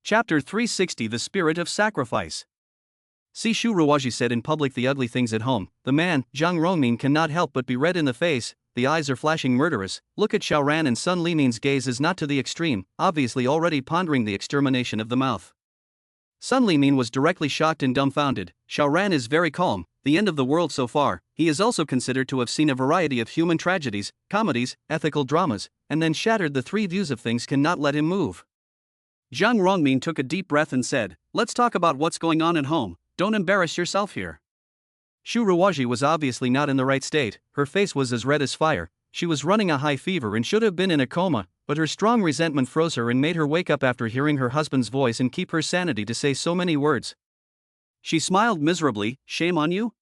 Chapter 360 The Spirit of Sacrifice. See, Shu Ruwaji said in public the ugly things at home. The man, Zhang Rongmin, cannot help but be red in the face, the eyes are flashing murderous. Look at Xiaoran, and Sun Limin's gaze is not to the extreme, obviously already pondering the extermination of the mouth. Sun Limin was directly shocked and dumbfounded. Xiaoran is very calm, the end of the world so far. He is also considered to have seen a variety of human tragedies, comedies, ethical dramas, and then shattered the three views of things cannot let him move. Zhang Rongmin took a deep breath and said, "Let's talk about what's going on at home, don't embarrass yourself here." Shu Ruwaji was obviously not in the right state, her face was as red as fire, she was running a high fever and should have been in a coma, but her strong resentment froze her and made her wake up after hearing her husband's voice and keep her sanity to say so many words. She smiled miserably. "Shame on you?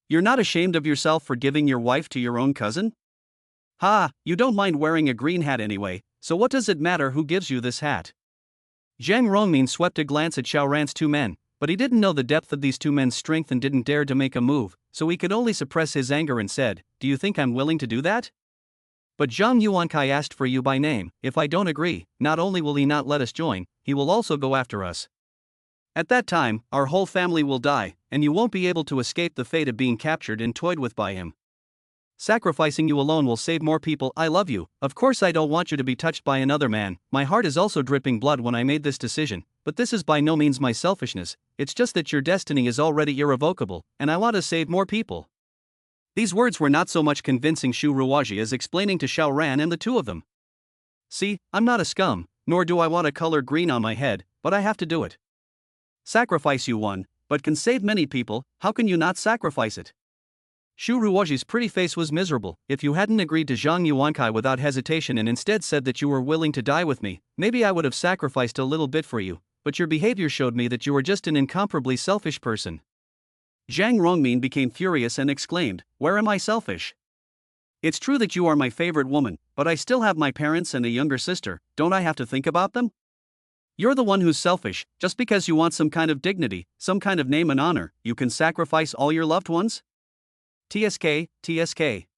You're not ashamed of yourself for giving your wife to your own cousin? Ha, you don't mind wearing a green hat anyway, so what does it matter who gives you this hat?" Zhang Rongmin swept a glance at Xiaoran's two men, but he didn't know the depth of these two men's strength and didn't dare to make a move, so he could only suppress his anger and said, "Do you think I'm willing to do that? But Zhang Yuankai asked for you by name. If I don't agree, not only will he not let us join, he will also go after us. At that time, our whole family will die, and you won't be able to escape the fate of being captured and toyed with by him. Sacrificing you alone will save more people. I love you, of course I don't want you to be touched by another man, my heart is also dripping blood when I made this decision, but this is by no means my selfishness, it's just that your destiny is already irrevocable, and I want to save more people." These words were not so much convincing Shu Ruwaji as explaining to Xiaoran and the two of them. "See, I'm not a scum, nor do I want a color green on my head, but I have to do it. Sacrifice you one, but can save many people, how can you not sacrifice it?" Shu Ruwaji's pretty face was miserable. "If you hadn't agreed to Zhang Yuankai without hesitation and instead said that you were willing to die with me, maybe I would have sacrificed a little bit for you, but your behavior showed me that you are just an incomparably selfish person." Zhang Rongmin became furious and exclaimed, "Where am I selfish? It's true that you are my favorite woman, but I still have my parents and a younger sister, don't I have to think about them? You're the one who's selfish. Just because you want some kind of dignity, some kind of name and honor, you can sacrifice all your loved ones? TSK, TSK.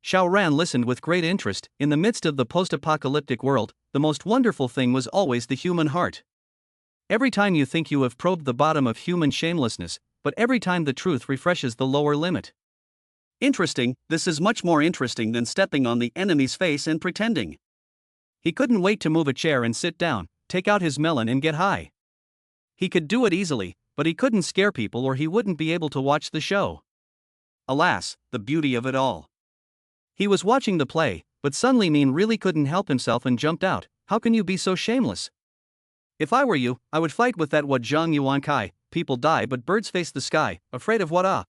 Xiaoran listened with great interest. In the midst of the post-apocalyptic world, the most wonderful thing was always the human heart. Every time you think you have probed the bottom of human shamelessness, but every time the truth refreshes the lower limit. Interesting, this is much more interesting than stepping on the enemy's face and pretending. He couldn't wait to move a chair and sit down, take out his melon and get high. He could do it easily, but he couldn't scare people or he wouldn't be able to watch the show. Alas, the beauty of it all. He was watching the play, but Sun Limin really couldn't help himself and jumped out. "How can you be so shameless? If I were you, I would fight with that what Zhang Yuankai, people die but birds face the sky, afraid of what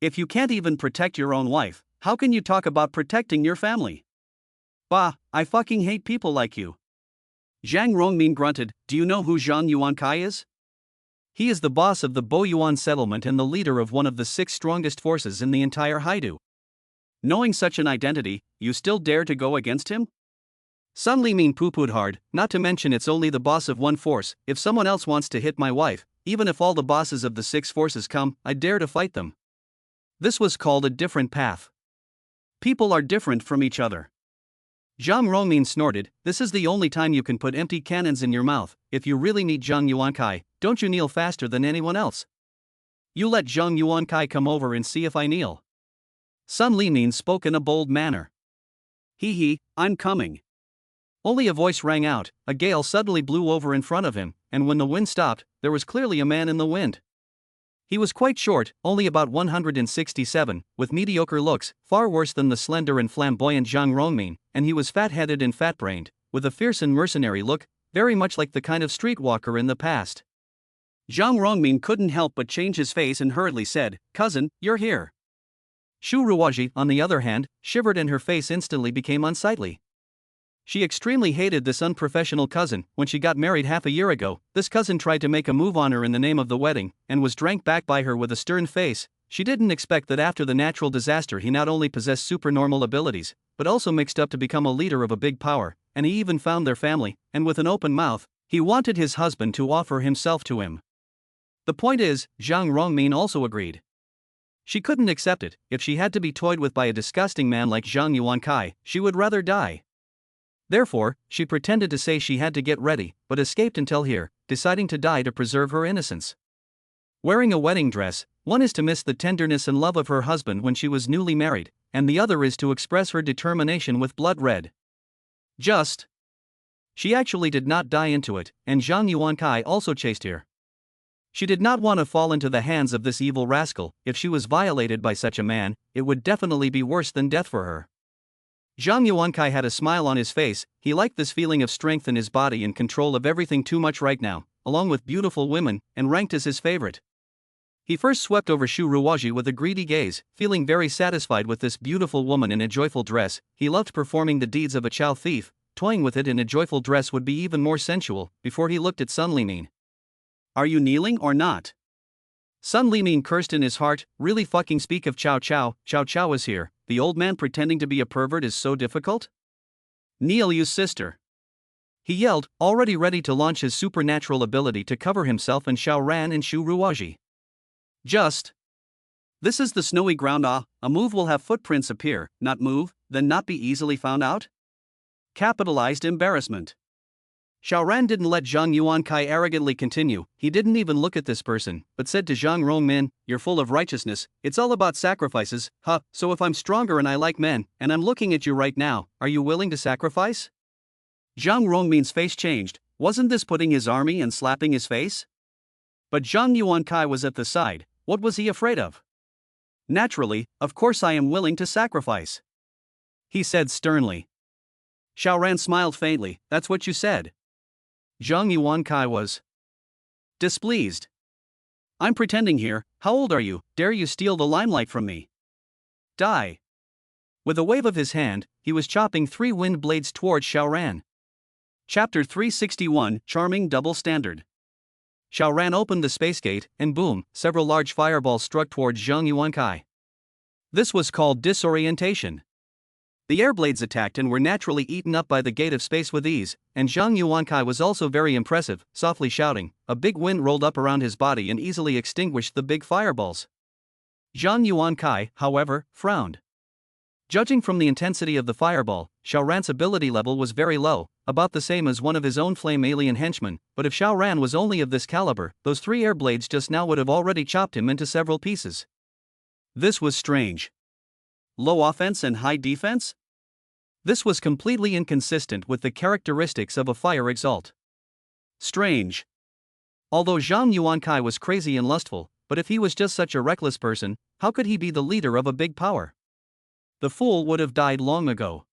If you can't even protect your own wife, how can you talk about protecting your family? Bah, I fucking hate people like you." Zhang Rongmin grunted. "Do you know who Zhang Yuankai is? He is the boss of the Boyuan settlement and the leader of one of the 6 strongest forces in the entire Haidu. Knowing such an identity, you still dare to go against him?" Sun Limin poo-pooed hard, "Not to mention it's only the boss of one force. If someone else wants to hit my wife, even if all the bosses of the 6 forces come, I dare to fight them." This was called a different path. People are different from each other. Zhang Rongmin snorted, "This is the only time you can put empty cannons in your mouth. If you really need Zhang Yuankai, don't you kneel faster than anyone else? You let Zhang Yuankai come over and see if I kneel." Sun Limin spoke in a bold manner. "Hee, I'm coming." Only a voice rang out. A gale suddenly blew over in front of him, and when the wind stopped, there was clearly a man in the wind. He was quite short, only about 167, with mediocre looks, far worse than the slender and flamboyant Zhang Rongmin, and he was fat-headed and fat-brained, with a fierce and mercenary look, very much like the kind of streetwalker in the past. Zhang Rongmin couldn't help but change his face and hurriedly said, "Cousin, you're here." Shu Ruwaji, on the other hand, shivered and her face instantly became unsightly. She extremely hated this unprofessional cousin. When she got married half a year ago, this cousin tried to make a move on her in the name of the wedding, and was drank back by her with a stern face. She didn't expect that after the natural disaster he not only possessed supernormal abilities, but also mixed up to become a leader of a big power, and he even found their family, and with an open mouth, he wanted his husband to offer himself to him. The point is, Zhang Rongmin also agreed. She couldn't accept it. If she had to be toyed with by a disgusting man like Zhang Yuankai, she would rather die. Therefore, she pretended to say she had to get ready, but escaped until here, deciding to die to preserve her innocence. Wearing a wedding dress, one is to miss the tenderness and love of her husband when she was newly married, and the other is to express her determination with blood red. Just. She actually did not die into it, and Zhang Yuankai also chased her. She did not want to fall into the hands of this evil rascal. If she was violated by such a man, it would definitely be worse than death for her. Zhang Yuankai had a smile on his face. He liked this feeling of strength in his body and control of everything too much right now, along with beautiful women, and ranked as his favorite. He first swept over Shu Ruwaji with a greedy gaze, feeling very satisfied with this beautiful woman in a joyful dress. He loved performing the deeds of a chow thief. Toying with it in a joyful dress would be even more sensual. Before he looked at Sun Limin. Are you kneeling or not? Sun Limin cursed in his heart. Really fucking speak of Chow Chow. Chow Chow is here. The old man pretending to be a pervert is so difficult? Kneel, you sister. He yelled, already ready to launch his supernatural ability to cover himself and Xiao Ran and Shu Ruwaji. Just. This is the snowy ground. A move will have footprints appear, not move, then not be easily found out? Capitalized embarrassment. Xiao Ran didn't let Zhang Yuankai arrogantly continue. He didn't even look at this person, but said to Zhang Rongmin, you're full of righteousness, it's all about sacrifices, huh? So if I'm stronger and I like men, and I'm looking at you right now, are you willing to sacrifice? Zhang Rongmin's face changed. Wasn't this putting his army and slapping his face? But Zhang Yuankai was at the side. What was he afraid of? Naturally, of course I am willing to sacrifice, he said sternly. Xiao Ran smiled faintly. That's what you said. Zhang Yuankai was displeased. I'm pretending here. How old are you? Dare you steal the limelight from me? Die. With a wave of his hand, he was chopping 3 wind blades towards Xiao Ran. Chapter 361, Charming Double Standard. Xiao Ran opened the space gate, and boom, several large fireballs struck towards Zhang Yuankai. This was called disorientation. The airblades attacked and were naturally eaten up by the gate of space with ease, and Zhang Yuankai was also very impressive, softly shouting. A big wind rolled up around his body and easily extinguished the big fireballs. Zhang Yuankai, however, frowned. Judging from the intensity of the fireball, Xiao Ran's ability level was very low, about the same as one of his own flame alien henchmen, but if Xiao Ran was only of this caliber, those 3 air blades just now would have already chopped him into several pieces. This was strange. Low offense and high defense? This was completely inconsistent with the characteristics of a fire exalt. Strange. Although Zhang Yuankai was crazy and lustful, but if he was just such a reckless person, how could he be the leader of a big power? The fool would have died long ago.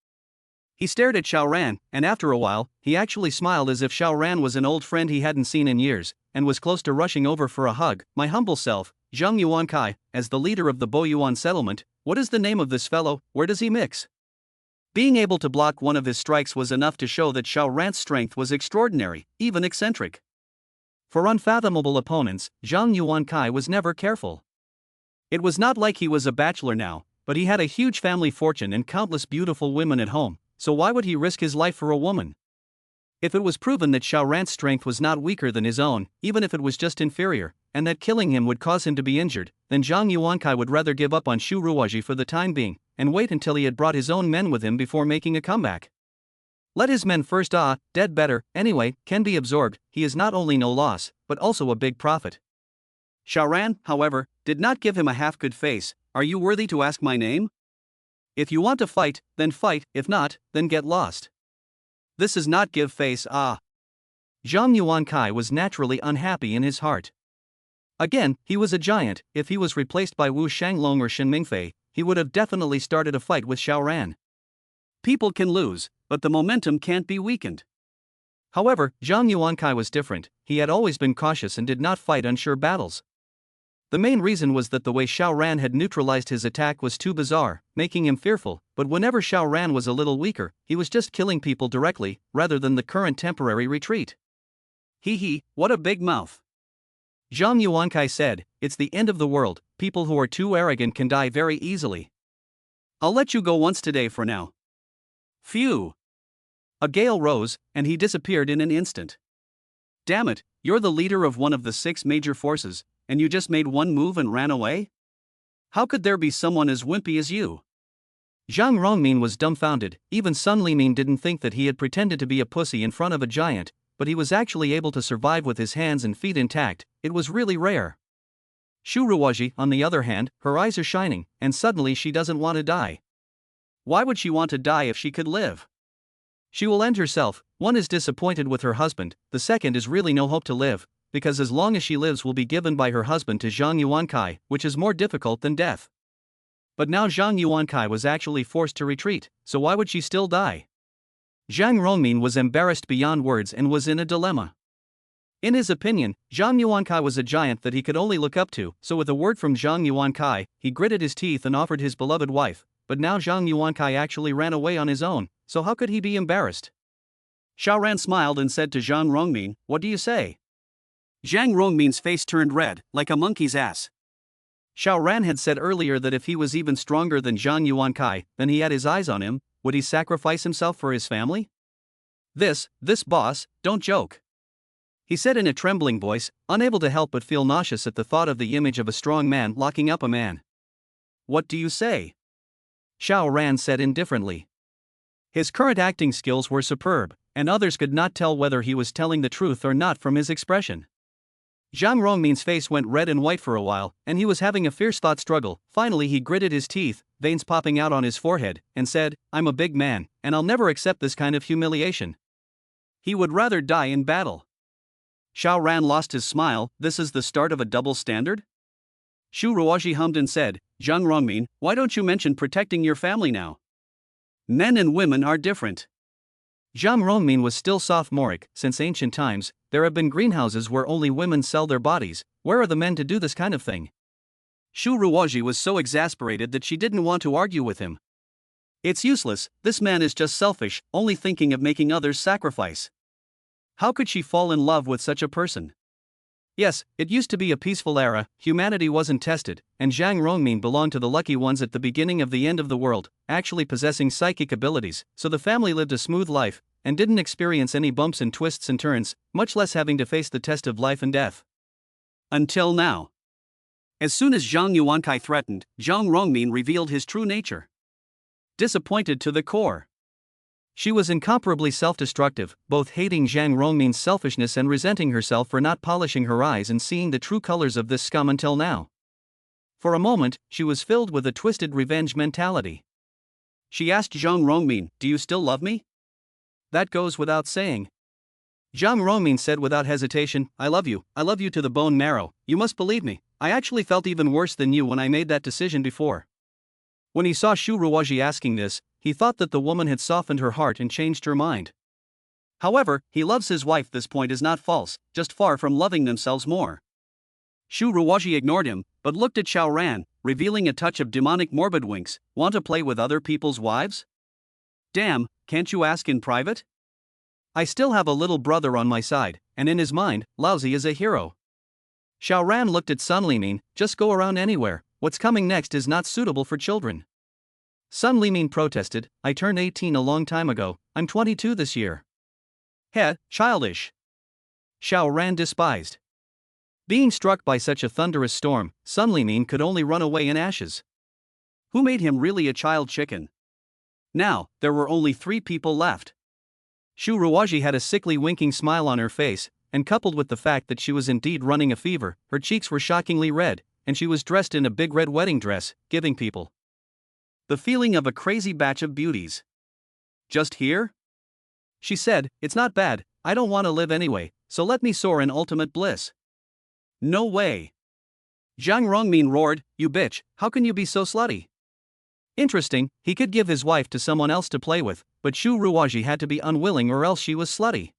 He stared at Xiao Ran, and after a while, he actually smiled as if Xiao Ran was an old friend he hadn't seen in years, and was close to rushing over for a hug. My humble self, Zhang Yuankai, as the leader of the Boyuan settlement, what is the name of this fellow? Where does he mix? Being able to block one of his strikes was enough to show that Xiao Ran's strength was extraordinary, even eccentric. For unfathomable opponents, Zhang Yuankai was never careful. It was not like he was a bachelor now, but he had a huge family fortune and countless beautiful women at home, so why would he risk his life for a woman? If it was proven that Xiao Ran's strength was not weaker than his own, even if it was just inferior, and that killing him would cause him to be injured, then Zhang Yuankai would rather give up on Shu Ruwaji for the time being, and wait until he had brought his own men with him before making a comeback. Let his men first. Dead better, anyway, can be absorbed. He is not only no loss, but also a big profit. Xiao Ran, however, did not give him a half-good face. Are you worthy to ask my name? If you want to fight, then fight, if not, then get lost. This is not give face. Zhang Yuankai was naturally unhappy in his heart. Again, he was a giant. If he was replaced by Wu Shanglong or Shen Mingfei, he would have definitely started a fight with Xiao Ran. People can lose, but the momentum can't be weakened. However, Zhang Yuankai was different. He had always been cautious and did not fight unsure battles. The main reason was that the way Xiao Ran had neutralized his attack was too bizarre, making him fearful, but whenever Xiao Ran was a little weaker, he was just killing people directly, rather than the current temporary retreat. Hee, what a big mouth. Zhang Yuankai said, it's the end of the world, people who are too arrogant can die very easily. I'll let you go once today for now. Phew. A gale rose, and he disappeared in an instant. Damn it, you're the leader of one of the 6 major forces, and you just made one move and ran away? How could there be someone as wimpy as you? Zhang Rongmin was dumbfounded. Even Sun Limin didn't think that he had pretended to be a pussy in front of a giant, but he was actually able to survive with his hands and feet intact. It was really rare. Shu Ruoji, on the other hand, her eyes are shining, and suddenly she doesn't want to die. Why would she want to die if she could live? She will end herself. One is disappointed with her husband, the second is really no hope to live, because as long as she lives will be given by her husband to Zhang Yuankai, which is more difficult than death. But now Zhang Yuankai was actually forced to retreat, so why would she still die? Zhang Rongmin was embarrassed beyond words and was in a dilemma. In his opinion, Zhang Yuankai was a giant that he could only look up to, so with a word from Zhang Yuankai, he gritted his teeth and offered his beloved wife, but now Zhang Yuankai actually ran away on his own, so how could he be embarrassed? Xiaoran smiled and said to Zhang Rongmin, "What do you say?" Zhang Rongmin's face turned red, like a monkey's ass. Xiaoran had said earlier that if he was even stronger than Zhang Yuankai, then he had his eyes on him, would he sacrifice himself for his family? This boss, don't joke. He said in a trembling voice, unable to help but feel nauseous at the thought of the image of a strong man locking up a man. What do you say? Xiaoran said indifferently. His current acting skills were superb, and others could not tell whether he was telling the truth or not from his expression. Zhang Rongmin's face went red and white for a while, and he was having a fierce thought struggle. Finally he gritted his teeth, veins popping out on his forehead, and said, "I'm a big man, and I'll never accept this kind of humiliation." He would rather die in battle. Xiaoran lost his smile. This is the start of a double standard? Shu Ruoji hummed and said, "Zhang Rongmin, why don't you mention protecting your family now? Men and women are different." Zhang Rongmin was still sophomoric. Since ancient times, there have been greenhouses where only women sell their bodies. Where are the men to do this kind of thing? Shu Ruoji was so exasperated that she didn't want to argue with him. It's useless, this man is just selfish, only thinking of making others sacrifice. How could she fall in love with such a person? Yes, it used to be a peaceful era, humanity wasn't tested, and Zhang Rongmin belonged to the lucky ones at the beginning of the end of the world, actually possessing psychic abilities, so the family lived a smooth life, and didn't experience any bumps and twists and turns, much less having to face the test of life and death. Until now. As soon as Zhang Yuankai threatened, Zhang Rongmin revealed his true nature. Disappointed to the core. She was incomparably self-destructive, both hating Zhang Rongmin's selfishness and resenting herself for not polishing her eyes and seeing the true colors of this scum until now. For a moment, she was filled with a twisted revenge mentality. She asked Zhang Rongmin, "Do you still love me?" "That goes without saying." Zhang Rongmin said without hesitation, I love you to the bone marrow, you must believe me, I actually felt even worse than you when I made that decision before." When he saw Shu Ruoji asking this, he thought that the woman had softened her heart and changed her mind. However, he loves his wife. This point is not false, just far from loving themselves more. Shu Ruoji ignored him, but looked at Xiaoran, revealing a touch of demonic morbid winks. Want to play with other people's wives? Damn, can't you ask in private? I still have a little brother on my side, and in his mind, Laozi is a hero. Xiaoran looked at Sun Limin, just go around anywhere, what's coming next is not suitable for children. Sun Limin protested, I turned 18 a long time ago, I'm 22 this year. Heh, childish. Xiaoran despised. Being struck by such a thunderous storm, Sun Limin could only run away in ashes. Who made him really a child chicken? Now, there were only 3 people left. Shu Ruoji had a sickly winking smile on her face, and coupled with the fact that she was indeed running a fever, her cheeks were shockingly red, and she was dressed in a big red wedding dress, giving people the feeling of a crazy batch of beauties. Just here? She said, it's not bad, I don't want to live anyway, so let me soar in ultimate bliss. No way. Zhang Rongmin roared, you bitch, how can you be so slutty? Interesting, he could give his wife to someone else to play with, but Shu Ruoji had to be unwilling or else she was slutty.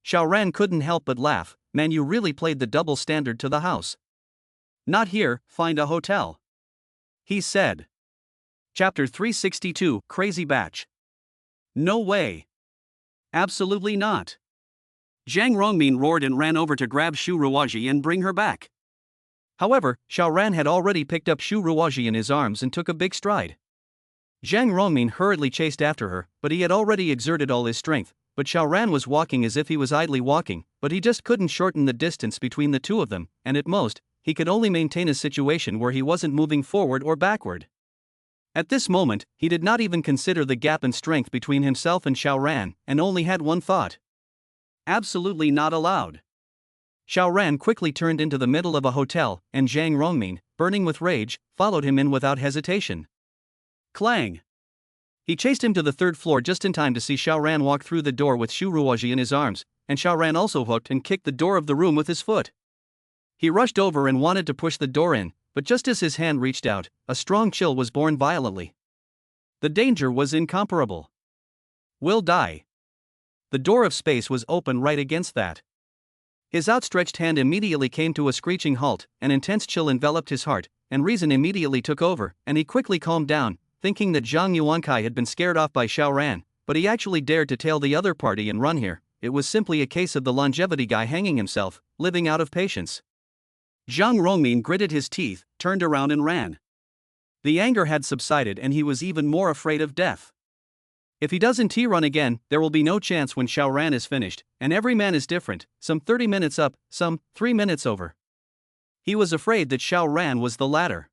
Xiaoran couldn't help but laugh, man you really played the double standard to the house. Not here, find a hotel. He said. Chapter 362, Crazy Batch. No way. Absolutely not. Zhang Rongmin roared and ran over to grab Shu Ruoji and bring her back. However, Xiaoran had already picked up Shu Ruoji in his arms and took a big stride. Zhang Rongmin hurriedly chased after her, but he had already exerted all his strength, but Xiaoran was walking as if he was idly walking, but he just couldn't shorten the distance between the two of them, and at most, he could only maintain a situation where he wasn't moving forward or backward. At this moment, he did not even consider the gap in strength between himself and Xiao Ran, and only had one thought. Absolutely not allowed. Xiao Ran quickly turned into the middle of a hotel, and Zhang Rongmin, burning with rage, followed him in without hesitation. Clang! He chased him to the third floor just in time to see Xiao Ran walk through the door with Shu Ruoji in his arms, and Xiao Ran also hooked and kicked the door of the room with his foot. He rushed over and wanted to push the door in, but just as his hand reached out, a strong chill was born violently. The danger was incomparable. Will die. The door of space was open right against that. His outstretched hand immediately came to a screeching halt, an intense chill enveloped his heart, and reason immediately took over, and he quickly calmed down, thinking that Zhang Yuankai had been scared off by Xiao Ran, but he actually dared to tail the other party and run here. It was simply a case of the longevity guy hanging himself, living out of patience. Zhang Rongmin gritted his teeth, turned around and ran. The anger had subsided and he was even more afraid of death. If he doesn't run again, there will be no chance when Xiao Ran is finished, and every man is different, some 30 minutes up, some 3 minutes over. He was afraid that Xiao Ran was the latter.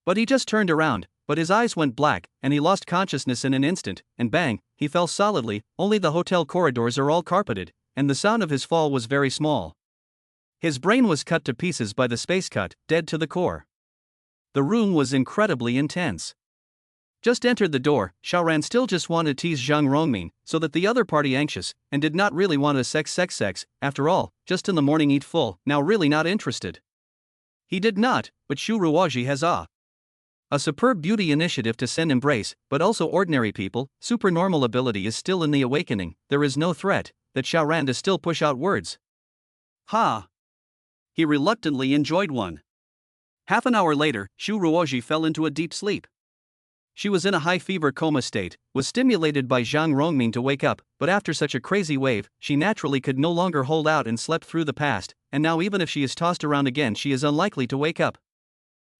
But he just turned around, but his eyes went black, and he lost consciousness in an instant, and bang, he fell solidly. Only the hotel corridors are all carpeted, and the sound of his fall was very small. His brain was cut to pieces by the space cut, dead to the core. The room was incredibly intense. Just entered the door, Xiao Ran still just wanted to tease Zhang Rongmin, so that the other party anxious, and did not really want a sex, after all, just in the morning eat full, now really not interested. He did not, but Shu Ruoji has a superb beauty initiative to send embrace, but also ordinary people, supernormal ability is still in the awakening, there is no threat, that Xiao Ran to still push out words. Ha! He reluctantly enjoyed one. Half an hour later, Shu Ruoji fell into a deep sleep. She was in a high fever coma state, was stimulated by Zhang Rongmin to wake up, but after such a crazy wave, she naturally could no longer hold out and slept through the past, and now even if she is tossed around again she is unlikely to wake up.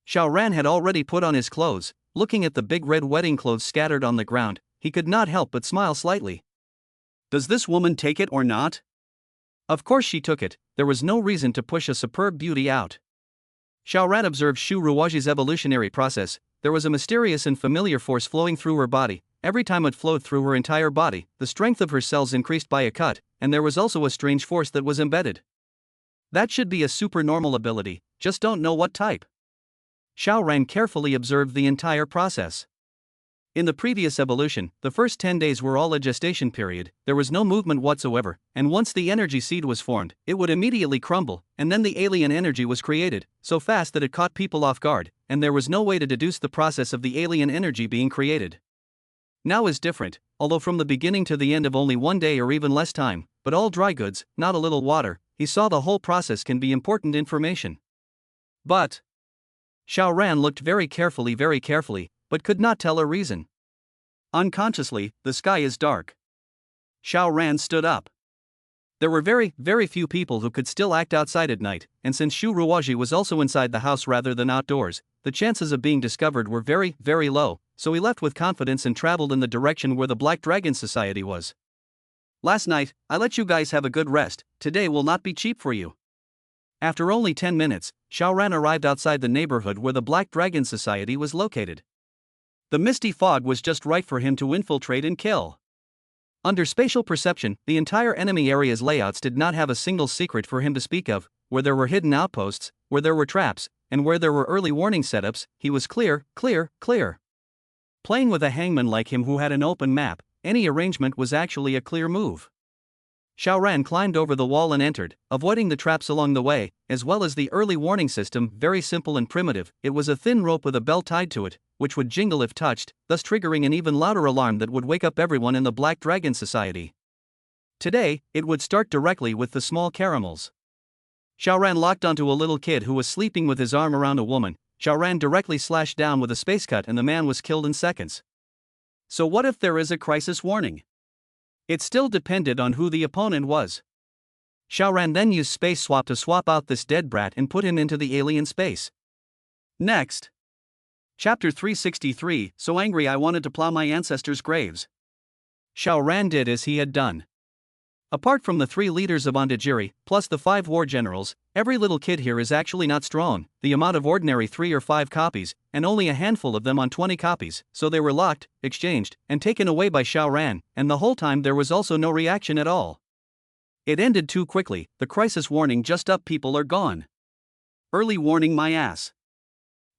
Xiao Ran had already put on his clothes. Looking at the big red wedding clothes scattered on the ground, he could not help but smile slightly. Does this woman take it or not? Of course she took it, there was no reason to push a superb beauty out. Xiao Ran observed Shu Ruoji's evolutionary process. There was a mysterious and familiar force flowing through her body. Every time it flowed through her entire body, the strength of her cells increased by a cut, and there was also a strange force that was embedded. That should be a supernormal ability, just don't know what type. Xiao Ran carefully observed the entire process. In the previous evolution, the first 10 days were all a gestation period, there was no movement whatsoever, and once the energy seed was formed, it would immediately crumble, and then the alien energy was created, so fast that it caught people off guard, and there was no way to deduce the process of the alien energy being created. Now is different, although from the beginning to the end of only 1 day or even less time, but all dry goods, not a little water, he saw the whole process can be important information. But Xiao Ran looked very carefully, but could not tell a reason. Unconsciously, the sky is dark. Xiao Ran stood up. There were very few people who could still act outside at night, and since Shu Ruoji was also inside the house rather than outdoors, the chances of being discovered were very low, so he left with confidence and traveled in the direction where the Black Dragon Society was. Last night, I let you guys have a good rest, today will not be cheap for you. After only 10 minutes, Xiao Ran arrived outside the neighborhood where the Black Dragon Society was located. The misty fog was just right for him to infiltrate and kill. Under spatial perception, the entire enemy area's layouts did not have a single secret for him to speak of. Where there were hidden outposts, where there were traps, and where there were early warning setups, he was clear. Playing with a hangman like him who had an open map, any arrangement was actually a clear move. Xiao Ran climbed over the wall and entered, avoiding the traps along the way, as well as the early warning system, very simple and primitive. It was a thin rope with a bell tied to it, which would jingle if touched, thus triggering an even louder alarm that would wake up everyone in the Black Dragon Society. Today, it would start directly with the small caramels. Xiao Ran locked onto a little kid who was sleeping with his arm around a woman. Xiao Ran directly slashed down with a space cut and the man was killed in seconds. So what if there is a crisis warning? It still depended on who the opponent was. Xiao Ran then used Space Swap to swap out this dead brat and put him into the alien space. Next. Chapter 363, so angry I wanted to plow my ancestors' graves. Xiao Ran did as he had done. Apart from the 3 leaders of Ondajiri, plus the 5 war generals, every little kid here is actually not strong, the amount of ordinary 3 or 5 copies, and only a handful of them on 20 copies, so they were locked, exchanged, and taken away by Xiao Ran, and the whole time there was also no reaction at all. It ended too quickly, the crisis warning just up, people are gone. Early warning my ass.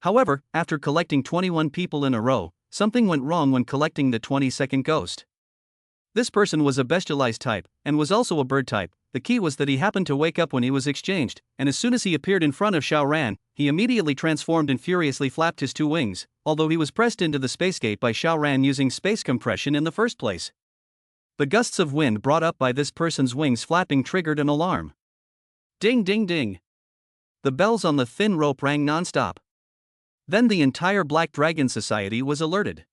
However, after collecting 21 people in a row, something went wrong when collecting the 22nd ghost. This person was a bestialized type, and was also a bird type. The key was that he happened to wake up when he was exchanged, and as soon as he appeared in front of Xiao Ran, he immediately transformed and furiously flapped his 2 wings, although he was pressed into the space gate by Xiao Ran using space compression in the first place. The gusts of wind brought up by this person's wings flapping triggered an alarm. Ding ding ding. The bells on the thin rope rang non-stop. Then the entire Black Dragon Society was alerted.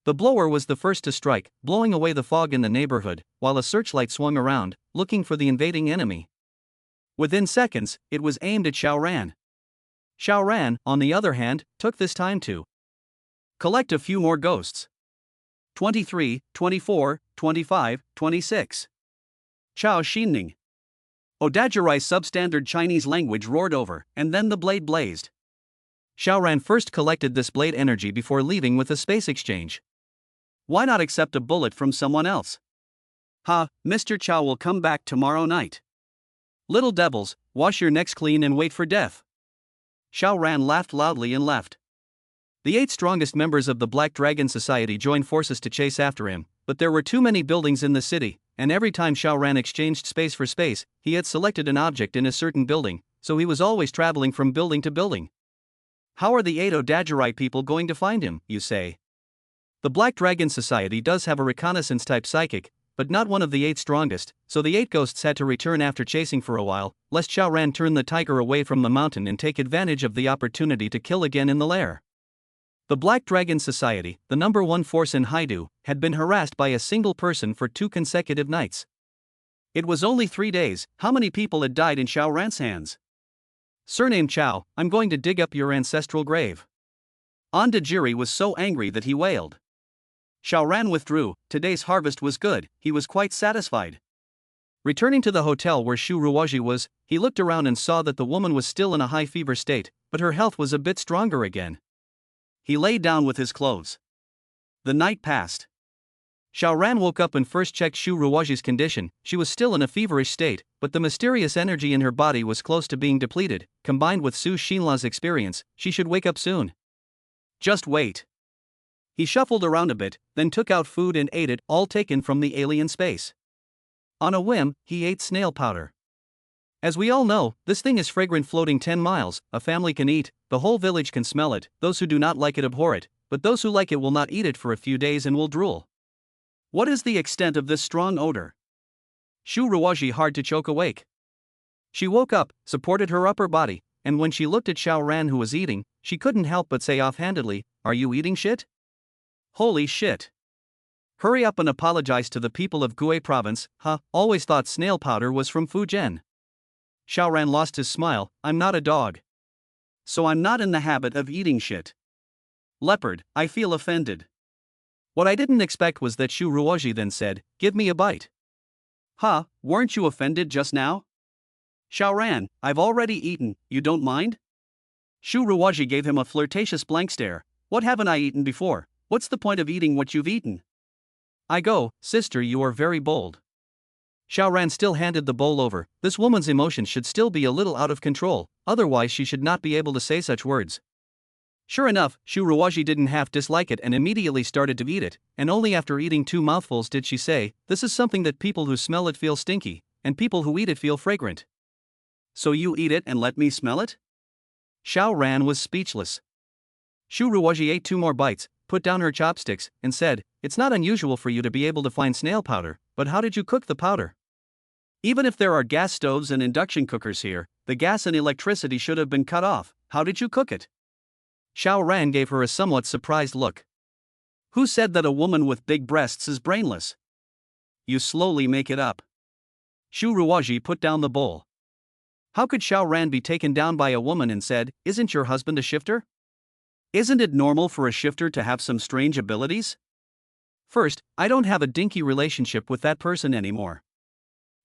The blower was the first to strike, blowing away the fog in the neighborhood, while a searchlight swung around, looking for the invading enemy. Within seconds, it was aimed at Xiao Ran. Xiao Ran, on the other hand, took this time to collect a few more ghosts. 23, 24, 25, 26. Chao Xinning. Odajirai's substandard Chinese language roared over, and then the blade blazed. Xiao Ran first collected this blade energy before leaving with a space exchange. Why not accept a bullet from someone else? Ha, Mr. Chow will come back tomorrow night. Little devils, wash your necks clean and wait for death. Xiao Ran laughed loudly and left. The 8 strongest members of the Black Dragon Society joined forces to chase after him, but there were too many buildings in the city, and every time Xiao Ran exchanged space for space, he had selected an object in a certain building, so he was always traveling from building to building. How are the 8 Odajirai people going to find him, you say? The Black Dragon Society does have a reconnaissance-type psychic, but not one of the 8 strongest, so the 8 ghosts had to return after chasing for a while, lest Xiao Ran turn the tiger away from the mountain and take advantage of the opportunity to kill again in the lair. The Black Dragon Society, the number 1 force in Haidu, had been harassed by a single person for 2 consecutive nights. It was only 3 days. How many people had died in Xiao Ran's hands? Surname Chao, I'm going to dig up your ancestral grave. Ondajiri was so angry that he wailed. Xiao Ran withdrew. Today's harvest was good, he was quite satisfied. Returning to the hotel where Shu Ruoji was, he looked around and saw that the woman was still in a high fever state, but her health was a bit stronger again. He lay down with his clothes. The night passed. Xiao Ran woke up and first checked Shu Ruoji's condition. She was still in a feverish state, but the mysterious energy in her body was close to being depleted. Combined with Su Xinla's experience, she should wake up soon. Just wait. He shuffled around a bit, then took out food and ate it, all taken from the alien space. On a whim, he ate snail powder. As we all know, this thing is fragrant, floating 10 miles, a family can eat, the whole village can smell it, those who do not like it abhor it, but those who like it will not eat it for a few days and will drool. What is the extent of this strong odor? Shu Ruoji hard to choke awake. She woke up, supported her upper body, and when she looked at Xiao Ran who was eating, she couldn't help but say offhandedly, "Are you eating shit?" Holy shit. Hurry up and apologize to the people of Gue province. Always thought snail powder was from Fujian. Xiao Ran lost his smile. I'm not a dog. So I'm not in the habit of eating shit. Leopard, I feel offended. What I didn't expect was that Shu Ruoji then said, give me a bite. Weren't you offended just now? Xiao Ran, I've already eaten, you don't mind? Shu Ruoji gave him a flirtatious blank stare. What haven't I eaten before? What's the point of eating what you've eaten? I go, sister, you are very bold. Xiao Ran still handed the bowl over. This woman's emotions should still be a little out of control, otherwise she should not be able to say such words. Sure enough, Shu Ruoji didn't half dislike it and immediately started to eat it, and only after eating 2 mouthfuls did she say, this is something that people who smell it feel stinky, and people who eat it feel fragrant. So you eat it and let me smell it? Xiao Ran was speechless. Shu Ruoji ate 2 more bites, put down her chopsticks, and said, it's not unusual for you to be able to find snail powder, but how did you cook the powder? Even if there are gas stoves and induction cookers here, the gas and electricity should have been cut off. How did you cook it? Xiao Ran gave her a somewhat surprised look. Who said that a woman with big breasts is brainless? You slowly make it up. Shu Ruoji put down the bowl. How could Xiao Ran be taken down by a woman and said, isn't your husband a shifter? Isn't it normal for a shifter to have some strange abilities? First, I don't have a dinky relationship with that person anymore.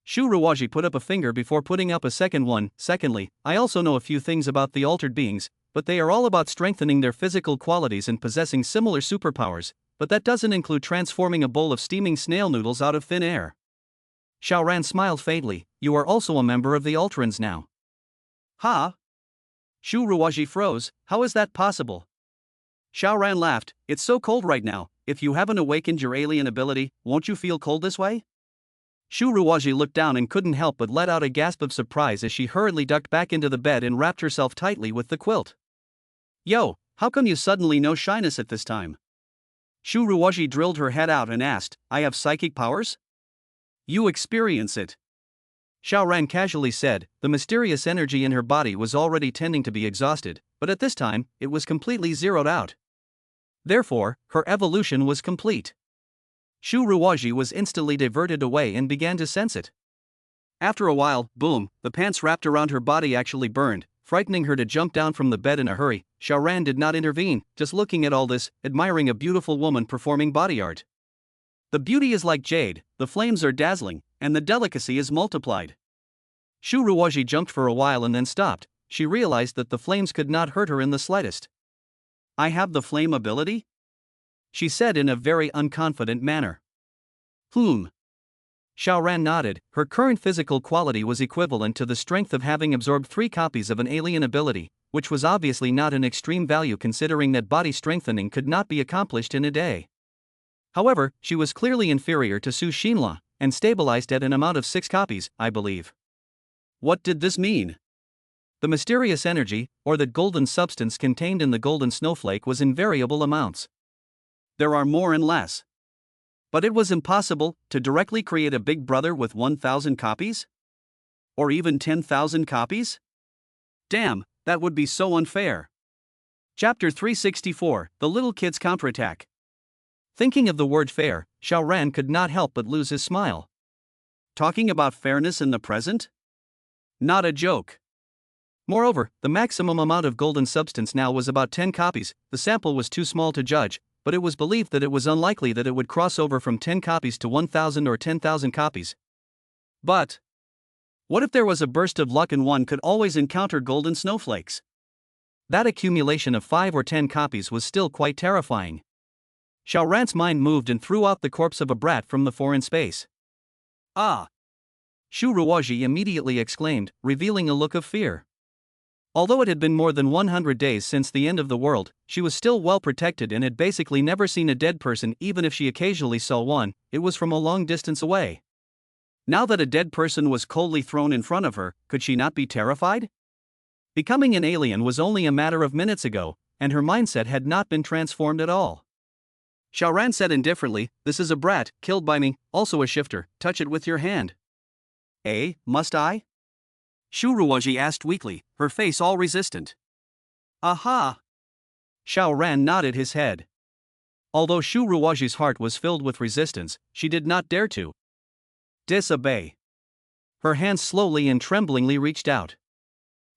Shu Ruwaji put up a finger before putting up a second one. Secondly, I also know a few things about the altered beings, but they are all about strengthening their physical qualities and possessing similar superpowers, but that doesn't include transforming a bowl of steaming snail noodles out of thin air. Xiaoran smiled faintly. You are also a member of the Ultrans now. Ha? Shu Ruwaji froze. How is that possible? Xiaoran laughed. It's so cold right now. If you haven't awakened your alien ability, won't you feel cold this way? Shu Ruwaji looked down and couldn't help but let out a gasp of surprise as she hurriedly ducked back into the bed and wrapped herself tightly with the quilt. Yo, how come you suddenly no shyness at this time? Shu Ruwaji drilled her head out and asked, I have psychic powers? You experience it. Xiaoran casually said. The mysterious energy in her body was already tending to be exhausted, but at this time, it was completely zeroed out. Therefore, her evolution was complete. Shu Ruwaji was instantly diverted away and began to sense it. After a while, boom, the pants wrapped around her body actually burned, frightening her to jump down from the bed in a hurry. Xiaoran did not intervene, just looking at all this, admiring a beautiful woman performing body art. The beauty is like jade, the flames are dazzling, and the delicacy is multiplied. Shu Ruwaji jumped for a while and then stopped. She realized that the flames could not hurt her in the slightest. I have the flame ability? She said in a very unconfident manner. Xiaoran nodded. Her current physical quality was equivalent to the strength of having absorbed 3 copies of an alien ability, which was obviously not an extreme value considering that body strengthening could not be accomplished in a day. However, she was clearly inferior to Su Xinla, and stabilized at an amount of 6 copies, I believe. What did this mean? The mysterious energy, or that golden substance contained in the golden snowflake, was in variable amounts. There are more and less. But it was impossible to directly create a big brother with 1,000 copies? Or even 10,000 copies? Damn, that would be so unfair. Chapter 364, The Little Kid's Counterattack. Thinking of the word fair, Xiaoran could not help but lose his smile. Talking about fairness in the present? Not a joke. Moreover, the maximum amount of golden substance now was about 10 copies. The sample was too small to judge, but it was believed that it was unlikely that it would cross over from 10 copies to 1,000 or 10,000 copies. But what if there was a burst of luck and one could always encounter golden snowflakes? That accumulation of 5 or 10 copies was still quite terrifying. Xiaoran's mind moved and threw out the corpse of a brat from the foreign space. Ah! Shu Ruwaji immediately exclaimed, revealing a look of fear. Although it had been more than 100 days since the end of the world, she was still well protected and had basically never seen a dead person. Even if she occasionally saw one, it was from a long distance away. Now that a dead person was coldly thrown in front of her, could she not be terrified? Becoming an alien was only a matter of minutes ago, and her mindset had not been transformed at all. Xiaoran said indifferently, this is a brat, killed by me, also a shifter, touch it with your hand. Eh, must I? Shu Ruwaji asked weakly, her face all resistant. Aha! Xiaoran nodded his head. Although Shu Ruwaji's heart was filled with resistance, she did not dare to disobey. Her hand slowly and tremblingly reached out.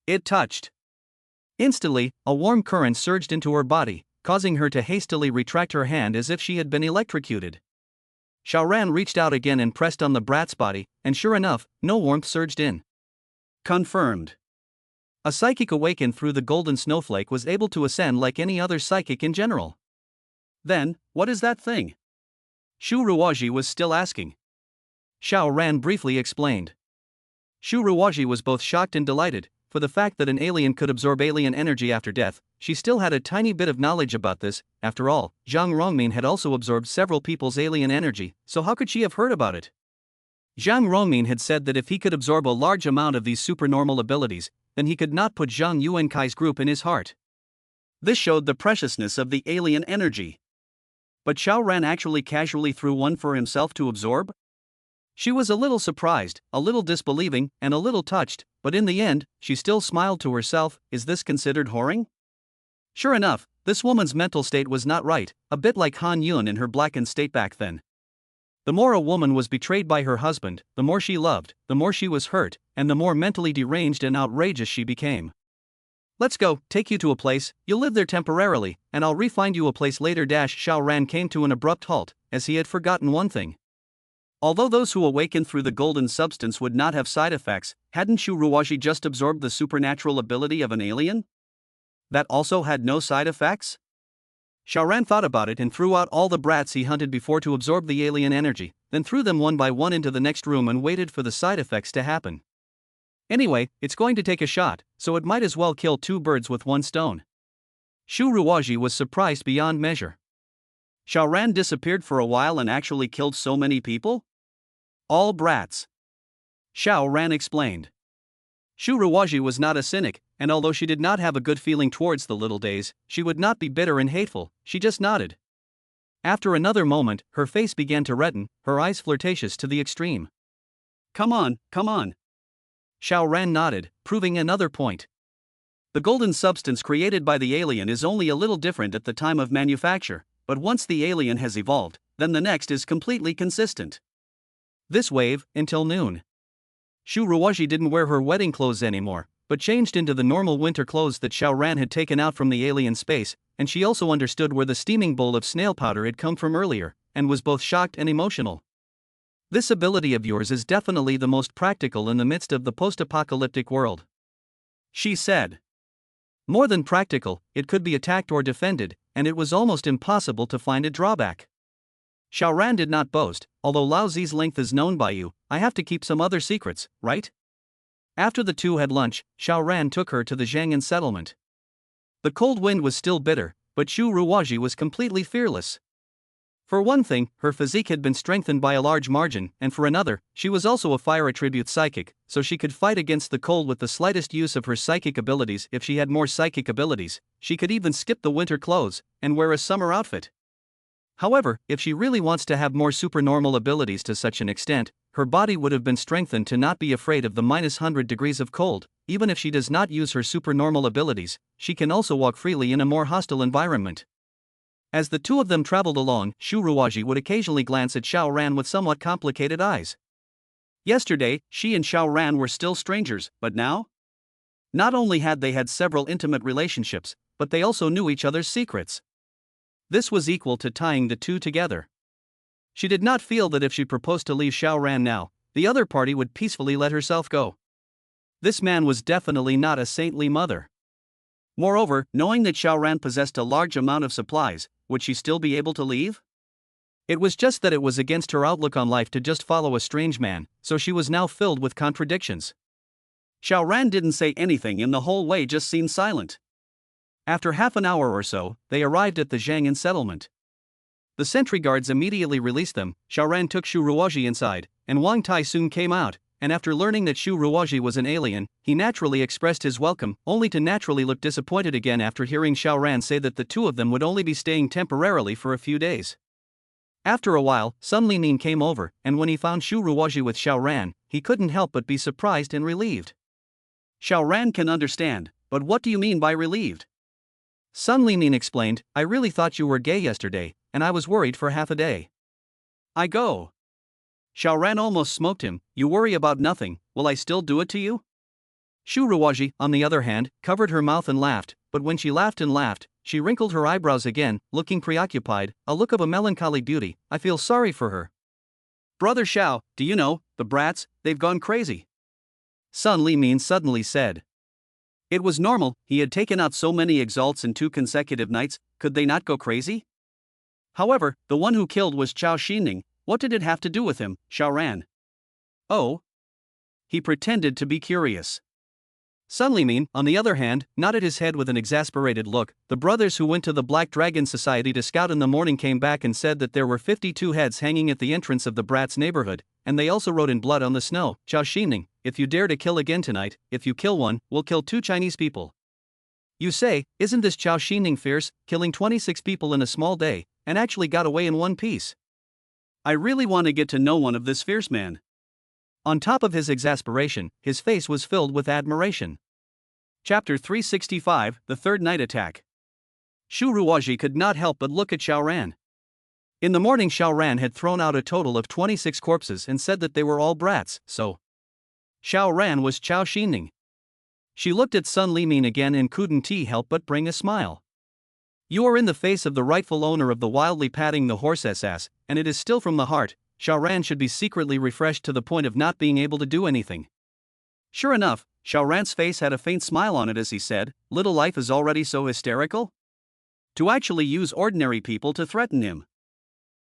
It touched. Instantly, a warm current surged into her body, causing her to hastily retract her hand as if she had been electrocuted. Xiaoran reached out again and pressed on the brat's body, and sure enough, no warmth surged in. Confirmed. A psychic awakened through the golden snowflake was able to ascend like any other psychic in general. Then, what is that thing? Shu Ruwaji was still asking. Xiaoran briefly explained. Shu Ruwaji was both shocked and delighted. For the fact that an alien could absorb alien energy after death, she still had a tiny bit of knowledge about this. After all, Zhang Rongmin had also absorbed several people's alien energy, so how could she have heard about it? Zhang Rongmin had said that if he could absorb a large amount of these supernormal abilities, then he could not put Zhang Yuankai's group in his heart. This showed the preciousness of the alien energy. But Xiaoran actually casually threw one for himself to absorb? She was a little surprised, a little disbelieving, and a little touched, but in the end, she still smiled to herself. Is this considered whoring? Sure enough, this woman's mental state was not right, a bit like Han Yun in her blackened state back then. The more a woman was betrayed by her husband, the more she loved, the more she was hurt, and the more mentally deranged and outrageous she became. Let's go, take you to a place, you'll live there temporarily, and I'll re-find you a place later. Xiaoran came to an abrupt halt, as he had forgotten one thing. Although those who awakened through the golden substance would not have side effects, hadn't Shu Ruwaji just absorbed the supernatural ability of an alien that also had no side effects? Xiaoran thought about it and threw out all the brats he hunted before to absorb the alien energy, then threw them one by one into the next room and waited for the side effects to happen. Anyway, it's going to take a shot, so it might as well kill two birds with one stone. Shu Ruwaji was surprised beyond measure. Xiaoran disappeared for a while and actually killed so many people? All brats. Xiaoran explained. Shu Ruwaji was not a cynic, and although she did not have a good feeling towards the little days, she would not be bitter and hateful, she just nodded. After another moment, her face began to redden, her eyes flirtatious to the extreme. Come on, come on. Xiaoran nodded, proving another point. The golden substance created by the alien is only a little different at the time of manufacture, but once the alien has evolved, then the next is completely consistent. This wave, until noon. Shu Ruwaji didn't wear her wedding clothes anymore, but changed into the normal winter clothes that Xiaoran had taken out from the alien space, and she also understood where the steaming bowl of snail powder had come from earlier, and was both shocked and emotional. This ability of yours is definitely the most practical in the midst of the post-apocalyptic world, she said. More than practical, it could be attacked or defended, and it was almost impossible to find a drawback. Xiaoran did not boast, although Lao Zi's length is known by you, I have to keep some other secrets, right? After the two had lunch, Xiaoran took her to the Zhang'an settlement. The cold wind was still bitter, but Shu Ruwaji was completely fearless. For one thing, her physique had been strengthened by a large margin, and for another, she was also a fire attribute psychic, so she could fight against the cold with the slightest use of her psychic abilities. If she had more psychic abilities, she could even skip the winter clothes and wear a summer outfit. However, if she really wants to have more supernormal abilities to such an extent, her body would have been strengthened to not be afraid of the -100 degrees of cold. Even if she does not use her supernormal abilities, she can also walk freely in a more hostile environment. As the two of them traveled along, Shu Ruwaji would occasionally glance at Xiaoran with somewhat complicated eyes. Yesterday, she and Xiaoran were still strangers, but now? Not only had they had several intimate relationships, but they also knew each other's secrets. This was equal to tying the two together. She did not feel that if she proposed to leave Xiaoran now, the other party would peacefully let herself go. This man was definitely not a saintly mother. Moreover, knowing that Xiaoran possessed a large amount of supplies, would she still be able to leave? It was just that it was against her outlook on life to just follow a strange man, so she was now filled with contradictions. Xiaoran didn't say anything and the whole way just seemed silent. After half an hour or so, they arrived at the Zhang'an settlement. The sentry guards immediately released them. Xiaoran took Shu Ruwaji inside, and Wang Tai soon came out, and after learning that Shu Ruwaji was an alien, he naturally expressed his welcome, only to naturally look disappointed again after hearing Xiaoran say that the two of them would only be staying temporarily for a few days. After a while, Sun Limin came over, and when he found Shu Ruwaji with Xiaoran, he couldn't help but be surprised and relieved. Xiaoran can understand, but what do you mean by relieved? Sun Limin explained, I really thought you were gay yesterday, and I was worried for half a day. I go. Xiaoran almost smoked him, you worry about nothing, will I still do it to you? Shu Ruwaji, on the other hand, covered her mouth and laughed, but when she laughed and laughed, she wrinkled her eyebrows again, looking preoccupied, a look of a melancholy beauty. I feel sorry for her. Brother Xiao, do you know, the brats, they've gone crazy. Sun Limin suddenly said. It was normal, he had taken out so many exalts in 2 consecutive nights, could they not go crazy? However, the one who killed was Chao Xining. What did it have to do with him, Xiaoran? Oh. He pretended to be curious. Sun Limin, on the other hand, nodded his head with an exasperated look. The brothers who went to the Black Dragon Society to scout in the morning came back and said that there were 52 heads hanging at the entrance of the brats' neighborhood, and they also wrote in blood on the snow, Chao Xining, if you dare to kill again tonight, if you kill one, we'll kill 2 Chinese people. You say, isn't this Chao Xining fierce, killing 26 people in a small day, and actually got away in one piece? I really want to get to know one of this fierce man. On top of his exasperation, his face was filled with admiration. Chapter 365, The Third Night Attack. Shu Ruwaji could not help but look at Xiaoran. In the morning Xiaoran had thrown out a total of 26 corpses and said that they were all brats, so Xiaoran was Chao Xining. She looked at Sun Limin again and couldn't help but bring a smile. You are in the face of the rightful owner of the wildly patting the horse's ass, and it is still from the heart. Xiao Ran should be secretly refreshed to the point of not being able to do anything. Sure enough, Xiao Ran's face had a faint smile on it as he said, "Little life is already so hysterical? To actually use ordinary people to threaten him.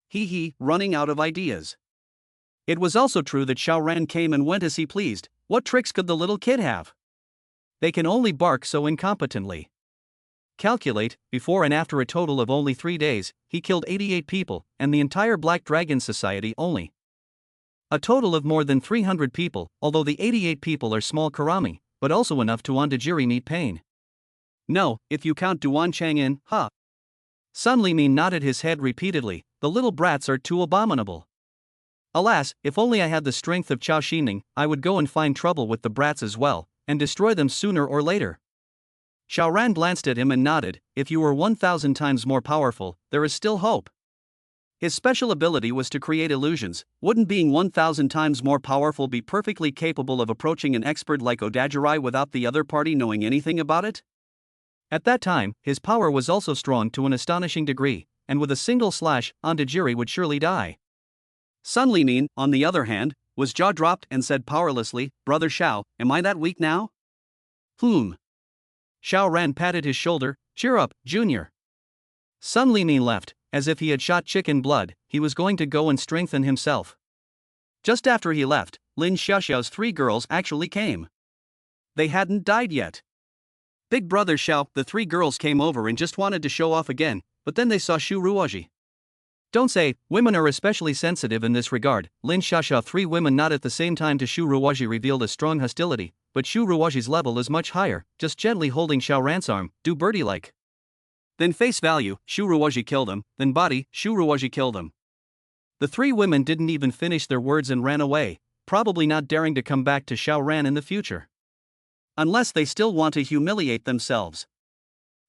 He, running out of ideas." It was also true that Xiao Ran came and went as he pleased. What tricks could the little kid have? They can only bark so incompetently. Calculate, before and after a total of only 3 days, he killed 88 people, and the entire Black Dragon Society only. A total of more than 300 people, although the 88 people are small karami, but also enough to Ondajiri meet pain. No, if you count Duan Chang in, huh? Sun Limin nodded his head repeatedly, the little brats are too abominable. Alas, if only I had the strength of Chao Xining, I would go and find trouble with the brats as well, and destroy them sooner or later. Xiao Ran glanced at him and nodded, if you were 1,000 times more powerful, there is still hope. His special ability was to create illusions. Wouldn't being 1,000 times more powerful be perfectly capable of approaching an expert like Odajirai without the other party knowing anything about it? At that time, his power was also strong to an astonishing degree, and with a single slash, Ondajiri would surely die. Sun Limin, on the other hand, was jaw-dropped and said powerlessly, "Brother Xiao, am I that weak now?" Xiao Ran patted his shoulder, "Cheer up, Junior." Sun Limin left, as if he had shot chicken blood, he was going to go and strengthen himself. Just after he left, Lin Xiaoxiao's 3 girls actually came. They hadn't died yet. Big Brother Xiao, the 3 girls came over and just wanted to show off again, but then they saw Shu Ruoji. Don't say, women are especially sensitive in this regard. Lin Xiaoxiao 3 women not at the same time to Shu Ruoji revealed a strong hostility, but Shu Ruoji's level is much higher, just gently holding Xiao Ran's arm, do birdie-like. Then face value, Shu Ruoji killed him, then body, Shu Ruoji killed him. The 3 women didn't even finish their words and ran away, probably not daring to come back to Xiao Ran in the future. Unless they still want to humiliate themselves.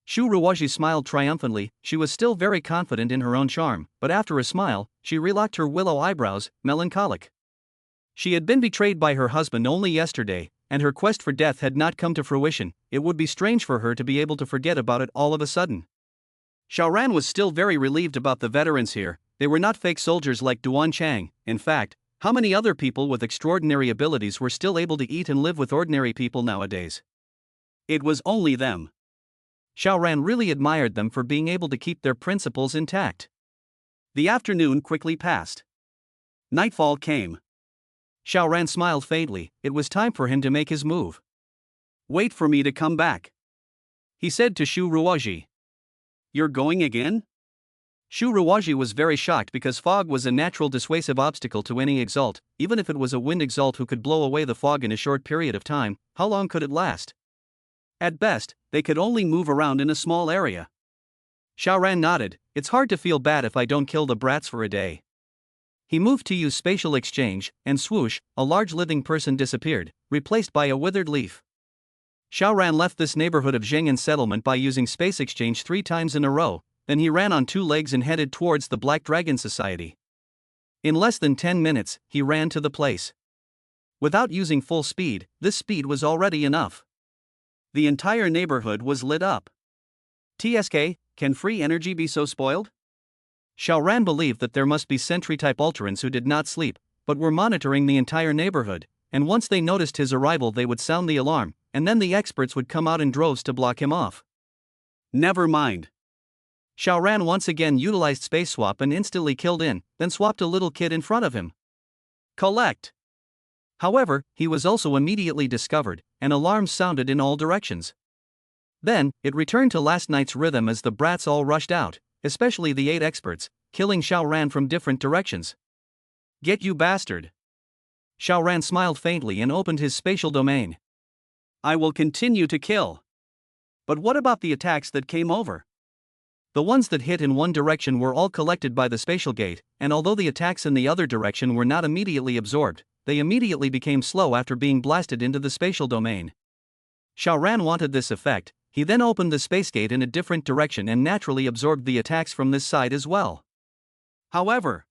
Shu Ruoji smiled triumphantly, she was still very confident in her own charm, but after a smile, she relocked her willow eyebrows, melancholic. She had been betrayed by her husband only yesterday, and her quest for death had not come to fruition. It would be strange for her to be able to forget about it all of a sudden. Xiao Ran was still very relieved about the veterans here. They were not fake soldiers like Duan Chang. In fact, how many other people with extraordinary abilities were still able to eat and live with ordinary people nowadays? It was only them. Xiao Ran really admired them for being able to keep their principles intact. The afternoon quickly passed. Nightfall came. Xiao Ran smiled faintly, it was time for him to make his move. "Wait for me to come back," he said to Shu Ruoji. "You're going again?" Shu Ruoji was very shocked because fog was a natural dissuasive obstacle to any exalt, even if it was a wind exalt who could blow away the fog in a short period of time. How long could it last? At best, they could only move around in a small area. Xiao Ran nodded, it's hard to feel bad if I don't kill the brats for a day. He moved to use spatial exchange, and swoosh, a large living person disappeared, replaced by a withered leaf. Xiao Ran left this neighborhood of Zheng'an settlement by using space exchange 3 times in a row, then he ran on 2 legs and headed towards the Black Dragon Society. In less than 10 minutes, he ran to the place. Without using full speed, this speed was already enough. The entire neighborhood was lit up. TSK, can free energy be so spoiled? Xiao Ran believed that there must be sentry-type Ultrans who did not sleep, but were monitoring the entire neighborhood, and once they noticed his arrival they would sound the alarm, and then the experts would come out in droves to block him off. Never mind. Xiao Ran once again utilized space swap and instantly killed in, then swapped a little kid in front of him. Collect. However, he was also immediately discovered, and alarms sounded in all directions. Then, it returned to last night's rhythm as the brats all rushed out, especially the 8 experts, killing Xiao Ran from different directions. Get you bastard. Xiao Ran smiled faintly and opened his spatial domain. I will continue to kill. But what about the attacks that came over? The ones that hit in one direction were all collected by the spatial gate, and although the attacks in the other direction were not immediately absorbed, they immediately became slow after being blasted into the spatial domain. Xiao Ran wanted this effect, he then opened the space gate in a different direction and naturally absorbed the attacks from this side as well. However,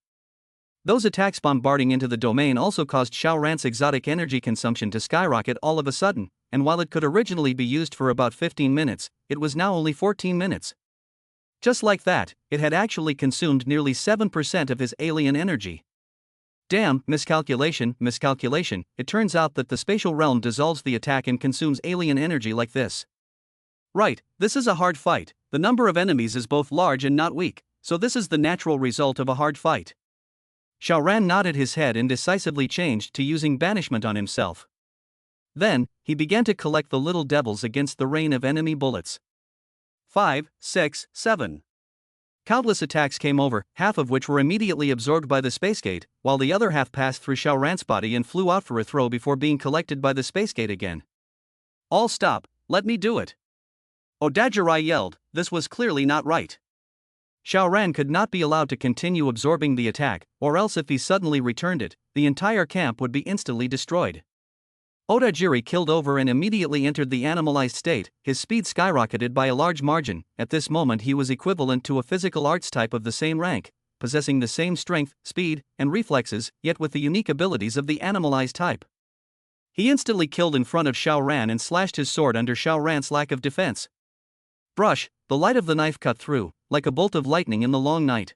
those attacks bombarding into the domain also caused Xiao Ran's exotic energy consumption to skyrocket all of a sudden, and while it could originally be used for about 15 minutes, it was now only 14 minutes. Just like that, it had actually consumed nearly 7% of his alien energy. Damn, miscalculation, miscalculation. It turns out that the spatial realm dissolves the attack and consumes alien energy like this. Right, this is a hard fight. The number of enemies is both large and not weak, so this is the natural result of a hard fight. Xiao Ran nodded his head and decisively changed to using banishment on himself. Then, he began to collect the little devils against the rain of enemy bullets. 5, 6, 7. Countless attacks came over, half of which were immediately absorbed by the space gate, while the other half passed through Xiao Ran's body and flew out for a throw before being collected by the space gate again. All stop, let me do it. Odajirai yelled, this was clearly not right. Xiao Ran could not be allowed to continue absorbing the attack, or else if he suddenly returned it, the entire camp would be instantly destroyed. Odajiri killed over and immediately entered the animalized state, his speed skyrocketed by a large margin. At this moment he was equivalent to a physical arts type of the same rank, possessing the same strength, speed, and reflexes, yet with the unique abilities of the animalized type. He instantly killed in front of Xiao Ran and slashed his sword under Xiao Ran's lack of defense. Brush, the light of the knife cut through, like a bolt of lightning in the long night.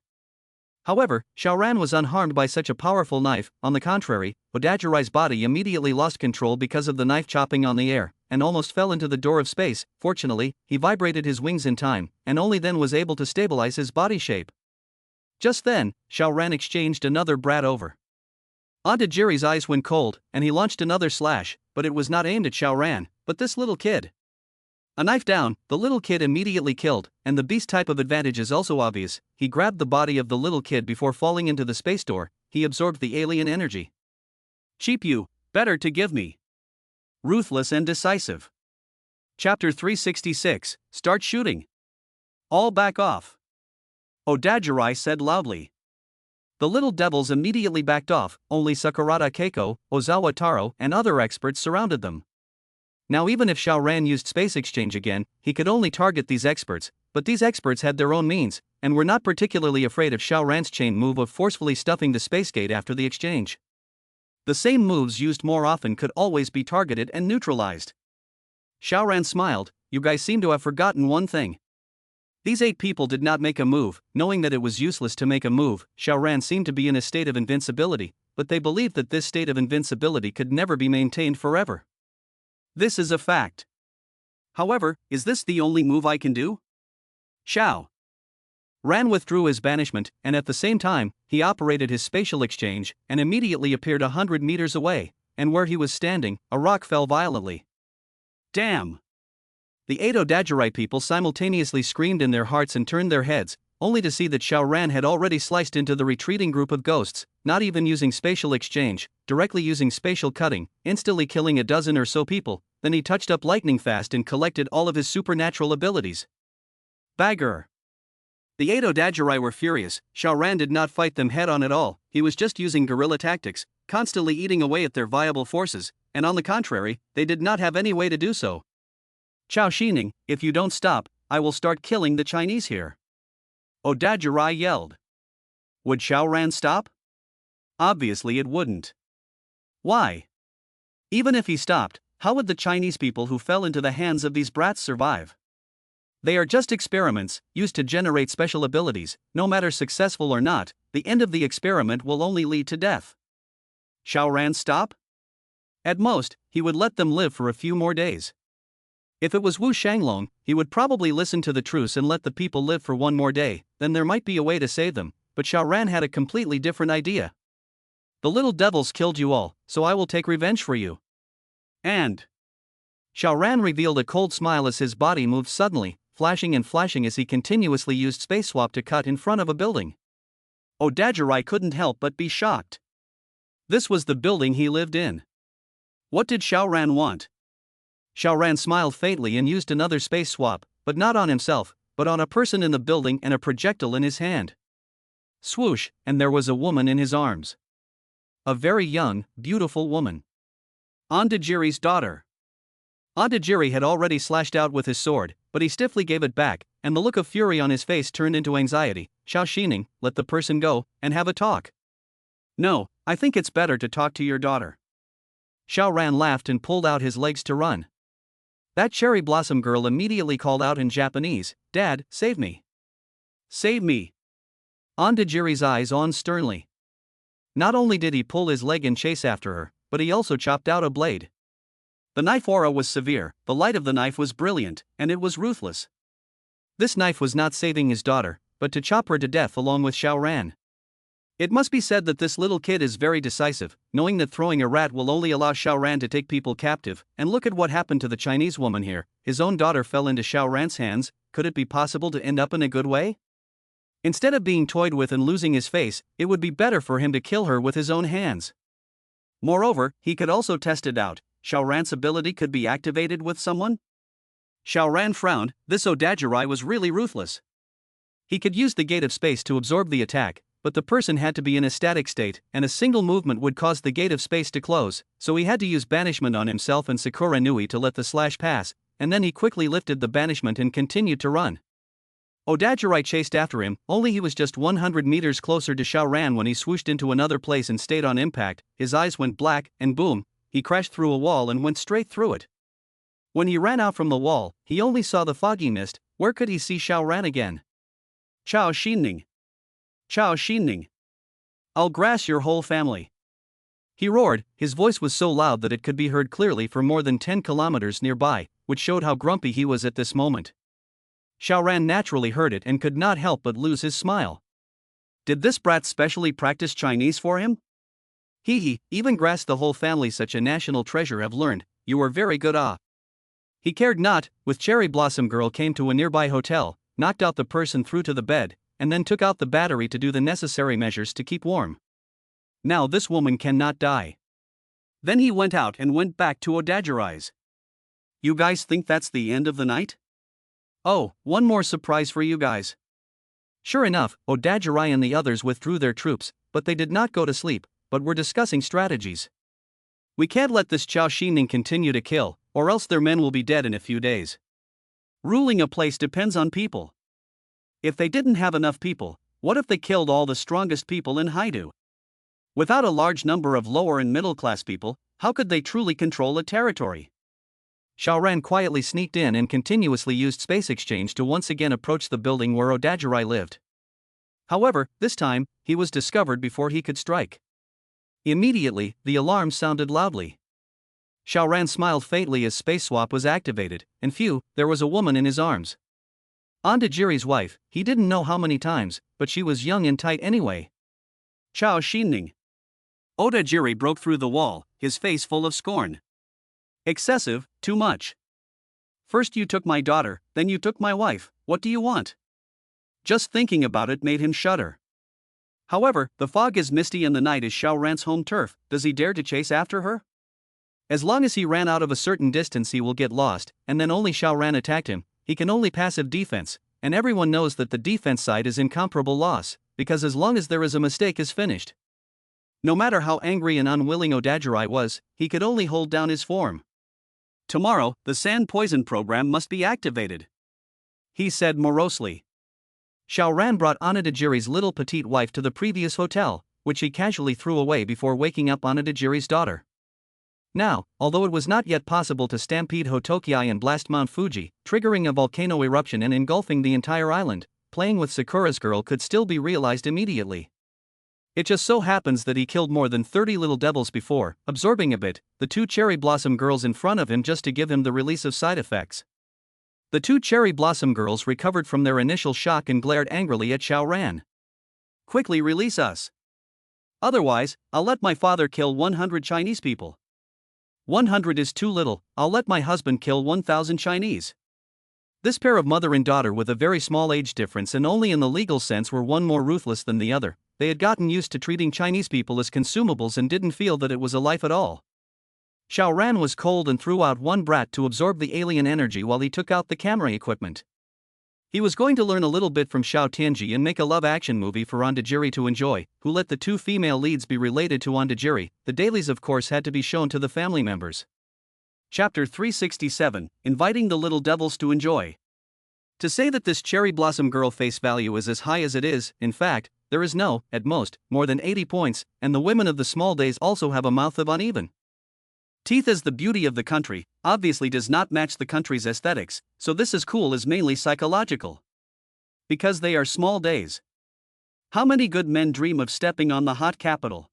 However, Xiao Ran was unharmed by such a powerful knife. On the contrary, Odajirai's body immediately lost control because of the knife chopping on the air, and almost fell into the door of space. Fortunately, he vibrated his wings in time, and only then was able to stabilize his body shape. Just then, Xiao Ran exchanged another brat over. Odajiri's eyes went cold, and he launched another slash, but it was not aimed at Xiao Ran, but this little kid. A knife down, the little kid immediately killed, and the beast type of advantage is also obvious. He grabbed the body of the little kid before falling into the space door. He absorbed the alien energy. Cheap you, better to give me. Ruthless and decisive. Chapter 366, Start shooting. All back off. Odajirai said loudly. The little devils immediately backed off. Only Sakurada Keiko, Ozawa Taro, and other experts surrounded them. Now even if Xiao Ran used space exchange again, he could only target these experts, but these experts had their own means, and were not particularly afraid of Xiao Ran's chain move of forcefully stuffing the space gate after the exchange. The same moves used more often could always be targeted and neutralized. Xiao Ran smiled, you guys seem to have forgotten one thing. These 8 people did not make a move. Knowing that it was useless to make a move, Xiao Ran seemed to be in a state of invincibility, but they believed that this state of invincibility could never be maintained forever. This is a fact. However, is this the only move I can do? Xiao Ran withdrew his banishment, and at the same time, he operated his spatial exchange, and immediately appeared 100 meters away, and where he was standing, a rock fell violently. Damn! The 8 Odajirai people simultaneously screamed in their hearts and turned their heads, only to see that Xiao Ran had already sliced into the retreating group of ghosts, not even using spatial exchange, directly using spatial cutting, instantly killing a dozen or so people. Then he touched up lightning fast and collected all of his supernatural abilities. Bagger! The 8 Odajirai were furious. Xiao Ran did not fight them head on at all. He was just using guerrilla tactics, constantly eating away at their viable forces, and on the contrary, they did not have any way to do so. Chao Xining, if you don't stop, I will start killing the Chinese here. Odajirai yelled. Would Xiao Ran stop? Obviously it wouldn't. Why? Even if he stopped, how would the Chinese people who fell into the hands of these brats survive? They are just experiments, used to generate special abilities. No matter successful or not, the end of the experiment will only lead to death. Xiao Ran stop? At most, he would let them live for a few more days. If it was Wu Shanglong, he would probably listen to the truce and let the people live for one more day, then there might be a way to save them, but Xiao Ran had a completely different idea. The little devils killed you all, so I will take revenge for you. And Xiao Ran revealed a cold smile as his body moved suddenly, flashing and flashing as he continuously used space swap to cut in front of a building. Odajirai couldn't help but be shocked. This was the building he lived in. What did Xiao Ran want? Xiao Ran smiled faintly and used another space swap, but not on himself, but on a person in the building and a projectile in his hand. Swoosh, and there was a woman in his arms. A very young, beautiful woman. Ondajiri's daughter. Ondajiri had already slashed out with his sword, but he stiffly gave it back, and the look of fury on his face turned into anxiety. Xiao Xining, let the person go, and have a talk. No, I think it's better to talk to your daughter. Xiao Ran laughed and pulled out his legs to run. That cherry blossom girl immediately called out in Japanese, Dad, save me. Save me. Ondajiri's eyes on sternly. Not only did he pull his leg and chase after her, but he also chopped out a blade. The knife aura was severe, the light of the knife was brilliant, and it was ruthless. This knife was not saving his daughter, but to chop her to death along with Xiao Ran. It must be said that this little kid is very decisive, knowing that throwing a rat will only allow Xiao Ran to take people captive, and look at what happened to the Chinese woman here. His own daughter fell into Xiao Ran's hands. Could it be possible to end up in a good way? Instead of being toyed with and losing his face, it would be better for him to kill her with his own hands. Moreover, he could also test it out. Xiao Ran's ability could be activated with someone? Xiao Ran frowned. This Odajiri was really ruthless. He could use the gate of space to absorb the attack, but the person had to be in a static state, and a single movement would cause the gate of space to close, so he had to use banishment on himself and Sakura Nui to let the slash pass, and then he quickly lifted the banishment and continued to run. Odajiri chased after him, only he was just 100 meters closer to Xiao Ran when he swooshed into another place and stayed on impact. His eyes went black, and boom, he crashed through a wall and went straight through it. When he ran out from the wall, he only saw the foggy mist. Where could he see Xiao Ran again? Chao Xinning. Chao Xinning. I'll grass your whole family. He roared. His voice was so loud that it could be heard clearly for more than 10 kilometers nearby, which showed how grumpy he was at this moment. Xiao Ran naturally heard it and could not help but lose his smile. Did this brat specially practice Chinese for him? He even grassed the whole family. Such a national treasure. Have learned. You are very good. He cared not. With Cherry Blossom Girl came to a nearby hotel, knocked out the person through to the bed, and then took out the battery to do the necessary measures to keep warm. Now this woman cannot die. Then he went out and went back to Odajiri's. You guys think that's the end of the night? Oh, one more surprise for you guys. Sure enough, Odajiri and the others withdrew their troops, but they did not go to sleep, but were discussing strategies. We can't let this Chao Xinning continue to kill, or else their men will be dead in a few days. Ruling a place depends on people. If they didn't have enough people, what if they killed all the strongest people in Haidu? Without a large number of lower and middle class people, how could they truly control a territory? Xiao Ran quietly sneaked in and continuously used space exchange to once again approach the building where Odajiri lived. However, this time, he was discovered before he could strike. Immediately, the alarm sounded loudly. Xiao Ran smiled faintly as Space Swap was activated, and phew, there was a woman in his arms. Ondajiri's wife. He didn't know how many times, but she was young and tight anyway. Chao Xinning. Odajiri broke through the wall, his face full of scorn. Excessive, too much. First you took my daughter, then you took my wife. What do you want? Just thinking about it made him shudder. However, the fog is misty and the night is Xiao Ran's home turf. Does he dare to chase after her? As long as he ran out of a certain distance he will get lost, and then only Xiao Ran attacked him. He can only passive defense, and everyone knows that the defense side is incomparable loss, because as long as there is a mistake is finished. No matter how angry and unwilling Odajiri was, he could only hold down his form. Tomorrow, the sand poison program must be activated, he said morosely. Xiao Ran brought Onodajiri's little petite wife to the previous hotel, which he casually threw away before waking up Onodajiri's daughter. Now, although it was not yet possible to stampede Hotokiai and blast Mount Fuji, triggering a volcano eruption and engulfing the entire island, playing with Sakura's girl could still be realized immediately. It just so happens that he killed more than 30 little devils before, absorbing a bit, the 2 cherry blossom girls in front of him just to give him the release of side effects. The 2 cherry blossom girls recovered from their initial shock and glared angrily at Xiao Ran. Quickly release us. Otherwise, I'll let my father kill 100 Chinese people. 100 is too little. I'll let my husband kill 1,000 Chinese. This pair of mother and daughter with a very small age difference and only in the legal sense were one more ruthless than the other. They had gotten used to treating Chinese people as consumables and didn't feel that it was a life at all. Xiao Ran was cold and threw out one brat to absorb the alien energy while he took out the camera equipment. He was going to learn a little bit from Xiao Tianji and make a love action movie for Ondajiri to enjoy, who let the 2 female leads be related to Ondajiri. The dailies of course had to be shown to the family members. Chapter 367, Inviting the Little Devils to Enjoy. To say that this cherry blossom girl face value is as high as it is, in fact, there is no, at most, more than 80 points, and the women of the small days also have a mouth of uneven teeth as the beauty of the country, obviously does not match the country's aesthetics, so this is cool is mainly psychological. Because they are small days. How many good men dream of stepping on the hot capital?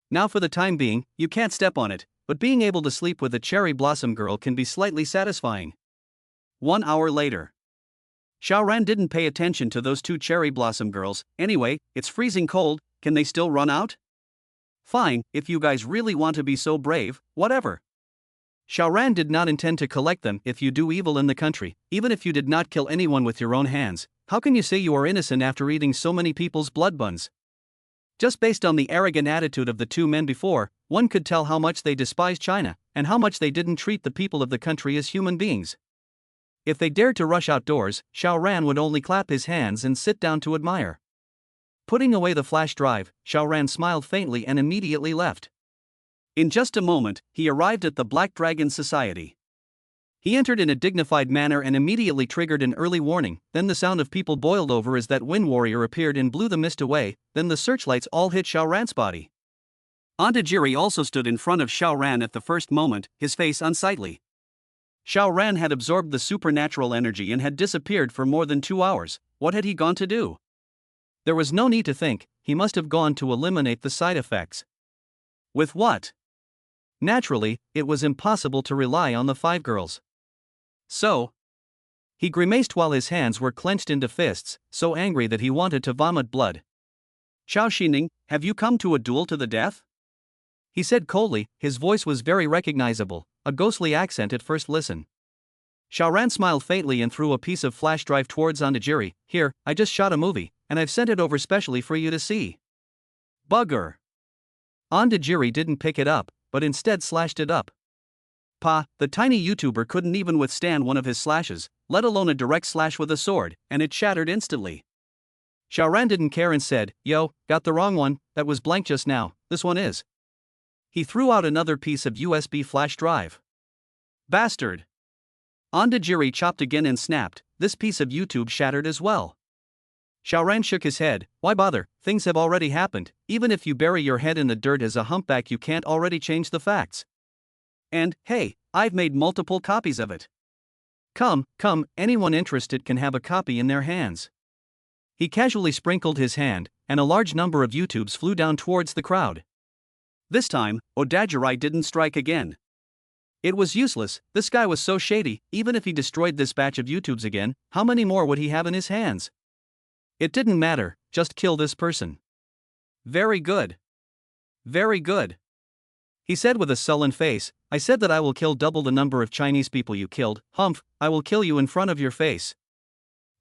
Now for the time being, you can't step on it, but being able to sleep with a cherry blossom girl can be slightly satisfying. 1 hour later. Xiaoran didn't pay attention to those two cherry blossom girls. Anyway, it's freezing cold, can they still run out? Fine, if you guys really want to be so brave, whatever. Xiaoran did not intend to collect them. If you do evil in the country, even if you did not kill anyone with your own hands, how can you say you are innocent after eating so many people's blood buns? Just based on the arrogant attitude of the two men before, one could tell how much they despised China, and how much they didn't treat the people of the country as human beings. If they dared to rush outdoors, Xiaoran would only clap his hands and sit down to admire. Putting away the flash drive, Xiaoran smiled faintly and immediately left. In just a moment, he arrived at the Black Dragon Society. He entered in a dignified manner and immediately triggered an early warning. Then the sound of people boiled over as that wind warrior appeared and blew the mist away. Then the searchlights all hit Xiaoran's body. Ontajiri also stood in front of Xiaoran at the first moment, his face unsightly. Xiaoran had absorbed the supernatural energy and had disappeared for more than 2 hours. What had he gone to do? There was no need to think, he must have gone to eliminate the side effects. With what? Naturally, it was impossible to rely on the 5 girls. So, he grimaced while his hands were clenched into fists, so angry that he wanted to vomit blood. Xiao Xining, have you come to a duel to the death? He said coldly, his voice was very recognizable, a ghostly accent at first listen. Xiaoran smiled faintly and threw a piece of flash drive towards Ontajiri. Here, I just shot a movie, and I've sent it over specially for you to see. Bugger. Ontajiri didn't pick it up, but instead slashed it up. The tiny YouTuber couldn't even withstand one of his slashes, let alone a direct slash with a sword, and it shattered instantly. Xiaoran didn't care and said, Yo, got the wrong one, that was blank just now, this one is. He threw out another piece of USB flash drive. Bastard. Ontajiri chopped again and snapped, this piece of YouTube shattered as well. Xiaoran shook his head, why bother, things have already happened, even if you bury your head in the dirt as a humpback you can't already change the facts. And, hey, I've made multiple copies of it. Come, anyone interested can have a copy in their hands. He casually sprinkled his hand, and a large number of YouTubes flew down towards the crowd. This time, Ontajiri didn't strike again. It was useless, this guy was so shady, even if he destroyed this batch of YouTubes again, how many more would he have in his hands? It didn't matter, just kill this person. Very good. Very good. He said with a sullen face, I said that I will kill double the number of Chinese people you killed, humph, I will kill you in front of your face.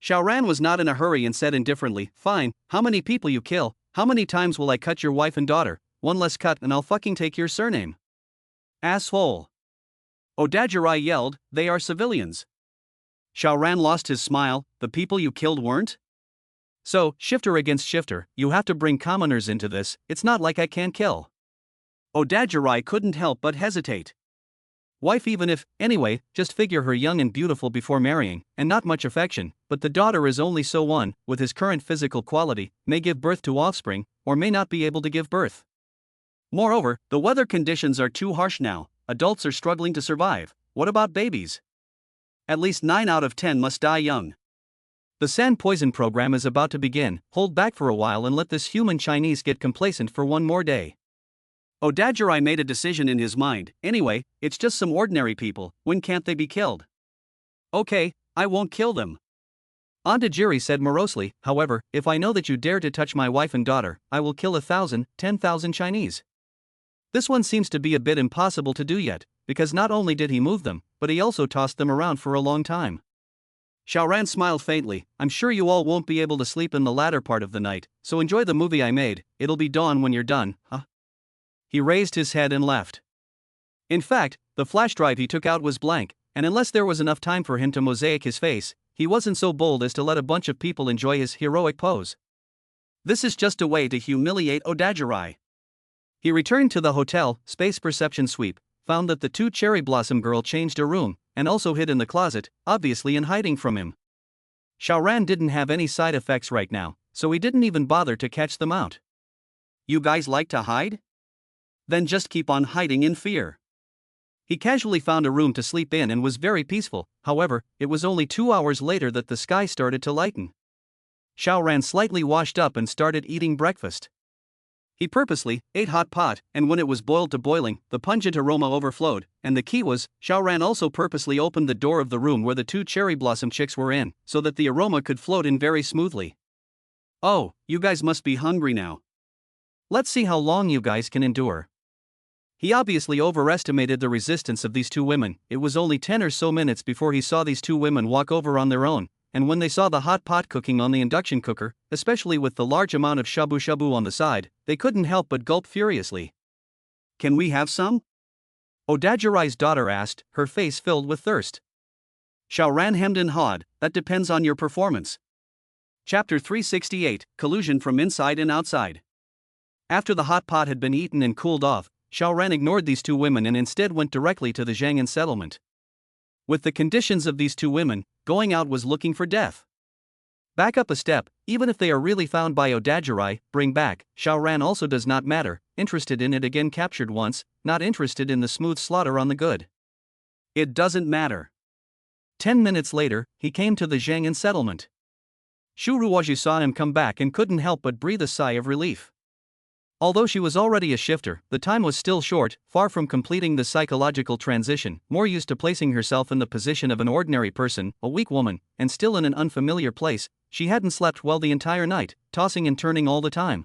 Xiaoran was not in a hurry and said indifferently, fine, how many people you kill, how many times will I cut your wife and daughter, one less cut and I'll fucking take your surname. Asshole. Ontajiri yelled, they are civilians. Xiaoran lost his smile, the people you killed weren't? So, shifter against shifter, you have to bring commoners into this, it's not like I can't kill. Ontajiri couldn't help but hesitate. Wife even if, anyway, just figure her young and beautiful before marrying, and not much affection, but the daughter is only so one, with his current physical quality, may give birth to offspring, or may not be able to give birth. Moreover, the weather conditions are too harsh now, adults are struggling to survive, what about babies? At least 9 out of 10 must die young. The sand poison program is about to begin, hold back for a while and let this human Chinese get complacent for one more day. Ontajiri made a decision in his mind, anyway, it's just some ordinary people, when can't they be killed? Okay, I won't kill them. Ontajiri said morosely, however, if I know that you dare to touch my wife and daughter, I will kill 1,000, 10,000 Chinese. This one seems to be a bit impossible to do yet, because not only did he move them, but he also tossed them around for a long time. Xiaoran smiled faintly, I'm sure you all won't be able to sleep in the latter part of the night, so enjoy the movie I made, it'll be dawn when you're done, huh? He raised his head and left. In fact, the flash drive he took out was blank, and unless there was enough time for him to mosaic his face, he wasn't so bold as to let a bunch of people enjoy his heroic pose. This is just a way to humiliate Ontajiri. He returned to the hotel, space perception sweep, found that the two cherry blossom girl changed a room, and also hid in the closet, obviously in hiding from him. Xiaoran didn't have any side effects right now, so he didn't even bother to catch them out. You guys like to hide? Then just keep on hiding in fear. He casually found a room to sleep in and was very peaceful, however, it was only 2 hours later that the sky started to lighten. Xiaoran slightly washed up and started eating breakfast. He purposely ate hot pot, and when it was boiled to boiling, the pungent aroma overflowed, and the key was, Xiaoran also purposely opened the door of the room where the two cherry blossom chicks were in, so that the aroma could float in very smoothly. Oh, you guys must be hungry now. Let's see how long you guys can endure. He obviously overestimated the resistance of these two women. It was only 10 or so minutes before he saw these two women walk over on their own, and when they saw the hot pot cooking on the induction cooker, especially with the large amount of shabu shabu on the side, they couldn't help but gulp furiously. Can we have some? Odajirai's daughter asked, her face filled with thirst. Xiaoran hemmed and hawed, that depends on your performance. Chapter 368, Collusion from Inside and Outside. After the hot pot had been eaten and cooled off, Xiaoran ignored these two women and instead went directly to the Zhang'an settlement. With the conditions of these two women, going out was looking for death. Back up a step, even if they are really found by Odajirai, bring back, Xiaoran also does not matter, interested in it again captured once, not interested in the smooth slaughter on the good. It doesn't matter. 10 minutes later, he came to the Zhang'an settlement. Shu Ruoji saw him come back and couldn't help but breathe a sigh of relief. Although she was already a shifter, the time was still short, far from completing the psychological transition, more used to placing herself in the position of an ordinary person, a weak woman, and still in an unfamiliar place. She hadn't slept well the entire night, tossing and turning all the time.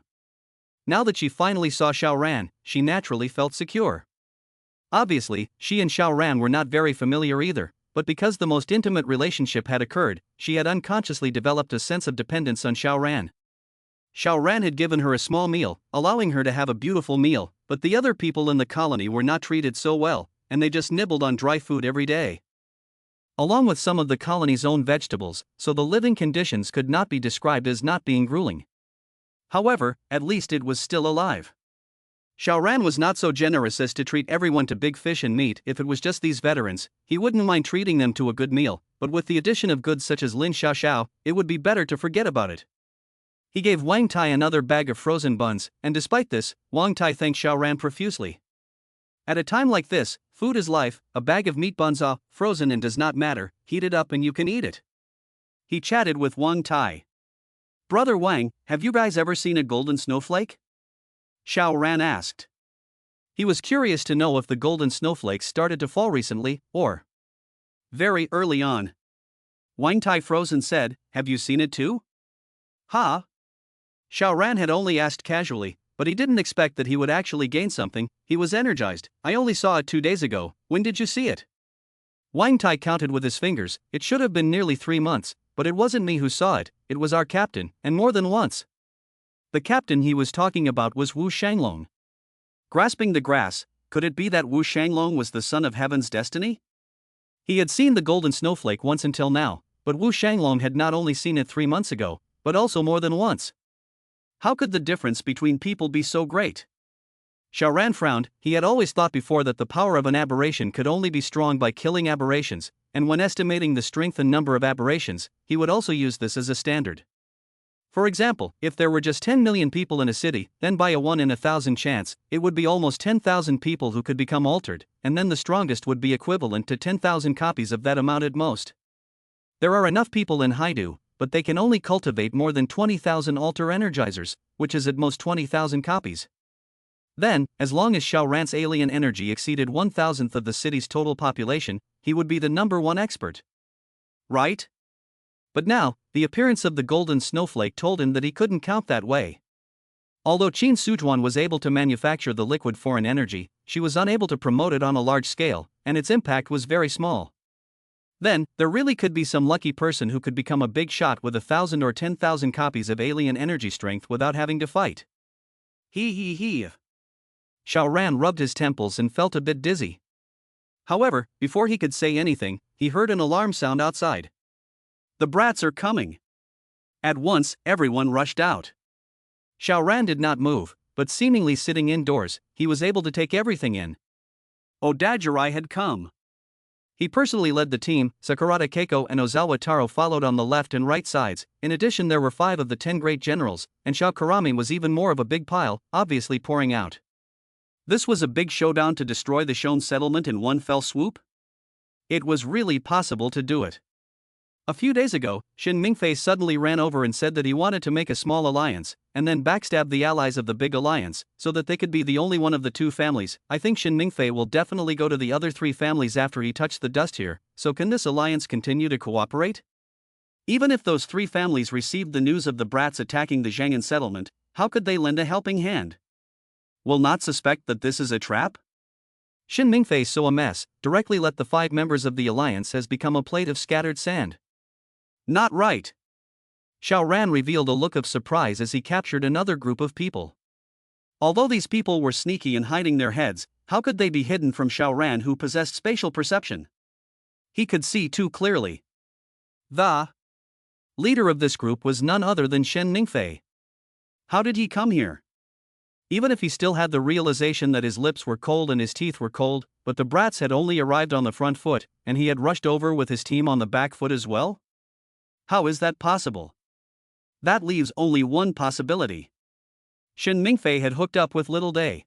Now that she finally saw Xiaoran, she naturally felt secure. Obviously, she and Xiaoran were not very familiar either, but because the most intimate relationship had occurred, she had unconsciously developed a sense of dependence on Xiaoran. Xiaoran had given her a small meal, allowing her to have a beautiful meal, but the other people in the colony were not treated so well, and they just nibbled on dry food every day. Along with some of the colony's own vegetables, so the living conditions could not be described as not being grueling. However, at least it was still alive. Xiaoran was not so generous as to treat everyone to big fish and meat. If it was just these veterans, he wouldn't mind treating them to a good meal, but with the addition of goods such as Lin Xiaoxiao, it would be better to forget about it. He gave Wang Tai another bag of frozen buns, and despite this, Wang Tai thanked Xiaoran profusely. At a time like this, food is life. A bag of meat buns are frozen and does not matter, heat it up and you can eat it. He chatted with Wang Tai. Brother Wang, have you guys ever seen a golden snowflake? Xiaoran asked. He was curious to know if the golden snowflakes started to fall recently, or very early on. Wang Tai froze and said, have you seen it too? Ha! Xiaoran had only asked casually, but he didn't expect that he would actually gain something. He was energized. I only saw it 2 days ago. When did you see it? Wang Tai counted with his fingers. It should have been nearly 3 months, but it wasn't me who saw it, it was our captain, and more than once. The captain he was talking about was Wu Shanglong. Grasping the grass, could it be that Wu Shanglong was the son of heaven's destiny? He had seen the golden snowflake once until now, but Wu Shanglong had not only seen it 3 months ago, but also more than once. How could the difference between people be so great? Xiaoran frowned. He had always thought before that the power of an aberration could only be strong by killing aberrations, and when estimating the strength and number of aberrations, he would also use this as a standard. For example, if there were just 10 million people in a city, then by a 1 in 1,000 chance, it would be almost 10,000 people who could become altered, and then the strongest would be equivalent to 10,000 copies of that amount at most. There are enough people in Haidu, but they can only cultivate more than 20,000 alter energizers, which is at most 20,000 copies. Then, as long as Xiaoran's alien energy exceeded 1,000th of the city's total population, he would be the #1 expert. Right? But now, the appearance of the golden snowflake told him that he couldn't count that way. Although Qin Sujuan was able to manufacture the liquid foreign energy, she was unable to promote it on a large scale, and its impact was very small. Then, there really could be some lucky person who could become a big shot with 1,000 or 10,000 copies of alien energy strength without having to fight. He. Xiaoran rubbed his temples and felt a bit dizzy. However, before he could say anything, he heard an alarm sound outside. The brats are coming. At once, everyone rushed out. Xiaoran did not move, but seemingly sitting indoors, he was able to take everything in. Odajirai had come. He personally led the team. Sakurada Keiko and Ozawa Taro followed on the left and right sides. In addition, there were 5 of the 10 great generals, and Xiao Karami was even more of a big pile, obviously pouring out. This was a big showdown to destroy the Shon settlement in one fell swoop? It was really possible to do it. A few days ago, Shin Mingfei suddenly ran over and said that he wanted to make a small alliance, and then backstab the allies of the big alliance, so that they could be the only one of the two families. I think Shin Mingfei will definitely go to the other three families after he touched the dust here, so can this alliance continue to cooperate? Even if those three families received the news of the brats attacking the Zhang'an settlement, how could they lend a helping hand? Will not suspect that this is a trap? Shin Mingfei saw a mess, directly let the 5 members of the alliance has become a plate of scattered sand. Not right. Xiao Ran revealed a look of surprise as he captured another group of people. Although these people were sneaky and hiding their heads, how could they be hidden from Xiao Ran, who possessed spatial perception? He could see too clearly. The leader of this group was none other than Shen Ningfei. How did he come here? Even if he still had the realization that his lips were cold and his teeth were cold, but the brats had only arrived on the front foot, and he had rushed over with his team on the back foot as well? How is that possible? That leaves only one possibility. Shen Mingfei had hooked up with Little Day.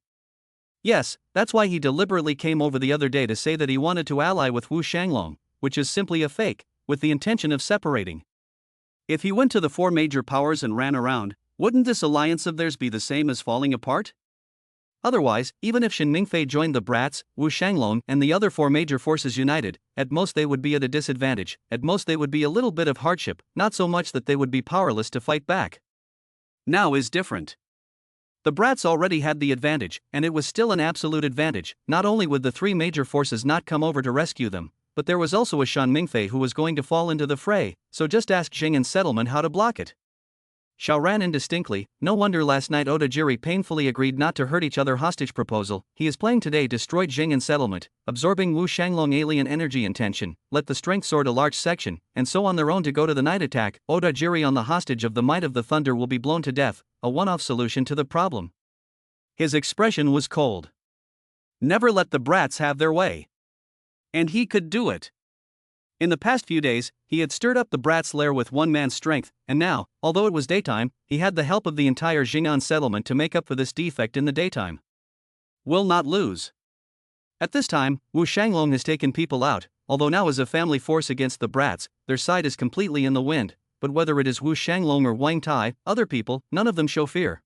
Yes, that's why he deliberately came over the other day to say that he wanted to ally with Wu Shanglong, which is simply a fake, with the intention of separating. If he went to the 4 major powers and ran around, wouldn't this alliance of theirs be the same as falling apart? Otherwise, even if Shen Mingfei joined the brats, Wu Shanglong, and the other 4 major forces united, at most they would be at a disadvantage, at most they would be a little bit of hardship, not so much that they would be powerless to fight back. Now is different. The brats already had the advantage, and it was still an absolute advantage. Not only would the 3 major forces not come over to rescue them, but there was also a Shan Mingfei who was going to fall into the fray, so just ask Zhang'an settlement how to block it. Xiao ran indistinctly. No wonder last night Otajiri painfully agreed not to hurt each other. Hostage proposal. He is playing today destroyed Zhang'an settlement, absorbing Wu Shanglong alien energy intention, let the strength sword a large section, and so on their own to go to the night attack. Otajiri on the hostage of the might of the thunder will be blown to death, a one-off solution to the problem. His expression was cold. Never let the brats have their way. And he could do it. In the past few days, he had stirred up the brats' lair with one man's strength, and now, although it was daytime, he had the help of the entire Jing'an settlement to make up for this defect in the daytime. Will not lose. At this time, Wu Shanglong has taken people out, although now as a family force against the brats, their side is completely in the wind, but whether it is Wu Shanglong or Wang Tai, other people, none of them show fear.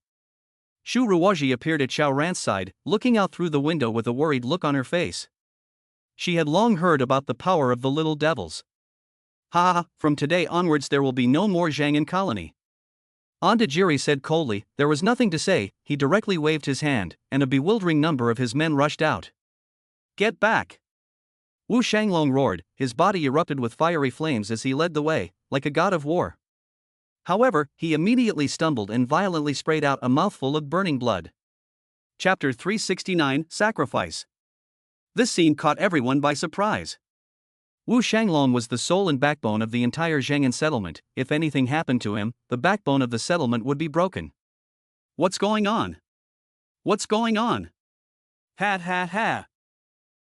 Shu Ruoji appeared at Xiao Ran's side, looking out through the window with a worried look on her face. She had long heard about the power of the little devils. Ha ha, from today onwards there will be no more Zhang'an colony. Otajiri said coldly. There was nothing to say. He directly waved his hand, and a bewildering number of his men rushed out. Get back! Wu Shanglong roared, his body erupted with fiery flames as he led the way, like a god of war. However, he immediately stumbled and violently sprayed out a mouthful of burning blood. Chapter 369, Sacrifice. This scene caught everyone by surprise. Wu Shanglong was the soul and backbone of the entire Zhang'an settlement. If anything happened to him, the backbone of the settlement would be broken. What's going on? What's going on? Ha ha ha.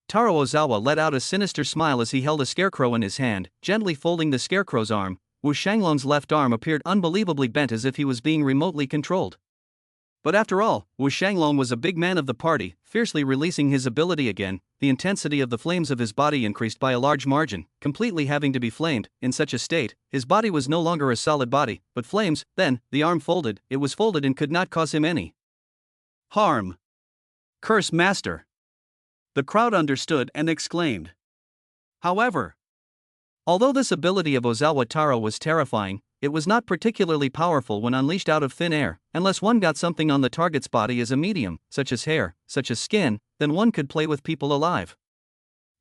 Taro Ozawa let out a sinister smile as he held a scarecrow in his hand, gently folding the scarecrow's arm. Wu Shanglong's left arm appeared unbelievably bent as if he was being remotely controlled. But after all, Wu Shanglong was a big man of the party, fiercely releasing his ability again. The intensity of the flames of his body increased by a large margin, completely having to be flamed. In such a state, his body was no longer a solid body, but flames. Then, the arm folded, it was folded and could not cause him any harm. Curse master! The crowd understood and exclaimed. However, although this ability of Ozawa Taro was terrifying, it was not particularly powerful when unleashed out of thin air. Unless one got something on the target's body as a medium, such as hair, such as skin, then one could play with people alive.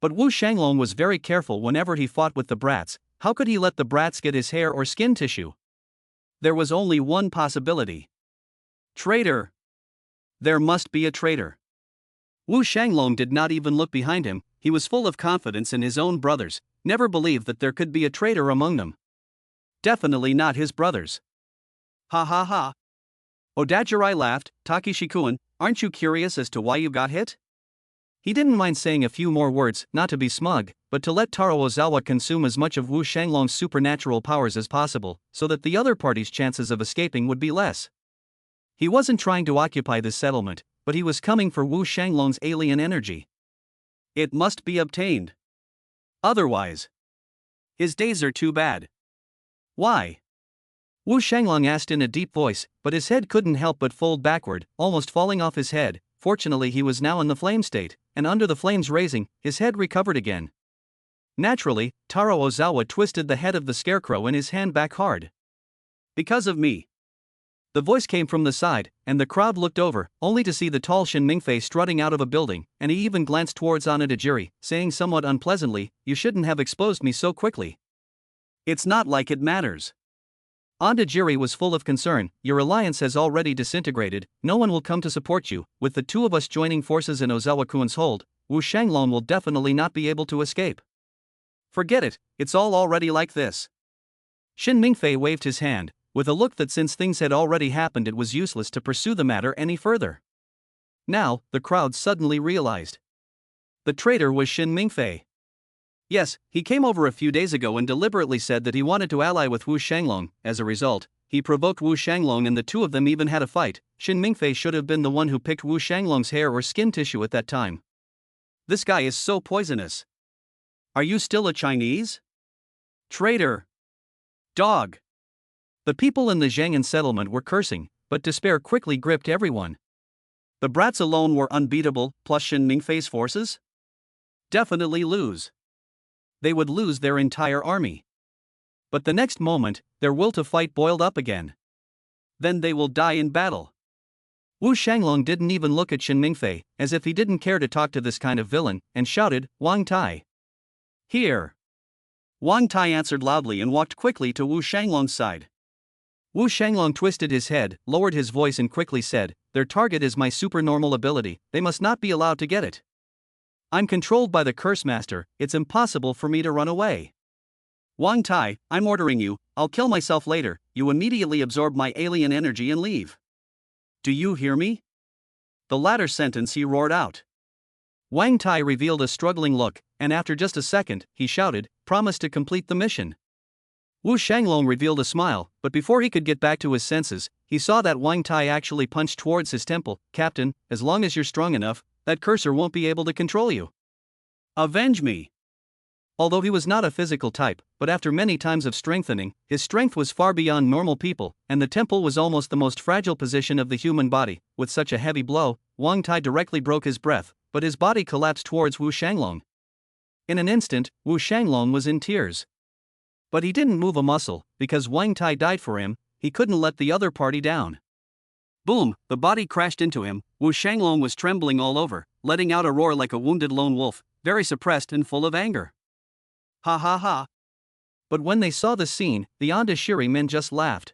But Wu Shanglong was very careful whenever he fought with the brats. How could he let the brats get his hair or skin tissue? There was only one possibility. Traitor! There must be a traitor. Wu Shanglong did not even look behind him. He was full of confidence in his own brothers, never believed that there could be a traitor among them. Definitely not his brothers. Ha ha ha. Odajirai laughed. Takishi-kun, aren't you curious as to why you got hit? He didn't mind saying a few more words, not to be smug, but to let Taro Ozawa consume as much of Wu Shanglong's supernatural powers as possible, so that the other party's chances of escaping would be less. He wasn't trying to occupy this settlement, but he was coming for Wu Shanglong's alien energy. It must be obtained. Otherwise, his days are too bad. Why? Wu Shanglong asked in a deep voice, but his head couldn't help but fold backward, almost falling off his head. Fortunately, he was now in the flame state, and under the flames raising, his head recovered again. Naturally, Taro Ozawa twisted the head of the scarecrow in his hand back hard. Because of me. The voice came from the side, and the crowd looked over, only to see the tall Shin Mingfei strutting out of a building, and he even glanced towards Onodajiri, saying somewhat unpleasantly, "You shouldn't have exposed me so quickly." "It's not like it matters." Onodajiri was full of concern. "Your alliance has already disintegrated, no one will come to support you. With the two of us joining forces in Ozawa-kun's hold, Wu Shanglong will definitely not be able to escape." "Forget it, it's all already like this." Shin Mingfei waved his hand, with a look that since things had already happened it was useless to pursue the matter any further. Now, the crowd suddenly realized. The traitor was Shin Mingfei. Yes, he came over a few days ago and deliberately said that he wanted to ally with Wu Shanglong. As a result, he provoked Wu Shanglong and the two of them even had a fight. Shin Mingfei should have been the one who picked Wu Shanglong's hair or skin tissue at that time. This guy is so poisonous. Are you still a Chinese? Traitor! Dog! The people in the Zhang'an settlement were cursing, but despair quickly gripped everyone. The brats alone were unbeatable, plus Shin Mingfei's forces? Definitely lose. They would lose their entire army. But the next moment, their will to fight boiled up again. Then they will die in battle. Wu Shanglong didn't even look at Shin Mingfei, as if he didn't care to talk to this kind of villain, and shouted, "Wang Tai! Here!" Wang Tai answered loudly and walked quickly to Wu Shanglong's side. Wu Shanglong twisted his head, lowered his voice and quickly said, "Their target is my supernormal ability, they must not be allowed to get it. I'm controlled by the Curse Master, it's impossible for me to run away. Wang Tai, I'm ordering you, I'll kill myself later, you immediately absorb my alien energy and leave. Do you hear me?" The latter sentence he roared out. Wang Tai revealed a struggling look, and after just a second, he shouted, "Promise to complete the mission." Wu Shanglong revealed a smile, but before he could get back to his senses, he saw that Wang Tai actually punched towards his temple. "Captain, as long as you're strong enough, that cursor won't be able to control you. Avenge me!" Although he was not a physical type, but after many times of strengthening, his strength was far beyond normal people, and the temple was almost the most fragile position of the human body. With such a heavy blow, Wang Tai directly broke his breath, but his body collapsed towards Wu Shanglong. In an instant, Wu Shanglong was in tears. But he didn't move a muscle, because Wang Tai died for him, he couldn't let the other party down. Boom, the body crashed into him. Wu Shanglong was trembling all over, letting out a roar like a wounded lone wolf, very suppressed and full of anger. Ha ha ha. But when they saw the scene, the Onodajiri men just laughed.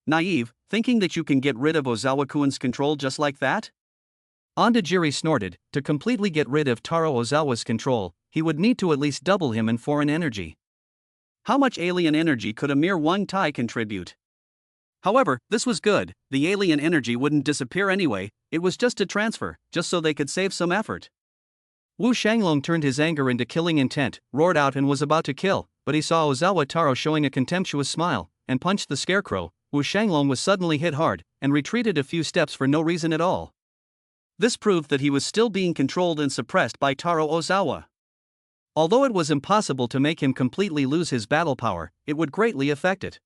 Naive, thinking that you can get rid of Ozawa-kun's control just like that? Onodajiri snorted. To completely get rid of Taro Ozawa's control, he would need to at least double him in foreign energy. How much alien energy could a mere Wang Tai contribute? However, this was good, the alien energy wouldn't disappear anyway, it was just a transfer, just so they could save some effort. Wu Shanglong turned his anger into killing intent, roared out and was about to kill, but he saw Ozawa Taro showing a contemptuous smile, and punched the scarecrow. Wu Shanglong was suddenly hit hard, and retreated a few steps for no reason at all. This proved that he was still being controlled and suppressed by Taro Ozawa. Although it was impossible to make him completely lose his battle power, it would greatly affect it.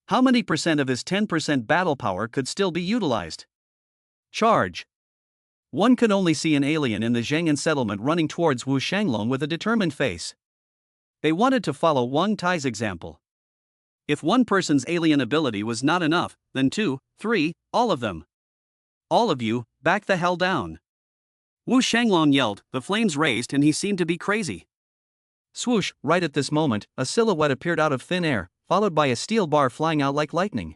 How many percent of his 10% battle power could still be utilized? Charge! One could only see an alien in the Zhang'an settlement running towards Wu Shanglong with a determined face. They wanted to follow Wang Tai's example. If one person's alien ability was not enough, then 2, 3, all of them. All of you, back the hell down. Wu Shanglong yelled, the flames raised and he seemed to be crazy. Swoosh, right at this moment, a silhouette appeared out of thin air, followed by a steel bar flying out like lightning.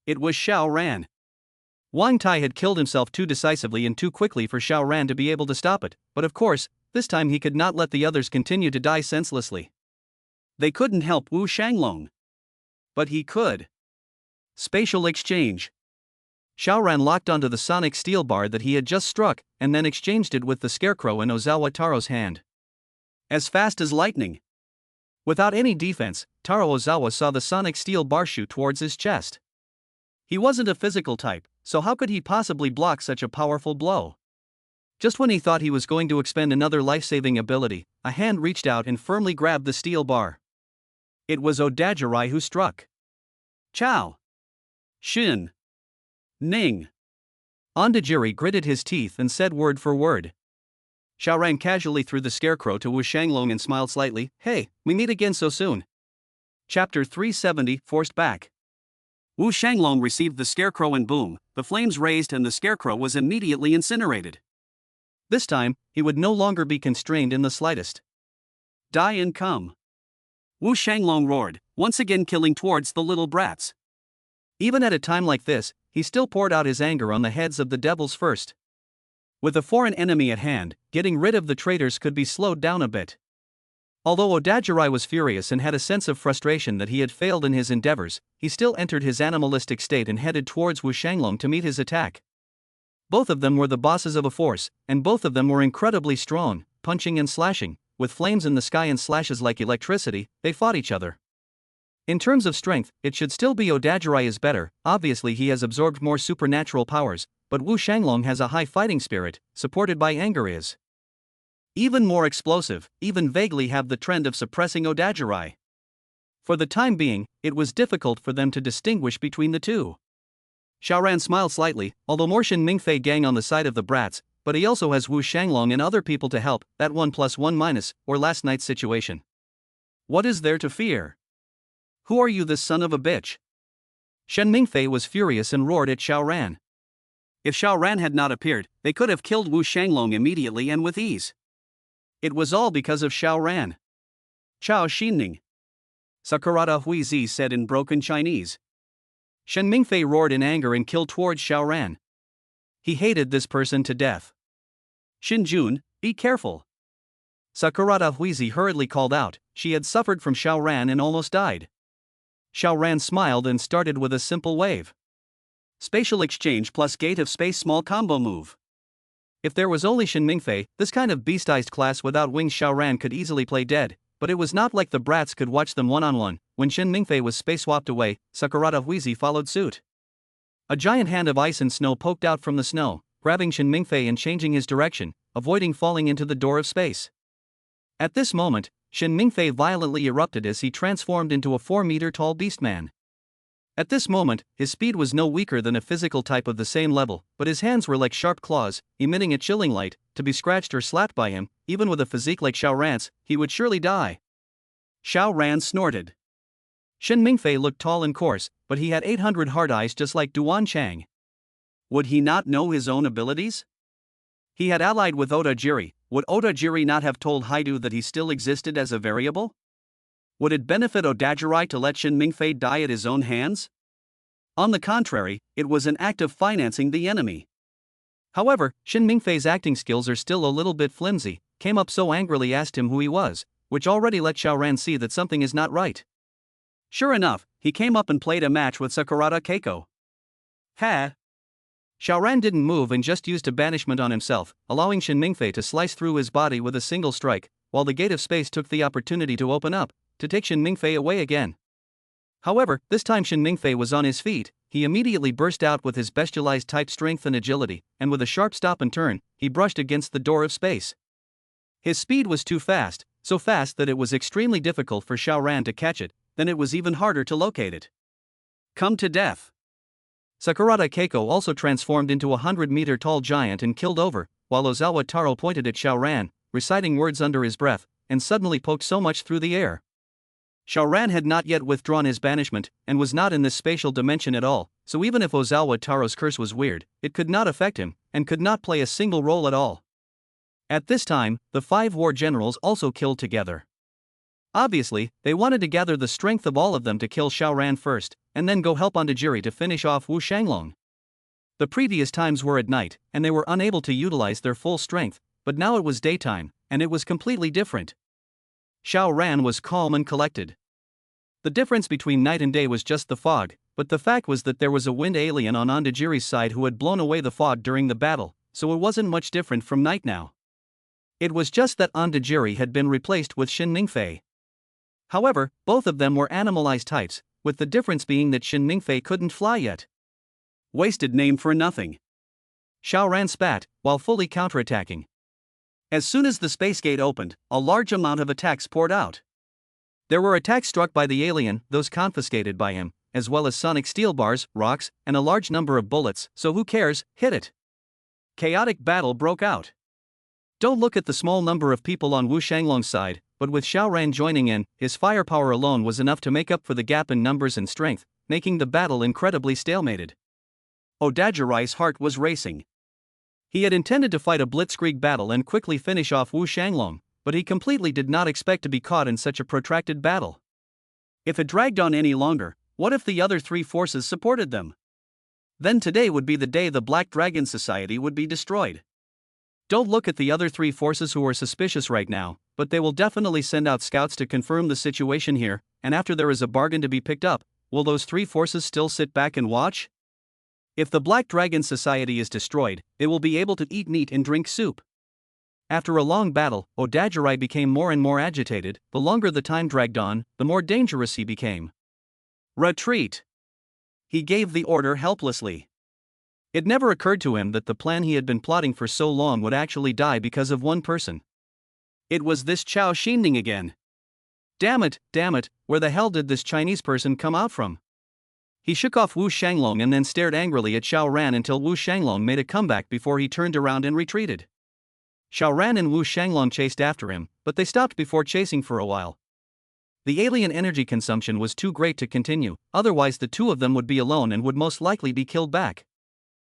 It was Xiao Ran. Wang Tai had killed himself too decisively and too quickly for Xiao Ran to be able to stop it, but of course, this time he could not let the others continue to die senselessly. They couldn't help Wu Shanglong. But he could. Spatial exchange. Xiao Ran locked onto the sonic steel bar that he had just struck, and then exchanged it with the scarecrow in Ozawa Taro's hand. As fast as lightning. Without any defense, Taro Ozawa saw the sonic steel bar shoot towards his chest. He wasn't a physical type, so how could he possibly block such a powerful blow? Just when he thought he was going to expend another life-saving ability, a hand reached out and firmly grabbed the steel bar. It was Odajirai who struck. Chow. Shin. Ning. Ondajiri gritted his teeth and said word for word. Xiao ran casually through the scarecrow to Wu Shanglong and smiled slightly. Hey, we meet again so soon. Chapter 370 Forced Back. Wu Shanglong received the scarecrow and boom, the flames raised and the scarecrow was immediately incinerated. This time, he would no longer be constrained in the slightest. Die and come. Wu Shanglong roared, once again killing towards the little brats. Even at a time like this, he still poured out his anger on the heads of the devils first. With a foreign enemy at hand, getting rid of the traitors could be slowed down a bit. Although Odajirai was furious and had a sense of frustration that he had failed in his endeavors, he still entered his animalistic state and headed towards Wu Shanglong to meet his attack. Both of them were the bosses of a force, and both of them were incredibly strong, punching and slashing. With flames in the sky and slashes like electricity, they fought each other. In terms of strength, it should still be Odajirai is better. Obviously he has absorbed more supernatural powers, but Wu Shanglong has a high fighting spirit, supported by anger is even more explosive, even vaguely have the trend of suppressing Odajirai. For the time being, it was difficult for them to distinguish between the two. Xiaoran smiled slightly, although more Shin Mingfei gang on the side of the brats, but he also has Wu Shanglong and other people to help, that 1+1-, or last night's situation. What is there to fear? Who are you, this son of a bitch? Shen Mingfei was furious and roared at Xiaoran. If Xiaoran had not appeared, they could have killed Wu Shanglong immediately and with ease. It was all because of Xiaoran. Chao Xinning. Sakurada Huizi said in broken Chinese. Shen Mingfei roared in anger and killed towards Xiaoran. He hated this person to death. Xinjun, be careful. Sakurada Huizi hurriedly called out. She had suffered from Xiaoran and almost died. Xiaoran smiled and started with a simple wave. Spatial exchange plus gate of space small combo move. If there was only Shin Mingfei, this kind of beastized class without wings Xiaoran could easily play dead, but it was not like the brats could watch them one-on-one. When Shin Mingfei was space-swapped away, Sakurada Huizi followed suit. A giant hand of ice and snow poked out from the snow, grabbing Shin Mingfei and changing his direction, avoiding falling into the door of space. At this moment, Shin Mingfei violently erupted as he transformed into a 4-meter-tall beastman. At this moment, his speed was no weaker than a physical type of the same level, but his hands were like sharp claws, emitting a chilling light. To be scratched or slapped by him, even with a physique like Xiaoran's, he would surely die. Xiaoran snorted. Shin Mingfei looked tall and coarse, but he had 800 hard eyes just like Duan Chang. Would he not know his own abilities? He had allied with Oda-jiri. Would Oda-jiri not have told Haidu that he still existed as a variable? Would it benefit Odajirai to let Shin Mingfei die at his own hands? On the contrary, it was an act of financing the enemy. However, Shin Mingfei's acting skills are still a little bit flimsy. Came up so angrily asked him who he was, which already let Xiaoran see that something is not right. Sure enough, he came up and played a match with Sakurada Keiko. Ha! Xiaoran didn't move and just used a banishment on himself, allowing Shin Mingfei to slice through his body with a single strike, while the gate of space took the opportunity to open up, to take Shin Mingfei away again. However, this time Shin Mingfei was on his feet. He immediately burst out with his bestialized type strength and agility, and with a sharp stop and turn, he brushed against the door of space. His speed was too fast, so fast that it was extremely difficult for Xiaoran to catch it, then it was even harder to locate it. Come to death. Sakurada Keiko also transformed into a 100-meter-tall giant and killed over, while Ozawa Taro pointed at Xiaoran, reciting words under his breath, and suddenly poked so much through the air. Xiaoran had not yet withdrawn his banishment, and was not in this spatial dimension at all, so even if Ozawa Taro's curse was weird, it could not affect him, and could not play a single role at all. At this time, the 5 war generals also killed together. Obviously, they wanted to gather the strength of all of them to kill Xiaoran first, and then go help Ondajiri to finish off Wu Shanglong. The previous times were at night, and they were unable to utilize their full strength, but now it was daytime, and it was completely different. Xiaoran was calm and collected. The difference between night and day was just the fog, but the fact was that there was a wind alien on Ondajiri's side who had blown away the fog during the battle, so it wasn't much different from night now. It was just that Ondajiri had been replaced with Shin Mingfei. However, both of them were animalized types, with the difference being that Shin Mingfei couldn't fly yet. Wasted name for nothing. Xiaoran spat, while fully counterattacking. As soon as the space gate opened, a large amount of attacks poured out. There were attacks struck by the alien, those confiscated by him, as well as sonic steel bars, rocks, and a large number of bullets, so who cares, hit it. Chaotic battle broke out. Don't look at the small number of people on Wu Shanglong's side, but with Xiao Ran joining in, his firepower alone was enough to make up for the gap in numbers and strength, making the battle incredibly stalemated. Odajirai's heart was racing. He had intended to fight a blitzkrieg battle and quickly finish off Wu Shanglong, but he completely did not expect to be caught in such a protracted battle. If it dragged on any longer, what if the other three forces supported them? Then today would be the day the Black Dragon Society would be destroyed. Don't look at the other three forces who are suspicious right now, but they will definitely send out scouts to confirm the situation here, and after there is a bargain to be picked up, will those three forces still sit back and watch? If the Black Dragon Society is destroyed, they will be able to eat meat and drink soup. After a long battle, Odajirai became more and more agitated. The longer the time dragged on, the more dangerous he became. Retreat! He gave the order helplessly. It never occurred to him that the plan he had been plotting for so long would actually die because of one person. It was this Chao Xinning again. Damn it, where the hell did this Chinese person come out from? He shook off Wu Shanglong and then stared angrily at Xiao Ran until Wu Shanglong made a comeback before he turned around and retreated. Xiao Ran and Wu Shanglong chased after him, but they stopped before chasing for a while. The alien energy consumption was too great to continue, otherwise the two of them would be alone and would most likely be killed back.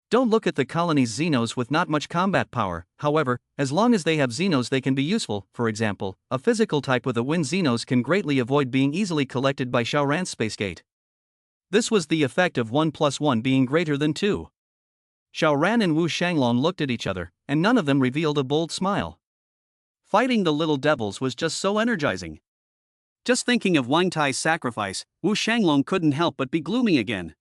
Don't look at the colony's Xenos with not much combat power, however, as long as they have Xenos they can be useful. For example, a physical type with a wind Xenos can greatly avoid being easily collected by Xiao Ran's spacegate. This was the effect of 1 + 1 being greater than 2. Xiao Ran and Wu Shanglong looked at each other, and none of them revealed a bold smile. Fighting the little devils was just so energizing. Just thinking of Wang Tai's sacrifice, Wu Shanglong couldn't help but be gloomy again.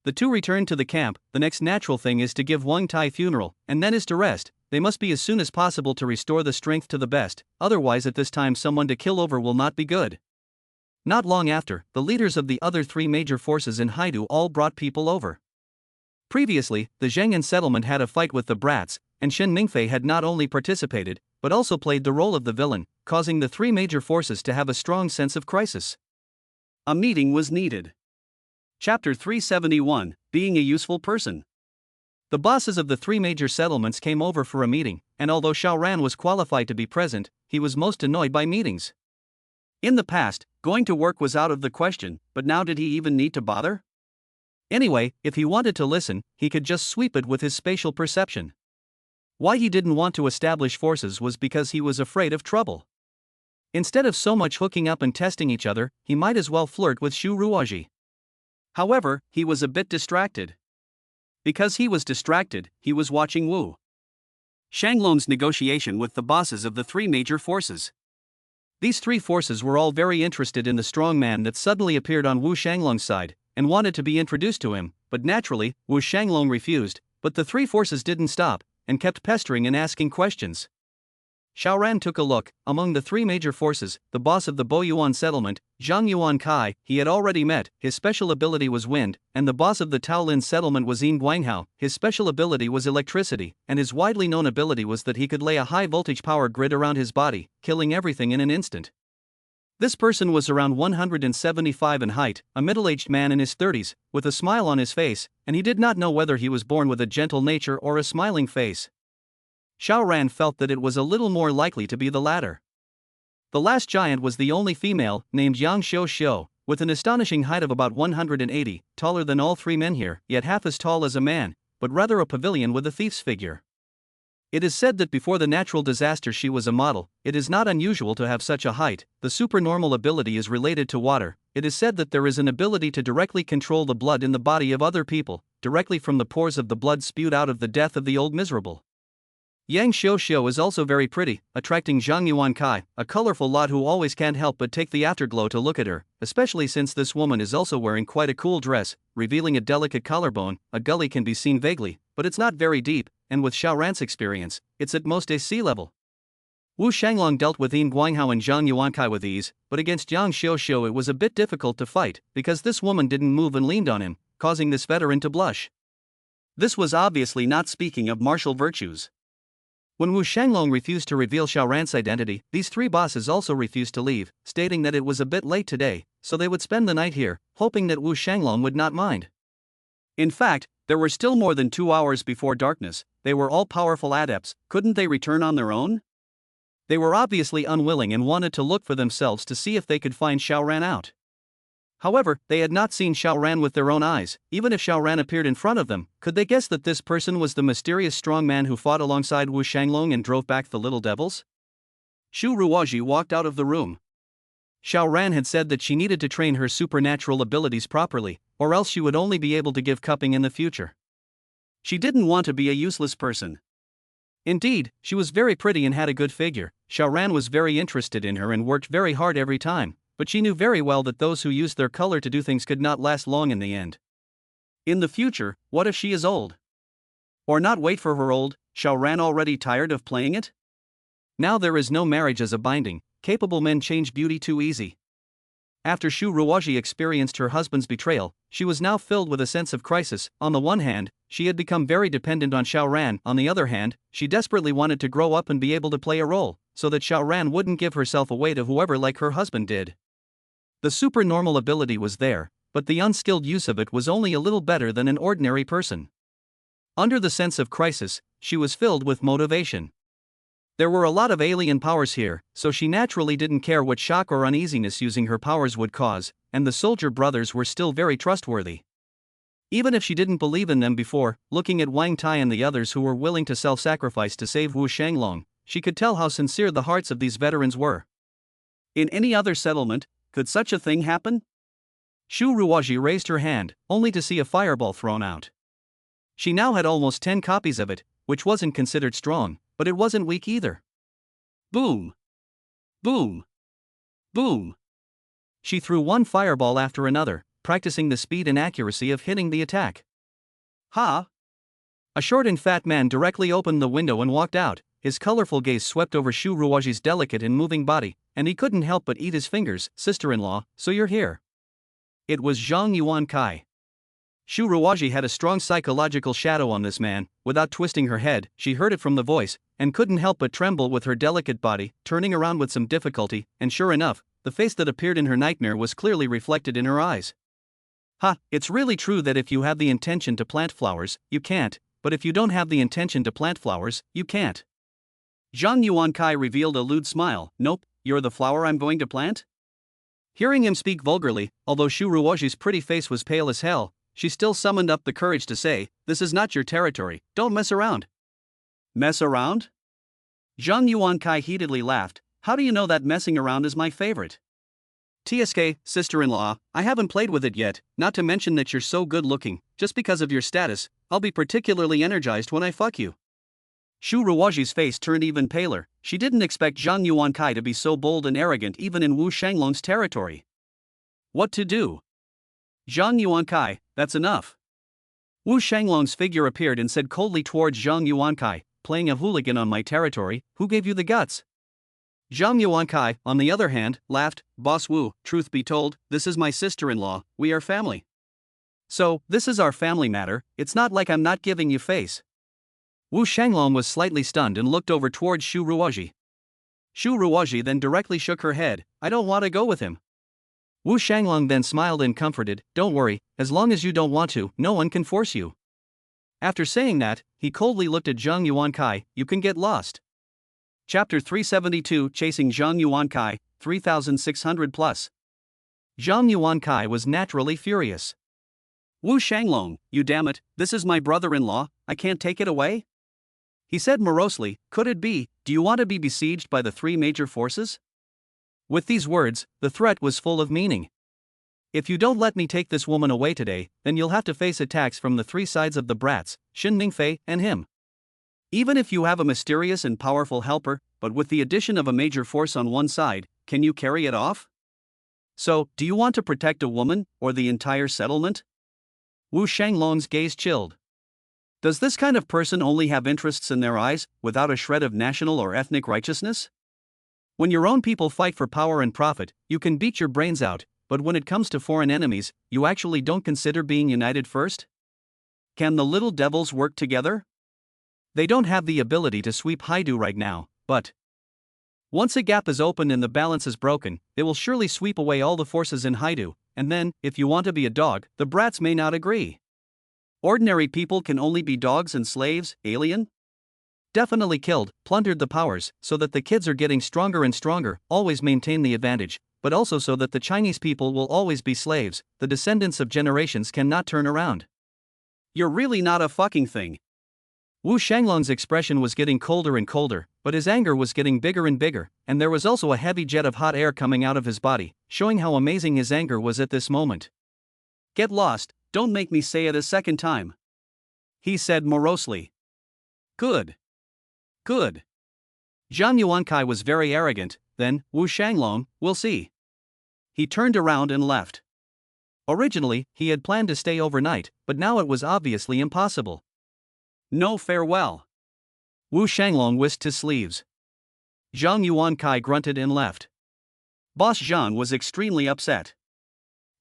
The two returned to the camp. The next natural thing is to give Wang Tai funeral, and then is to rest. They must be as soon as possible to restore the strength to the best, otherwise at this time someone to kill over will not be good. Not long after, the leaders of the other three major forces in Haidu all brought people over. Previously, the Zhengan settlement had a fight with the brats, and Shen Mingfei had not only participated, but also played the role of the villain, causing the three major forces to have a strong sense of crisis. A meeting was needed. Chapter 371, Being a Useful Person. The bosses of the three major settlements came over for a meeting, and although Xiao Ran was qualified to be present, he was most annoyed by meetings. In the past, going to work was out of the question, but now did he even need to bother? Anyway, if he wanted to listen, he could just sweep it with his spatial perception. Why he didn't want to establish forces was because he was afraid of trouble. Instead of so much hooking up and testing each other, he might as well flirt with Shu Ruoji. However, he was a bit distracted. Because he was distracted, he was watching Wu Shanglong's negotiation with the bosses of the three major forces. These three forces were all very interested in the strong man that suddenly appeared on Wu Shanglong's side, and wanted to be introduced to him, but naturally, Wu Shanglong refused, but the three forces didn't stop, and kept pestering and asking questions. Xiao Ran took a look. Among the three major forces, the boss of the Boyuan settlement, Zhang Yuan Kai, he had already met. His special ability was wind, and the boss of the Taolin settlement was Yin Guanghao. His special ability was electricity, and his widely known ability was that he could lay a high-voltage power grid around his body, killing everything in an instant. This person was around 175 in height, a middle-aged man in his 30s, with a smile on his face, and he did not know whether he was born with a gentle nature or a smiling face. Xiao Ran felt that it was a little more likely to be the latter. The last giant was the only female, named Yang Xiu, with an astonishing height of about 180, taller than all three men here, yet half as tall as a man, but rather a pavilion with a thief's figure. It is said that before the natural disaster she was a model. It is not unusual to have such a height. The supernormal ability is related to water. It is said that there is an ability to directly control the blood in the body of other people, directly from the pores of the blood spewed out of the death of the old miserable. Yang Xiu is also very pretty, attracting Zhang Yuan Kai, a colorful lot who always can't help but take the afterglow to look at her, especially since this woman is also wearing quite a cool dress, revealing a delicate collarbone. A gully can be seen vaguely, but it's not very deep, and with Xiao Ran's experience, it's at most a sea level. Wu Shanglong dealt with Yin Guanghao and Zhang Yuan Kai with ease, but against Yang Xiu it was a bit difficult to fight, because this woman didn't move and leaned on him, causing this veteran to blush. This was obviously not speaking of martial virtues. When Wu Shanglong refused to reveal Xiaoran's identity, these three bosses also refused to leave, stating that it was a bit late today, so they would spend the night here, hoping that Wu Shanglong would not mind. In fact, there were still more than 2 hours before darkness. They were all powerful adepts. Couldn't they return on their own? They were obviously unwilling and wanted to look for themselves to see if they could find Xiaoran out. However, they had not seen Xiaoran with their own eyes. Even if Xiaoran appeared in front of them, could they guess that this person was the mysterious strong man who fought alongside Wu Shanglong and drove back the little devils? Shu Ruoji walked out of the room. Xiaoran had said that she needed to train her supernatural abilities properly, or else she would only be able to give cupping in the future. She didn't want to be a useless person. Indeed, she was very pretty and had a good figure. Xiaoran was very interested in her and worked very hard every time, but she knew very well that those who used their color to do things could not last long in the end. In the future, what if she is old? Or not wait for her old, Xiaoran already tired of playing it? Now there is no marriage as a binding. Capable men change beauty too easy. After Shu Ruoji experienced her husband's betrayal, she was now filled with a sense of crisis. On the one hand, she had become very dependent on Xiaoran. On the other hand, she desperately wanted to grow up and be able to play a role, so that Xiaoran wouldn't give herself away to whoever like her husband did. The supernormal ability was there, but the unskilled use of it was only a little better than an ordinary person. Under the sense of crisis, she was filled with motivation. There were a lot of alien powers here, so she naturally didn't care what shock or uneasiness using her powers would cause, and the soldier brothers were still very trustworthy. Even if she didn't believe in them before, looking at Wang Tai and the others who were willing to self-sacrifice to save Wu Shanglong, she could tell how sincere the hearts of these veterans were. In any other settlement, could such a thing happen? Shu Ruoji raised her hand, only to see a fireball thrown out. She now had almost 10 copies of it, which wasn't considered strong, but it wasn't weak either. Boom! Boom! Boom! She threw one fireball after another, practicing the speed and accuracy of hitting the attack. Ha! A short and fat man directly opened the window and walked out. His colorful gaze swept over Shu Ruoji's delicate and moving body, and he couldn't help but eat his fingers. Sister-in-law, so you're here. It was Zhang Yuan Kai. Shu Ruoji had a strong psychological shadow on this man. Without twisting her head, she heard it from the voice, and couldn't help but tremble with her delicate body, turning around with some difficulty, and sure enough, the face that appeared in her nightmare was clearly reflected in her eyes. Ha, it's really true that if you have the intention to plant flowers, you can't, but if you don't have the intention to plant flowers, you can't. Zhang Yuan Kai revealed a lewd smile. Nope, you're the flower I'm going to plant? Hearing him speak vulgarly, although Shu Ruoji's pretty face was pale as hell, she still summoned up the courage to say, "This is not your territory, don't mess around." Mess around? Zhang Yuan Kai heatedly laughed. How do you know that messing around is my favorite? TSK, sister-in-law, I haven't played with it yet, not to mention that you're so good looking. Just because of your status, I'll be particularly energized when I fuck you. Shu Ruoji's face turned even paler. She didn't expect Zhang Yuan Kai to be so bold and arrogant even in Wu Shanglong's territory. What to do? Zhang Yuan Kai, that's enough. Wu Shanglong's figure appeared and said coldly towards Zhang Yuan Kai, playing a hooligan on my territory, who gave you the guts? Zhang Yuan Kai, on the other hand, laughed. Boss Wu, truth be told, this is my sister-in-law, we are family. So, this is our family matter, it's not like I'm not giving you face. Wu Shanglong was slightly stunned and looked over towards Shu Ruoji. Shu Ruoji then directly shook her head. I don't want to go with him. Wu Shanglong then smiled and comforted. Don't worry, as long as you don't want to, no one can force you. After saying that, he coldly looked at Zhang Yuan Kai. You can get lost. Chapter 372 Chasing Zhang Yuan Kai, 3600 plus. Zhang Yuan Kai was naturally furious. Wu Shanglong, you damn it, this is my brother-in-law, I can't take it away? He said morosely, could it be, do you want to be besieged by the 3 major forces? With these words, the threat was full of meaning. If you don't let me take this woman away today, then you'll have to face attacks from the 3 sides of the brats, Xin Mingfei and him. Even if you have a mysterious and powerful helper, but with the addition of a major force on one side, can you carry it off? So, do you want to protect a woman, or the entire settlement? Wu Shanglong's gaze chilled. Does this kind of person only have interests in their eyes, without a shred of national or ethnic righteousness? When your own people fight for power and profit, you can beat your brains out, but when it comes to foreign enemies, you actually don't consider being united first? Can the little devils work together? They don't have the ability to sweep Haidu right now, but once a gap is opened and the balance is broken, it will surely sweep away all the forces in Haidu, and then, if you want to be a dog, the brats may not agree. Ordinary people can only be dogs and slaves, alien? Definitely killed, plundered the powers, so that the kids are getting stronger and stronger, always maintain the advantage, but also so that the Chinese people will always be slaves, the descendants of generations cannot turn around. You're really not a fucking thing. Wu Shanglong's expression was getting colder and colder, but his anger was getting bigger and bigger, and there was also a heavy jet of hot air coming out of his body, showing how amazing his anger was at this moment. Get lost, don't make me say it a second time, he said morosely. Good. Good. Zhang Yuankai was very arrogant. Then, Wu Shanglong, we'll see. He turned around and left. Originally, he had planned to stay overnight, but now it was obviously impossible. No farewell. Wu Shanglong whisked his sleeves. Zhang Yuankai grunted and left. Boss Zhang was extremely upset.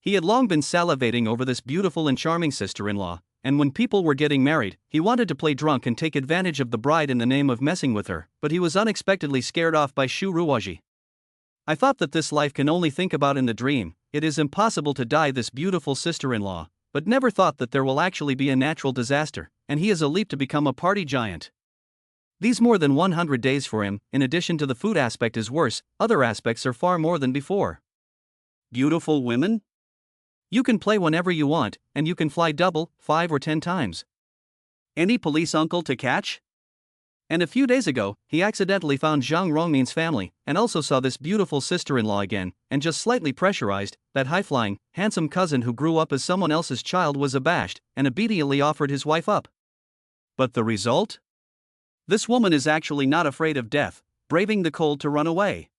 He had long been salivating over this beautiful and charming sister-in-law, and when people were getting married, he wanted to play drunk and take advantage of the bride in the name of messing with her, but he was unexpectedly scared off by Shu Ruoji. I thought that this life can only think about in the dream, it is impossible to die this beautiful sister-in-law, but never thought that there will actually be a natural disaster, and he is a leap to become a party giant. These more than 100 days for him, in addition to the food aspect is worse, other aspects are far more than before. Beautiful women? You can play whenever you want, and you can fly double, 5 or 10 times. Any police uncle to catch? And a few days ago, he accidentally found Zhang Rongmin's family, and also saw this beautiful sister-in-law again, and just slightly pressurized, that high-flying, handsome cousin who grew up as someone else's child was abashed, and obediently offered his wife up. But the result? This woman is actually not afraid of death, braving the cold to run away.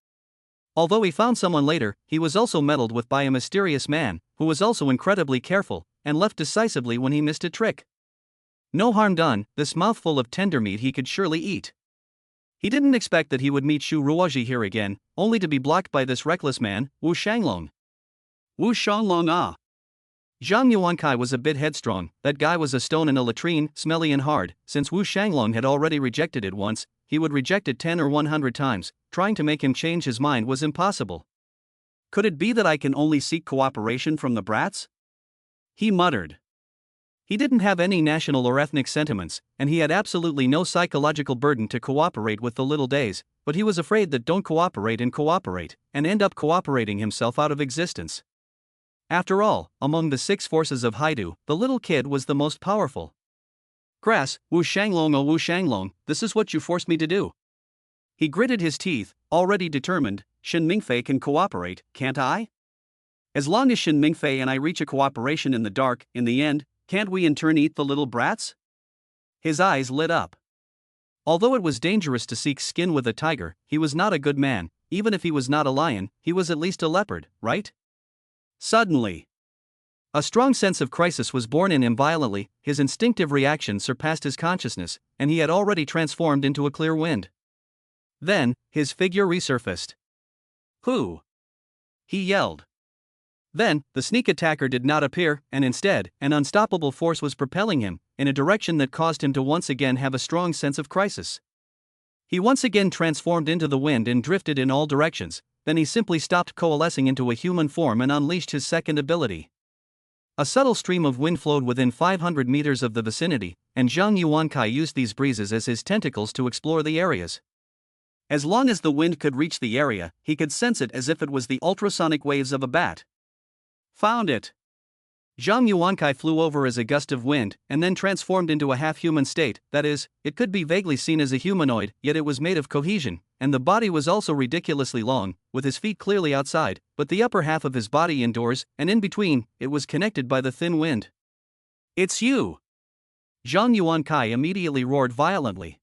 Although he found someone later, he was also meddled with by a mysterious man, who was also incredibly careful, and left decisively when he missed a trick. No harm done, this mouthful of tender meat he could surely eat. He didn't expect that he would meet Shu Ruoji here again, only to be blocked by this reckless man, Wu Shanglong. Wu Shanglong ah. Zhang Yuankai was a bit headstrong, that guy was a stone in a latrine, smelly and hard, since Wu Shanglong had already rejected it once, he would reject it 10 or 100 times, trying to make him change his mind was impossible. Could it be that I can only seek cooperation from the brats? He muttered. He didn't have any national or ethnic sentiments, and he had absolutely no psychological burden to cooperate with the little days, but he was afraid that don't cooperate, and end up cooperating himself out of existence. After all, among the 6 forces of Haidu, the little kid was the most powerful. Grass, Wu Shanglong oh Wu Shanglong, this is what you forced me to do. He gritted his teeth, already determined. Shen Mingfei can cooperate, can't I? As long as Shen Mingfei and I reach a cooperation in the dark, in the end, can't we in turn eat the little brats? His eyes lit up. Although it was dangerous to seek skin with a tiger, he was not a good man. Even if he was not a lion, he was at least a leopard, right? Suddenly, a strong sense of crisis was born in him violently, his instinctive reaction surpassed his consciousness, and he had already transformed into a clear wind. Then, his figure resurfaced. Who? He yelled. Then, the sneak attacker did not appear, and instead, an unstoppable force was propelling him, in a direction that caused him to once again have a strong sense of crisis. He once again transformed into the wind and drifted in all directions, then he simply stopped coalescing into a human form and unleashed his second ability. A subtle stream of wind flowed within 500 meters of the vicinity, and Zhang Yuankai used these breezes as his tentacles to explore the areas. As long as the wind could reach the area, he could sense it as if it was the ultrasonic waves of a bat. Found it! Zhang Yuankai flew over as a gust of wind, and then transformed into a half-human state, that is, it could be vaguely seen as a humanoid, yet it was made of cohesion, and the body was also ridiculously long, with his feet clearly outside, but the upper half of his body indoors, and in between, it was connected by the thin wind. It's you! Zhang Yuankai immediately roared violently.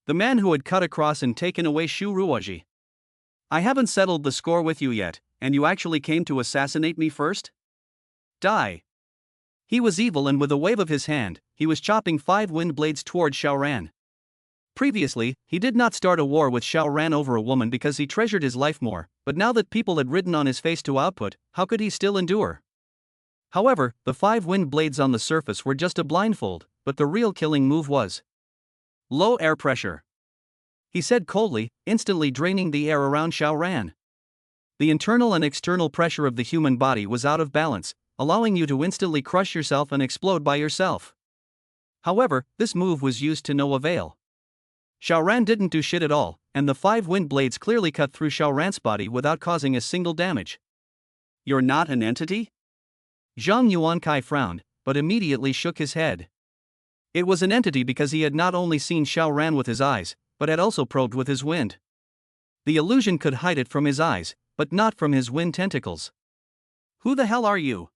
The man who had cut across and taken away Shu Ruoji. I haven't settled the score with you yet, and you actually came to assassinate me first? Die. He was evil, and with a wave of his hand, he was chopping 5 wind blades toward Xiaoran. Previously, he did not start a war with Xiaoran over a woman because he treasured his life more, but now that people had ridden on his face to output, how could he still endure? However, the 5 wind blades on the surface were just a blindfold, but the real killing move was Low air pressure, he said coldly, instantly draining the air around Xiao Ran. The internal and external pressure of the human body was out of balance, allowing you to instantly crush yourself and explode by yourself. However, this move was used to no avail. Xiao Ran didn't do shit at all, and the 5 wind blades clearly cut through Xiao Ran's body without causing a single damage. You're not an entity? Zhang Yuankai frowned, but immediately shook his head. It was an entity because he had not only seen Xiao Ran with his eyes, but had also probed with his wind. The illusion could hide it from his eyes, but not from his wind tentacles. Who the hell are you?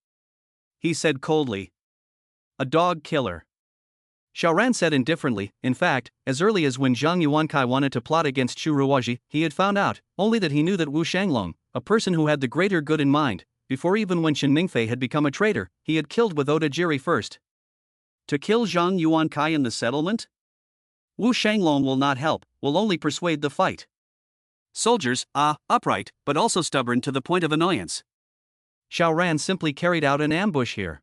He said coldly. A dog killer. Xiao Ran said indifferently. In fact, as early as when Zhang Yuankai wanted to plot against Shu Ruoji, he had found out, only that he knew that Wu Shanglong, a person who had the greater good in mind, before even when Shen Mingfei had become a traitor, he had killed with Oda Jiri first. To kill Zhang Yuankai in the settlement? Wu Shanglong will not help, will only persuade the fight. Soldiers, upright, but also stubborn to the point of annoyance. Xiao Ran simply carried out an ambush here.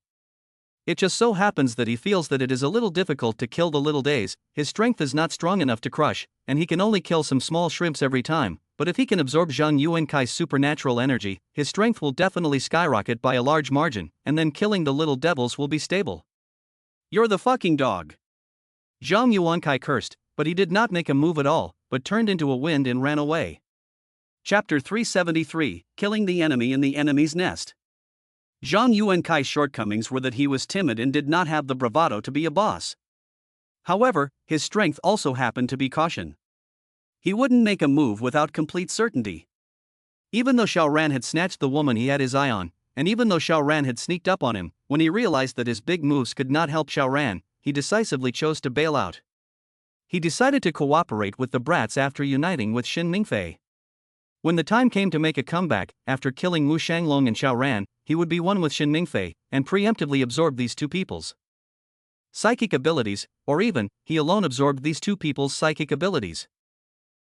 It just so happens that he feels that it is a little difficult to kill the little days, his strength is not strong enough to crush, and he can only kill some small shrimps every time, but if he can absorb Zhang Yuankai's supernatural energy, his strength will definitely skyrocket by a large margin, and then killing the little devils will be stable. You're the fucking dog. Zhang Yuankai cursed, but he did not make a move at all, but turned into a wind and ran away. Chapter 373, Killing the Enemy in the Enemy's Nest. Zhang Yuankai's shortcomings were that he was timid and did not have the bravado to be a boss. However, his strength also happened to be caution. He wouldn't make a move without complete certainty. Even though Xiao Ran had snatched the woman he had his eye on, and even though Xiao Ran had sneaked up on him, when he realized that his big moves could not help Xiao Ran, he decisively chose to bail out. He decided to cooperate with the brats after uniting with Shen Mingfei. When the time came to make a comeback, after killing Wu Shanglong and Xiao Ran, he would be one with Shen Mingfei, and preemptively absorb these two people's psychic abilities, or even, he alone absorbed these two people's psychic abilities.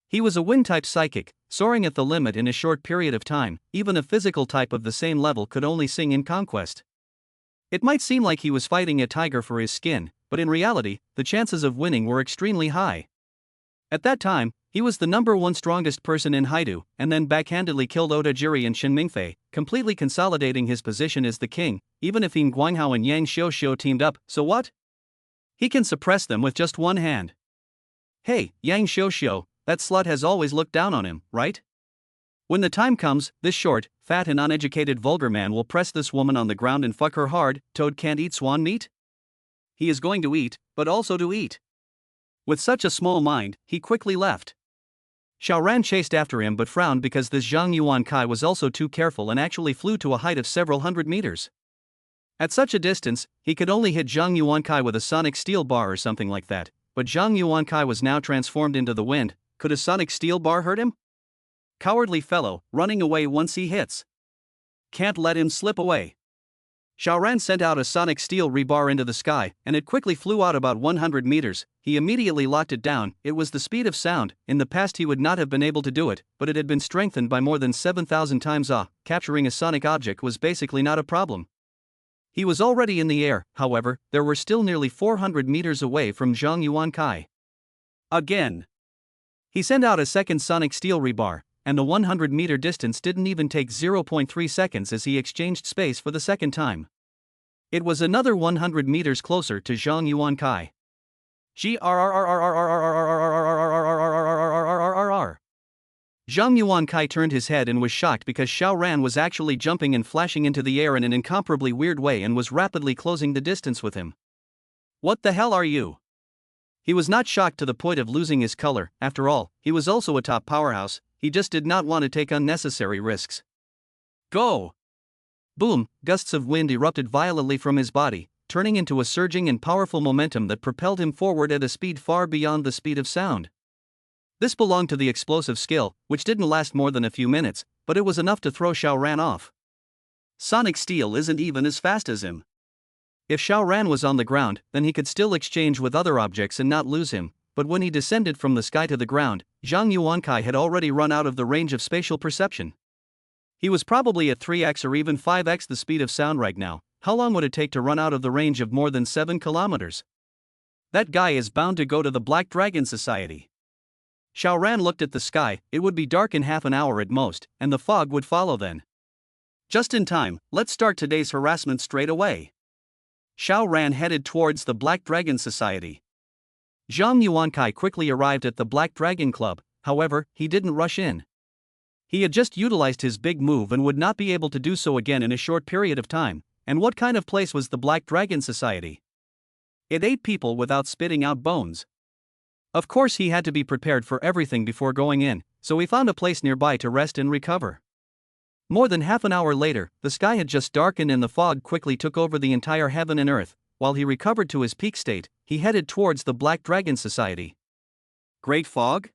He was a wind-type psychic, soaring at the limit in a short period of time. Even a physical type of the same level could only sing in conquest. It might seem like he was fighting a tiger for his skin, but in reality, the chances of winning were extremely high. At that time, he was the #1 strongest person in Haidu, and then backhandedly killed Oda Jiri and Shen Mingfei, completely consolidating his position as the king. Even if Yin Guanghao and Yang Xiuxiu teamed up, so what? He can suppress them with just one hand. Hey, Yang Xiuxiu, that slut has always looked down on him, right? When the time comes, this short, fat and uneducated vulgar man will press this woman on the ground and fuck her hard. Toad can't eat swan meat? He is going to eat, but also to eat. With such a small mind, he quickly left. Xiao Ran chased after him but frowned because this Zhang Yuankai was also too careful and actually flew to a height of several hundred meters. At such a distance, he could only hit Zhang Yuankai with a sonic steel bar or something like that, but Zhang Yuankai was now transformed into the wind. Could a sonic steel bar hurt him? Cowardly fellow, running away once he hits. Can't let him slip away. Xiao Ran sent out a sonic steel rebar into the sky, and it quickly flew out about 100 meters. He immediately locked it down. It was the speed of sound. In the past he would not have been able to do it, but it had been strengthened by more than 7,000 times. Capturing a sonic object was basically not a problem. He was already in the air, however, there were still nearly 400 meters away from Zhang Yuankai. Again. He sent out a second sonic steel rebar, and the 100-meter distance didn't even take 0.3 seconds as he exchanged space for the second time. It was another 100 meters closer to Zhang Yuankai. Zhang Yuankai turned his head and was shocked because Xiao Ran was actually jumping and flashing into the air in an incomparably weird way and was rapidly closing the distance with him. What the hell are you? He was not shocked to the point of losing his color. After all, he was also a top powerhouse. He just did not want to take unnecessary risks. Go! Boom, gusts of wind erupted violently from his body, turning into a surging and powerful momentum that propelled him forward at a speed far beyond the speed of sound. This belonged to the explosive skill, which didn't last more than a few minutes, but it was enough to throw Xiao Ran off. Sonic steel isn't even as fast as him. If Xiao Ran was on the ground, then he could still exchange with other objects and not lose him. But when he descended from the sky to the ground, Zhang Yuankai had already run out of the range of spatial perception. He was probably at 3x or even 5x the speed of sound right now. How long would it take to run out of the range of more than 7 kilometers? That guy is bound to go to the Black Dragon Society. Xiao Ran looked at the sky. It would be dark in half an hour at most, and the fog would follow then. Just in time, let's start today's harassment straight away. Xiao Ran headed towards the Black Dragon Society. Zhang Yuankai quickly arrived at the Black Dragon Club, however, he didn't rush in. He had just utilized his big move and would not be able to do so again in a short period of time. And what kind of place was the Black Dragon Society? It ate people without spitting out bones. Of course, he had to be prepared for everything before going in, so he found a place nearby to rest and recover. More than half an hour later, the sky had just darkened and the fog quickly took over the entire heaven and earth. While he recovered to his peak state, he headed towards the Black Dragon Society. Great Fog?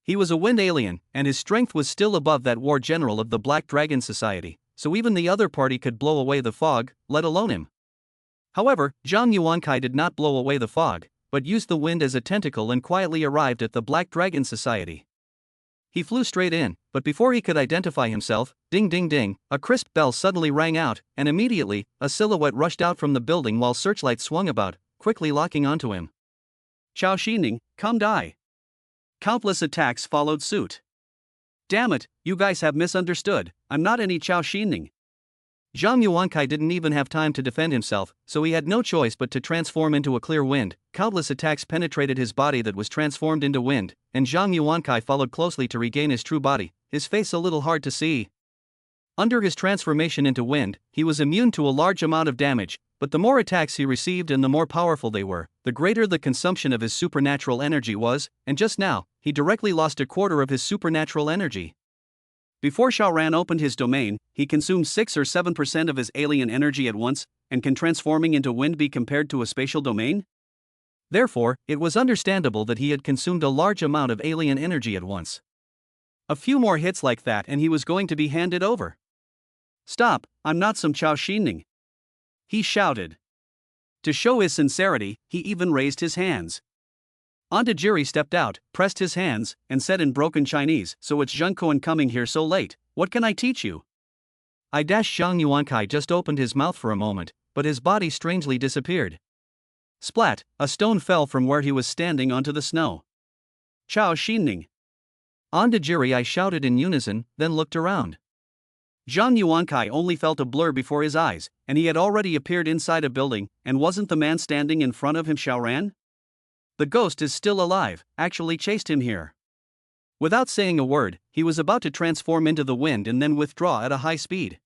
He was a wind alien, and his strength was still above that war general of the Black Dragon Society, so even the other party could blow away the fog, let alone him. However, Zhang Yuankai did not blow away the fog, but used the wind as a tentacle and quietly arrived at the Black Dragon Society. He flew straight in, but before he could identify himself, ding ding ding, a crisp bell suddenly rang out, and immediately, a silhouette rushed out from the building while searchlights swung about, quickly locking onto him. Chao Xining, come die. Countless attacks followed suit. Damn it, you guys have misunderstood, I'm not any Chao Xining. Zhang Yuankai didn't even have time to defend himself, so he had no choice but to transform into a clear wind. Countless attacks penetrated his body that was transformed into wind, and Zhang Yuankai followed closely to regain his true body, his face a little hard to see. Under his transformation into wind, he was immune to a large amount of damage, but the more attacks he received and the more powerful they were, the greater the consumption of his supernatural energy was, and just now, he directly lost a quarter of his supernatural energy. Before Xiao Ran opened his domain, he consumed 6 or 7% of his alien energy at once, and can transforming into wind be compared to a spatial domain? Therefore, it was understandable that he had consumed a large amount of alien energy at once. A few more hits like that and he was going to be handed over. Stop, I'm not some Chao Xining. He shouted. To show his sincerity, he even raised his hands. Ontajiri stepped out, pressed his hands, and said in broken Chinese, so it's Zheng Koan coming here so late, what can I teach you? Zhang Yuankai just opened his mouth for a moment, but his body strangely disappeared. Splat, a stone fell from where he was standing onto the snow. Chao Xining. Ontajiri, I shouted in unison, then looked around. Zhang Yuankai only felt a blur before his eyes, and he had already appeared inside a building, and wasn't the man standing in front of him Xiao Ran? The ghost is still alive, actually chased him here. Without saying a word, he was about to transform into the wind and then withdraw at a high speed.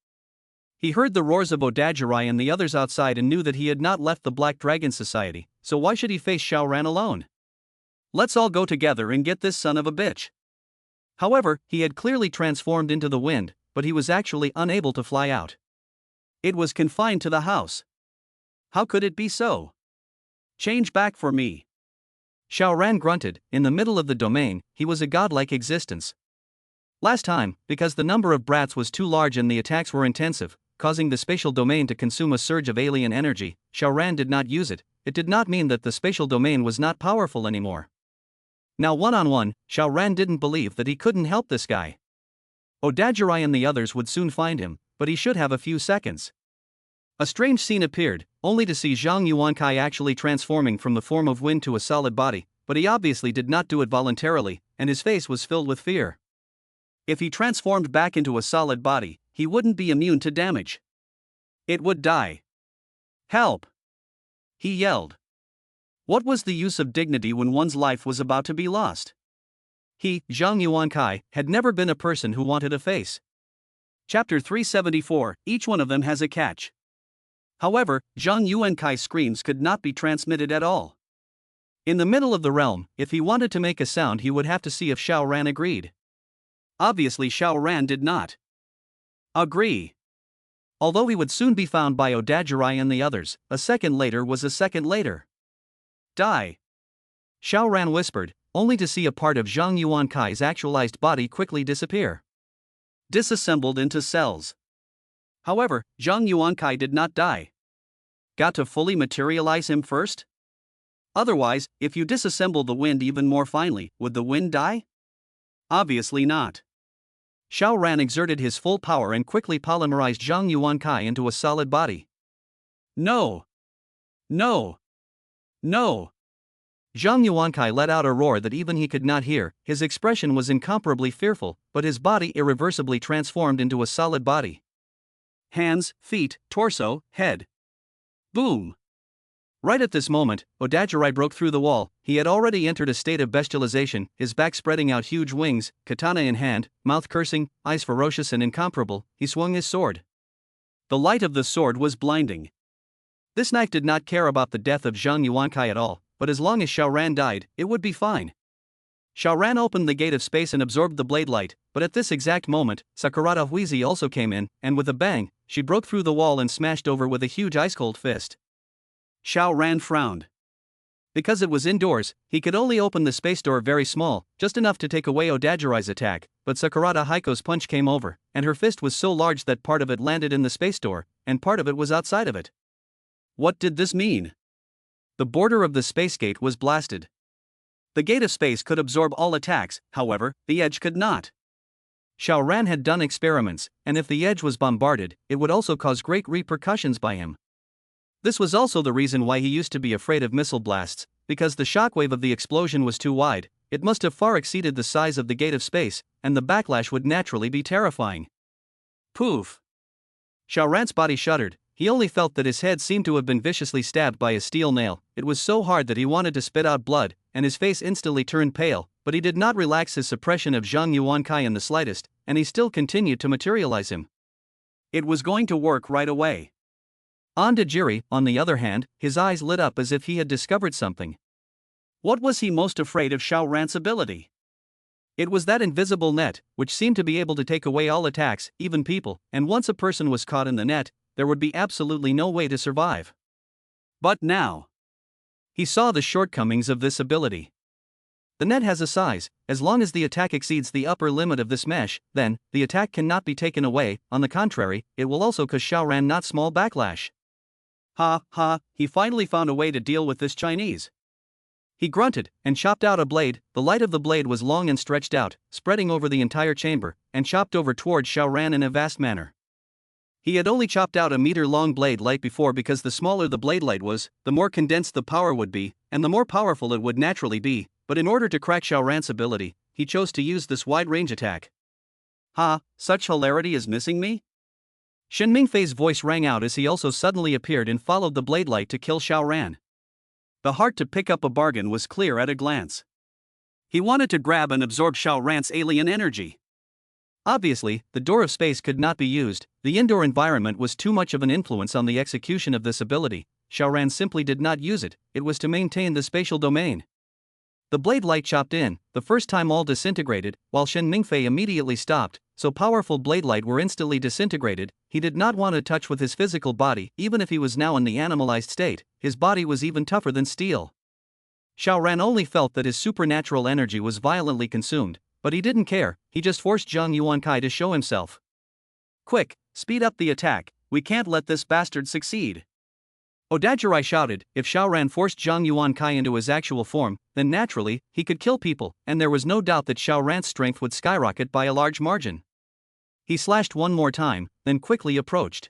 He heard the roars of Odajirai and the others outside and knew that he had not left the Black Dragon Society, so why should he face Xiao Ran alone? Let's all go together and get this son of a bitch. However, he had clearly transformed into the wind, but he was actually unable to fly out. It was confined to the house. How could it be so? Change back for me. Xiao Ran grunted. In the middle of the domain, he was a godlike existence. Last time, because the number of brats was too large and the attacks were intensive, causing the spatial domain to consume a surge of alien energy, Xiao Ran did not use it. It did not mean that the spatial domain was not powerful anymore. Now one-on-one, Xiao Ran didn't believe that he couldn't help this guy. Odajirai and the others would soon find him, but he should have a few seconds. A strange scene appeared, only to see Zhang Yuankai actually transforming from the form of wind to a solid body, but he obviously did not do it voluntarily, and his face was filled with fear. If he transformed back into a solid body, he wouldn't be immune to damage. It would die. Help! He yelled. What was the use of dignity when one's life was about to be lost? He, Zhang Yuankai, had never been a person who wanted a face. Chapter 374, each one of them has a catch. However, Zhang Yuankai's screams could not be transmitted at all. In the middle of the realm, if he wanted to make a sound he would have to see if Xiao Ran agreed. Obviously Xiao Ran did not agree. Although he would soon be found by Odajirai and the others, a second later was a second later. Die! Xiao Ran whispered, only to see a part of Zhang Yuankai's actualized body quickly disappear. Disassembled into cells. However, Zhang Yuankai did not die. Got to fully materialize him first? Otherwise, if you disassemble the wind even more finely, would the wind die? Obviously not. Xiao Ran exerted his full power and quickly polymerized Zhang Yuankai into a solid body. No! No! No! Zhang Yuankai let out a roar that even he could not hear. His expression was incomparably fearful, but his body irreversibly transformed into a solid body. Hands, feet, torso, head. Boom! Right at this moment, Odajirai broke through the wall. He had already entered a state of bestialization, his back spreading out huge wings, katana in hand, mouth cursing, eyes ferocious and incomparable. He swung his sword. The light of the sword was blinding. This knife did not care about the death of Zhang Yuankai at all, but as long as Xiaoran died, it would be fine. Xiaoran opened the gate of space and absorbed the blade light, but at this exact moment, Sakurada Huizi also came in, and with a bang, she broke through the wall and smashed over with a huge ice-cold fist. Xiaoran frowned. Because it was indoors, he could only open the space door very small, just enough to take away Odajirai's attack, but Sakurada Haiko's punch came over, and her fist was so large that part of it landed in the space door, and part of it was outside of it. What did this mean? The border of the space gate was blasted. The gate of space could absorb all attacks, however, the edge could not. Xiaoran had done experiments, and if the edge was bombarded, it would also cause great repercussions by him. This was also the reason why he used to be afraid of missile blasts, because the shockwave of the explosion was too wide. It must have far exceeded the size of the gate of space, and the backlash would naturally be terrifying. Poof! Xiaoran's body shuddered. He only felt that his head seemed to have been viciously stabbed by a steel nail. It was so hard that he wanted to spit out blood, and his face instantly turned pale, but he did not relax his suppression of Zhang Yuankai in the slightest, and he still continued to materialize him. It was going to work right away. Ondajiri, on the other hand, his eyes lit up as if he had discovered something. What was he most afraid of Xiaoran's ability? It was that invisible net, which seemed to be able to take away all attacks, even people, and once a person was caught in the net, there would be absolutely no way to survive. But now, he saw the shortcomings of this ability. The net has a size. As long as the attack exceeds the upper limit of this mesh, then, the attack cannot be taken away. On the contrary, it will also cause Xiaoran not small backlash. Ha ha, he finally found a way to deal with this Chinese. He grunted, and chopped out a blade. The light of the blade was long and stretched out, spreading over the entire chamber, and chopped over towards Xiaoran in a vast manner. He had only chopped out a meter-long blade light before because the smaller the blade light was, the more condensed the power would be, and the more powerful it would naturally be, but in order to crack Xiaoran's ability, he chose to use this wide-range attack. Ha, such hilarity is missing me? Shen Mingfei's voice rang out as he also suddenly appeared and followed the blade light to kill Xiaoran. The heart to pick up a bargain was clear at a glance. He wanted to grab and absorb Xiaoran's alien energy. Obviously, the door of space could not be used. The indoor environment was too much of an influence on the execution of this ability. Xiaoran simply did not use it. It was to maintain the spatial domain. The blade light chopped in, the first time all disintegrated, while Shen Mingfei immediately stopped, so powerful blade light were instantly disintegrated. He did not want to touch with his physical body, even if he was now in the animalized state. His body was even tougher than steel. Xiaoran only felt that his supernatural energy was violently consumed, but he didn't care. He just forced Zhang Yuankai to show himself. Quick, speed up the attack, we can't let this bastard succeed. Odajirai shouted. If Xiaoran forced Zhang Yuankai into his actual form, then naturally, he could kill people, and there was no doubt that Xiaoran's strength would skyrocket by a large margin. He slashed one more time, then quickly approached.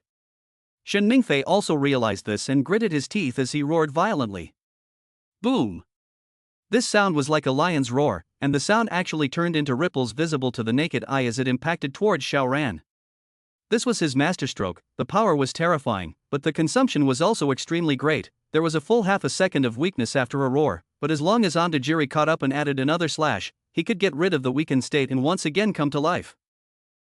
Shen Mingfei also realized this and gritted his teeth as he roared violently. Boom! This sound was like a lion's roar, and the sound actually turned into ripples visible to the naked eye as it impacted towards Xiaoran. This was his masterstroke. The power was terrifying, but the consumption was also extremely great. There was a full half a second of weakness after a roar, but as long as Ondajiri caught up and added another slash, he could get rid of the weakened state and once again come to life.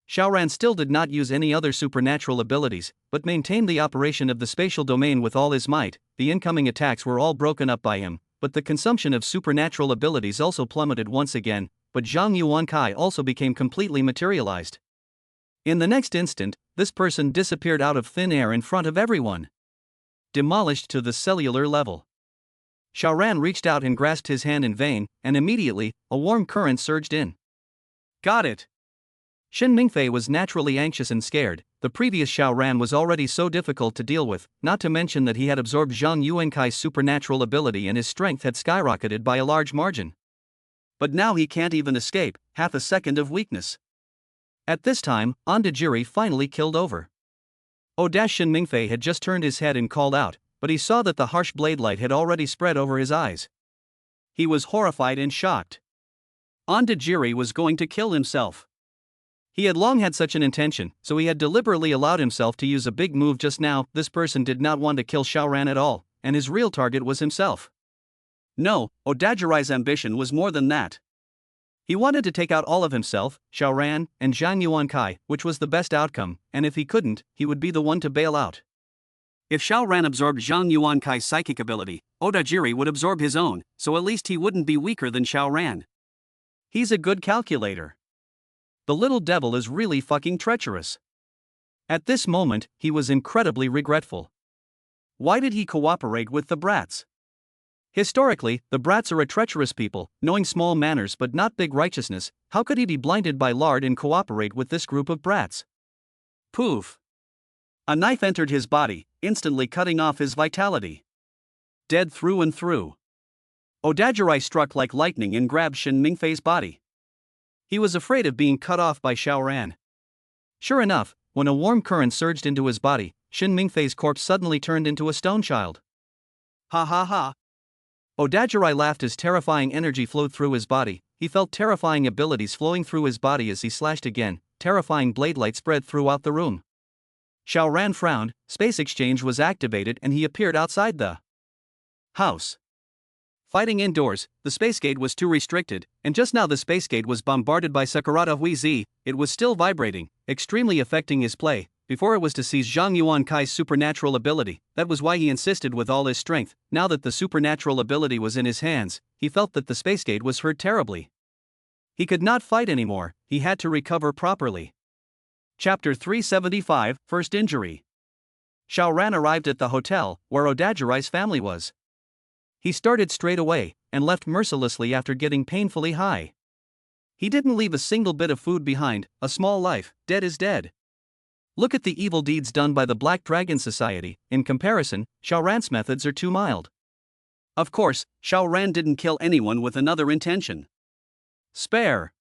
Xiaoran still did not use any other supernatural abilities, but maintained the operation of the spatial domain with all his might. The incoming attacks were all broken up by him, but the consumption of supernatural abilities also plummeted once again, but Zhang Yuankai also became completely materialized. In the next instant, this person disappeared out of thin air in front of everyone. Demolished to the cellular level. Xiaoran reached out and grasped his hand in vain, and immediately, a warm current surged in. Got it! Shen Mingfei was naturally anxious and scared. The previous Xiaoran was already so difficult to deal with, not to mention that he had absorbed Zhang Yuankai's supernatural ability and his strength had skyrocketed by a large margin. But now he can't even escape, half a second of weakness. At this time, Ondajiri finally killed over. Shen Mingfei had just turned his head and called out, but he saw that the harsh blade light had already spread over his eyes. He was horrified and shocked. Ondajiri was going to kill himself. He had long had such an intention, so he had deliberately allowed himself to use a big move just now. This person did not want to kill Xiaoran at all, and his real target was himself. No, Odajiri's ambition was more than that. He wanted to take out all of himself, Xiaoran, and Zhang Yuankai, which was the best outcome, and if he couldn't, he would be the one to bail out. If Xiaoran absorbed Zhang Yuankai's psychic ability, Odajiri would absorb his own, so at least he wouldn't be weaker than Xiaoran. He's a good calculator. The little devil is really fucking treacherous. At this moment, he was incredibly regretful. Why did he cooperate with the brats? Historically, the brats are a treacherous people, knowing small manners but not big righteousness. How could he be blinded by lard and cooperate with this group of brats? Poof! A knife entered his body, instantly cutting off his vitality. Dead through and through. Odajiri struck like lightning and grabbed Shen Mingfei's body. He was afraid of being cut off by Xiaoran. Sure enough, when a warm current surged into his body, Shen Mingfei's corpse suddenly turned into a stone child. Ha ha ha! Odajiri laughed as terrifying energy flowed through his body. He felt terrifying abilities flowing through his body as he slashed again. Terrifying blade light spread throughout the room. Xiaoran frowned, space exchange was activated and he appeared outside the house. Fighting indoors, the space gate was too restricted, and just now the space gate was bombarded by Sakurada Huizi. It was still vibrating, extremely affecting his play. Before it was to seize Zhang Yuankai's supernatural ability, that was why he insisted with all his strength. Now that the supernatural ability was in his hands, he felt that the space gate was hurt terribly. He could not fight anymore, he had to recover properly. Chapter 375, First Injury. Xiaoran arrived at the hotel, where Odajiri's family was. He started straight away, and left mercilessly after getting painfully high. He didn't leave a single bit of food behind. A small life, dead is dead. Look at the evil deeds done by the Black Dragon Society. In comparison, Xiaoran's methods are too mild. Of course, Xiaoran didn't kill anyone with another intention. Spare.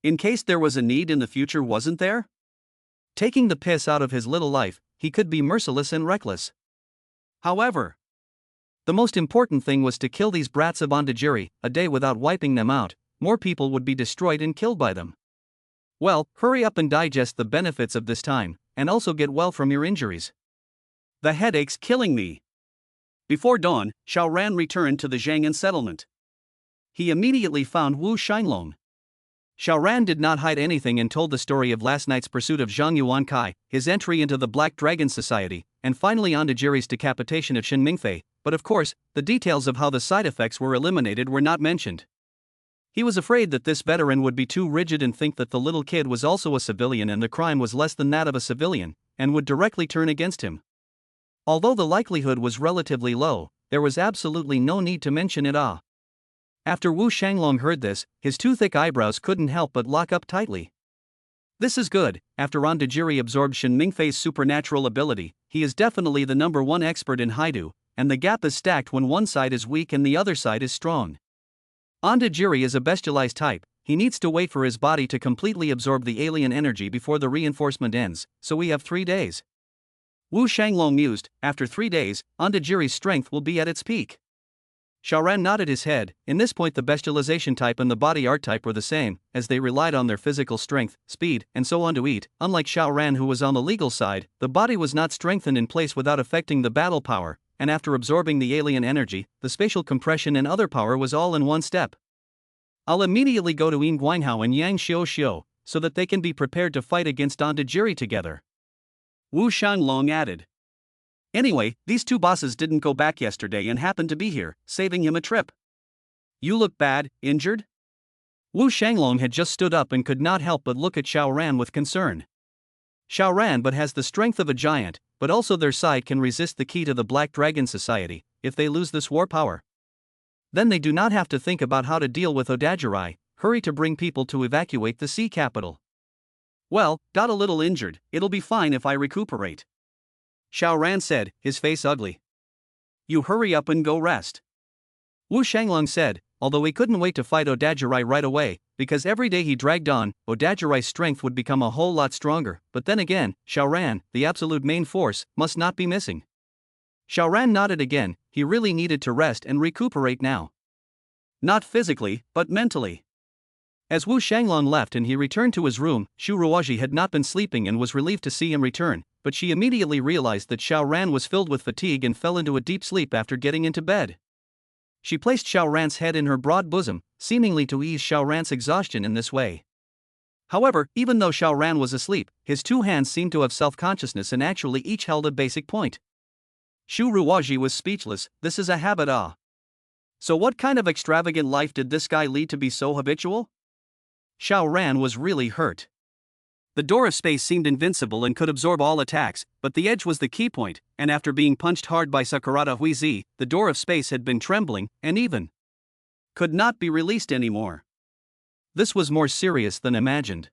In case there was a need in the future, wasn't there? Taking the piss out of his little life, he could be merciless and reckless. However, the most important thing was to kill these brats of Ondajiri. A day without wiping them out, more people would be destroyed and killed by them. Well, hurry up and digest the benefits of this time, and also get well from your injuries. The headache's killing me. Before dawn, Xiaoran returned to the Zhang'an settlement. He immediately found Wu Shanglong. Xiaoran did not hide anything and told the story of last night's pursuit of Zhang Yuankai, his entry into the Black Dragon Society, and finally Ondajiri's decapitation of Shen Mingfei, but of course, the details of how the side effects were eliminated were not mentioned. He was afraid that this veteran would be too rigid and think that the little kid was also a civilian and the crime was less than that of a civilian, and would directly turn against him. Although the likelihood was relatively low, there was absolutely no need to mention it. After Wu Shanglong heard this, his two thick eyebrows couldn't help but lock up tightly. This is good. After Ondajiri absorbed Shen Mingfei's supernatural ability, he is definitely the #1 expert in Haidu, and the gap is stacked when one side is weak and the other side is strong. Ondajiri is a bestialized type. He needs to wait for his body to completely absorb the alien energy before the reinforcement ends, so we have 3 days. Wu Shanglong mused, after 3 days, Ondajiri's strength will be at its peak. Xiaoran nodded his head. In this point the bestialization type and the body art type were the same, as they relied on their physical strength, speed, and so on to eat. Unlike Xiaoran, who was on the legal side, the body was not strengthened in place without affecting the battle power, and after absorbing the alien energy, the spatial compression and other power was all in one step. I'll immediately go to Yin Guanghao and Yang Xiao, so that they can be prepared to fight against Ondajiri together. Wu Shanglong added. Anyway, these two bosses didn't go back yesterday and happened to be here, saving him a trip. You look bad, injured? Wu Shanglong had just stood up and could not help but look at Xiaoran with concern. Xiaoran but has the strength of a giant, but also their side can resist the key to the Black Dragon Society. If they lose this war power, then they do not have to think about how to deal with Odajiri. Hurry to bring people to evacuate the sea capital. Well, got a little injured, it'll be fine if I recuperate. Xiaoran said, his face ugly. You hurry up and go rest. Wu Shanglong said, although he couldn't wait to fight Odajiri right away, because every day he dragged on, Odajiri's strength would become a whole lot stronger. But then again, Xiaoran, the absolute main force, must not be missing. Xiaoran nodded again. He really needed to rest and recuperate now. Not physically, but mentally. As Wu Shanglong left and he returned to his room, Shu Ruoji had not been sleeping and was relieved to see him return, but she immediately realized that Xiao Ran was filled with fatigue and fell into a deep sleep after getting into bed. She placed Xiao Ran's head in her broad bosom, seemingly to ease Xiao Ran's exhaustion in this way. However, even though Xiao Ran was asleep, his two hands seemed to have self-consciousness and actually each held a basic point. Shu Ruoji was speechless. This is a habit, ah. So what kind of extravagant life did this guy lead to be so habitual? Xiao Ran was really hurt. The door of space seemed invincible and could absorb all attacks, but the edge was the key point, and after being punched hard by Sakurada Huizi, the door of space had been trembling, and even could not be released anymore. This was more serious than imagined.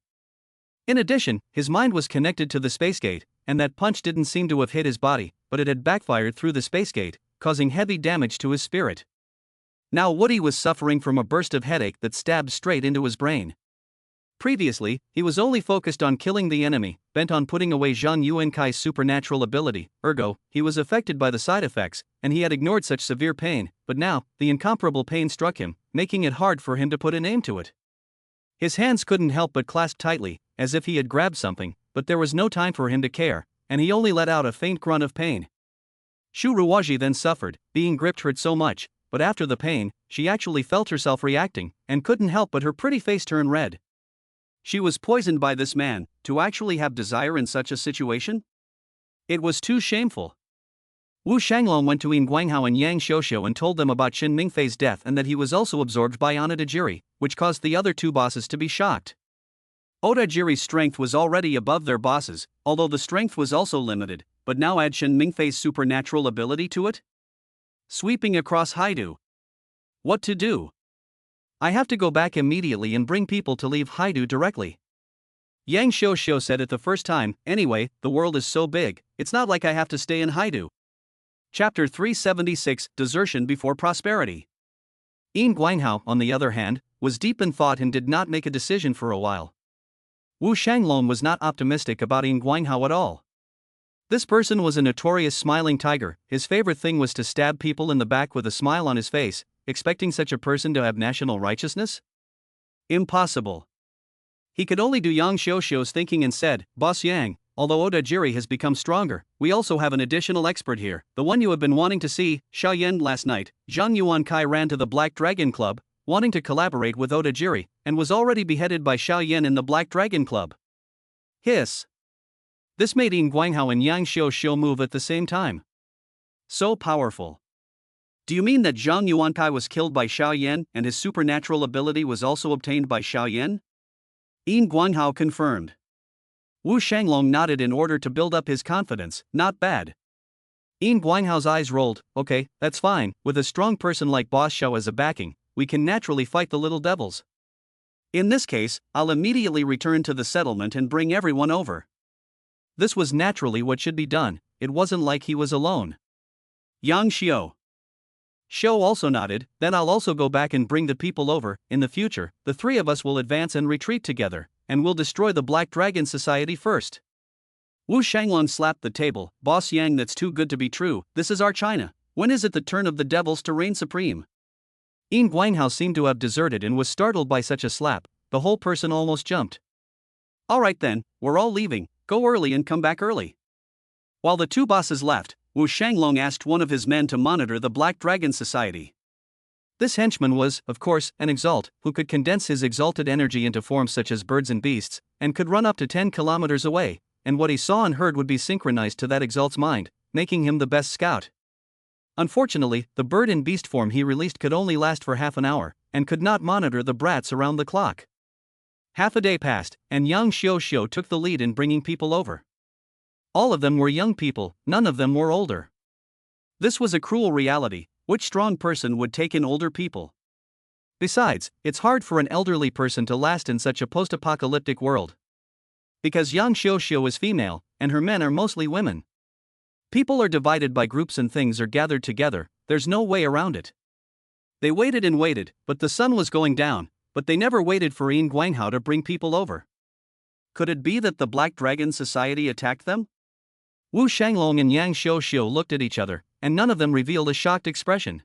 In addition, his mind was connected to the space gate, and that punch didn't seem to have hit his body, but it had backfired through the space gate, causing heavy damage to his spirit. Now Woody was suffering from a burst of headache that stabbed straight into his brain. Previously, he was only focused on killing the enemy, bent on putting away Zhang Yuankai's supernatural ability, ergo, he was affected by the side effects, and he had ignored such severe pain, but now, the incomparable pain struck him, making it hard for him to put a name to it. His hands couldn't help but clasp tightly, as if he had grabbed something, but there was no time for him to care, and he only let out a faint grunt of pain. Shu Ruoji then suffered, being gripped hurt so much, but after the pain, she actually felt herself reacting, and couldn't help but her pretty face turn red. She was poisoned by this man. To actually have desire in such a situation? It was too shameful. Wu Shanglong went to Yin Guanghao and Yang Xiuxiu and told them about Qin Mingfei's death and that he was also absorbed by Onodajiri, which caused the other two bosses to be shocked. Odajiri's strength was already above their bosses, although the strength was also limited, but now add Qin Mingfei's supernatural ability to it? Sweeping across Haidu. What to do? I have to go back immediately and bring people to leave Haidu directly. Yang Xiuxiu said it the first time. Anyway, the world is so big, it's not like I have to stay in Haidu. Chapter 376, Desertion Before Prosperity. Yin Guanghao, on the other hand, was deep in thought and did not make a decision for a while. Wu Shanglong was not optimistic about Yin Guanghao at all. This person was a notorious smiling tiger. His favorite thing was to stab people in the back with a smile on his face, expecting such a person to have national righteousness? Impossible. He could only do Yang Xiuxiu's thinking and said, Boss Yang, although Odajiri has become stronger, we also have an additional expert here, the one you have been wanting to see. Xiao Yan. Last night, Zhang Yuankai ran to the Black Dragon Club, wanting to collaborate with Odajiri, and was already beheaded by Xiao Yan in the Black Dragon Club. Hiss. This made Yin Guanghao and Yang Xiuxiu move at the same time. So powerful. Do you mean that Zhang Yuankai was killed by Xiao Yan and his supernatural ability was also obtained by Xiao Yan? Yin Guanghao confirmed. Wu Shanglong nodded in order to build up his confidence. Not bad. Yin Guanghao's eyes rolled. Okay, that's fine. With a strong person like Boss Xiao as a backing, we can naturally fight the little devils. In this case, I'll immediately return to the settlement and bring everyone over. This was naturally what should be done. It wasn't like he was alone. Yang Xiu. Xiu also nodded. Then I'll also go back and bring the people over. In the future, the three of us will advance and retreat together, and we'll destroy the Black Dragon Society first. Wu Shanglong slapped the table. Boss Yang, that's too good to be true. This is our China. When is it the turn of the devils to reign supreme? Yin Guanghao seemed to have deserted and was startled by such a slap. The whole person almost jumped. Alright then, we're all leaving. Go early and come back early. While the two bosses left, Wu Shanglong asked one of his men to monitor the Black Dragon Society. This henchman was, of course, an exalt, who could condense his exalted energy into forms such as birds and beasts, and could run up to 10 kilometers away, and what he saw and heard would be synchronized to that exalt's mind, making him the best scout. Unfortunately, the bird and beast form he released could only last for half an hour, and could not monitor the brats around the clock. Half a day passed, and Yang Xiuxiu took the lead in bringing people over. All of them were young people, none of them were older. This was a cruel reality. Which strong person would take in older people? Besides, it's hard for an elderly person to last in such a post-apocalyptic world. Because Yang Xiuxiu is female, and her men are mostly women. People are divided by groups and things are gathered together, there's no way around it. They waited and waited, but the sun was going down, but they never waited for Yin Guanghao to bring people over. Could it be that the Black Dragon Society attacked them? Wu Shanglong and Yang Xiuxiu looked at each other, and none of them revealed a shocked expression.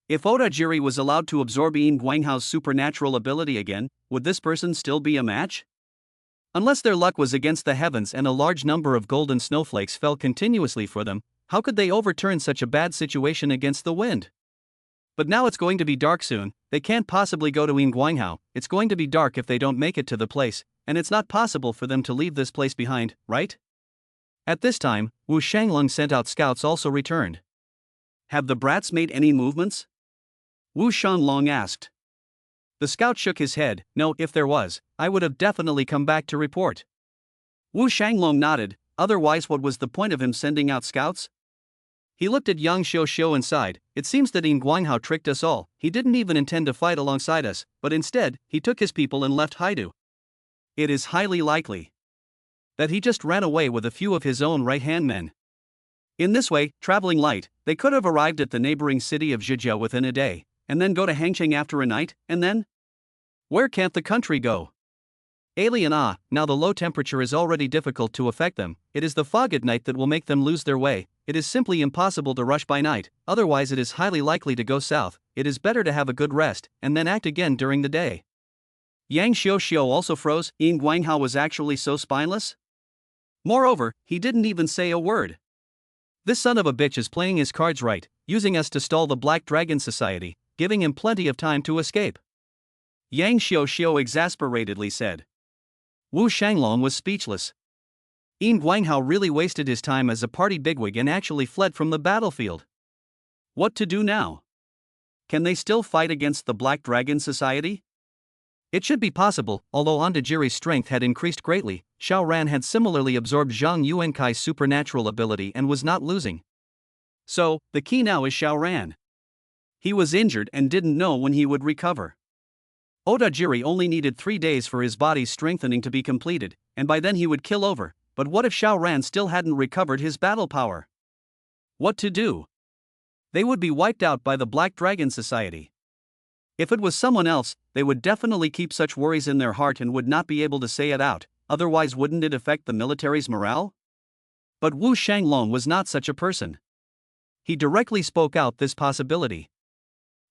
If Otajiri was allowed to absorb Yin Guanghao's supernatural ability again, would this person still be a match? Unless their luck was against the heavens and a large number of golden snowflakes fell continuously for them, how could they overturn such a bad situation against the wind? But now it's going to be dark soon, they can't possibly go to Yin Guanghao, it's going to be dark if they don't make it to the place, and it's not possible for them to leave this place behind, right? At this time, Wu Shanglong sent out scouts also returned. Have the brats made any movements? Wu Shanglong asked. The scout shook his head. No, if there was, I would have definitely come back to report. Wu Shanglong nodded. Otherwise, what was the point of him sending out scouts? He looked at Yang Xiu and sighed. It seems that Yin Guanghao tricked us all. He didn't even intend to fight alongside us, but instead, he took his people and left Haidu. It is highly likely that he just ran away with a few of his own right-hand men. In this way, traveling light, they could have arrived at the neighboring city of Zhejiao within a day, and then go to Hangcheng after a night, and then? Where can't the country go? Alien now the low temperature is already difficult to affect them, it is the fog at night that will make them lose their way, it is simply impossible to rush by night, otherwise it is highly likely to go south, it is better to have a good rest, and then act again during the day. Yang Xiu also froze. Yin Guanghao was actually so spineless? Moreover, he didn't even say a word. This son of a bitch is playing his cards right, using us to stall the Black Dragon Society, giving him plenty of time to escape. Yang Xiu exasperatedly said. Wu Shanglong was speechless. Yin Guanghao really wasted his time as a party bigwig and actually fled from the battlefield. What to do now? Can they still fight against the Black Dragon Society? It should be possible, although Ontajiri's strength had increased greatly, Xiao Ran had similarly absorbed Zhang Yuankai's supernatural ability and was not losing. So, the key now is Xiao Ran. He was injured and didn't know when he would recover. Otajiri only needed 3 days for his body's strengthening to be completed, and by then he would kill over, but what if Xiao Ran still hadn't recovered his battle power? What to do? They would be wiped out by the Black Dragon Society. If it was someone else, they would definitely keep such worries in their heart and would not be able to say it out, otherwise wouldn't it affect the military's morale? But Wu Shanglong was not such a person. He directly spoke out this possibility.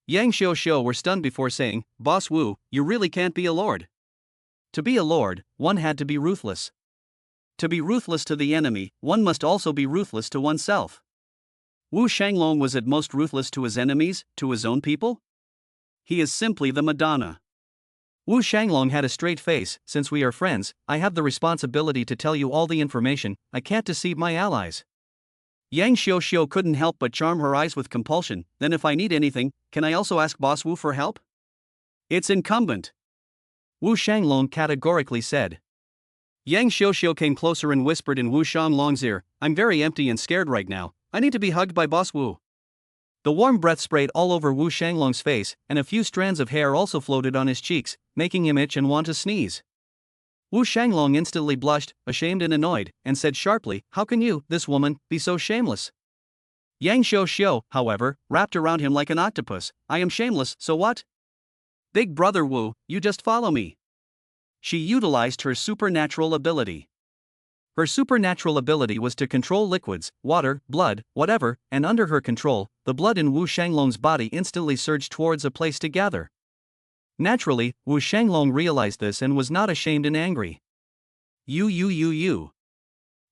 Yang Xiu were stunned before saying, Boss Wu, you really can't be a lord. To be a lord, one had to be ruthless. To be ruthless to the enemy, one must also be ruthless to oneself. Wu Shanglong was at most ruthless to his enemies, to his own people? He is simply the Madonna. Wu Shanglong had a straight face. Since we are friends, I have the responsibility to tell you all the information, I can't deceive my allies. Yang Xiu couldn't help but charm her eyes with compulsion. Then if I need anything, can I also ask Boss Wu for help? It's incumbent. Wu Shanglong categorically said. Yang Xiu came closer and whispered in Wu Shanglong's ear, I'm very empty and scared right now, I need to be hugged by Boss Wu. The warm breath sprayed all over Wu Shanglong's face, and a few strands of hair also floated on his cheeks, making him itch and want to sneeze. Wu Shanglong instantly blushed, ashamed and annoyed, and said sharply, How can you, this woman, be so shameless? Yang Xiu, however, wrapped around him like an octopus. I am shameless, so what? Big brother Wu, you just follow me. She utilized her supernatural ability. Her supernatural ability was to control liquids, water, blood, whatever, and under her control, the blood in Wu Shanglong's body instantly surged towards a place to gather. Naturally, Wu Shanglong realized this and was not ashamed and angry. You.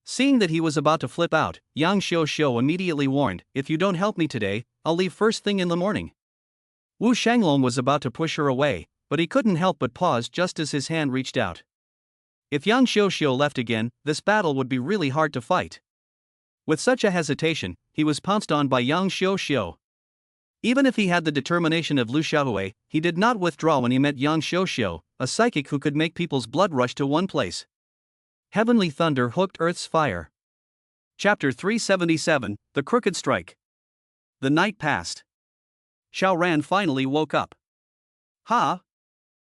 Seeing that he was about to flip out, Yang Xiu immediately warned, If you don't help me today, I'll leave first thing in the morning. Wu Shanglong was about to push her away, but he couldn't help but pause just as his hand reached out. If Yang Xiu left again, this battle would be really hard to fight. With such a hesitation, he was pounced on by Yang Xiu. Even if he had the determination of Lu Xiaohui, he did not withdraw when he met Yang Xiu, a psychic who could make people's blood rush to one place. Heavenly thunder hooked Earth's fire. Chapter 377, The Crooked Strike. The night passed. Xiao Ran finally woke up.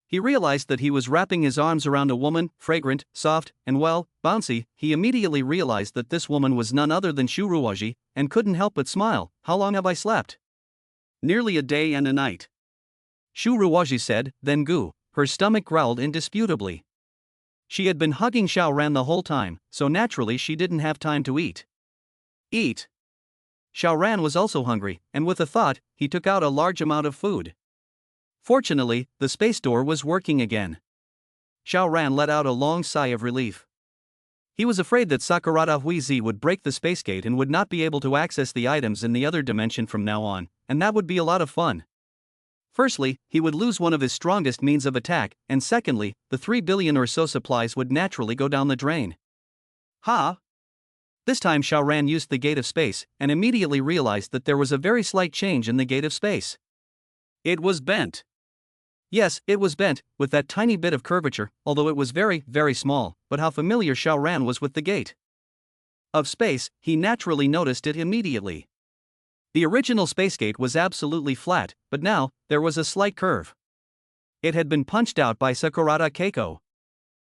He realized that he was wrapping his arms around a woman, fragrant, soft, and bouncy. He immediately realized that this woman was none other than Shu Ruoji, and couldn't help but smile. How long have I slept? Nearly a day and a night. Shu Ruoji said, then Gu. Her stomach growled indisputably. She had been hugging Xiao Ran the whole time, so naturally she didn't have time to eat. Eat. Xiao Ran was also hungry, and with a thought, he took out a large amount of food. Fortunately, the space door was working again. Xiao Ran let out a long sigh of relief. He was afraid that Sakurada Huizi would break the space gate and would not be able to access the items in the other dimension from now on, and that would be a lot of fun. Firstly, he would lose one of his strongest means of attack, and secondly, the 3 billion or so supplies would naturally go down the drain. Ha! This time Xiao Ran used the gate of space, and immediately realized that there was a very slight change in the gate of space. It was bent. Yes, it was bent, with that tiny bit of curvature, although it was very, very small, but how familiar Xiao Ran was with the gate of space, he naturally noticed it immediately. The original space gate was absolutely flat, but now, there was a slight curve. It had been punched out by Sakurada Keiko.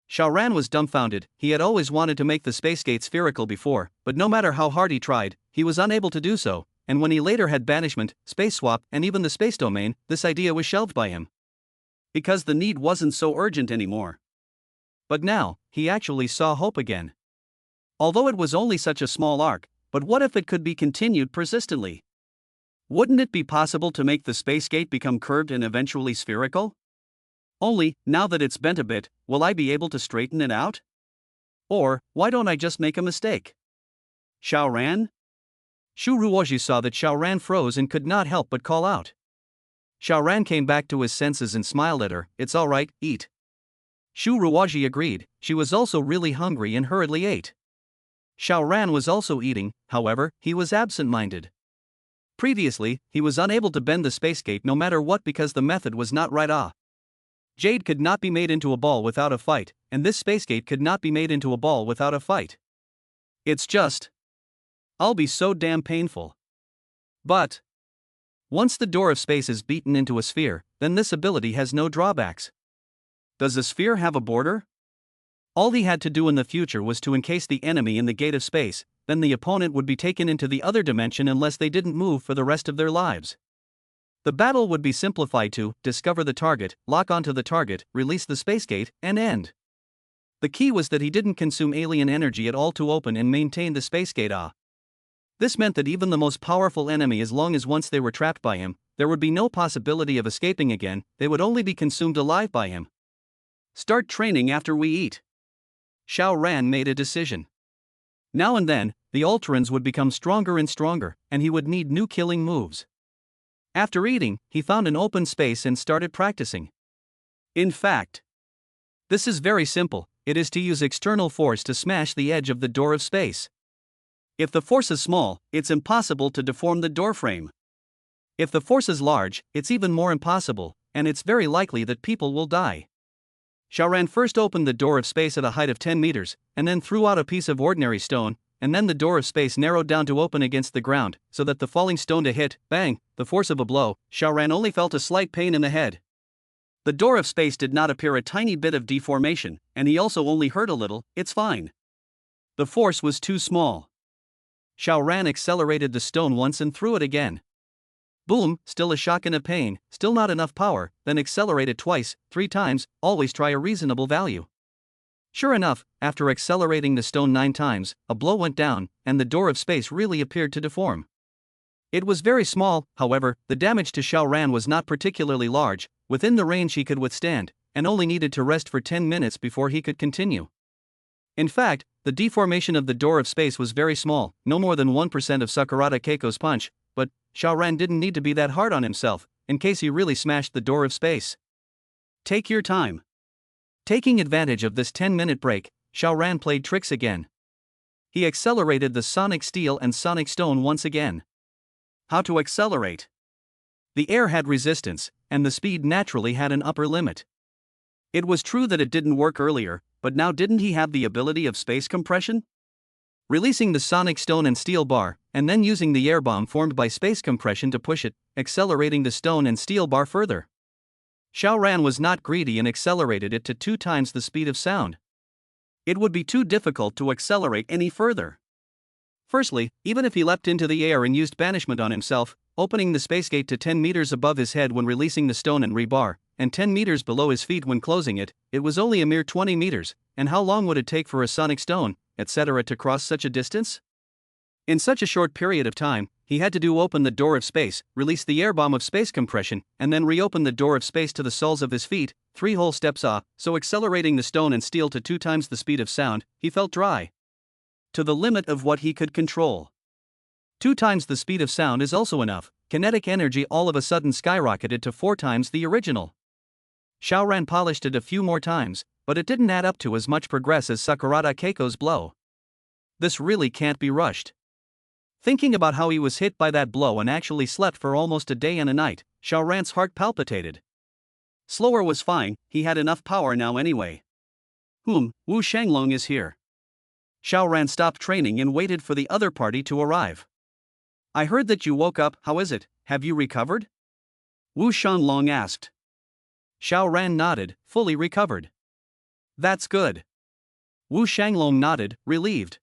Xiao Ran was dumbfounded. He had always wanted to make the space gate spherical before, but no matter how hard he tried, he was unable to do so, and when he later had banishment, space swap, and even the space domain, this idea was shelved by him. Because the need wasn't so urgent anymore. But now, he actually saw hope again. Although it was only such a small arc, but what if it could be continued persistently? Wouldn't it be possible to make the space gate become curved and eventually spherical? Only, now that it's bent a bit, will I be able to straighten it out? Or, why don't I just make a mistake? Xiao Ran? Shu Ruoji saw that Xiao Ran froze and could not help but call out. Xiao Ran came back to his senses and smiled at her. It's all right, eat. Shu Ruoji agreed. She was also really hungry and hurriedly ate. Xiao Ran was also eating, however, he was absent-minded. Previously, he was unable to bend the space gate no matter what because the method was not right. Jade could not be made into a ball without a fight, and this space gate could not be made into a ball without a fight. It's just, I'll be so damn painful. But once the door of space is beaten into a sphere, then this ability has no drawbacks. Does a sphere have a border? All he had to do in the future was to encase the enemy in the gate of space, then the opponent would be taken into the other dimension unless they didn't move for the rest of their lives. The battle would be simplified to discover the target, lock onto the target, release the space gate, and end. The key was that he didn't consume alien energy at all to open and maintain the space gate. This meant that even the most powerful enemy, as long as once they were trapped by him, there would be no possibility of escaping again, they would only be consumed alive by him. Start training after we eat. Xiao Ran made a decision. Now and then, the Ultrans would become stronger and stronger, and he would need new killing moves. After eating, he found an open space and started practicing. In fact, this is very simple. It is to use external force to smash the edge of the door of space. If the force is small, it's impossible to deform the door frame. If the force is large, it's even more impossible, and it's very likely that people will die. Xiao Ran first opened the door of space at a height of 10 meters, and then threw out a piece of ordinary stone, and then the door of space narrowed down to open against the ground, so that the falling stone to hit, bang, the force of a blow. Xiao Ran only felt a slight pain in the head. The door of space did not appear a tiny bit of deformation, and he also only hurt a little. It's fine. The force was too small. Xiao Ran accelerated the stone once and threw it again. Boom, still a shock and a pain, still not enough power, then accelerate it twice, 3 times, always try a reasonable value. Sure enough, after accelerating the stone 9 times, a blow went down, and the door of space really appeared to deform. It was very small, however, the damage to Xiao Ran was not particularly large, within the range he could withstand, and only needed to rest for 10 minutes before he could continue. In fact, the deformation of the door of space was very small, no more than 1% of Sakurada Keiko's punch, but Xiao Ran didn't need to be that hard on himself, in case he really smashed the door of space. Take your time. Taking advantage of this 10-minute break, Xiao Ran played tricks again. He accelerated the sonic steel and sonic stone once again. How to accelerate? The air had resistance, and the speed naturally had an upper limit. It was true that it didn't work earlier, but now didn't he have the ability of space compression? Releasing the sonic stone and steel bar, and then using the air bomb formed by space compression to push it, accelerating the stone and steel bar further. Xiao Ran was not greedy and accelerated it to 2 times the speed of sound. It would be too difficult to accelerate any further. Firstly, even if he leapt into the air and used banishment on himself, opening the space gate to 10 meters above his head when releasing the stone and rebar, and 10 meters below his feet when closing it, it was only a mere 20 meters, and how long would it take for a sonic stone, etc. to cross such a distance? In such a short period of time, he had to open the door of space, release the air bomb of space compression, and then reopen the door of space to the soles of his feet, 3 whole steps off, so accelerating the stone and steel to 2 times the speed of sound, he felt dry. To the limit of what he could control. 2 times the speed of sound is also enough. Kinetic energy all of a sudden skyrocketed to 4 times the original. Xiaoran polished it a few more times, but it didn't add up to as much progress as Sakurada Keiko's blow. This really can't be rushed. Thinking about how he was hit by that blow and actually slept for almost a day and a night, Xiaoran's heart palpitated. Slower was fine, he had enough power now anyway. Wu Shanglong is here. Xiaoran stopped training and waited for the other party to arrive. I heard that you woke up, how is it, have you recovered? Wu Shanglong asked. Xiaoran nodded, fully recovered. That's good. Wu Shanglong nodded, relieved.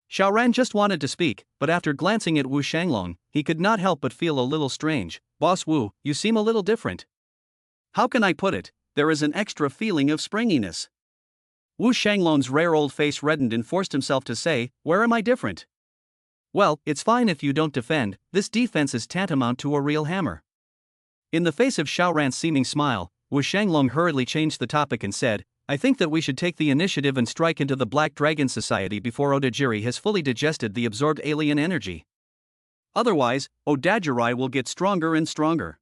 Xiaoran just wanted to speak, but after glancing at Wu Shanglong, he could not help but feel a little strange. Boss Wu, you seem a little different. How can I put it, there is an extra feeling of springiness. Wu Shanglong's rare old face reddened and forced himself to say, where am I different? Well, it's fine if you don't defend, this defense is tantamount to a real hammer. In the face of Xiaoran's seeming smile, Wu Shanglong hurriedly changed the topic and said, I think that we should take the initiative and strike into the Black Dragon Society before Odajiri has fully digested the absorbed alien energy. Otherwise, Odajiri will get stronger and stronger.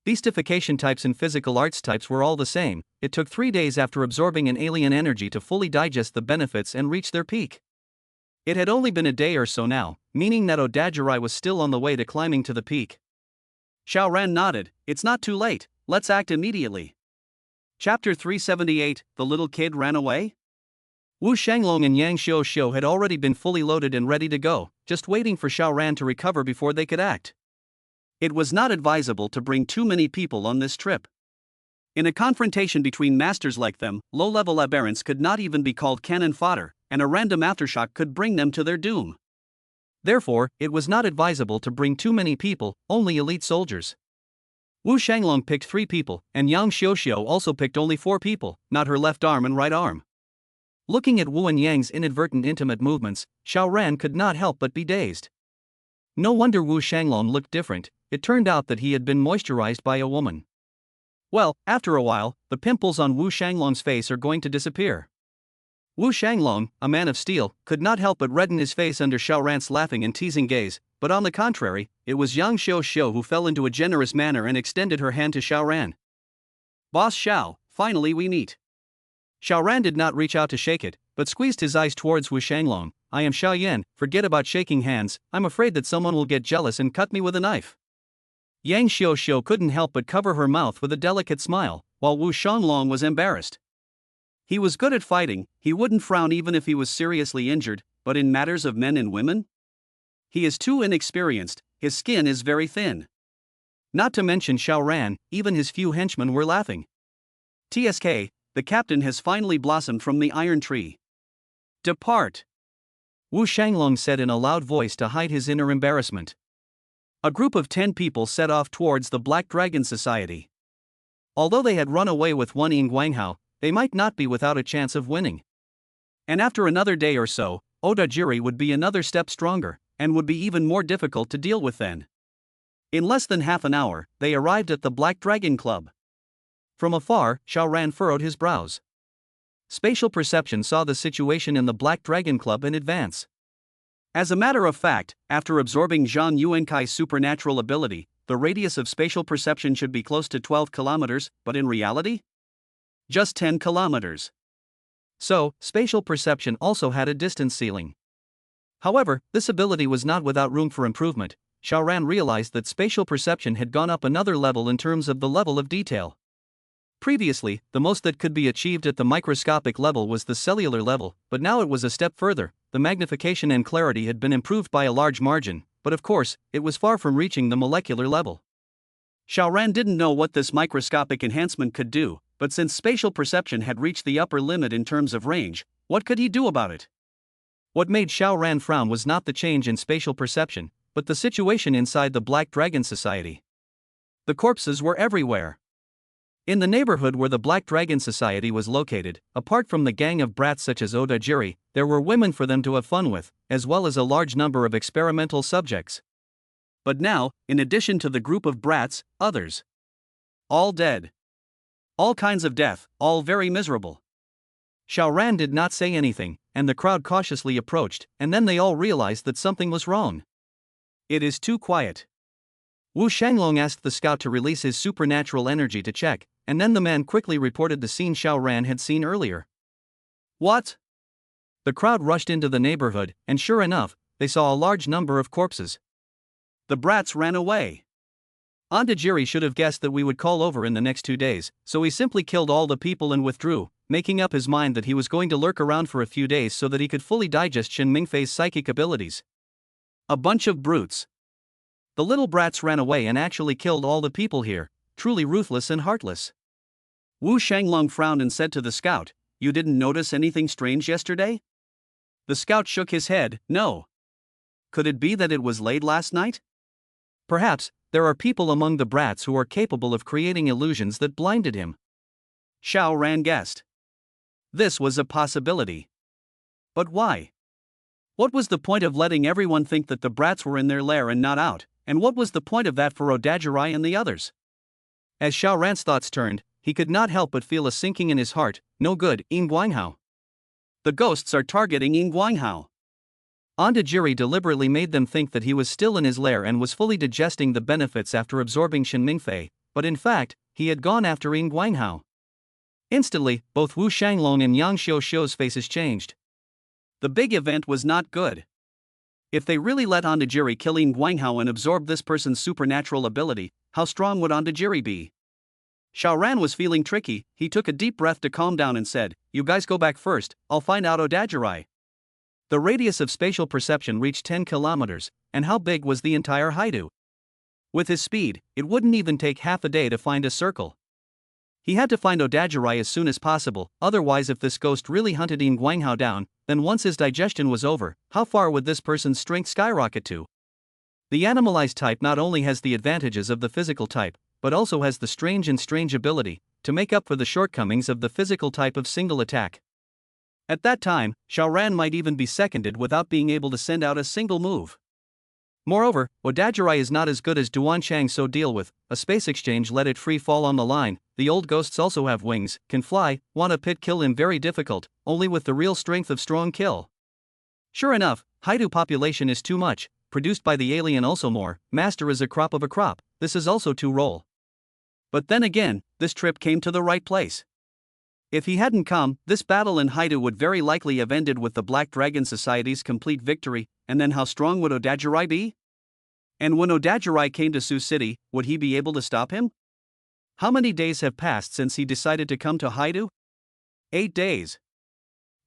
Beastification types and physical arts types were all the same, it took 3 days after absorbing an alien energy to fully digest the benefits and reach their peak. It had only been a day or so now, meaning that Odajiri was still on the way to climbing to the peak. Xiaoran nodded, it's not too late, let's act immediately. Chapter 378, The Little Kid Ran Away? Wu Shanglong and Yang Xiao had already been fully loaded and ready to go, just waiting for Xiaoran to recover before they could act. It was not advisable to bring too many people on this trip. In a confrontation between masters like them, low-level aberrants could not even be called cannon fodder, and a random aftershock could bring them to their doom. Therefore, it was not advisable to bring too many people, only elite soldiers. Wu Shanglong picked 3 people, and Yang Xiao also picked only 4 people, not her left arm and right arm. Looking at Wu and Yang's inadvertent intimate movements, Xiaoran could not help but be dazed. No wonder Wu Shanglong looked different, it turned out that he had been moisturized by a woman. Well, after a while, the pimples on Wu Shanglong's face are going to disappear. Wu Shanglong, a man of steel, could not help but redden his face under Xiaoran's laughing and teasing gaze, but on the contrary, it was Yang Xiao who fell into a generous manner and extended her hand to Xiaoran. Boss Xiao, finally we meet. Xiaoran did not reach out to shake it, but squeezed his eyes towards Wu Shanglong. I am Xiao Yan, forget about shaking hands, I'm afraid that someone will get jealous and cut me with a knife. Yang Xiao couldn't help but cover her mouth with a delicate smile, while Wu Shanglong was embarrassed. He was good at fighting, he wouldn't frown even if he was seriously injured, but in matters of men and women? He is too inexperienced, his skin is very thin. Not to mention Xiaoran, even his few henchmen were laughing. TSK, the captain has finally blossomed from the iron tree. Depart! Wu Shanglong said in a loud voice to hide his inner embarrassment. A group of 10 people set off towards the Black Dragon Society. Although they had run away with one Ying Guanghao, they might not be without a chance of winning. And after another day or so, Odajiri would be another step stronger, and would be even more difficult to deal with then. In less than half an hour, they arrived at the Black Dragon Club. From afar, Xiaoran furrowed his brows. Spatial perception saw the situation in the Black Dragon Club in advance. As a matter of fact, after absorbing Zhang Yuankai's supernatural ability, the radius of spatial perception should be close to 12 kilometers, but in reality? Just 10 kilometers. So, spatial perception also had a distance ceiling. However, this ability was not without room for improvement. Xiaoran realized that spatial perception had gone up another level in terms of the level of detail. Previously, the most that could be achieved at the microscopic level was the cellular level, but now it was a step further. The magnification and clarity had been improved by a large margin, but of course, it was far from reaching the molecular level. Xiaoran didn't know what this microscopic enhancement could do, but since spatial perception had reached the upper limit in terms of range, what could he do about it? What made Xiaoran frown was not the change in spatial perception, but the situation inside the Black Dragon Society. The corpses were everywhere. In the neighborhood where the Black Dragon Society was located, apart from the gang of brats such as Odajiri, there were women for them to have fun with, as well as a large number of experimental subjects. But now, in addition to the group of brats, others. All dead. All kinds of death, all very miserable. Xiao Ran did not say anything, and the crowd cautiously approached, and then they all realized that something was wrong. It is too quiet. Wu Shanglong asked the scout to release his supernatural energy to check, and then the man quickly reported the scene Xiao Ran had seen earlier. What? The crowd rushed into the neighborhood, and sure enough, they saw a large number of corpses. The brats ran away. Ondajiri should have guessed that we would call over in the next 2 days, so he simply killed all the people and withdrew, making up his mind that he was going to lurk around for a few days so that he could fully digest Shen Mingfei's psychic abilities. A bunch of brutes. The little brats ran away and actually killed all the people here, truly ruthless and heartless. Wu Shanglong frowned and said to the scout, "You didn't notice anything strange yesterday?" The scout shook his head, "No." Could it be that it was late last night? Perhaps, there are people among the brats who are capable of creating illusions that blinded him. Xiao Ran guessed. This was a possibility. But why? What was the point of letting everyone think that the brats were in their lair and not out, and what was the point of that for Odajirai and the others? As Xiao Ran's thoughts turned, he could not help but feel a sinking in his heart. No good, Ying Guanghao. The ghosts are targeting Ying Guanghao. Ondajiri deliberately made them think that he was still in his lair and was fully digesting the benefits after absorbing Shen Mingfei, but in fact, he had gone after Ying Guanghao. Instantly, both Wu Shanglong and Yang Xiuxiu's faces changed. The big event was not good. If they really let Ondajiri kill Ying Guanghao and absorb this person's supernatural ability, how strong would Ondajiri be? Xiao Ran was feeling tricky. He took a deep breath to calm down and said, "You guys go back first, I'll find out Odajirai." The radius of spatial perception reached 10 kilometers, and how big was the entire Haidu? With his speed, it wouldn't even take half a day to find a circle. He had to find Odajirai as soon as possible, otherwise if this ghost really hunted Ying Guanghao down, then once his digestion was over, how far would this person's strength skyrocket to? The animalized type not only has the advantages of the physical type, but also has the strange ability to make up for the shortcomings of the physical type of single attack. At that time, Xiao Ran might even be seconded without being able to send out a single move. Moreover, Odajirai is not as good as Duan Chang, so deal with a space exchange, let it free fall on the line. The old ghosts also have wings, can fly, want a pit kill him very difficult, only with the real strength of strong kill. Sure enough, Haidu population is too much, produced by the alien also more, master is a crop of a crop, this is also too roll. But then again, this trip came to the right place. If he hadn't come, this battle in Haidu would very likely have ended with the Black Dragon Society's complete victory, and then how strong would Odajirai be? And when Odajirai came to Sioux City, would he be able to stop him? How many days have passed since he decided to come to Haidu? 8 days.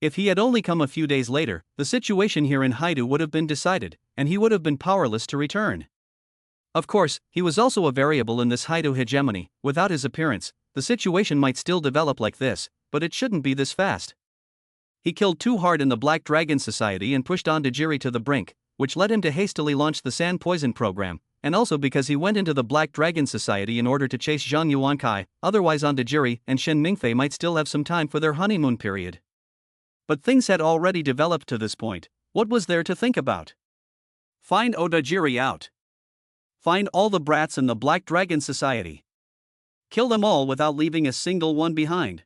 If he had only come a few days later, the situation here in Haidu would have been decided, and he would have been powerless to return. Of course, he was also a variable in this Haidu hegemony. Without his appearance, the situation might still develop like this, but it shouldn't be this fast. He killed too hard in the Black Dragon Society and pushed Ondajiri to the brink, which led him to hastily launch the Sand Poison program, and also because he went into the Black Dragon Society in order to chase Zhang Yuankai, otherwise Ondajiri and Shen Mingfei might still have some time for their honeymoon period. But things had already developed to this point. What was there to think about? Find Ondajiri out. Find all the brats in the Black Dragon Society. Kill them all without leaving a single one behind.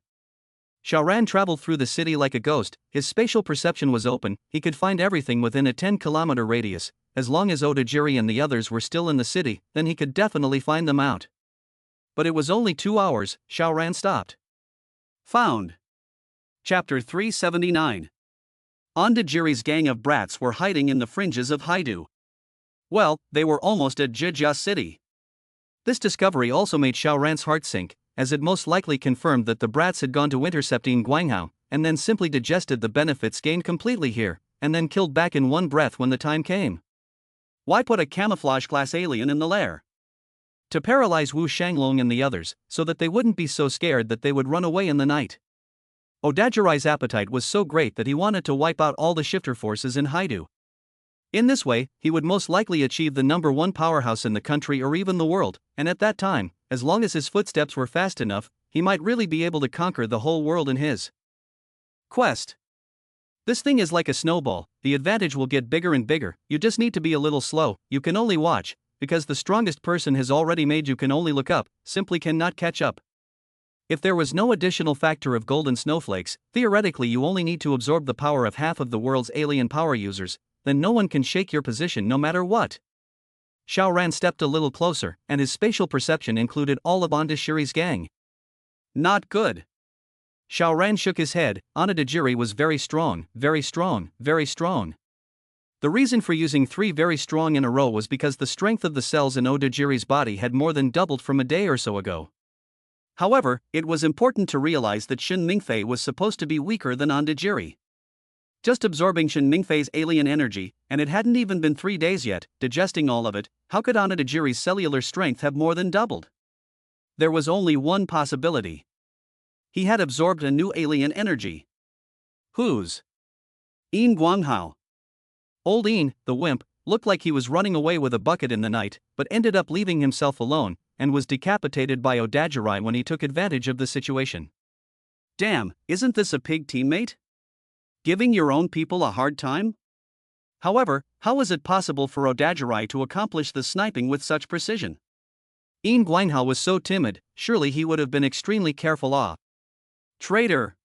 Xiao Ran traveled through the city like a ghost. His spatial perception was open, he could find everything within a 10-kilometer radius. As long as Ondajiri and the others were still in the city, then he could definitely find them out. But it was only 2 hours, Xiao Ran stopped. Found. Chapter 379. Ondajiri's gang of brats were hiding in the fringes of Haidu. Well, they were almost at Jijia City. This discovery also made Xiao Ran's heart sink, as it most likely confirmed that the brats had gone to intercept Ying Guanghao, and then simply digested the benefits gained completely here, and then killed back in one breath when the time came. Why put a camouflage class alien in the lair? To paralyze Wu Shanglong and the others, so that they wouldn't be so scared that they would run away in the night. Odajirai's appetite was so great that he wanted to wipe out all the shifter forces in Haidu. In this way, he would most likely achieve the #1 powerhouse in the country or even the world, and at that time, as long as his footsteps were fast enough, he might really be able to conquer the whole world in his quest. This thing is like a snowball, the advantage will get bigger and bigger, you just need to be a little slow, you can only watch, because the strongest person has already made you can only look up, simply cannot catch up. If there was no additional factor of golden snowflakes, theoretically you only need to absorb the power of half of the world's alien power users, then no one can shake your position no matter what. Xiao Ran stepped a little closer, and his spatial perception included all of Ondashiri's gang. Not good. Xiao Ran shook his head. Onodajiri was very strong, very strong, very strong. The reason for using 3 very strong in a row was because the strength of the cells in Odajiri's body had more than doubled from a day or so ago. However, it was important to realize that Shen Mingfei was supposed to be weaker than Ondajiri. Just absorbing Shen Mingfei's alien energy, and it hadn't even been 3 days yet, digesting all of it, how could Onodajiri's cellular strength have more than doubled? There was only one possibility. He had absorbed a new alien energy. Whose? Yin Guanghao. Old Yin, the wimp, looked like he was running away with a bucket in the night, but ended up leaving himself alone, and was decapitated by Odajirai when he took advantage of the situation. Damn, isn't this a pig teammate? Giving your own people a hard time? However, how was it possible for Odajirai to accomplish the sniping with such precision? Yin Guanghao was so timid, surely he would have been extremely careful. Traitor!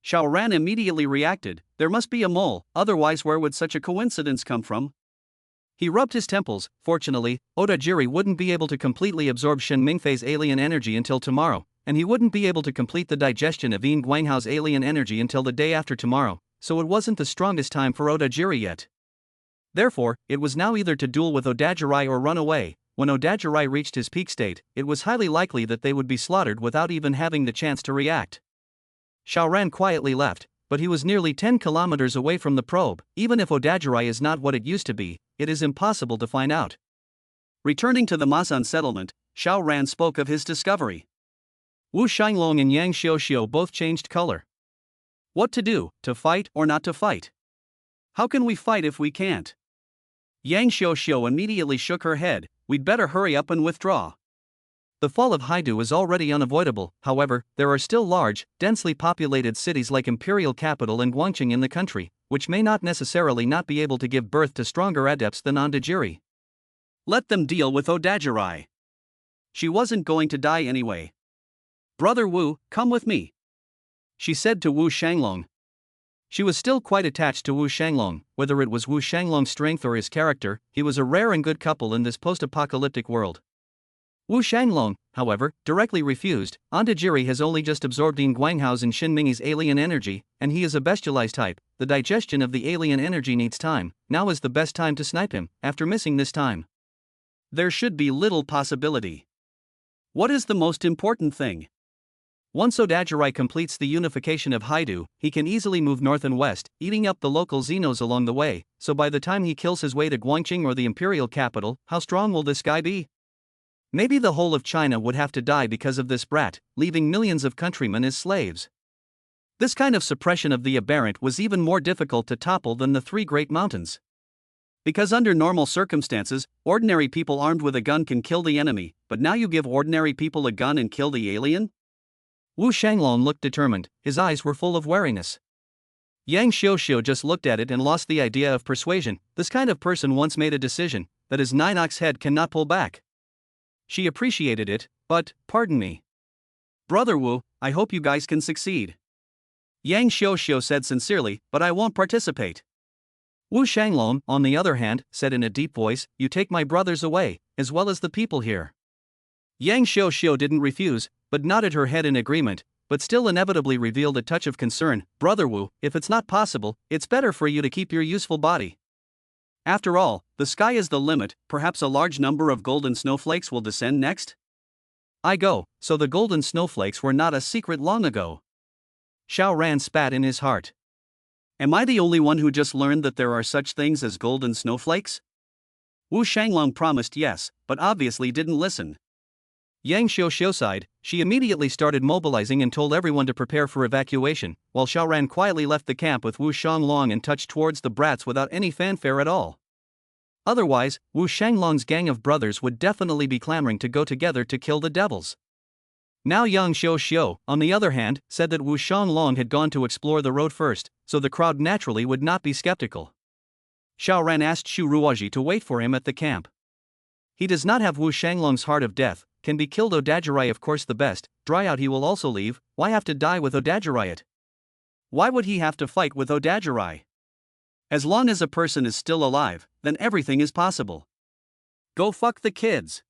Xiao Ran immediately reacted, there must be a mole, otherwise where would such a coincidence come from? He rubbed his temples. Fortunately, Odajiri wouldn't be able to completely absorb Shen Mingfei's alien energy until tomorrow, and he wouldn't be able to complete the digestion of Yin Guanghao's alien energy until the day after tomorrow, so it wasn't the strongest time for Odajiri yet. Therefore, it was now either to duel with Odajirai or run away. When Odajirai reached his peak state, it was highly likely that they would be slaughtered without even having the chance to react. Xiao Ran quietly left, but he was nearly 10 kilometers away from the probe. Even if Odajirai is not what it used to be, it is impossible to find out. Returning to the Masan settlement, Xiao Ran spoke of his discovery. Wu Shanglong and Yang Xiuxiu both changed color. What to do, to fight or not to fight? How can we fight if we can't? Yang Xiuxiu immediately shook her head, we'd better hurry up and withdraw. The fall of Haidu is already unavoidable, however, there are still large, densely populated cities like Imperial Capital and Guangqing in the country, which may not necessarily not be able to give birth to stronger adepts than Ondajiri. Let them deal with Odajirai. She wasn't going to die anyway. Brother Wu, come with me, she said to Wu Shanglong. She was still quite attached to Wu Shanglong. Whether it was Wu Shanglong's strength or his character, he was a rare and good couple in this post-apocalyptic world. Wu Shanglong, however, directly refused. Ondajiri has only just absorbed Yin Guanghao's and Shen Ming's alien energy, and he is a bestialized type. The digestion of the alien energy needs time. Now is the best time to snipe him, after missing this time. There should be little possibility. What is the most important thing? Once Odajirai completes the unification of Haidu, he can easily move north and west, eating up the local Xenos along the way, so by the time he kills his way to Guangqing or the Imperial Capital, how strong will this guy be? Maybe the whole of China would have to die because of this brat, leaving millions of countrymen as slaves. This kind of suppression of the aberrant was even more difficult to topple than the 3 great mountains. Because under normal circumstances, ordinary people armed with a gun can kill the enemy, but now you give ordinary people a gun and kill the alien? Wu Shanglong looked determined, his eyes were full of wariness. Yang Xiuxiu just looked at it and lost the idea of persuasion. This kind of person once made a decision that his 9-ox head cannot pull back. She appreciated it, but, pardon me. Brother Wu, I hope you guys can succeed. Yang Xiuxiu said sincerely, but I won't participate. Wu Shanglong, on the other hand, said in a deep voice, you take my brothers away, as well as the people here. Yang Xiuxiu didn't refuse, but nodded her head in agreement, but still inevitably revealed a touch of concern. Brother Wu, if it's not possible, it's better for you to keep your useful body. After all, the sky is the limit, perhaps a large number of golden snowflakes will descend next? I go, so the golden snowflakes were not a secret long ago. Xiao Ran spat in his heart. Am I the only one who just learned that there are such things as golden snowflakes? Wu Shanglong promised yes, but obviously didn't listen. Yang Xiuxiu sighed. She immediately started mobilizing and told everyone to prepare for evacuation, while Xiao Ran quietly left the camp with Wu Shanglong and touched towards the brats without any fanfare at all. Otherwise, Wu Shanglong's gang of brothers would definitely be clamoring to go together to kill the devils. Now Yang Xiuxiu, on the other hand, said that Wu Shanglong had gone to explore the road first, so the crowd naturally would not be skeptical. Xiao Ran asked Shu Ruoji to wait for him at the camp. He does not have Wu Shanglong's heart of death, can be killed. Odajirai of course the best, dry out he will also leave. Why have to die with Odajirai it? Why would he have to fight with Odajirai? As long as a person is still alive, then everything is possible. Go fuck the kids.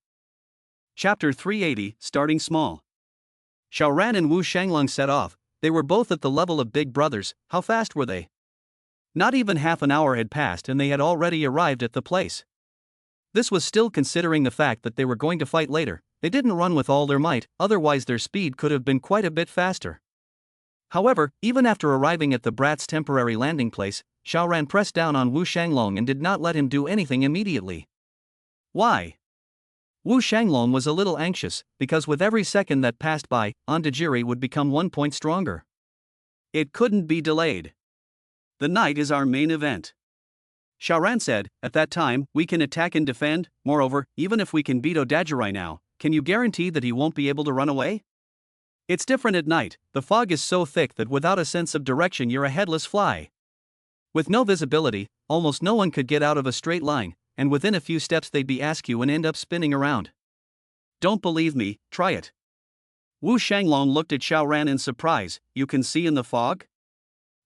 Chapter 380, Starting Small. Xiaoran and Wu Shanglong set off. They were both at the level of big brothers. How fast were they? Not even half an hour had passed and they had already arrived at the place. This was still considering the fact that they were going to fight later. They didn't run with all their might, otherwise their speed could have been quite a bit faster. However, even after arriving at the brat's temporary landing place, Xiaoran pressed down on Wu Shanglong and did not let him do anything immediately. Why? Wu Shanglong was a little anxious, because with every second that passed by, Ondajiri would become 1 point stronger. It couldn't be delayed. The night is our main event. Xiaoran said, at that time, we can attack and defend. Moreover, even if we can beat Odajirai now, can you guarantee that he won't be able to run away? It's different at night. The fog is so thick that without a sense of direction you're a headless fly. With no visibility, almost no one could get out of a straight line, and within a few steps they'd be askew and end up spinning around. Don't believe me, try it. Wu Shanglong looked at Xiaoran in surprise. You can see in the fog?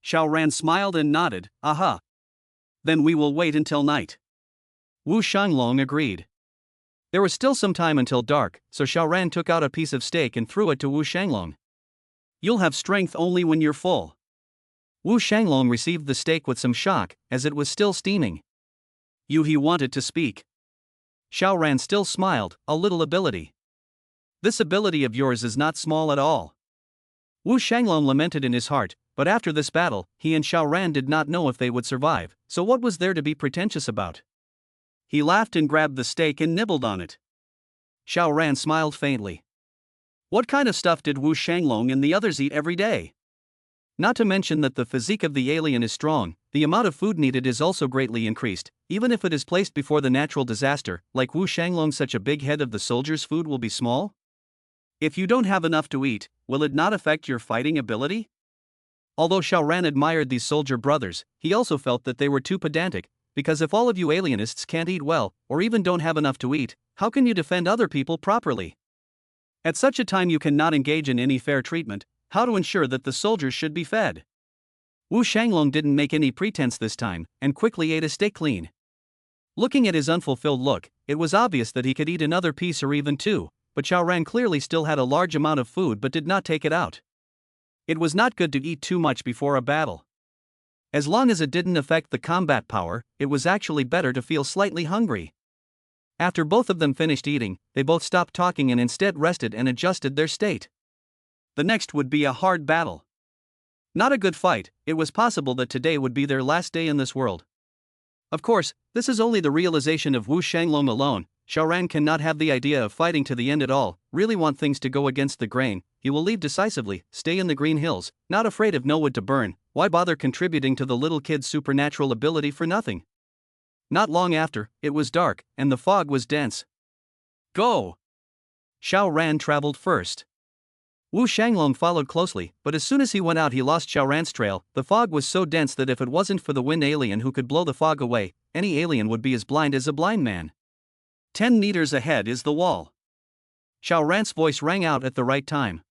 Xiaoran smiled and nodded. Aha. Then we will wait until night. Wu Shanglong agreed. There was still some time until dark, so Xiaoran took out a piece of steak and threw it to Wu Shanglong. You'll have strength only when you're full. Wu Shanglong received the steak with some shock, as it was still steaming. He wanted to speak. Xiaoran still smiled. A little ability. This ability of yours is not small at all. Wu Shanglong lamented in his heart, but after this battle, he and Xiaoran did not know if they would survive, so what was there to be pretentious about? He laughed and grabbed the steak and nibbled on it. Xiaoran smiled faintly. What kind of stuff did Wu Shanglong and the others eat every day? Not to mention that the physique of the alien is strong, the amount of food needed is also greatly increased, even if it is placed before the natural disaster, like Wu Shanglong, such a big head of the soldier's food will be small? If you don't have enough to eat, will it not affect your fighting ability? Although Xiaoran admired these soldier brothers, he also felt that they were too pedantic, because if all of you alienists can't eat well, or even don't have enough to eat, how can you defend other people properly? At such a time you cannot engage in any fair treatment. How to ensure that the soldiers should be fed? Wu Shanglong didn't make any pretense this time, and quickly ate a steak clean. Looking at his unfulfilled look, it was obvious that he could eat another piece or even two, but Xiaoran clearly still had a large amount of food but did not take it out. It was not good to eat too much before a battle. As long as it didn't affect the combat power, it was actually better to feel slightly hungry. After both of them finished eating, they both stopped talking and instead rested and adjusted their state. The next would be a hard battle. Not a good fight. It was possible that today would be their last day in this world. Of course, this is only the realization of Wu Shanglong alone. Xiaoran cannot have the idea of fighting to the end at all, really want things to go against the grain. He will leave decisively, stay in the green hills, not afraid of no wood to burn. Why bother contributing to the little kid's supernatural ability for nothing? Not long after, it was dark, and the fog was dense. Go! Xiaoran traveled first. Wu Shanglong followed closely, but as soon as he went out he lost Xiaoran's trail. The fog was so dense that if it wasn't for the wind alien who could blow the fog away, any alien would be as blind as a blind man. 10 meters ahead is the wall. Xiaoran's voice rang out at the right time.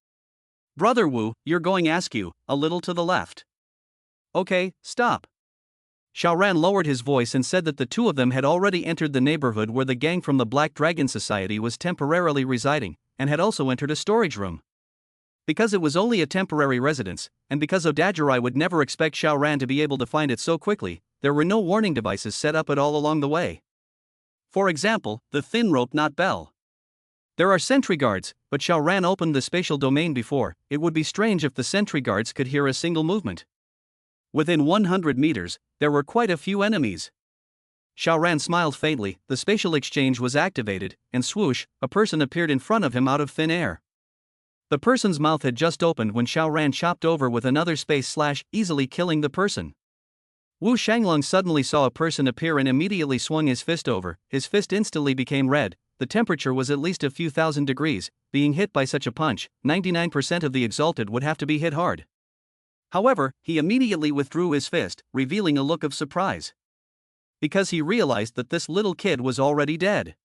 Brother Wu, you're going askew, a little to the left. Okay, stop. Xiaoran lowered his voice and said that the two of them had already entered the neighborhood where the gang from the Black Dragon Society was temporarily residing, and had also entered a storage room. Because it was only a temporary residence, and because Odajirai would never expect Xiaoran to be able to find it so quickly, there were no warning devices set up at all along the way. For example, the thin rope knot bell. There are sentry guards, but Xiaoran opened the spatial domain before. It would be strange if the sentry guards could hear a single movement. Within 100 meters, there were quite a few enemies. Xiaoran smiled faintly, the spatial exchange was activated, and swoosh, a person appeared in front of him out of thin air. The person's mouth had just opened when Xiaoran chopped over with another space slash, easily killing the person. Wu Shanglong suddenly saw a person appear and immediately swung his fist over. His fist instantly became red. The temperature was at least a few thousand degrees. Being hit by such a punch, 99% of the exalted would have to be hit hard. However, he immediately withdrew his fist, revealing a look of surprise. Because he realized that this little kid was already dead.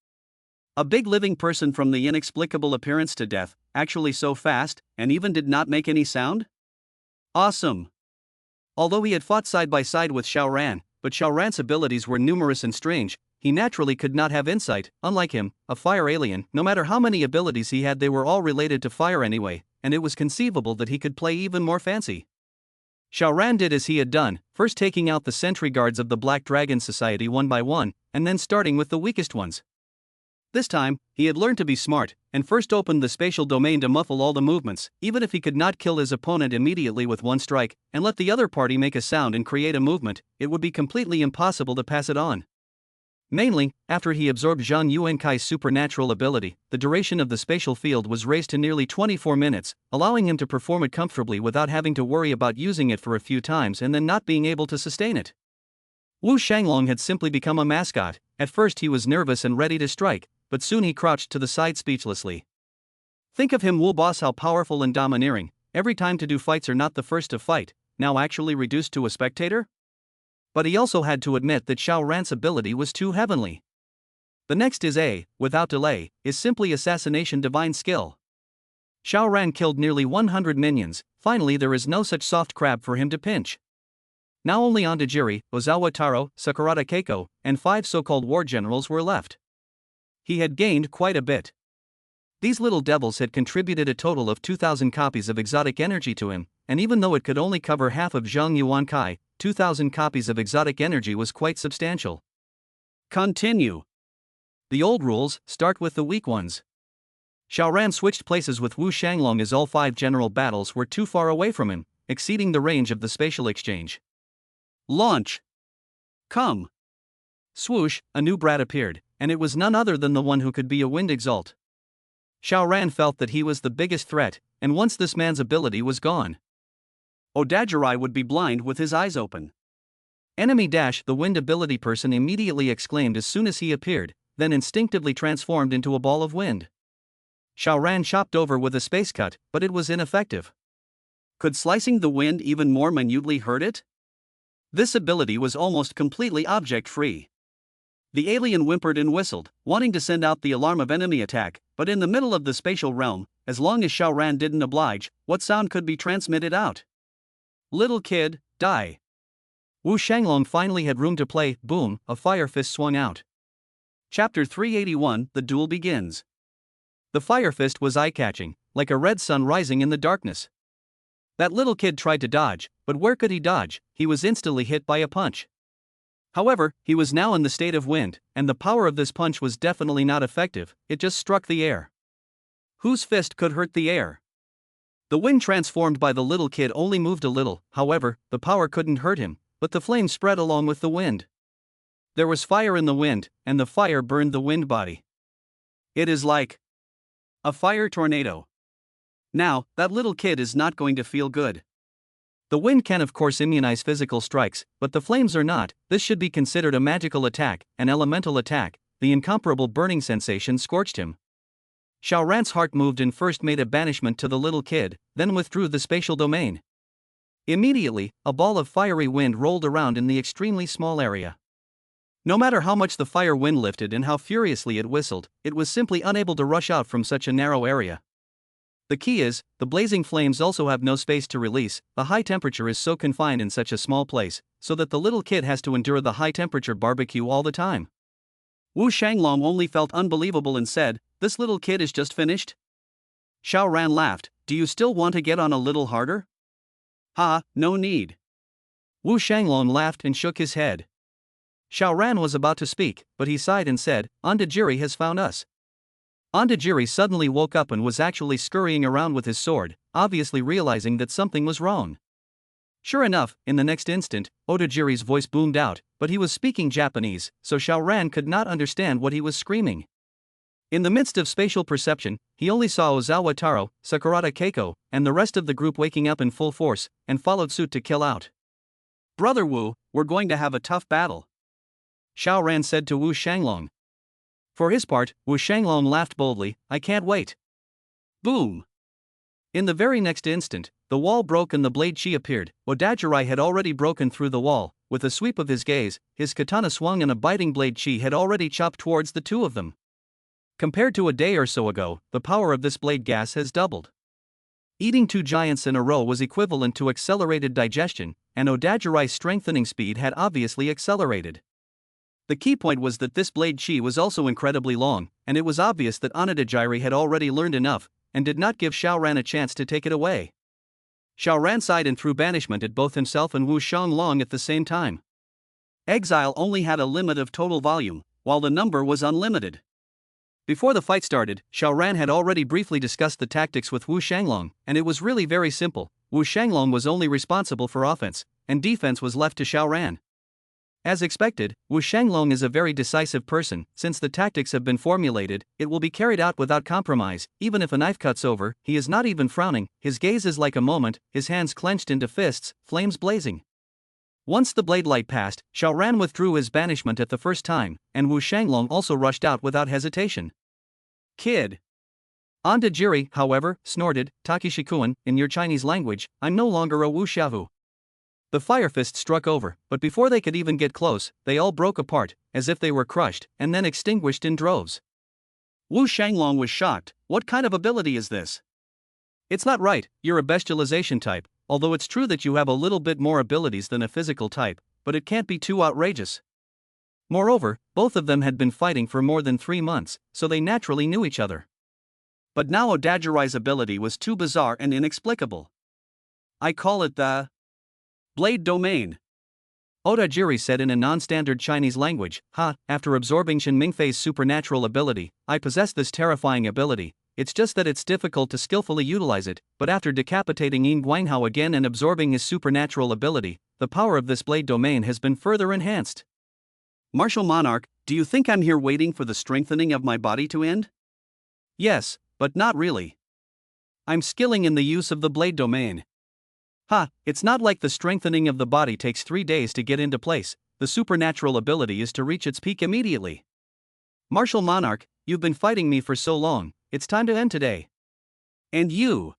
A big living person from the inexplicable appearance to death, actually so fast, and even did not make any sound? Awesome! Although he had fought side by side with Xiao Ran, but Xiao Ran's abilities were numerous and strange, he naturally could not have insight. Unlike him, a fire alien, no matter how many abilities he had, they were all related to fire anyway, and it was conceivable that he could play even more fancy. Xiao Ran did as he had done, first taking out the sentry guards of the Black Dragon Society one by one, and then starting with the weakest ones. This time, he had learned to be smart, and first opened the spatial domain to muffle all the movements, even if he could not kill his opponent immediately with one strike, and let the other party make a sound and create a movement, it would be completely impossible to pass it on. Mainly, after he absorbed Zhang Yuankai's supernatural ability, the duration of the spatial field was raised to nearly 24 minutes, allowing him to perform it comfortably without having to worry about using it for a few times and then not being able to sustain it. Wu Shanglong had simply become a mascot. At first he was nervous and ready to strike, but soon he crouched to the side speechlessly. Think of him, Wu boss, how powerful and domineering, every time to do fights are not the first to fight, now actually reduced to a spectator? But he also had to admit that Xiao Ran's ability was too heavenly. The next is without delay, is simply assassination divine skill. Xiao Ran killed nearly 100 minions, finally there is no such soft crab for him to pinch. Now only Ondajiri, Ozawa Taro, Sakurada Keiko, and 5 so-called war generals were left. He had gained quite a bit. These little devils had contributed a total of 2,000 copies of exotic energy to him, and even though it could only cover half of Zhang Yuankai, 2,000 copies of exotic energy was quite substantial. Continue. The old rules, start with the weak ones. Xiao Ran switched places with Wu Shanglong as all 5 general battles were too far away from him, exceeding the range of the spatial exchange. Launch! Come! Swoosh, a new brat appeared, and it was none other than the one who could be a wind exalt. Xiao Ran felt that he was the biggest threat, and once this man's ability was gone, Odajirai would be blind with his eyes open. Enemy dash, the wind ability person immediately exclaimed as soon as he appeared, then instinctively transformed into a ball of wind. Xiao Ran chopped over with a space cut, but it was ineffective. Could slicing the wind even more minutely hurt it? This ability was almost completely object-free. The alien whimpered and whistled, wanting to send out the alarm of enemy attack, but in the middle of the spatial realm, as long as Xiao Ran didn't oblige, what sound could be transmitted out? Little kid, die. Wu Shanglong finally had room to play. Boom, a fire fist swung out. Chapter 381, The Duel Begins. The fire fist was eye-catching, like a red sun rising in the darkness. That little kid tried to dodge, but where could he dodge? He was instantly hit by a punch. However, he was now in the state of wind, and the power of this punch was definitely not effective, it just struck the air. Whose fist could hurt the air? The wind transformed by the little kid only moved a little, however, the power couldn't hurt him, but the flame spread along with the wind. There was fire in the wind, and the fire burned the wind body. It is like a fire tornado. Now, that little kid is not going to feel good. The wind can of course immunize physical strikes, but the flames are not. This should be considered a magical attack, an elemental attack. The incomparable burning sensation scorched him. Xiao Ran's heart moved and first made a banishment to the little kid, then withdrew the spatial domain. Immediately, a ball of fiery wind rolled around in the extremely small area. No matter how much the fire wind lifted and how furiously it whistled, it was simply unable to rush out from such a narrow area. The key is, the blazing flames also have no space to release. The high temperature is so confined in such a small place, so that the little kid has to endure the high temperature barbecue all the time. Wu Shanglong only felt unbelievable and said, "This little kid is just finished?" Xiao Ran laughed, "Do you still want to get on a little harder?" "Ha, no need." Wu Shanglong laughed and shook his head. Xiao Ran was about to speak, but he sighed and said, "Ondajiri has found us." Ondajiri suddenly woke up and was actually scurrying around with his sword, obviously realizing that something was wrong. Sure enough, in the next instant, Odajiri's voice boomed out, but he was speaking Japanese, so Xiao Ran could not understand what he was screaming. In the midst of spatial perception, he only saw Ozawa Taro, Sakurada Keiko, and the rest of the group waking up in full force, and followed suit to kill out. "Brother Wu, we're going to have a tough battle," Xiao Ran said to Wu Shanglong. For his part, Wu Shanglong laughed boldly, "I can't wait." Boom! In the very next instant, the wall broke and the blade chi appeared. Odajirai had already broken through the wall. With a sweep of his gaze, his katana swung and a biting blade chi had already chopped towards the two of them. Compared to a day or so ago, the power of this blade gas has doubled. Eating two giants in a row was equivalent to accelerated digestion, and Odajirai's strengthening speed had obviously accelerated. The key point was that this blade chi was also incredibly long, and it was obvious that Onodajiri had already learned enough, and did not give Xiaoran a chance to take it away. Xiaoran sighed and threw banishment at both himself and Wu Shanglong at the same time. Exile only had a limit of total volume, while the number was unlimited. Before the fight started, Xiaoran had already briefly discussed the tactics with Wu Shanglong, and it was really very simple. Wu Shanglong was only responsible for offense, and defense was left to Xiaoran. As expected, Wu Shanglong is a very decisive person. Since the tactics have been formulated, it will be carried out without compromise. Even if a knife cuts over, he is not even frowning, his gaze is like a moment, his hands clenched into fists, flames blazing. Once the blade light passed, Xiaoran withdrew his banishment at the first time, and Wu Shanglong also rushed out without hesitation. Kid. Onodajiri, however, snorted, Takishikuan, in your Chinese language, I'm no longer a Wu Xiaohu. The fire fist struck over, but before they could even get close, they all broke apart, as if they were crushed, and then extinguished in droves. Wu Shanglong was shocked. What kind of ability is this? It's not right, you're a bestialization type, although it's true that you have a little bit more abilities than a physical type, but it can't be too outrageous. Moreover, both of them had been fighting for more than 3 months, so they naturally knew each other. But now Odajirai's ability was too bizarre and inexplicable. I call it the Blade Domain. Odajiri said in a non-standard Chinese language, after absorbing Shen Mingfei's supernatural ability, I possess this terrifying ability. It's just that it's difficult to skillfully utilize it, but after decapitating Yin Guanghao again and absorbing his supernatural ability, the power of this blade domain has been further enhanced. Martial Monarch, do you think I'm here waiting for the strengthening of my body to end? Yes, but not really. I'm skilling in the use of the blade domain. It's not like the strengthening of the body takes 3 days to get into place, the supernatural ability is to reach its peak immediately. Martial Monarch, you've been fighting me for so long, it's time to end today. And you?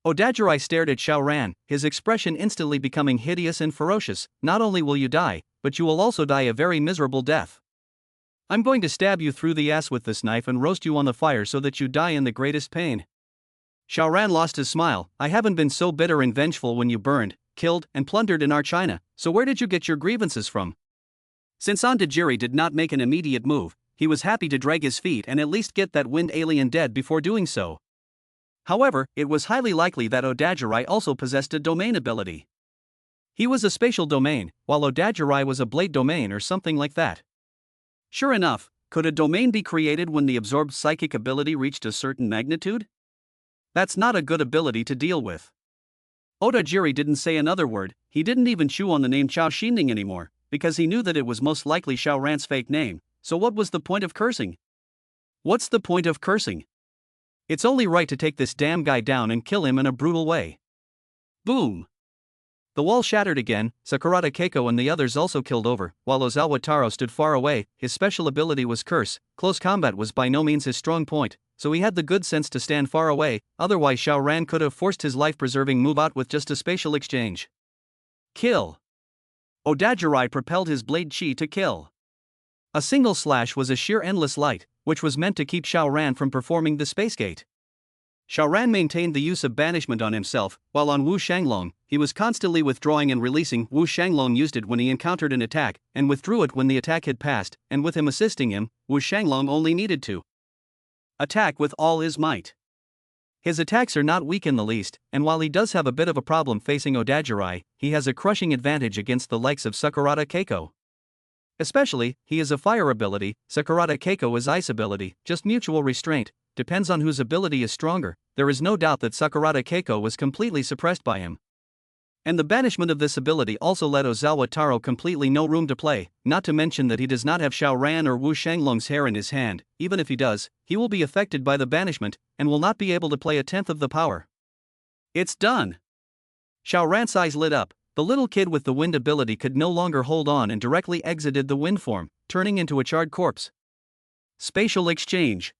Odajirai stared at Xiaoran, his expression instantly becoming hideous and ferocious. Not only will you die, but you will also die a very miserable death. I'm going to stab you through the ass with this knife and roast you on the fire so that you die in the greatest pain. Xiaoran lost his smile. I haven't been so bitter and vengeful when you burned, killed, and plundered in our China, so where did you get your grievances from? Since Onodajiri did not make an immediate move, he was happy to drag his feet and at least get that wind alien dead before doing so. However, it was highly likely that Odajirai also possessed a domain ability. He was a spatial domain, while Odajirai was a blade domain or something like that. Sure enough, could a domain be created when the absorbed psychic ability reached a certain magnitude? That's not a good ability to deal with. Odajiri didn't say another word, he didn't even chew on the name Chao Xining anymore, because he knew that it was most likely Xiaoran's fake name, so what was the point of cursing? What's the point of cursing? It's only right to take this damn guy down and kill him in a brutal way. Boom! The wall shattered again, Sakurada Keiko and the others also killed over, while Ozawa Taro stood far away. His special ability was Curse. Close combat was by no means his strong point, so he had the good sense to stand far away, otherwise Xiaoran could have forced his life-preserving move out with just a spatial exchange. Kill! Odajirai propelled his blade chi to kill. A single slash was a sheer endless light, which was meant to keep Xiaoran from performing the space gate. Xiaoran maintained the use of banishment on himself, while on Wu Shanglong, he was constantly withdrawing and releasing. Wu Shanglong used it when he encountered an attack, and withdrew it when the attack had passed, and with him assisting him, Wu Shanglong only needed to attack with all his might. His attacks are not weak in the least, and while he does have a bit of a problem facing Odajirai, he has a crushing advantage against the likes of Sakurada Keiko. Especially, he is a fire ability, Sakurada Keiko is ice ability, just mutual restraint, depends on whose ability is stronger. There is no doubt that Sakurada Keiko was completely suppressed by him. And the banishment of this ability also let Ozawa Taro completely no room to play, not to mention that he does not have Xiaoran or Wu Shanglong's hair in his hand. Even if he does, he will be affected by the banishment, and will not be able to play a tenth of the power. It's done! Xiaoran's eyes lit up. The little kid with the wind ability could no longer hold on and directly exited the wind form, turning into a charred corpse. Spatial exchange.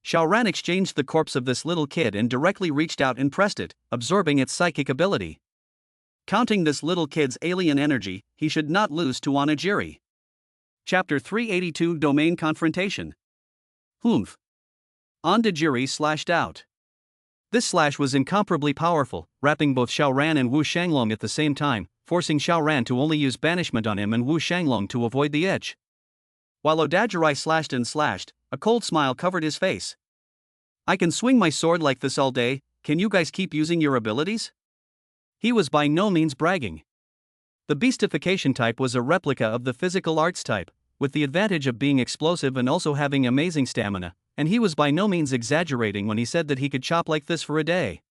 Xiaoran exchanged the corpse of this little kid and directly reached out and pressed it, absorbing its psychic ability. Counting this little kid's alien energy, he should not lose to Onodajiri. Chapter 382 Domain Confrontation. Humph. Ondajiri slashed out. This slash was incomparably powerful, wrapping both Xiaoran and Wu Shanglong at the same time, forcing Xiaoran to only use banishment on him and Wu Shanglong to avoid the edge. While Odajirai slashed and slashed, a cold smile covered his face. I can swing my sword like this all day, can you guys keep using your abilities? He was by no means bragging. The beastification type was a replica of the physical arts type, with the advantage of being explosive and also having amazing stamina, and he was by no means exaggerating when he said that he could chop like this for a day.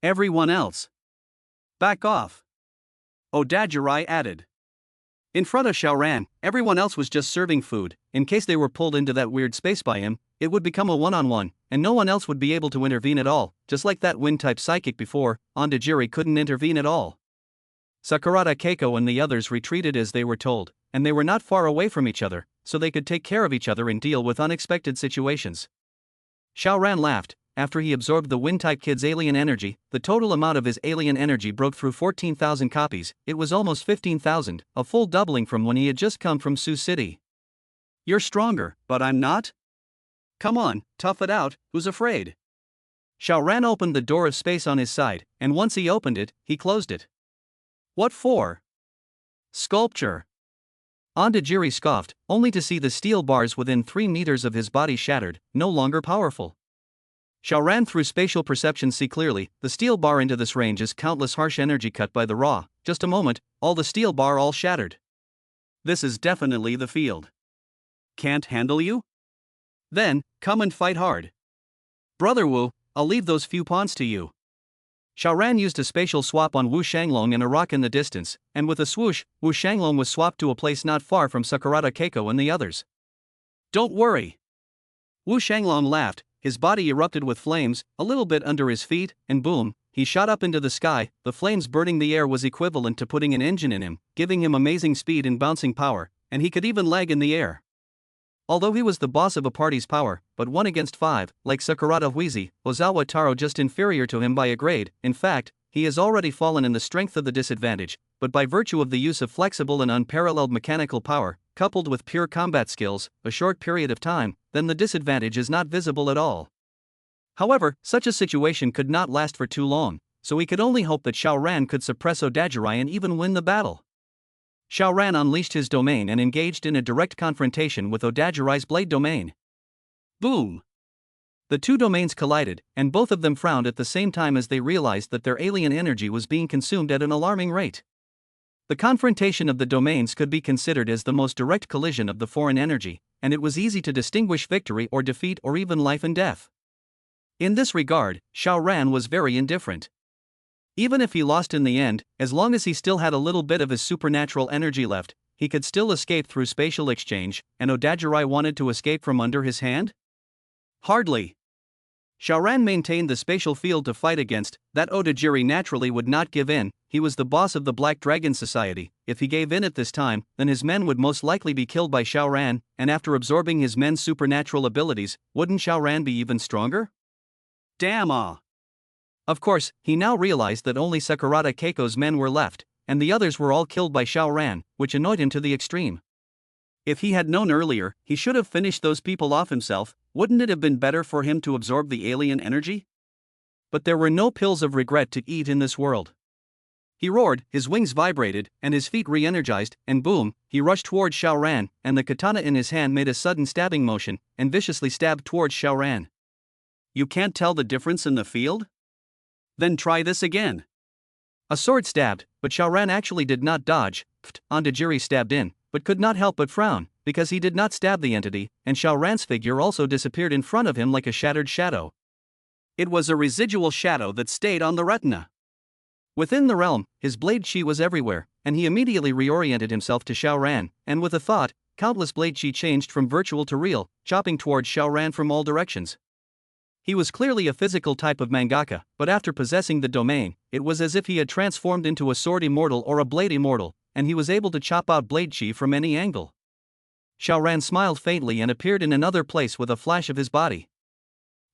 Everyone else, back off, Odajirai added. In front of Xiaoran, everyone else was just serving food. In case they were pulled into that weird space by him, it would become a one-on-one, and no one else would be able to intervene at all. Just like that wind-type psychic before, Ondajiri couldn't intervene at all. Sakurada Keiko and the others retreated as they were told, and they were not far away from each other, so they could take care of each other and deal with unexpected situations. Xiaoran laughed. After he absorbed the wind-type kid's alien energy, the total amount of his alien energy broke through 14,000 copies. It was almost 15,000, a full doubling from when he had just come from Sioux City. You're stronger, but I'm not? Come on, tough it out, who's afraid? Xiaoran opened the door of space on his side, and once he opened it, he closed it. What for? Sculpture. Ondajiri scoffed, only to see the steel bars within 3 meters of his body shattered, no longer powerful. Xiaoran through spatial perception see clearly, the steel bar into this range is countless harsh energy cut by the raw. Just a moment, all the steel bar all shattered. This is definitely the field. Can't handle you? Then, come and fight hard. Brother Wu, I'll leave those few pawns to you. Xiaoran used a spatial swap on Wu Shanglong and a rock in the distance, and with a swoosh, Wu Shanglong was swapped to a place not far from Sakurada Keiko and the others. Don't worry. Wu Shanglong laughed. His body erupted with flames, a little bit under his feet, and boom, he shot up into the sky. The flames burning the air was equivalent to putting an engine in him, giving him amazing speed and bouncing power, and he could even lag in the air. Although he was the boss of a party's power, but 1 against 5, like Sakurada Huizi, Ozawa Taro just inferior to him by a grade. In fact, he has already fallen in the strength of the disadvantage, but by virtue of the use of flexible and unparalleled mechanical power, coupled with pure combat skills, a short period of time, then the disadvantage is not visible at all. However, such a situation could not last for too long, so he could only hope that Xiaoran could suppress Odajirai and even win the battle. Xiaoran unleashed his domain and engaged in a direct confrontation with Odajirai's blade domain. Boom! The two domains collided, and both of them frowned at the same time as they realized that their alien energy was being consumed at an alarming rate. The confrontation of the domains could be considered as the most direct collision of the foreign energy, and it was easy to distinguish victory or defeat or even life and death. In this regard, Xiaoran was very indifferent. Even if he lost in the end, as long as he still had a little bit of his supernatural energy left, he could still escape through spatial exchange, and Odajirai wanted to escape from under his hand? Hardly. Xiaoran maintained the spatial field to fight against. That Odajiri naturally would not give in. He was the boss of the Black Dragon Society. If he gave in at this time, then his men would most likely be killed by Xiaoran, and after absorbing his men's supernatural abilities, wouldn't Xiaoran be even stronger? Damn ah! Of course, he now realized that only Sakurada Keiko's men were left, and the others were all killed by Xiaoran, which annoyed him to the extreme. If he had known earlier, he should have finished those people off himself. Wouldn't it have been better for him to absorb the alien energy? But there were no pills of regret to eat in this world. He roared, his wings vibrated, and his feet re-energized, and boom, he rushed towards Xiaoran, and the katana in his hand made a sudden stabbing motion, and viciously stabbed towards Xiaoran. You can't tell the difference in the field? Then try this again. A sword stabbed, but Xiaoran actually did not dodge. Ondajiri stabbed in, but could not help but frown, because he did not stab the entity, and Xiaoran's figure also disappeared in front of him like a shattered shadow. It was a residual shadow that stayed on the retina. Within the realm, his blade chi was everywhere, and he immediately reoriented himself to Xiaoran, and with a thought, countless blade chi changed from virtual to real, chopping towards Xiaoran from all directions. He was clearly a physical type of mangaka, but after possessing the domain, it was as if he had transformed into a sword immortal or a blade immortal, and he was able to chop out blade chi from any angle. Xiaoran smiled faintly and appeared in another place with a flash of his body.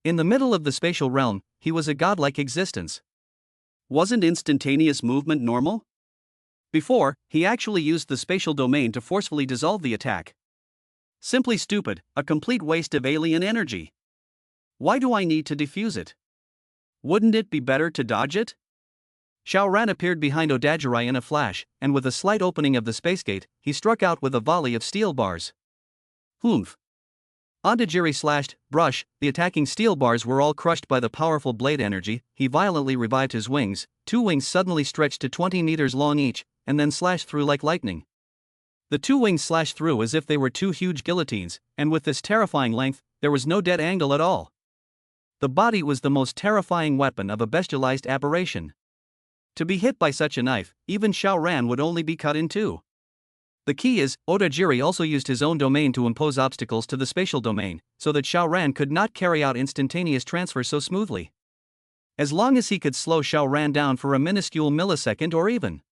In the middle of the spatial realm, he was a godlike existence. Wasn't instantaneous movement normal? Before, he actually used the spatial domain to forcefully dissolve the attack. Simply stupid, a complete waste of alien energy. Why do I need to defuse it? Wouldn't it be better to dodge it? Xiao Ran appeared behind Odajirai in a flash, and with a slight opening of the space gate, he struck out with a volley of steel bars. Humph! Ontajiri slashed, brush, the attacking steel bars were all crushed by the powerful blade energy. He violently revived his wings, 2 wings suddenly stretched to 20 meters long each, and then slashed through like lightning. The 2 wings slashed through as if they were 2 huge guillotines, and with this terrifying length, there was no dead angle at all. The body was the most terrifying weapon of a bestialized aberration. To be hit by such a knife, even Xiao Ran would only be cut in 2. The key is, Otajiri also used his own domain to impose obstacles to the spatial domain, so that Xiao Ran could not carry out instantaneous transfer so smoothly. As long as he could slow Xiao Ran down for a minuscule millisecond or even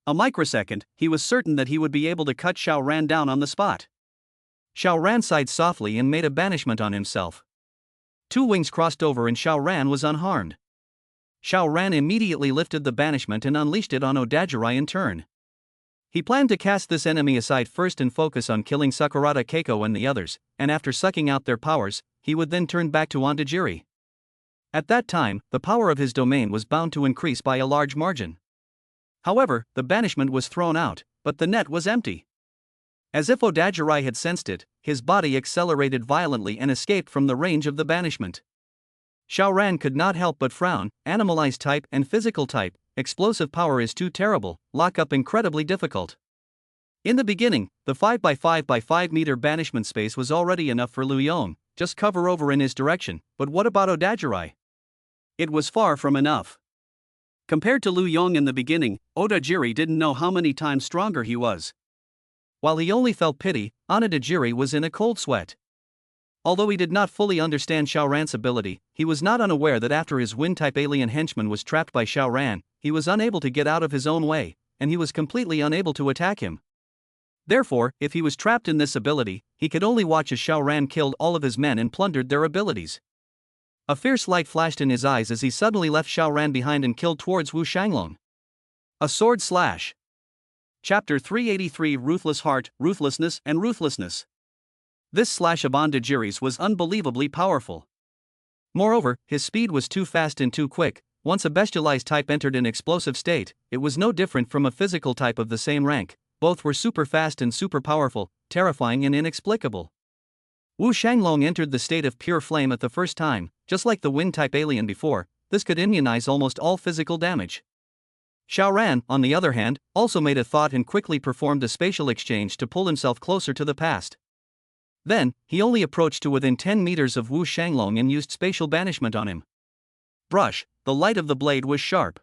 a microsecond, he was certain that he would be able to cut Xiao Ran down on the spot. Xiao Ran sighed softly and made a banishment on himself. 2 wings crossed over and Xiao Ran was unharmed. Xiao Ran immediately lifted the banishment and unleashed it on Odajirai in turn. He planned to cast this enemy aside first and focus on killing Sakurada Keiko and the others, and after sucking out their powers, he would then turn back to Ontajiri. At that time, the power of his domain was bound to increase by a large margin. However, the banishment was thrown out, but the net was empty. As if Odajirai had sensed it, his body accelerated violently and escaped from the range of the banishment. Xiao Ran could not help but frown. Animalized type and physical type, explosive power is too terrible, lock up incredibly difficult. In the beginning, the 5x5 by 5 meter banishment space was already enough for Liu Yong, just cover over in his direction, but what about Odajirai? It was far from enough. Compared to Liu Yong in the beginning, Otajiri didn't know how many times stronger he was. While he only felt pity, Ontajiri was in a cold sweat. Although he did not fully understand Xiao Ran's ability, he was not unaware that after his wind-type alien henchman was trapped by Xiao Ran, he was unable to get out of his own way, and he was completely unable to attack him. Therefore, if he was trapped in this ability, he could only watch as Xiao Ran killed all of his men and plundered their abilities. A fierce light flashed in his eyes as he suddenly left Xiao Ran behind and killed towards Wu Shanglong. A sword slash. Chapter 383 Ruthless Heart, Ruthlessness and Ruthlessness. This slash of Ontajiri's was unbelievably powerful. Moreover, his speed was too fast and too quick. Once a bestialized type entered an explosive state, it was no different from a physical type of the same rank. Both were super fast and super powerful, terrifying and inexplicable. Wu Shanglong entered the state of pure flame at the first time, just like the wind-type alien before. This could immunize almost all physical damage. Xiao Ran, on the other hand, also made a thought and quickly performed a spatial exchange to pull himself closer to the past. Then, he only approached to within 10 meters of Wu Shanglong and used spatial banishment on him. Brush, the light of the blade was sharp.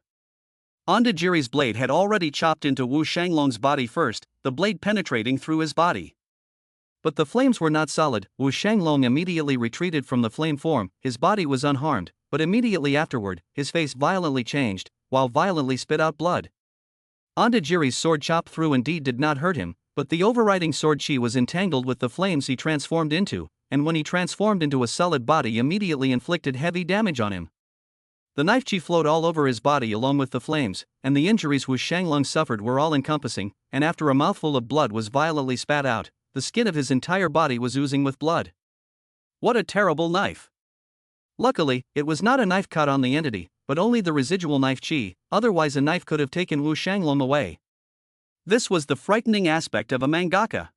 Ontajiri's blade had already chopped into Wu Shanglong's body first, the blade penetrating through his body. But the flames were not solid. Wu Shanglong immediately retreated from the flame form. His body was unharmed, but immediately afterward, his face violently changed, while violently spit out blood. Ontajiri's sword chop through indeed did not hurt him, but the overriding sword chi was entangled with the flames he transformed into, and when he transformed into a solid body immediately inflicted heavy damage on him. The knife chi flowed all over his body along with the flames, and the injuries Wu Shanglong suffered were all-encompassing, and after a mouthful of blood was violently spat out, the skin of his entire body was oozing with blood. What a terrible knife! Luckily, it was not a knife cut on the entity, but only the residual knife chi, otherwise a knife could have taken Wu Shanglong away. This was the frightening aspect of a mangaka.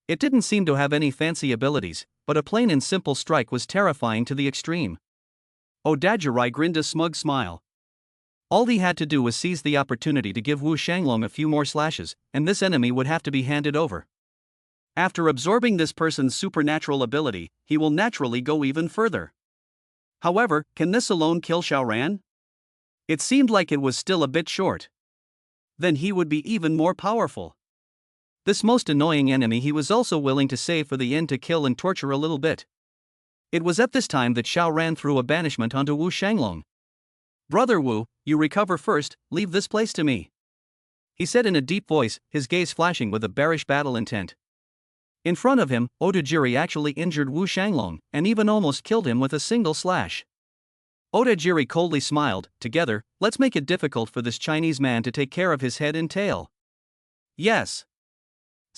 It didn't seem to have any fancy abilities, but a plain and simple strike was terrifying to the extreme. Odajirai grinned a smug smile. All he had to do was seize the opportunity to give Wu Shanglong a few more slashes, and this enemy would have to be handed over. After absorbing this person's supernatural ability, he will naturally go even further. However, can this alone kill Xiao Ran? It seemed like it was still a bit short. Then he would be even more powerful. This most annoying enemy he was also willing to save for the end to kill and torture a little bit. It was at this time that Xiao Ran threw a banishment onto Wu Shanglong. "Brother Wu, you recover first, leave this place to me," he said in a deep voice, his gaze flashing with a bearish battle intent. In front of him, Otajiri actually injured Wu Shanglong, and even almost killed him with a single slash. Otajiri coldly smiled. "Together, let's make it difficult for this Chinese man to take care of his head and tail." "Yes."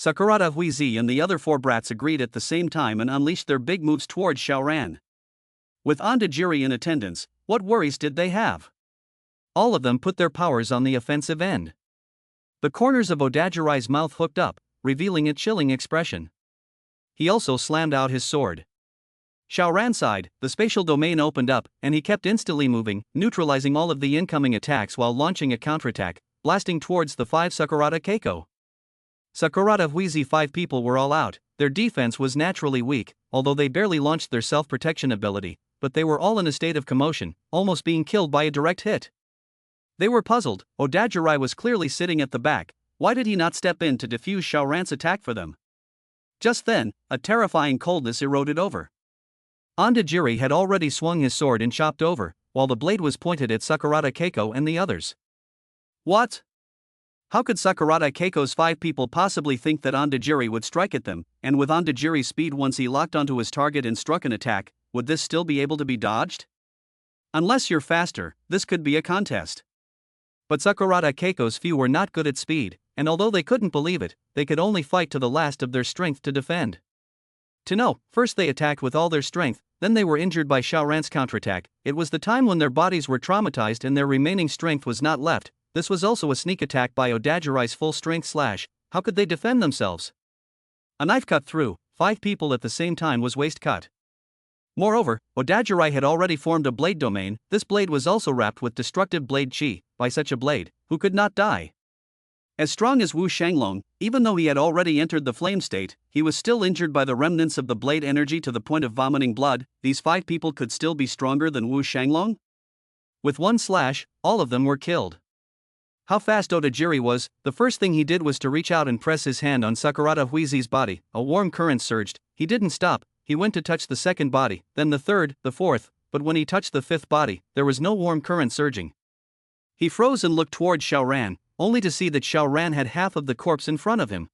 Sakurada Huizi and the other four brats agreed at the same time and unleashed their big moves towards Xiaoran. With Ondajiri in attendance, what worries did they have? All of them put their powers on the offensive end. The corners of Odajiri's mouth hooked up, revealing a chilling expression. He also slammed out his sword. Xiaoran sighed, the spatial domain opened up, and he kept instantly moving, neutralizing all of the incoming attacks while launching a counterattack, blasting towards the 5 Sakurada Keiko. Sakurada Huizi 5 people were all out. Their defense was naturally weak, although they barely launched their self-protection ability, but they were all in a state of commotion, almost being killed by a direct hit. They were puzzled. Odajiri was clearly sitting at the back. Why did he not step in to defuse Xiaoran's attack for them? Just then, a terrifying coldness eroded over. Ondajiri had already swung his sword and chopped over, while the blade was pointed at Sakurada Keiko and the others. What? How could Sakurada Keiko's 5 people possibly think that Ondajiri would strike at them, and with Ondajiri's speed once he locked onto his target and struck an attack, would this still be able to be dodged? Unless you're faster, this could be a contest. But Sakurada Keiko's few were not good at speed, and although they couldn't believe it, they could only fight to the last of their strength to defend. To know, first they attacked with all their strength, then they were injured by Xiaoran's counterattack. It was the time when their bodies were traumatized and their remaining strength was not left. This was also a sneak attack by Odajiri's full-strength slash. How could they defend themselves? A knife cut through 5 people at the same time was waist cut. Moreover, Odajiri had already formed a blade domain. This blade was also wrapped with destructive blade chi. By such a blade, who could not die? As strong as Wu Shanglong, even though he had already entered the flame state, he was still injured by the remnants of the blade energy to the point of vomiting blood. These 5 people could still be stronger than Wu Shanglong? With one slash, all of them were killed. How fast Odajiri was, the first thing he did was to reach out and press his hand on Sakurada Huizi's body. A warm current surged. He didn't stop. He went to touch the second body, then the third, the fourth, but when he touched the 5th body, there was no warm current surging. He froze and looked toward Xiaoran, only to see that Xiaoran had half of the corpse in front of him.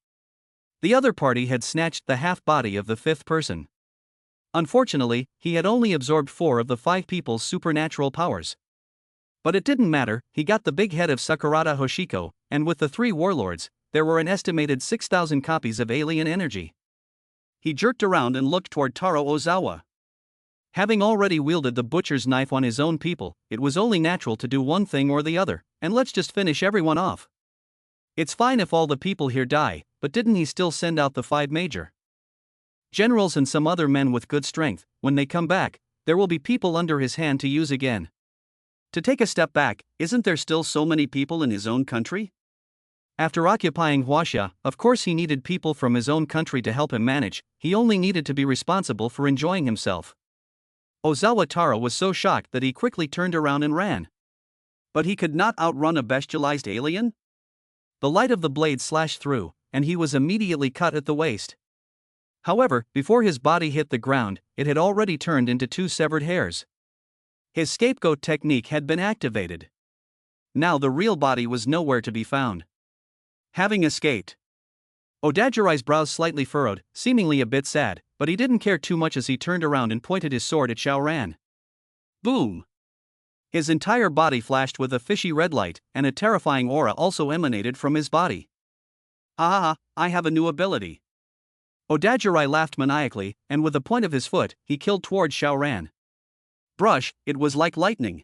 The other party had snatched the half body of the 5th person. Unfortunately, he had only absorbed 4 of the 5 people's supernatural powers. But it didn't matter, he got the big head of Sakurada Hoshiko, and with the 3 warlords, there were an estimated 6,000 copies of alien energy. He jerked around and looked toward Taro Ozawa. Having already wielded the butcher's knife on his own people, it was only natural to do one thing or the other, and let's just finish everyone off. It's fine if all the people here die, but didn't he still send out the 5 major generals and some other men with good strength? When they come back, there will be people under his hand to use again. To take a step back, isn't there still so many people in his own country? After occupying Huaxia, of course he needed people from his own country to help him manage. He only needed to be responsible for enjoying himself. Ozawa Taro was so shocked that he quickly turned around and ran. But he could not outrun a bestialized alien? The light of the blade slashed through, and he was immediately cut at the waist. However, before his body hit the ground, it had already turned into 2 severed hairs. His scapegoat technique had been activated. Now the real body was nowhere to be found. Having escaped, Odajiri's brows slightly furrowed, seemingly a bit sad, but he didn't care too much as he turned around and pointed his sword at Xiaoran. Boom! His entire body flashed with a fishy red light, and a terrifying aura also emanated from his body. Ah, I have a new ability. Odajiri laughed maniacally, and with the point of his foot, he killed towards Xiaoran. Brush, it was like lightning.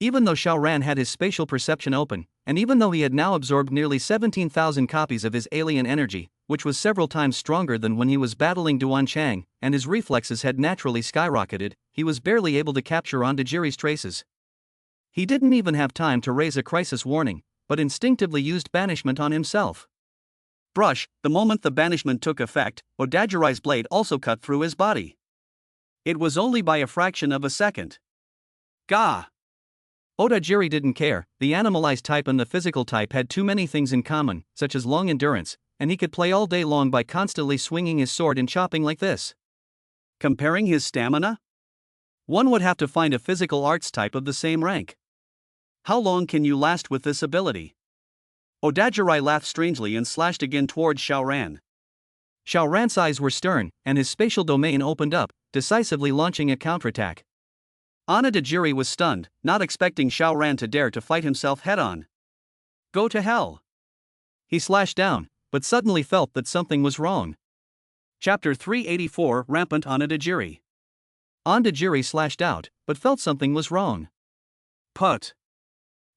Even though Xiaoran had his spatial perception open, and even though he had now absorbed nearly 17,000 copies of his alien energy, which was several times stronger than when he was battling Duan Chang, and his reflexes had naturally skyrocketed, he was barely able to capture Ondajiri's traces. He didn't even have time to raise a crisis warning, but instinctively used banishment on himself. Brush, the moment the banishment took effect, Odajiri's blade also cut through his body. It was only by a fraction of a second. Gah! Odajiri didn't care. The animalized type and the physical type had too many things in common, such as long endurance, and he could play all day long by constantly swinging his sword and chopping like this. Comparing his stamina? One would have to find a physical arts type of the same rank. How long can you last with this ability? Odajiri laughed strangely and slashed again towards Xiaoran. Xiaoran's eyes were stern, and his spatial domain opened up, decisively launching a counterattack. Onodajiri was stunned, not expecting Xiaoran to dare to fight himself head-on. Go to hell! He slashed down, but suddenly felt that something was wrong. Chapter 384 Rampant Onodajiri. Onodajiri slashed out, but felt something was wrong. Put.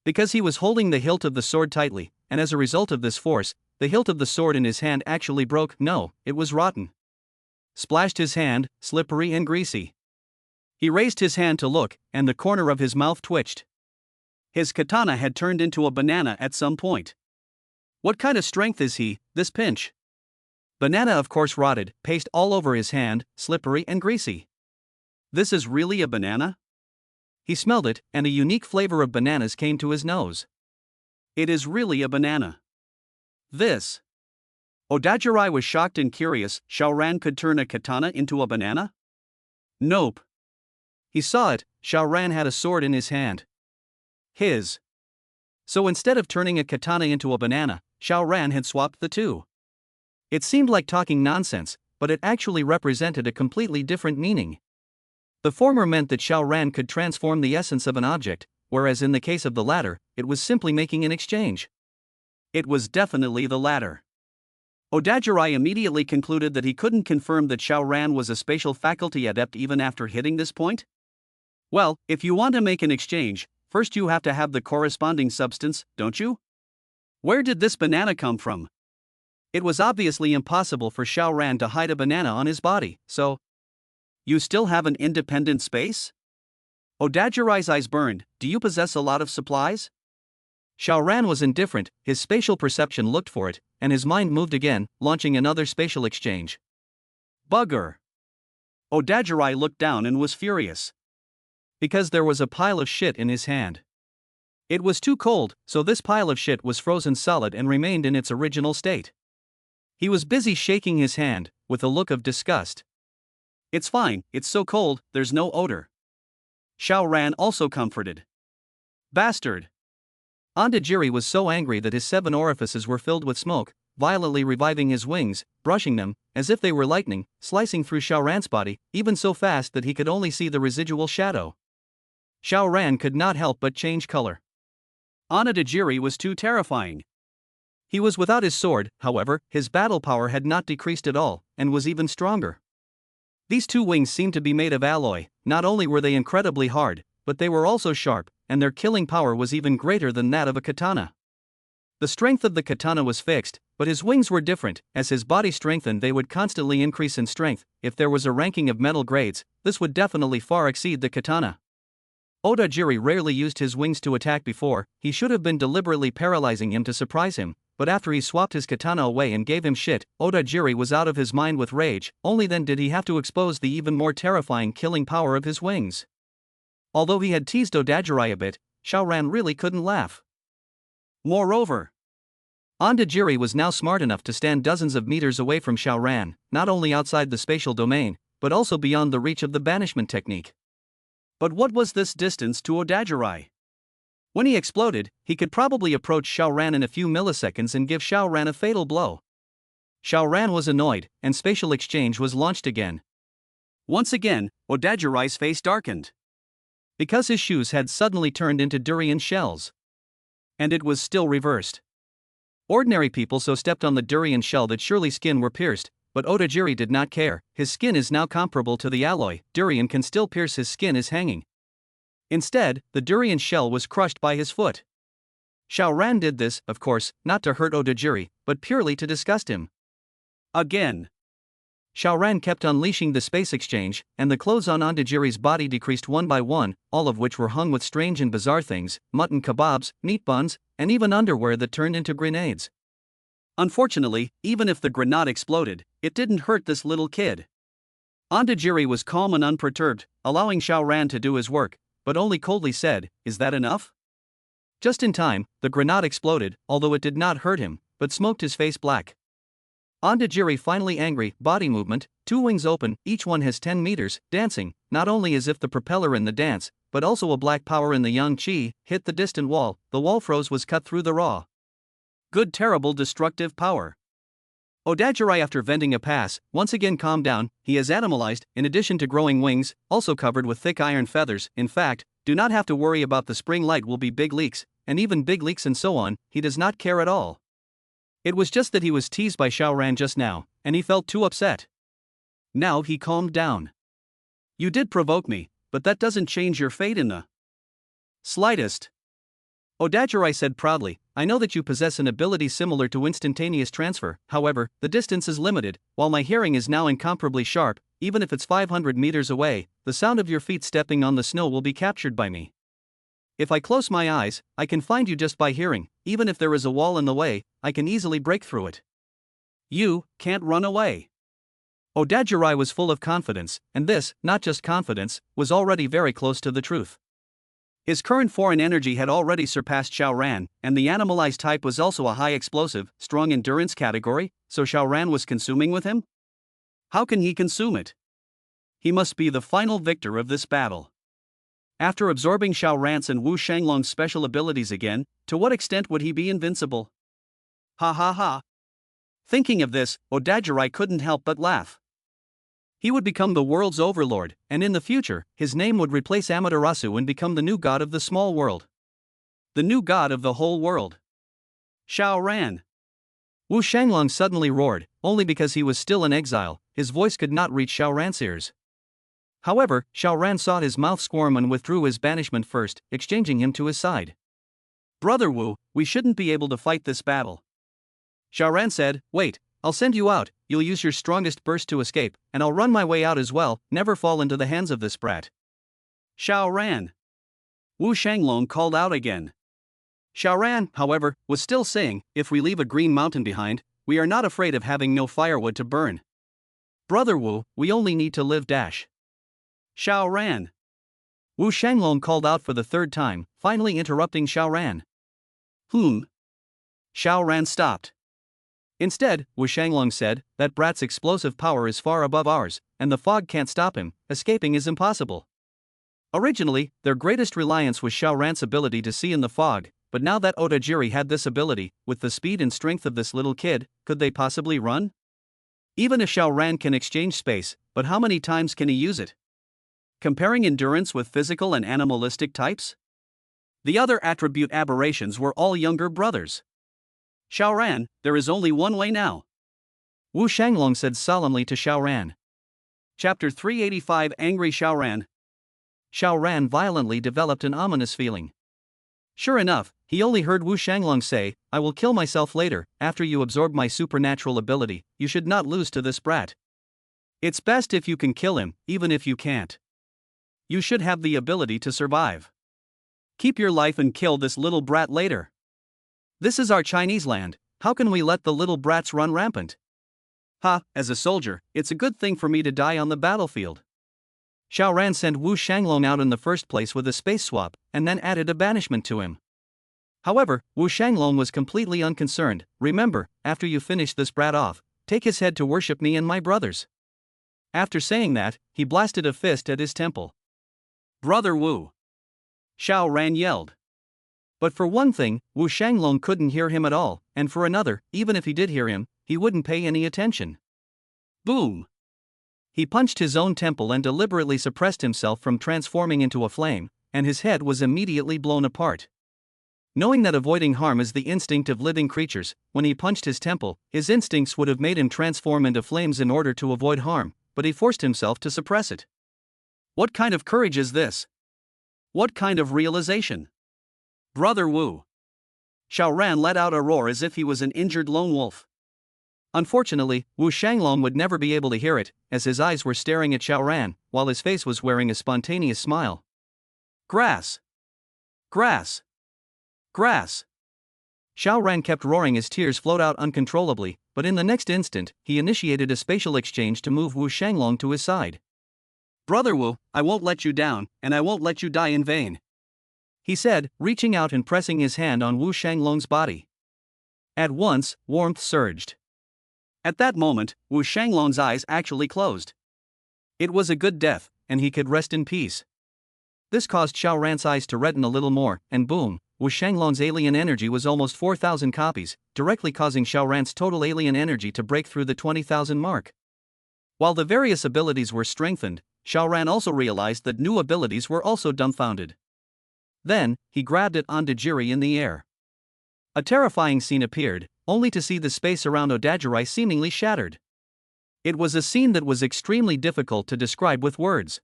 Because he was holding the hilt of the sword tightly, and as a result of this force, the hilt of the sword in his hand actually broke. No, it was rotten. Splashed his hand, slippery and greasy. He raised his hand to look, and the corner of his mouth twitched. His katana had turned into a banana at some point. What kind of strength is he, this pinch? Banana, of course, rotted, paste all over his hand, slippery and greasy. This is really a banana? He smelled it, and a unique flavor of bananas came to his nose. It is really a banana. This. Onodajiri was shocked and curious. Xiaoran could turn a katana into a banana? Nope. He saw it. Xiaoran had a sword in his hand. His. So instead of turning a katana into a banana, Xiaoran had swapped the two. It seemed like talking nonsense, but it actually represented a completely different meaning. The former meant that Xiaoran could transform the essence of an object, whereas in the case of the latter, it was simply making an exchange. It was definitely the latter. Onodajiri immediately concluded that he couldn't confirm that Xiaoran was a spatial faculty adept even after hitting this point. Well, if you want to make an exchange, first you have to have the corresponding substance, don't you? Where did this banana come from? It was obviously impossible for Xiaoran to hide a banana on his body, so... You still have an independent space? Onodajiri's eyes burned. Do you possess a lot of supplies? Xiaoran was indifferent, his spatial perception looked for it, and his mind moved again, launching another spatial exchange. Bugger! Onodajiri looked down and was furious. Because there was a pile of shit in his hand. It was too cold, so this pile of shit was frozen solid and remained in its original state. He was busy shaking his hand, with a look of disgust. It's fine, it's so cold, there's no odor. Xiaoran also comforted. Bastard! Onodajiri was so angry that his 7 orifices were filled with smoke, violently reviving his wings, brushing them, as if they were lightning, slicing through Xiaoran's body, even so fast that he could only see the residual shadow. Xiaoran could not help but change color. Onodajiri was too terrifying. He was without his sword, however, his battle power had not decreased at all, and was even stronger. These 2 wings seemed to be made of alloy. Not only were they incredibly hard, but they were also sharp, and their killing power was even greater than that of a katana. The strength of the katana was fixed, but his wings were different. As his body strengthened, they would constantly increase in strength. If there was a ranking of metal grades, this would definitely far exceed the katana. Onodajiri rarely used his wings to attack before. He should have been deliberately paralyzing him to surprise him, but after he swapped his katana away and gave him shit, Onodajiri was out of his mind with rage. Only then did he have to expose the even more terrifying killing power of his wings. Although he had teased Onodajiri a bit, Xiaoran really couldn't laugh. Moreover, Onodajiri was now smart enough to stand dozens of meters away from Xiaoran, not only outside the spatial domain, but also beyond the reach of the banishment technique. But what was this distance to Onodajiri? When he exploded, he could probably approach Xiaoran in a few milliseconds and give Xiaoran a fatal blow. Xiaoran was annoyed, and spatial exchange was launched again. Once again, Onodajiri's face darkened. Because his shoes had suddenly turned into durian shells. And it was still reversed. Ordinary people so stepped on the durian shell that surely skin were pierced, but Onodajiri did not care. His skin is now comparable to the alloy. Durian can still pierce his skin as hanging. Instead, the durian shell was crushed by his foot. Xiaoran did this, of course, not to hurt Onodajiri, but purely to disgust him. Again. Xiaoran kept unleashing the space exchange, and the clothes on Onodajiri's body decreased one by one, all of which were hung with strange and bizarre things: mutton kebabs, meat buns, and even underwear that turned into grenades. Unfortunately, even if the grenade exploded, it didn't hurt this little kid. Onodajiri was calm and unperturbed, allowing Xiaoran to do his work, but only coldly said, "Is that enough?" Just in time, the grenade exploded, although it did not hurt him, but smoked his face black. Onodajiri, finally angry, body movement, 2 wings open, each one has 10 meters, dancing, not only as if the propeller in the dance, but also a black power in the yang qi, hit the distant wall. The wall froze, was cut through the raw. Good, terrible, destructive power. Onodajiri, after venting a pass, once again calmed down. He is animalized, in addition to growing wings, also covered with thick iron feathers. In fact, do not have to worry about the spring light will be big leaks, and even big leaks and so on. He does not care at all. It was just that he was teased by Xiaoran just now, and he felt too upset. Now he calmed down. You did provoke me, but that doesn't change your fate in the slightest. Odajirai said proudly, I know that you possess an ability similar to instantaneous transfer, however, the distance is limited, while my hearing is now incomparably sharp, even if it's 500 meters away, the sound of your feet stepping on the snow will be captured by me. If I close my eyes, I can find you just by hearing, even if there is a wall in the way, I can easily break through it. You can't run away. Odajirai was full of confidence, and this, not just confidence, was already very close to the truth. His current foreign energy had already surpassed Xiaoran, and the animalized type was also a high explosive, strong endurance category, so Xiaoran was consuming with him? How can he consume it? He must be the final victor of this battle. After absorbing Xiaoran's and Wu Shanglong's special abilities again, to what extent would he be invincible? Ha ha ha. Thinking of this, Odajirai couldn't help but laugh. He would become the world's overlord, and in the future, his name would replace Amaterasu and become the new god of the small world. The new god of the whole world. Xiaoran. Wu Shanglong suddenly roared, only because he was still in exile, his voice could not reach Xiaoran's ears. However, Xiaoran saw his mouth squirm and withdrew his banishment first, exchanging him to his side. Brother Wu, we shouldn't be able to fight this battle. Xiaoran said, wait, I'll send you out, you'll use your strongest burst to escape, and I'll run my way out as well, never fall into the hands of this brat. Xiaoran. Wu Shanglong called out again. Xiaoran, however, was still saying, if we leave a green mountain behind, we are not afraid of having no firewood to burn. Brother Wu, we only need to live dash. Xiaoran. Wu Shanglong called out for the third time, finally interrupting Xiaoran. Xiaoran stopped. Instead, Wu Shanglong said, that brat's explosive power is far above ours, and the fog can't stop him, escaping is impossible. Originally, their greatest reliance was Xiaoran's ability to see in the fog, but now that Odajirai had this ability, with the speed and strength of this little kid, could they possibly run? Even if Xiaoran can exchange space, but how many times can he use it? Comparing endurance with physical and animalistic types? The other attribute aberrations were all younger brothers. Xiaoran, there is only one way now. Wu Shanglong said solemnly to Xiaoran. Chapter 385 Angry Xiaoran. Xiaoran violently developed an ominous feeling. Sure enough, he only heard Wu Shanglong say, I will kill myself later, after you absorb my supernatural ability, you should not lose to this brat. It's best if you can kill him, even if you can't. You should have the ability to survive. Keep your life and kill this little brat later. This is our Chinese land, how can we let the little brats run rampant? As a soldier, it's a good thing for me to die on the battlefield. Xiaoran sent Wu Shanglong out in the first place with a space swap, and then added a banishment to him. However, Wu Shanglong was completely unconcerned. Remember, after you finish this brat off, take his head to worship me and my brothers. After saying that, he blasted a fist at his temple. Brother Wu! Xiaoran yelled. But for one thing, Wu Shanglong couldn't hear him at all, and for another, even if he did hear him, he wouldn't pay any attention. Boom! He punched his own temple and deliberately suppressed himself from transforming into a flame, and his head was immediately blown apart. Knowing that avoiding harm is the instinct of living creatures, when he punched his temple, his instincts would have made him transform into flames in order to avoid harm, but he forced himself to suppress it. What kind of courage is this? What kind of realization? Brother Wu! Xiaoran let out a roar as if he was an injured lone wolf. Unfortunately, Wu Shanglong would never be able to hear it, as his eyes were staring at Xiaoran, while his face was wearing a spontaneous smile. Grass! Grass! Grass! Xiaoran kept roaring as tears flowed out uncontrollably, but in the next instant, he initiated a spatial exchange to move Wu Shanglong to his side. Brother Wu, I won't let you down, and I won't let you die in vain, he said, reaching out and pressing his hand on Wu Shanglong's body. At once, warmth surged. At that moment, Wu Shanglong's eyes actually closed. It was a good death, and he could rest in peace. This caused Xiaoran's eyes to redden a little more, and boom, Wu Shanglong's alien energy was almost 4,000 copies, directly causing Xiaoran's total alien energy to break through the 20,000 mark. While the various abilities were strengthened, Xiaoran also realized that new abilities were also dumbfounded. Then, he grabbed it onto Jiri in the air. A terrifying scene appeared, only to see the space around Odajirai seemingly shattered. It was a scene that was extremely difficult to describe with words.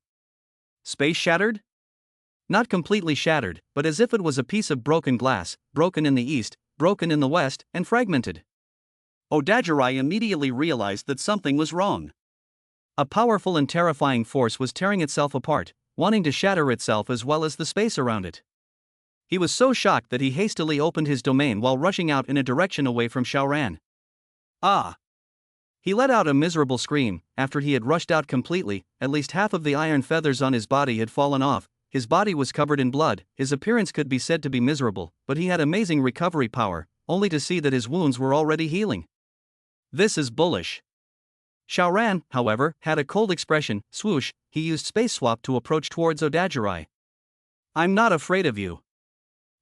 Space shattered? Not completely shattered, but as if it was a piece of broken glass, broken in the east, broken in the west, and fragmented. Odajirai immediately realized that something was wrong. A powerful and terrifying force was tearing itself apart, wanting to shatter itself as well as the space around it. He was so shocked that he hastily opened his domain while rushing out in a direction away from Xiaoran. Ah! He let out a miserable scream. After he had rushed out completely, at least half of the iron feathers on his body had fallen off. His body was covered in blood, his appearance could be said to be miserable, but he had amazing recovery power, only to see that his wounds were already healing. This is bullish. Xiaoran, however, had a cold expression. Swoosh, he used space swap to approach towards Odajirai. I'm not afraid of you.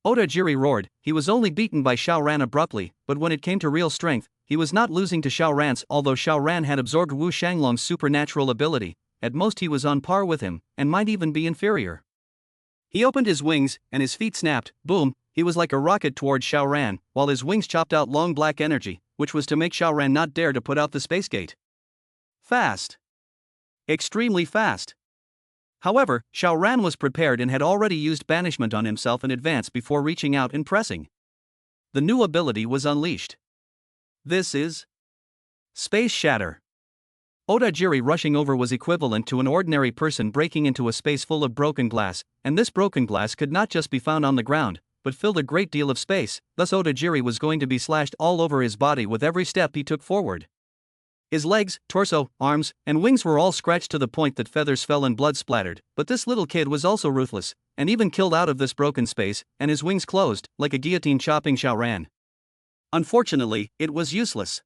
Odajiri roared. He was only beaten by Xiaoran abruptly, but when it came to real strength, he was not losing to Xiaoran's. Although Xiaoran had absorbed Wu Shanglong's supernatural ability, at most he was on par with him, and might even be inferior. He opened his wings, and his feet snapped. Boom, he was like a rocket towards Xiaoran, while his wings chopped out long black energy, which was to make Xiaoran not dare to put out the space gate. Fast. Extremely fast. However, Xiaoran was prepared and had already used banishment on himself in advance before reaching out and pressing. The new ability was unleashed. This is Space Shatter. Odajiri rushing over was equivalent to an ordinary person breaking into a space full of broken glass, and this broken glass could not just be found on the ground, but filled a great deal of space, thus Odajiri was going to be slashed all over his body with every step he took forward. His legs, torso, arms, and wings were all scratched to the point that feathers fell and blood splattered, but this little kid was also ruthless, and even killed out of this broken space, and his wings closed, like a guillotine chopping Xiaoran. Unfortunately, it was useless.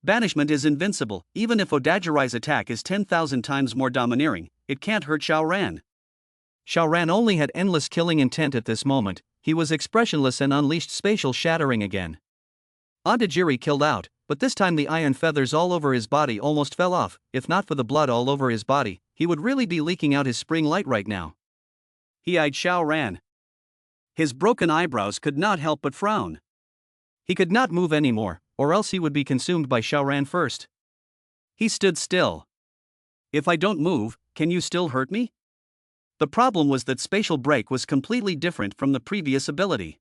Banishment is invincible. Even if Odajirai's attack is 10,000 times more domineering, it can't hurt Xiaoran. Xiaoran only had endless killing intent at this moment. He was expressionless and unleashed spatial shattering again. Odajiri killed out, but this time the iron feathers all over his body almost fell off. If not for the blood all over his body, he would really be leaking out his spring light right now. He eyed Xiaoran. His broken eyebrows could not help but frown. He could not move anymore, or else he would be consumed by Xiaoran first. He stood still. If I don't move, can you still hurt me? The problem was that spatial break was completely different from the previous ability.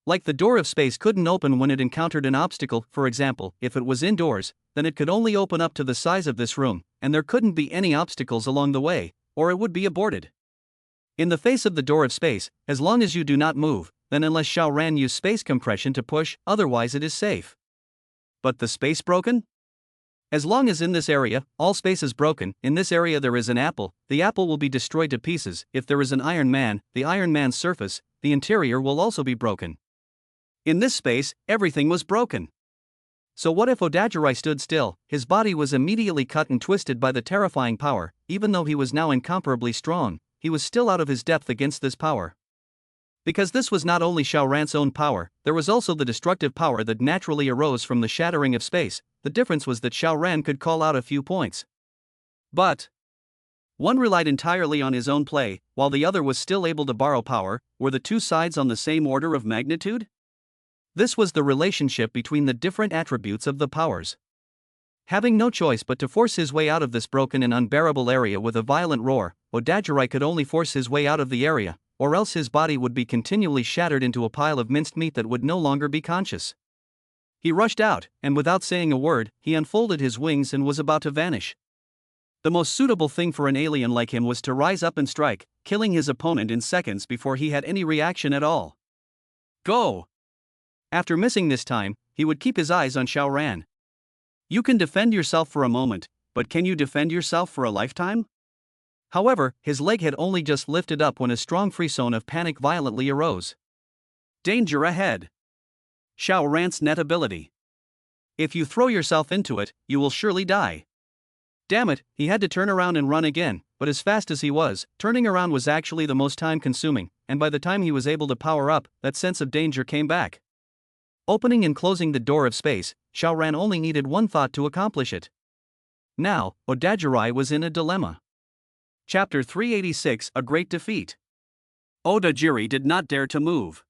Like the door of space couldn't open when it encountered an obstacle. For example, if it was indoors, then it could only open up to the size of this room, and there couldn't be any obstacles along the way, or it would be aborted. In the face of the door of space, as long as you do not move, then unless Xiaoran used space compression to push, otherwise it is safe. But the space broken? As long as in this area, all space is broken, in this area there is an apple, the apple will be destroyed to pieces. If there is an Iron Man, the Iron Man's surface, the interior will also be broken. In this space, everything was broken. So what if Odajirai stood still? His body was immediately cut and twisted by the terrifying power. Even though he was now incomparably strong, he was still out of his depth against this power. Because this was not only Xiaoran's own power, there was also the destructive power that naturally arose from the shattering of space. The difference was that Xiaoran could call out a few points. But one relied entirely on his own play, while the other was still able to borrow power. Were the two sides on the same order of magnitude? This was the relationship between the different attributes of the powers. Having no choice but to force his way out of this broken and unbearable area with a violent roar, Odajirai could only force his way out of the area, or else his body would be continually shattered into a pile of minced meat that would no longer be conscious. He rushed out, and without saying a word, he unfolded his wings and was about to vanish. The most suitable thing for an alien like him was to rise up and strike, killing his opponent in seconds before he had any reaction at all. Go! After missing this time, he would keep his eyes on Xiaoran. You can defend yourself for a moment, but can you defend yourself for a lifetime? However, his leg had only just lifted up when a strong frisson of panic violently arose. Danger ahead! Xiaoran's net ability. If you throw yourself into it, you will surely die. Damn it, he had to turn around and run again, but as fast as he was, turning around was actually the most time-consuming, and by the time he was able to power up, that sense of danger came back. Opening and closing the door of space, Xiaoran only needed one thought to accomplish it. Now, Odajirai was in a dilemma. Chapter 386, A Great Defeat. Odajiri did not dare to move.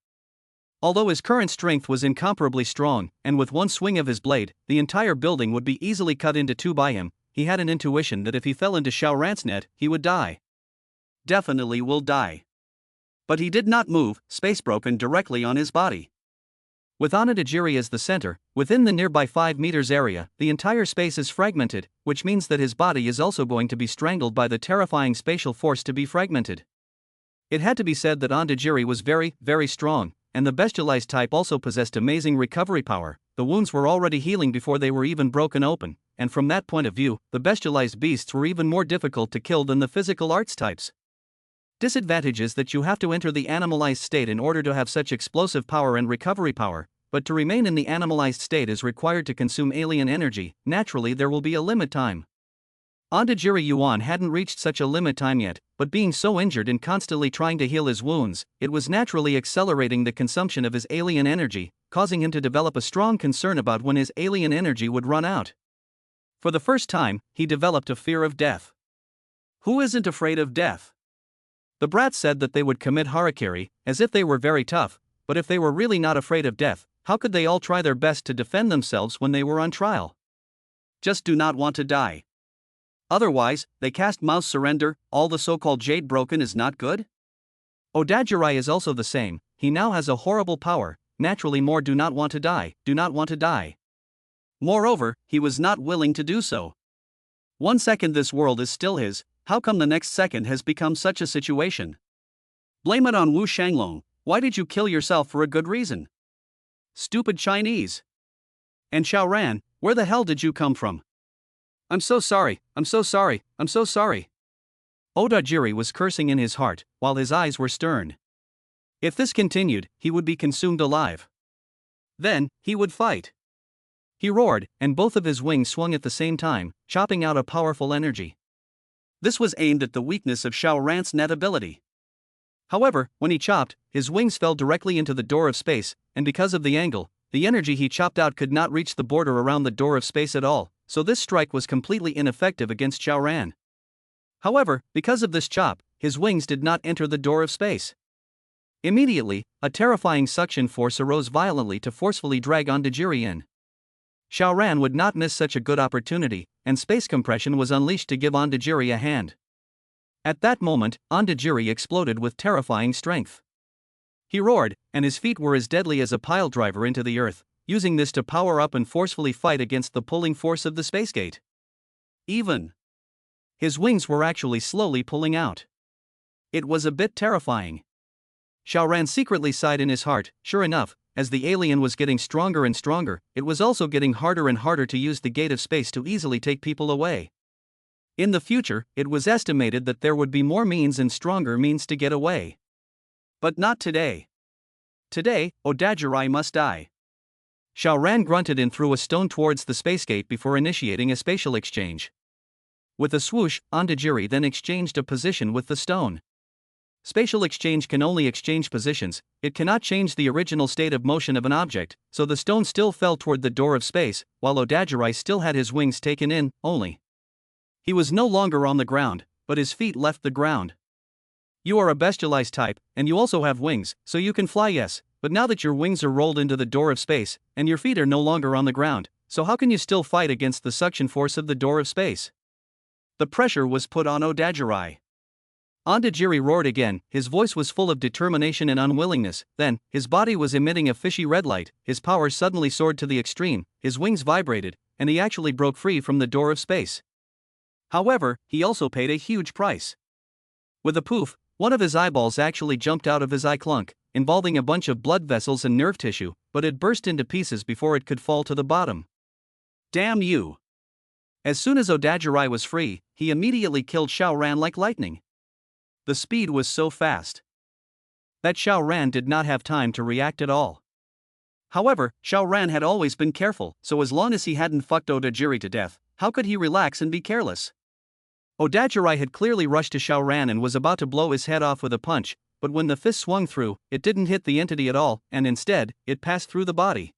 Although his current strength was incomparably strong, and with one swing of his blade, the entire building would be easily cut into two by him, he had an intuition that if he fell into Xiao Ran's net, he would die. Definitely will die. But he did not move, space broken directly on his body. With Onodajiri as the center, within the nearby 5 meters area, the entire space is fragmented, which means that his body is also going to be strangled by the terrifying spatial force to be fragmented. It had to be said that Onodajiri was very, very strong, and the bestialized type also possessed amazing recovery power. The wounds were already healing before they were even broken open, and from that point of view, the bestialized beasts were even more difficult to kill than the physical arts types. Disadvantage is that you have to enter the animalized state in order to have such explosive power and recovery power, but to remain in the animalized state is required to consume alien energy. Naturally, there will be a limit time. Onodajiri Yuan hadn't reached such a limit time yet, but being so injured and constantly trying to heal his wounds, it was naturally accelerating the consumption of his alien energy, causing him to develop a strong concern about when his alien energy would run out. For the first time, he developed a fear of death. Who isn't afraid of death? The brats said that they would commit harakiri, as if they were very tough, but if they were really not afraid of death, how could they all try their best to defend themselves when they were on trial? Just do not want to die. Otherwise, they cast mouse surrender, all the so-called jade broken is not good? Onodajiri is also the same, he now has a horrible power, naturally more do not want to die, do not want to die. Moreover, he was not willing to do so. 1 second this world is still his, how come the next second has become such a situation? Blame it on Wu Shanglong, why did you kill yourself for a good reason? Stupid Chinese. And Xiao Ran, where the hell did you come from? I'm so sorry, I'm so sorry, I'm so sorry. Onodajiri was cursing in his heart, while his eyes were stern. If this continued, he would be consumed alive. Then, he would fight. He roared, and both of his wings swung at the same time, chopping out a powerful energy. This was aimed at the weakness of Xiao Ran's net ability. However, when he chopped, his wings fell directly into the door of space, and because of the angle, the energy he chopped out could not reach the border around the door of space at all, so this strike was completely ineffective against Xiao Ran. However, because of this chop, his wings did not enter the door of space. Immediately, a terrifying suction force arose violently to forcefully drag Onodajiri in. Xiao Ran would not miss such a good opportunity, and space compression was unleashed to give Onodajiri a hand. At that moment, Onodajiri exploded with terrifying strength. He roared, and his feet were as deadly as a pile driver into the earth, using this to power up and forcefully fight against the pulling force of the space gate. Even his wings were actually slowly pulling out. It was a bit terrifying. Xiao Ran secretly sighed in his heart. Sure enough, as the alien was getting stronger and stronger, it was also getting harder and harder to use the gate of space to easily take people away. In the future, it was estimated that there would be more means and stronger means to get away. But not today. Today, Onodajiri must die. Xiao Ran grunted and threw a stone towards the space gate before initiating a spatial exchange. With a swoosh, Onodajiri then exchanged a position with the stone. Spatial exchange can only exchange positions, it cannot change the original state of motion of an object, so the stone still fell toward the door of space, while Onodajiri still had his wings taken in, only. He was no longer on the ground, but his feet left the ground. You are a bestialized type, and you also have wings, so you can fly, yes, but now that your wings are rolled into the door of space, and your feet are no longer on the ground, so how can you still fight against the suction force of the door of space? The pressure was put on Onodajiri. Onodajiri roared again, his voice was full of determination and unwillingness, then, his body was emitting a fishy red light, his power suddenly soared to the extreme, his wings vibrated, and he actually broke free from the door of space. However, he also paid a huge price. With a poof, one of his eyeballs actually jumped out of his eye clunk, involving a bunch of blood vessels and nerve tissue, but it burst into pieces before it could fall to the bottom. Damn you! As soon as Onodajiri was free, he immediately killed Xiao Ran like lightning. The speed was so fast that Xiao Ran did not have time to react at all. However, Xiao Ran had always been careful, so as long as he hadn't fucked Onodajiri to death, how could he relax and be careless? Onodajiri had clearly rushed to Xiao Ran and was about to blow his head off with a punch, but when the fist swung through, it didn't hit the entity at all, and instead, it passed through the body.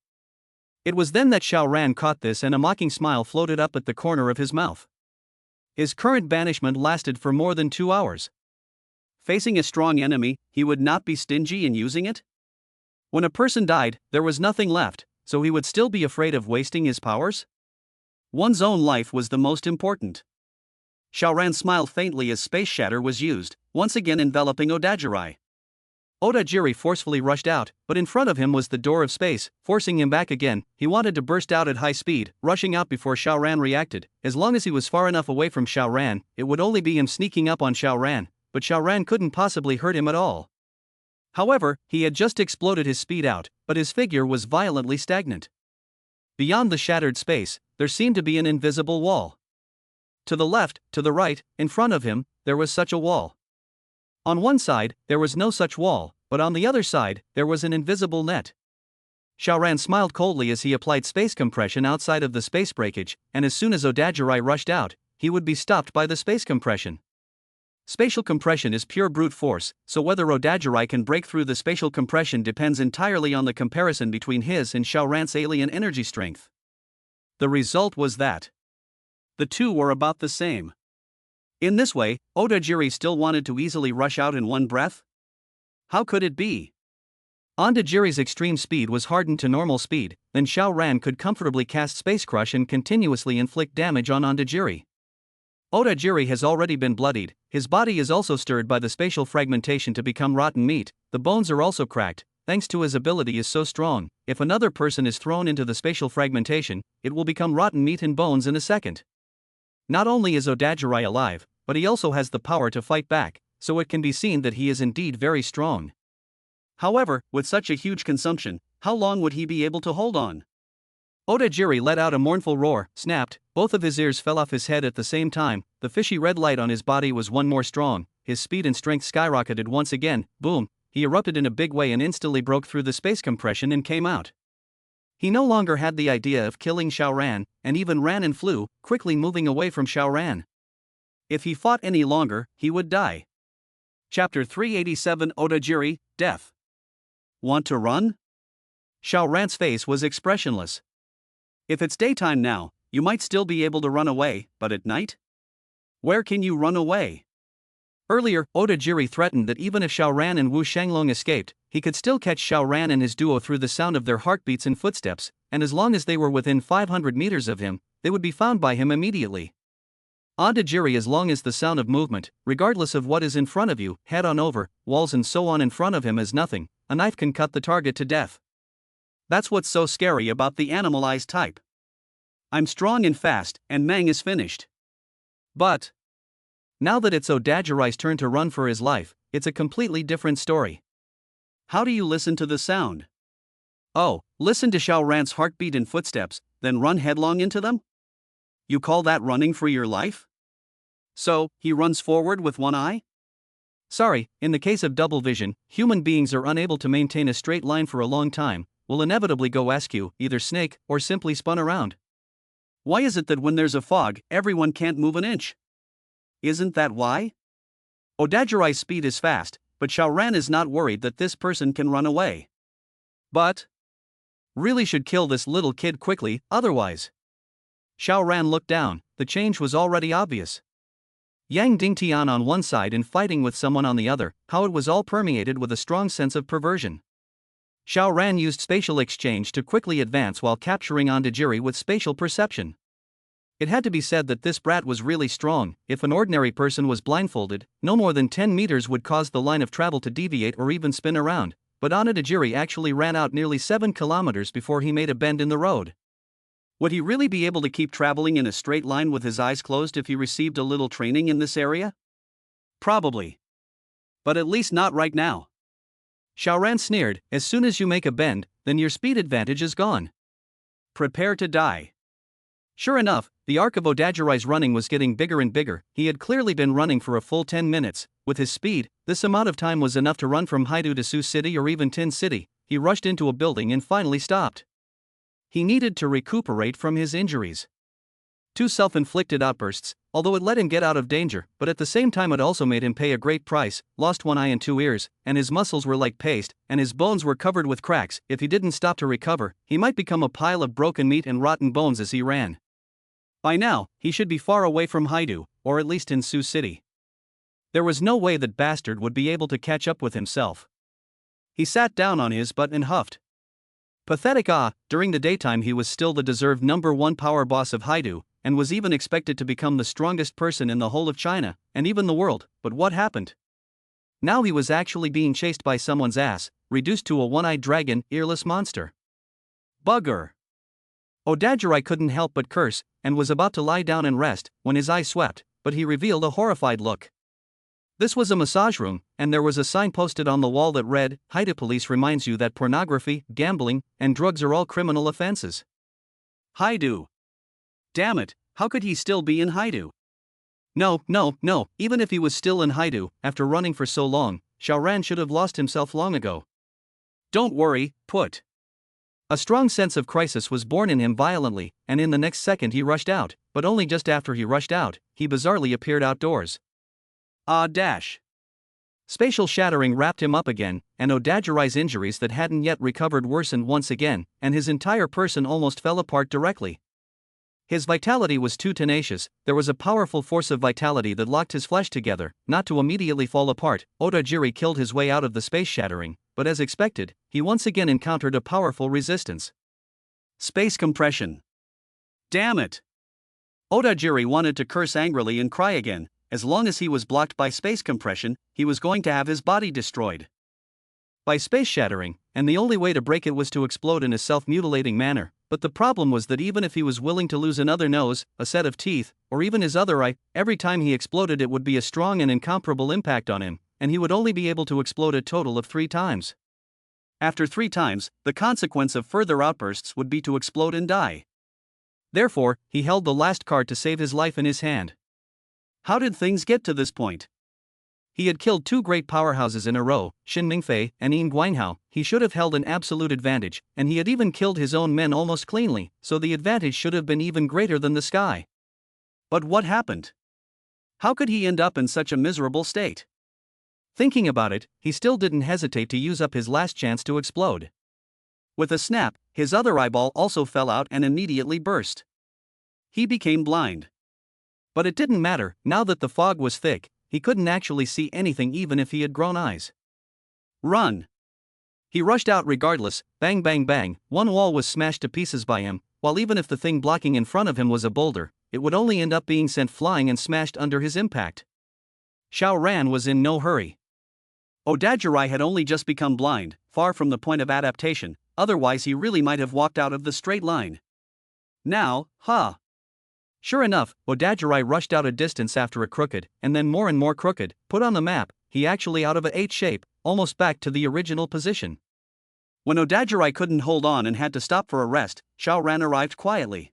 It was then that Xiao Ran caught this and a mocking smile floated up at the corner of his mouth. His current banishment lasted for more than 2 hours. Facing a strong enemy, he would not be stingy in using it? When a person died, there was nothing left, so he would still be afraid of wasting his powers? One's own life was the most important. Xiaoran smiled faintly as space shatter was used, once again enveloping Odajirai. Odajiri forcefully rushed out, but in front of him was the door of space, forcing him back again. He wanted to burst out at high speed, rushing out before Xiaoran reacted. As long as he was far enough away from Xiaoran, it would only be him sneaking up on Xiaoran, but Xiaoran couldn't possibly hurt him at all. However, he had just exploded his speed out, but his figure was violently stagnant. Beyond the shattered space, there seemed to be an invisible wall. To the left, to the right, in front of him, there was such a wall. On one side, there was no such wall, but on the other side, there was an invisible net. Xiaoran smiled coldly as he applied space compression outside of the space breakage, and as soon as Odajirai rushed out, he would be stopped by the space compression. Spatial compression is pure brute force, so whether Odajirai can break through the spatial compression depends entirely on the comparison between his and Xiaoran's alien energy strength. The result was that the two were about the same. In this way, Odajiri still wanted to easily rush out in one breath? How could it be? Ondajiri's extreme speed was hardened to normal speed, then Xiaoran could comfortably cast Space Crush and continuously inflict damage on Ondajiri. Odajiri has already been bloodied, his body is also stirred by the spatial fragmentation to become rotten meat, the bones are also cracked, thanks to his ability is so strong, if another person is thrown into the spatial fragmentation, it will become rotten meat and bones in a second. Not only is Odajirai alive, but he also has the power to fight back, so it can be seen that he is indeed very strong. However, with such a huge consumption, how long would he be able to hold on? Odajiri let out a mournful roar, snapped, both of his ears fell off his head at the same time, the fishy red light on his body was one more strong, his speed and strength skyrocketed once again, boom, he erupted in a big way and instantly broke through the space compression and came out. He no longer had the idea of killing Xiaoran, and even ran and flew, quickly moving away from Xiaoran. If he fought any longer, he would die. Chapter 387 Odajiri, Death. Want to run? Xiaoran's face was expressionless. If it's daytime now, you might still be able to run away, but at night? Where can you run away? Earlier, Odajiri threatened that even if Xiaoran and Wu Shanglong escaped, he could still catch Xiaoran and his duo through the sound of their heartbeats and footsteps, and as long as they were within 500 meters of him, they would be found by him immediately. Odajiri, as long as the sound of movement, regardless of what is in front of you, head on over, walls and so on in front of him is nothing, a knife can cut the target to death. That's what's so scary about the animalized type. I'm strong and fast, and Mang is finished. But now that it's Odajirai's turn to run for his life, it's a completely different story. How do you listen to the sound? Oh, listen to Xiaoran's heartbeat and footsteps, then run headlong into them? You call that running for your life? So, he runs forward with one eye? Sorry, in the case of double vision, human beings are unable to maintain a straight line for a long time, will inevitably go askew, either snake or simply spun around. Why is it that when there's a fog, everyone can't move an inch? Isn't that why? Odajirai's speed is fast, but Xiaoran is not worried that this person can run away. But really should kill this little kid quickly, otherwise. Xiaoran looked down, the change was already obvious. Yang Dingtian on one side and fighting with someone on the other, how it was all permeated with a strong sense of perversion. Xiaoran used spatial exchange to quickly advance while capturing Ondajiri with spatial perception. It had to be said that this brat was really strong. If an ordinary person was blindfolded, no more than 10 meters would cause the line of travel to deviate or even spin around, but Ondajiri actually ran out nearly 7 kilometers before he made a bend in the road. Would he really be able to keep traveling in a straight line with his eyes closed if he received a little training in this area? Probably. But at least not right now. Xiaoran sneered, as soon as you make a bend, then your speed advantage is gone. Prepare to die. Sure enough, the arc of Odajirai's running was getting bigger and bigger. He had clearly been running for a full 10 minutes. With his speed, this amount of time was enough to run from Haidu to Sioux City or even Tin City. He rushed into a building and finally stopped. He needed to recuperate from his injuries. 2 self-inflicted outbursts, although it let him get out of danger, but at the same time it also made him pay a great price, lost 1 eye and 2 ears, and his muscles were like paste, and his bones were covered with cracks. If he didn't stop to recover, he might become a pile of broken meat and rotten bones as he ran. By now, he should be far away from Haidu, or at least in Sioux City. There was no way that bastard would be able to catch up with himself. He sat down on his butt and huffed. Pathetic. During the daytime he was still the deserved #1 power boss of Haidu, and was even expected to become the strongest person in the whole of China, and even the world, but what happened? Now he was actually being chased by someone's ass, reduced to a one-eyed dragon, earless monster. Bugger! Odajirai couldn't help but curse, and was about to lie down and rest, when his eyes swept, but he revealed a horrified look. This was a massage room, and there was a sign posted on the wall that read, "Haida Police reminds you that pornography, gambling, and drugs are all criminal offenses." Haidu. Damn it, how could he still be in Haidu? No, even if he was still in Haidu, after running for so long, Xiaoran should have lost himself long ago. Don't worry, put. A strong sense of crisis was born in him violently, and in the next second he rushed out, but only just after he rushed out, he bizarrely appeared outdoors. Spatial shattering wrapped him up again, and Odajirai's injuries that hadn't yet recovered worsened once again, and his entire person almost fell apart directly. His vitality was too tenacious, there was a powerful force of vitality that locked his flesh together, not to immediately fall apart. Odajiri killed his way out of the space shattering, but as expected, he once again encountered a powerful resistance. Space compression. Damn it! Odajiri wanted to curse angrily and cry again. As long as he was blocked by space compression, he was going to have his body destroyed by space shattering, and the only way to break it was to explode in a self-mutilating manner. But the problem was that even if he was willing to lose another nose, a set of teeth, or even his other eye, every time he exploded it would be a strong and incomparable impact on him, and he would only be able to explode a total of 3 times. After 3 times, the consequence of further outbursts would be to explode and die. Therefore, he held the last card to save his life in his hand. How did things get to this point? He had killed 2 great powerhouses in a row, Xin Mingfei and Yin Guanghao. He should have held an absolute advantage, and he had even killed his own men almost cleanly, so the advantage should have been even greater than the sky. But what happened? How could he end up in such a miserable state? Thinking about it, he still didn't hesitate to use up his last chance to explode. With a snap, his other eyeball also fell out and immediately burst. He became blind. But it didn't matter, now that the fog was thick, he couldn't actually see anything even if he had grown eyes. Run! He rushed out regardless, bang bang bang, one wall was smashed to pieces by him, while even if the thing blocking in front of him was a boulder, it would only end up being sent flying and smashed under his impact. Xiaoran was in no hurry. Odajirai had only just become blind, far from the point of adaptation, otherwise he really might have walked out of the straight line. Now, Sure enough, Odajirai rushed out a distance after a crooked, and then more and more crooked, put on the map, he actually out of a H shape, almost back to the original position. When Odajirai couldn't hold on and had to stop for a rest, Xiaoran arrived quietly.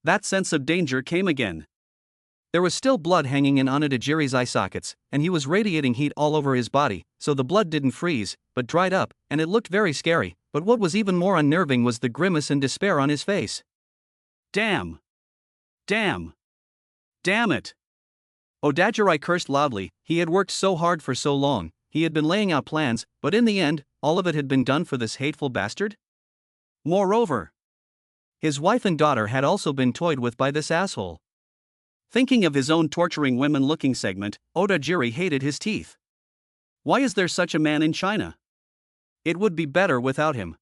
That sense of danger came again. There was still blood hanging in Onodajiri's eye sockets, and he was radiating heat all over his body, so the blood didn't freeze, but dried up, and it looked very scary, but what was even more unnerving was the grimace and despair on his face. Damn it! Odajirai cursed loudly. He had worked so hard for so long, he had been laying out plans, but in the end, all of it had been done for this hateful bastard? Moreover, his wife and daughter had also been toyed with by this asshole. Thinking of his own torturing women-looking segment, Odajiri hated his teeth. Why is there such a man in China? It would be better without him.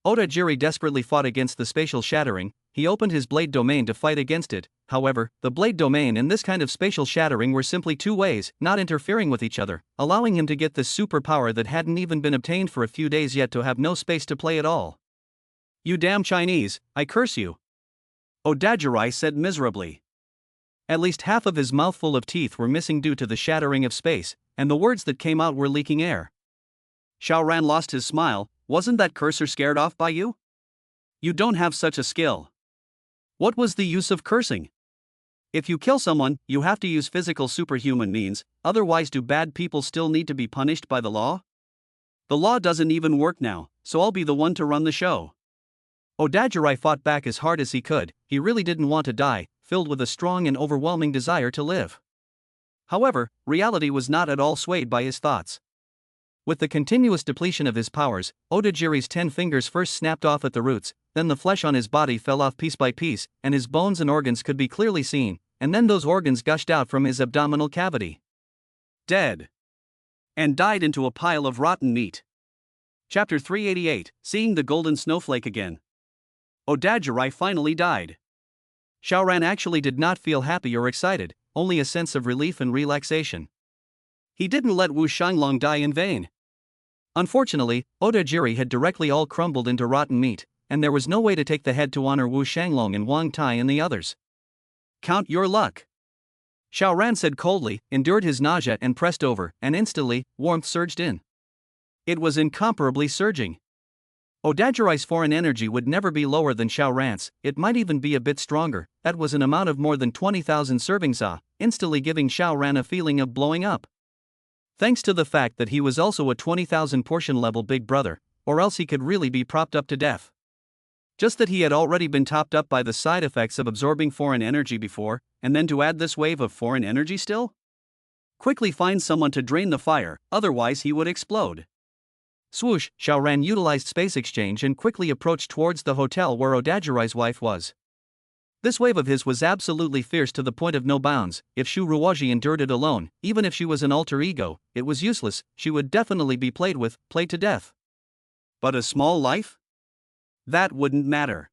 Odajiri desperately fought against the spatial shattering. He opened his blade domain to fight against it. However, the blade domain and this kind of spatial shattering were simply 2 ways, not interfering with each other, allowing him to get this superpower that hadn't even been obtained for a few days yet to have no space to play at all. You damn Chinese, I curse you! Odajirai said miserably. At least half of his mouthful of teeth were missing due to the shattering of space, and the words that came out were leaking air. Xiaoran lost his smile. Wasn't that cursor scared off by you? You don't have such a skill. What was the use of cursing? If you kill someone, you have to use physical superhuman means, otherwise do bad people still need to be punished by the law? The law doesn't even work now, so I'll be the one to run the show. Odajirai fought back as hard as he could. He really didn't want to die, filled with a strong and overwhelming desire to live. However, reality was not at all swayed by his thoughts. With the continuous depletion of his powers, Odajiri's 10 fingers first snapped off at the roots, then the flesh on his body fell off piece by piece, and his bones and organs could be clearly seen, and then those organs gushed out from his abdominal cavity. Dead. And died into a pile of rotten meat. Chapter 388, Seeing the Golden Snowflake Again. Odajirai finally died. Xiaoran actually did not feel happy or excited, only a sense of relief and relaxation. He didn't let Wu Shanglong die in vain. Unfortunately, Odajiri had directly all crumbled into rotten meat, and there was no way to take the head to honor Wu Shanglong and Wang Tai and the others. Count your luck. Xiaoran said coldly, endured his nausea and pressed over, and instantly, warmth surged in. It was incomparably surging. Odajirai's foreign energy would never be lower than Xiaoran's, it might even be a bit stronger. That was an amount of more than 20,000 servings, instantly giving Xiaoran a feeling of blowing up. Thanks to the fact that he was also a 20,000 portion level big brother, or else he could really be propped up to death. Just that he had already been topped up by the side effects of absorbing foreign energy before, and then to add this wave of foreign energy still? Quickly find someone to drain the fire, otherwise he would explode. Swoosh, Xiaoran utilized space exchange and quickly approached towards the hotel where Odajirai's wife was. This wave of his was absolutely fierce to the point of no bounds. If Shu Ruoji endured it alone, even if she was an alter ego, it was useless, she would definitely be played to death. But a small life? That wouldn't matter.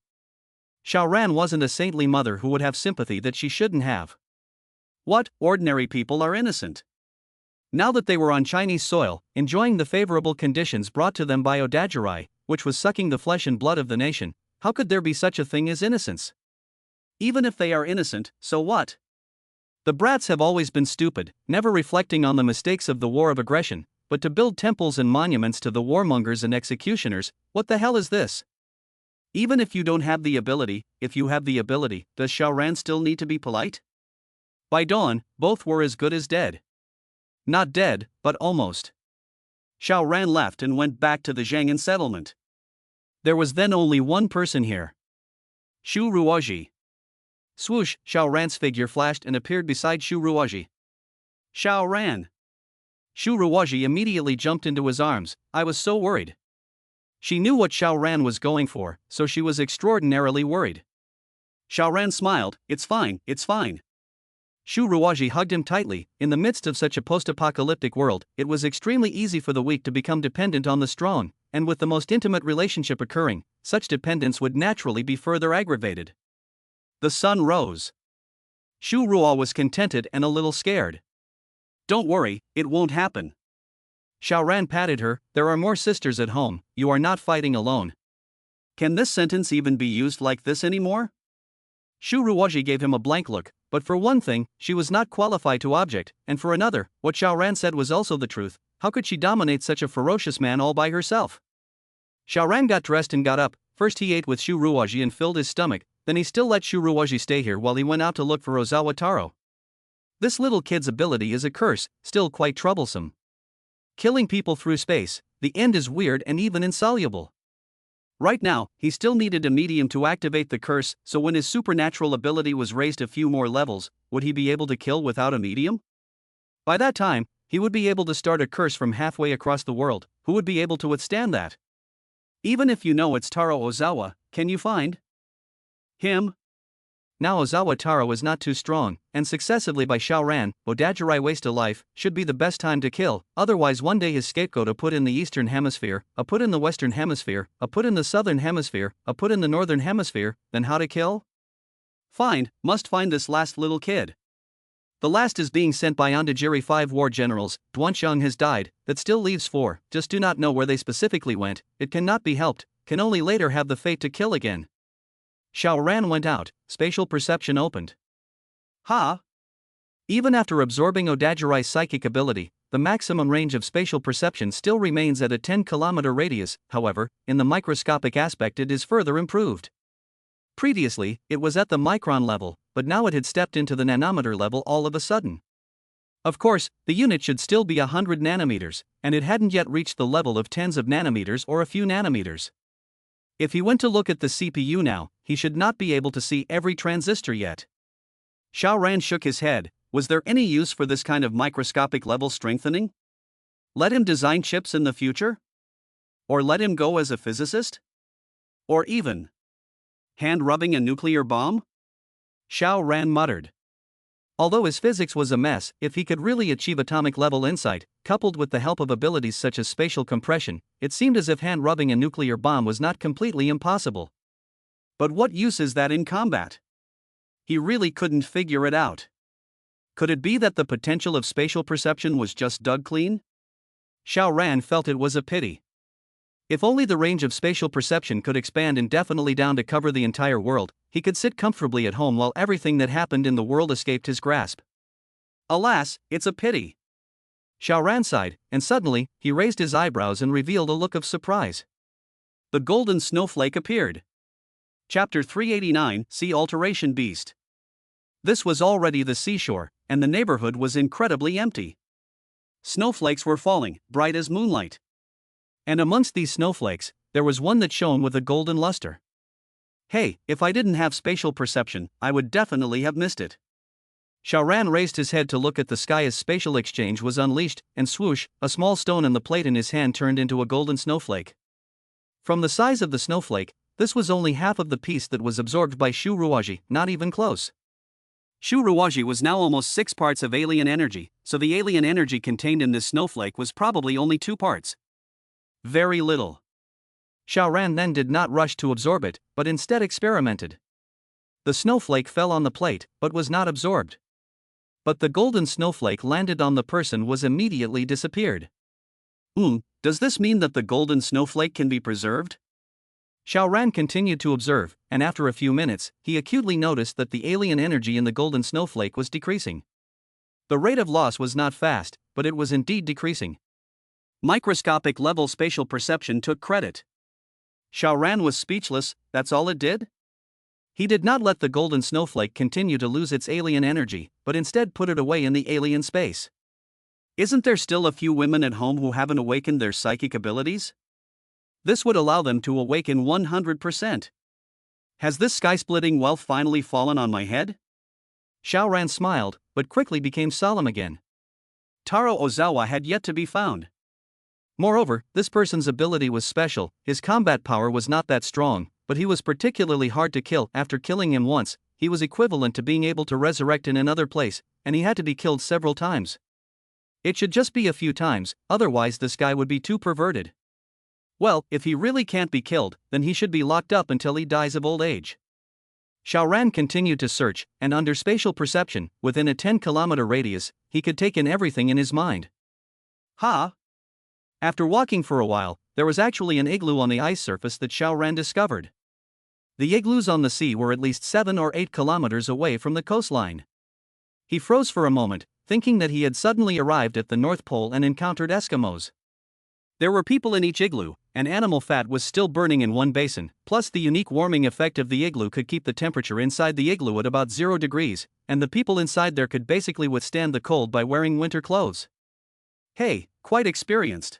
Xiaoran wasn't a saintly mother who would have sympathy that she shouldn't have. What, ordinary people are innocent? Now that they were on Chinese soil, enjoying the favorable conditions brought to them by Odajirai, which was sucking the flesh and blood of the nation, how could there be such a thing as innocence? Even if they are innocent, so what? The brats have always been stupid, never reflecting on the mistakes of the war of aggression, but to build temples and monuments to the warmongers and executioners, what the hell is this? Even if you don't have the ability, if you have the ability, does Xiaoran still need to be polite? By dawn, both were as good as dead. Not dead, but almost. Xiaoran left and went back to the Zhang'an settlement. There was then only one person here. Shu Ruoji. Swoosh, Xiaoran's figure flashed and appeared beside Shu Ruoji. Xiaoran. Shu Ruoji immediately jumped into his arms. I was so worried. She knew what Xiaoran was going for, so she was extraordinarily worried. Xiaoran smiled, it's fine, it's fine. Shu Ruoji hugged him tightly. In the midst of such a post-apocalyptic world, it was extremely easy for the weak to become dependent on the strong, and with the most intimate relationship occurring, such dependence would naturally be further aggravated. The sun rose. Shu Ruo was contented and a little scared. Don't worry, it won't happen. Xiaoran patted her, there are more sisters at home, you are not fighting alone. Can this sentence even be used like this anymore? Shu Ruoji gave him a blank look, but for one thing, she was not qualified to object, and for another, what Xiaoran said was also the truth. How could she dominate such a ferocious man all by herself? Xiaoran got dressed and got up. First he ate with Shu Ruoji and filled his stomach, then he still let Shu Ruoji stay here while he went out to look for Ozawa Taro. This little kid's ability is a curse, still quite troublesome. Killing people through space, the end is weird and even insoluble. Right now, he still needed a medium to activate the curse, so when his supernatural ability was raised a few more levels, would he be able to kill without a medium? By that time, he would be able to start a curse from halfway across the world. Who would be able to withstand that? Even if you know it's Taro Ozawa, can you find him? Now Ozawa Taro is not too strong, and successively by Xiaoran, Odajirai waste a life, should be the best time to kill, otherwise one day his scapegoat a put in the eastern hemisphere, a put in the western hemisphere, a put in the southern hemisphere, a put in the northern hemisphere, then how to kill? Must find this last little kid. The last is being sent by Ondajiri 5 war generals, Duanxiang has died, that still leaves 4, just do not know where they specifically went, it cannot be helped, can only later have the fate to kill again. Xiaoran went out, spatial perception opened. Even after absorbing Odajirai's psychic ability, the maximum range of spatial perception still remains at a 10-kilometer radius, however, in the microscopic aspect it is further improved. Previously, it was at the micron level, but now it had stepped into the nanometer level all of a sudden. Of course, the unit should still be 100 nanometers, and it hadn't yet reached the level of tens of nanometers or a few nanometers. If he went to look at the CPU now, he should not be able to see every transistor yet. Xiaoran shook his head. Was there any use for this kind of microscopic level strengthening? Let him design chips in the future? Or let him go as a physicist? Or even hand-rubbing a nuclear bomb? Xiaoran muttered. Although his physics was a mess, if he could really achieve atomic-level insight, coupled with the help of abilities such as spatial compression, it seemed as if hand-rubbing a nuclear bomb was not completely impossible. But what use is that in combat? He really couldn't figure it out. Could it be that the potential of spatial perception was just dug clean? Xiao Ran felt it was a pity. If only the range of spatial perception could expand indefinitely down to cover the entire world, he could sit comfortably at home while everything that happened in the world escaped his grasp. Alas, it's a pity. Xiao Ran sighed, and suddenly, he raised his eyebrows and revealed a look of surprise. The golden snowflake appeared. Chapter 389, Sea Alteration Beast. This was already the seashore, and the neighborhood was incredibly empty. Snowflakes were falling, bright as moonlight. And amongst these snowflakes, there was one that shone with a golden luster. Hey, if I didn't have spatial perception, I would definitely have missed it. Xiao Ran raised his head to look at the sky as spatial exchange was unleashed, and swoosh, a small stone in the plate in his hand turned into a golden snowflake. From the size of the snowflake, this was only half of the piece that was absorbed by Shu Ruoji, not even close. Shu Ruoji was now almost 6 parts of alien energy, so the alien energy contained in this snowflake was probably only 2 parts. Very little. Xiao Ran then did not rush to absorb it, but instead experimented. The snowflake fell on the plate, but was not absorbed. But the golden snowflake landed on the person was immediately disappeared. Does this mean that the golden snowflake can be preserved? Xiao Ran continued to observe, and after a few minutes, he acutely noticed that the alien energy in the golden snowflake was decreasing. The rate of loss was not fast, but it was indeed decreasing. Microscopic level spatial perception took credit. Xiao Ran was speechless. That's all it did? He did not let the golden snowflake continue to lose its alien energy, but instead put it away in the alien space. Isn't there still a few women at home who haven't awakened their psychic abilities? This would allow them to awaken 100%. Has this sky-splitting wealth finally fallen on my head? Xiao Ran smiled, but quickly became solemn again. Taro Ozawa had yet to be found. Moreover, this person's ability was special. His combat power was not that strong, but he was particularly hard to kill. After killing him once, he was equivalent to being able to resurrect in another place, and he had to be killed several times. It should just be a few times, otherwise this guy would be too perverted. Well, if he really can't be killed, then he should be locked up until he dies of old age. Xiao Ran continued to search, and under spatial perception, within a 10-kilometer radius, he could take in everything in his mind. After walking for a while, there was actually an igloo on the ice surface that Xiao Ran discovered. The igloos on the sea were at least 7 or 8 kilometers away from the coastline. He froze for a moment, thinking that he had suddenly arrived at the North Pole and encountered Eskimos. There were people in each igloo, and animal fat was still burning in one basin, plus the unique warming effect of the igloo could keep the temperature inside the igloo at about 0 degrees, and the people inside there could basically withstand the cold by wearing winter clothes. Hey, quite experienced.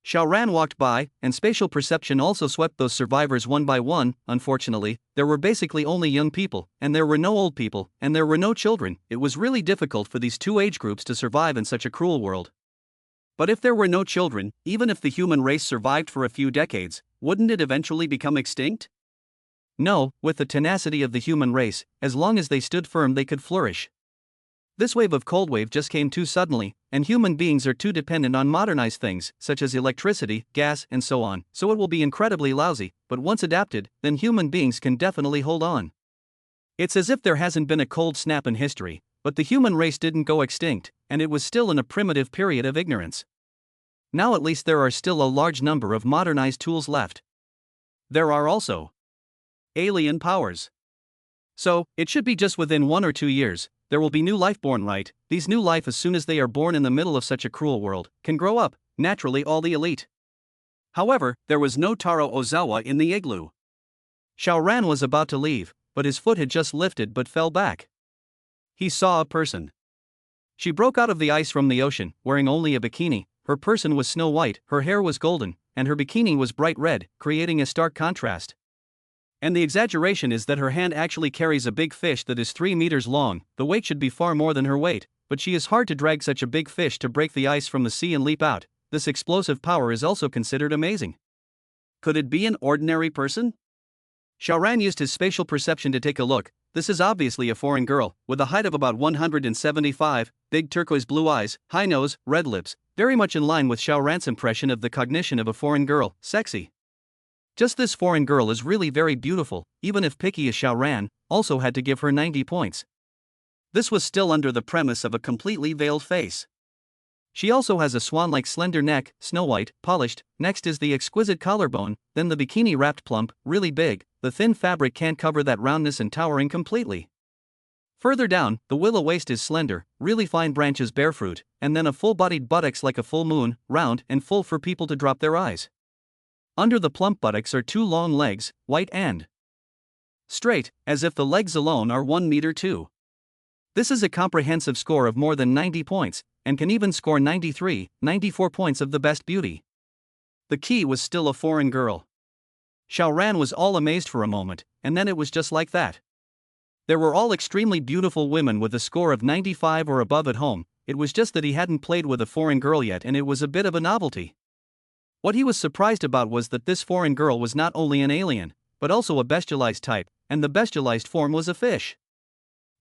Xiao Ran walked by, and spatial perception also swept those survivors one by one. Unfortunately, there were basically only young people, and there were no old people, and there were no children. It was really difficult for these two age groups to survive in such a cruel world. But if there were no children, even if the human race survived for a few decades, wouldn't it eventually become extinct? No, with the tenacity of the human race, as long as they stood firm they could flourish. This wave of cold wave just came too suddenly, and human beings are too dependent on modernized things, such as electricity, gas, and so on, so it will be incredibly lousy, but once adapted, then human beings can definitely hold on. It's as if there hasn't been a cold snap in history, but the human race didn't go extinct, and it was still in a primitive period of ignorance. Now at least there are still a large number of modernized tools left. There are also alien powers. So, it should be just within 1 or 2 years, there will be new life born, right? These new life, as soon as they are born in the middle of such a cruel world, can grow up, naturally all the elite. However, there was no Taro Ozawa in the igloo. Xiao Ran was about to leave, but his foot had just lifted but fell back. He saw a person. She broke out of the ice from the ocean, wearing only a bikini. Her person was snow white, her hair was golden, and her bikini was bright red, creating a stark contrast. And the exaggeration is that her hand actually carries a big fish that is 3 meters long. The weight should be far more than her weight, but she is hard to drag such a big fish to break the ice from the sea and leap out. This explosive power is also considered amazing. Could it be an ordinary person? Xiao Ran used his spatial perception to take a look. this is obviously a foreign girl, with a height of about 175, big turquoise blue eyes, high nose, red lips, very much in line with Xiao Ran's impression of the cognition of a foreign girl, sexy. Just this foreign girl is really very beautiful, even if picky as Xiao Ran, also had to give her 90 points. This was still under the premise of a completely veiled face. She also has a swan-like slender neck, snow-white, polished, next is the exquisite collarbone, then the bikini-wrapped plump, really big, the thin fabric can't cover that roundness and towering completely. Further down, the willow waist is slender, really fine branches bear fruit, and then a full-bodied buttocks like a full moon, round and full for people to drop their eyes. Under the plump buttocks are two long legs, white and straight, as if the legs alone are 1 meter 2. This is a comprehensive score of more than 90 points, and can even score 93, 94 points of the best beauty. The key was still a foreign girl. Xiao Ran was all amazed for a moment, and then it was just like that. There were all extremely beautiful women with a score of 95 or above at home, it was just that he hadn't played with a foreign girl yet and it was a bit of a novelty. What he was surprised about was that this foreign girl was not only an alien, but also a bestialized type, and the bestialized form was a fish.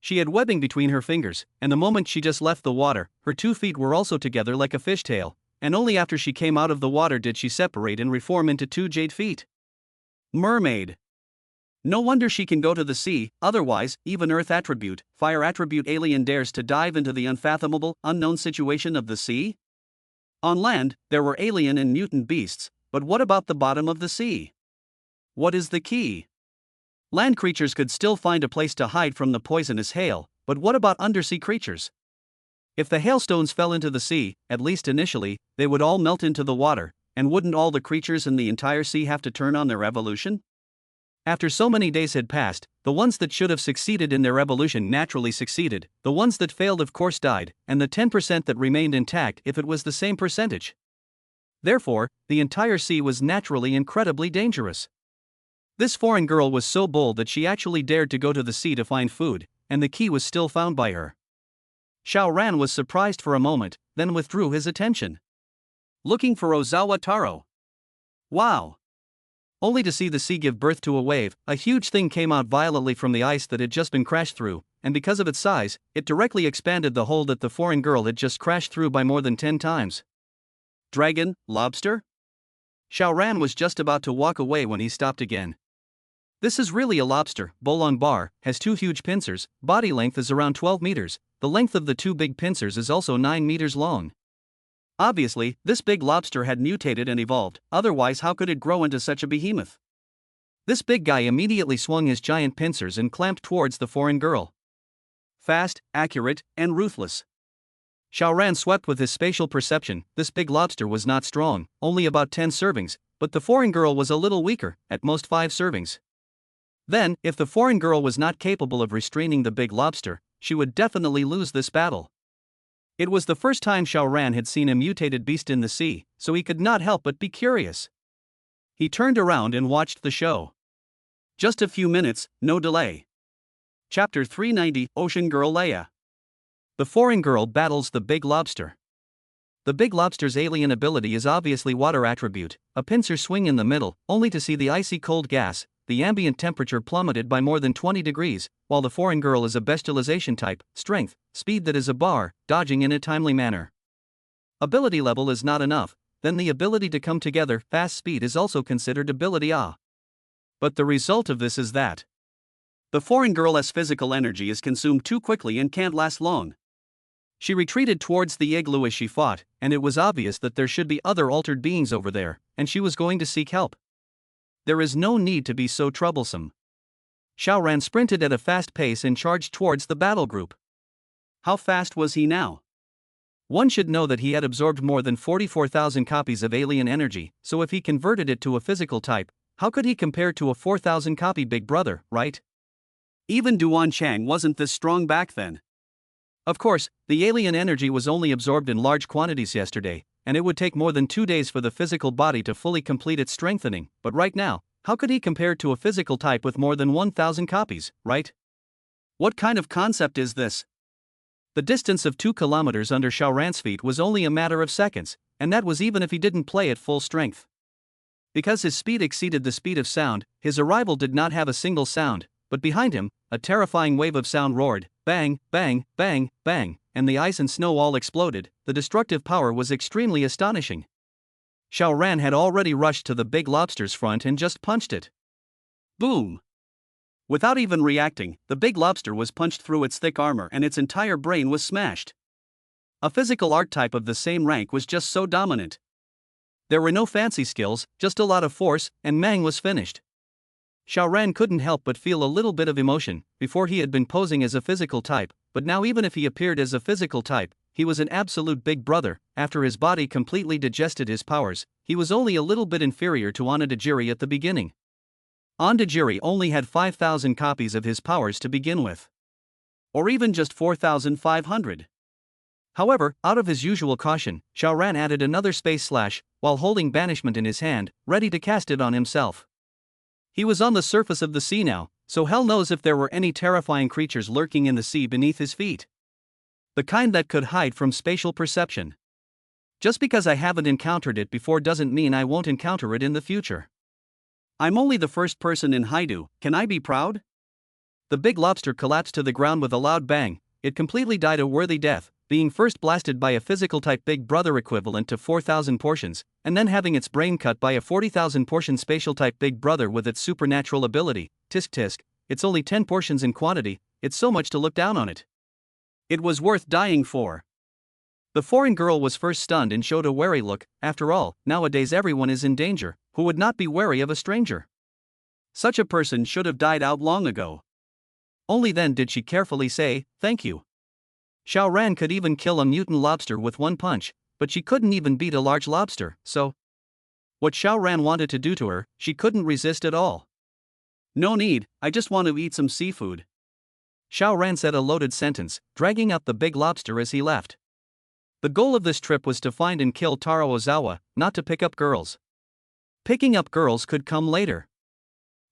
She had webbing between her fingers, and the moment she just left the water, her 2 feet were also together like a fishtail, and only after she came out of the water did she separate and reform into 2 jade feet. Mermaid. No wonder she can go to the sea, otherwise, even Earth attribute, Fire attribute alien dares to dive into the unfathomable, unknown situation of the sea? On land, there were alien and mutant beasts, but what about the bottom of the sea? What is the key? Land creatures could still find a place to hide from the poisonous hail, but what about undersea creatures? If the hailstones fell into the sea, at least initially, they would all melt into the water, and wouldn't all the creatures in the entire sea have to turn on their evolution? After so many days had passed, the ones that should have succeeded in their evolution naturally succeeded, the ones that failed of course died, and the 10% that remained intact if it was the same percentage. Therefore, the entire sea was naturally incredibly dangerous. This foreign girl was so bold that she actually dared to go to the sea to find food, and the key was still found by her. Xiao Ran was surprised for a moment, then withdrew his attention. Looking for Ozawa Taro. Wow! Only to see the sea give birth to a wave, a huge thing came out violently from the ice that had just been crashed through, and because of its size, it directly expanded the hole that the foreign girl had just crashed through by more than 10 times. Dragon, lobster? Xiao Ran was just about to walk away when he stopped again. This is really a lobster, bolong bar, has 2 huge pincers, body length is around 12 meters, the length of the 2 big pincers is also 9 meters long. Obviously, this big lobster had mutated and evolved, otherwise how could it grow into such a behemoth? This big guy immediately swung his giant pincers and clamped towards the foreign girl. Fast, accurate, and ruthless. Xiao Ran swept with his spatial perception, this big lobster was not strong, only about 10 servings, but the foreign girl was a little weaker, at most 5 servings. Then, if the foreign girl was not capable of restraining the big lobster, she would definitely lose this battle. It was the first time Xiao Ran had seen a mutated beast in the sea, so he could not help but be curious. He turned around and watched the show. Just a few minutes, no delay. Chapter 390, Ocean Girl Leia. The foreign girl battles the big lobster. The big lobster's alien ability is obviously water attribute, a pincer swing in the middle, only to see the icy cold gas. The ambient temperature plummeted by more than 20 degrees, while the foreign girl is a bestialization type, strength, speed that is a bar, dodging in a timely manner. Ability level is not enough, then the ability to come together, fast speed is also considered ability A. But the result of this is that the foreign girl's physical energy is consumed too quickly and can't last long. She retreated towards the igloo as she fought, and it was obvious that there should be other altered beings over there, and she was going to seek help. There is no need to be so troublesome. Xiao Ran sprinted at a fast pace and charged towards the battle group. How fast was he now? One should know that he had absorbed more than 44,000 copies of alien energy, so if he converted it to a physical type, how could he compare to a 4,000 copy Big Brother, right? Even Duan Chang wasn't this strong back then. Of course, the alien energy was only absorbed in large quantities yesterday, and it would take more than 2 days for the physical body to fully complete its strengthening, but right now, how could he compare to a physical type with more than 1,000 copies, right? What kind of concept is this? The distance of 2 kilometers under Xiao Ran's feet was only a matter of seconds, and that was even if he didn't play at full strength. Because his speed exceeded the speed of sound, his arrival did not have a single sound, but behind him, a terrifying wave of sound roared, bang, bang, bang, bang, and the ice and snow all exploded. The destructive power was extremely astonishing. Xiao Ran had already rushed to the big lobster's front and just punched it. Boom! Without even reacting, the big lobster was punched through its thick armor and its entire brain was smashed. A physical archetype of the same rank was just so dominant. There were no fancy skills, just a lot of force, and Mang was finished. Xiao Ran couldn't help but feel a little bit of emotion. Before he had been posing as a physical type, but now even if he appeared as a physical type, he was an absolute big brother. After his body completely digested his powers, he was only a little bit inferior to Onodajiri at the beginning. Onodajiri only had 5,000 copies of his powers to begin with. Or even just 4,500. However, out of his usual caution, Xiao Ran added another space slash, while holding banishment in his hand, ready to cast it on himself. He was on the surface of the sea now, so hell knows if there were any terrifying creatures lurking in the sea beneath his feet. The kind that could hide from spatial perception. Just because I haven't encountered it before doesn't mean I won't encounter it in the future. I'm only the first person in Haidu, can I be proud? The big lobster collapsed to the ground with a loud bang. It completely died a worthy death, being first blasted by a physical type big brother equivalent to 4,000 portions, and then having its brain cut by a 40,000 portion spatial type big brother with its supernatural ability. Tisk tisk, it's only 10 portions in quantity, it's so much to look down on it. It was worth dying for. The foreign girl was first stunned and showed a wary look. After all, nowadays everyone is in danger. Who would not be wary of a stranger? Such a person should have died out long ago. Only then did she carefully say, "Thank you." Xiao Ran could even kill a mutant lobster with one punch, but she couldn't even beat a large lobster, so what Xiao Ran wanted to do to her, she couldn't resist at all. "No need, I just want to eat some seafood." Xiao Ran said a loaded sentence, dragging out the big lobster as he left. The goal of this trip was to find and kill Taro Ozawa, not to pick up girls. Picking up girls could come later.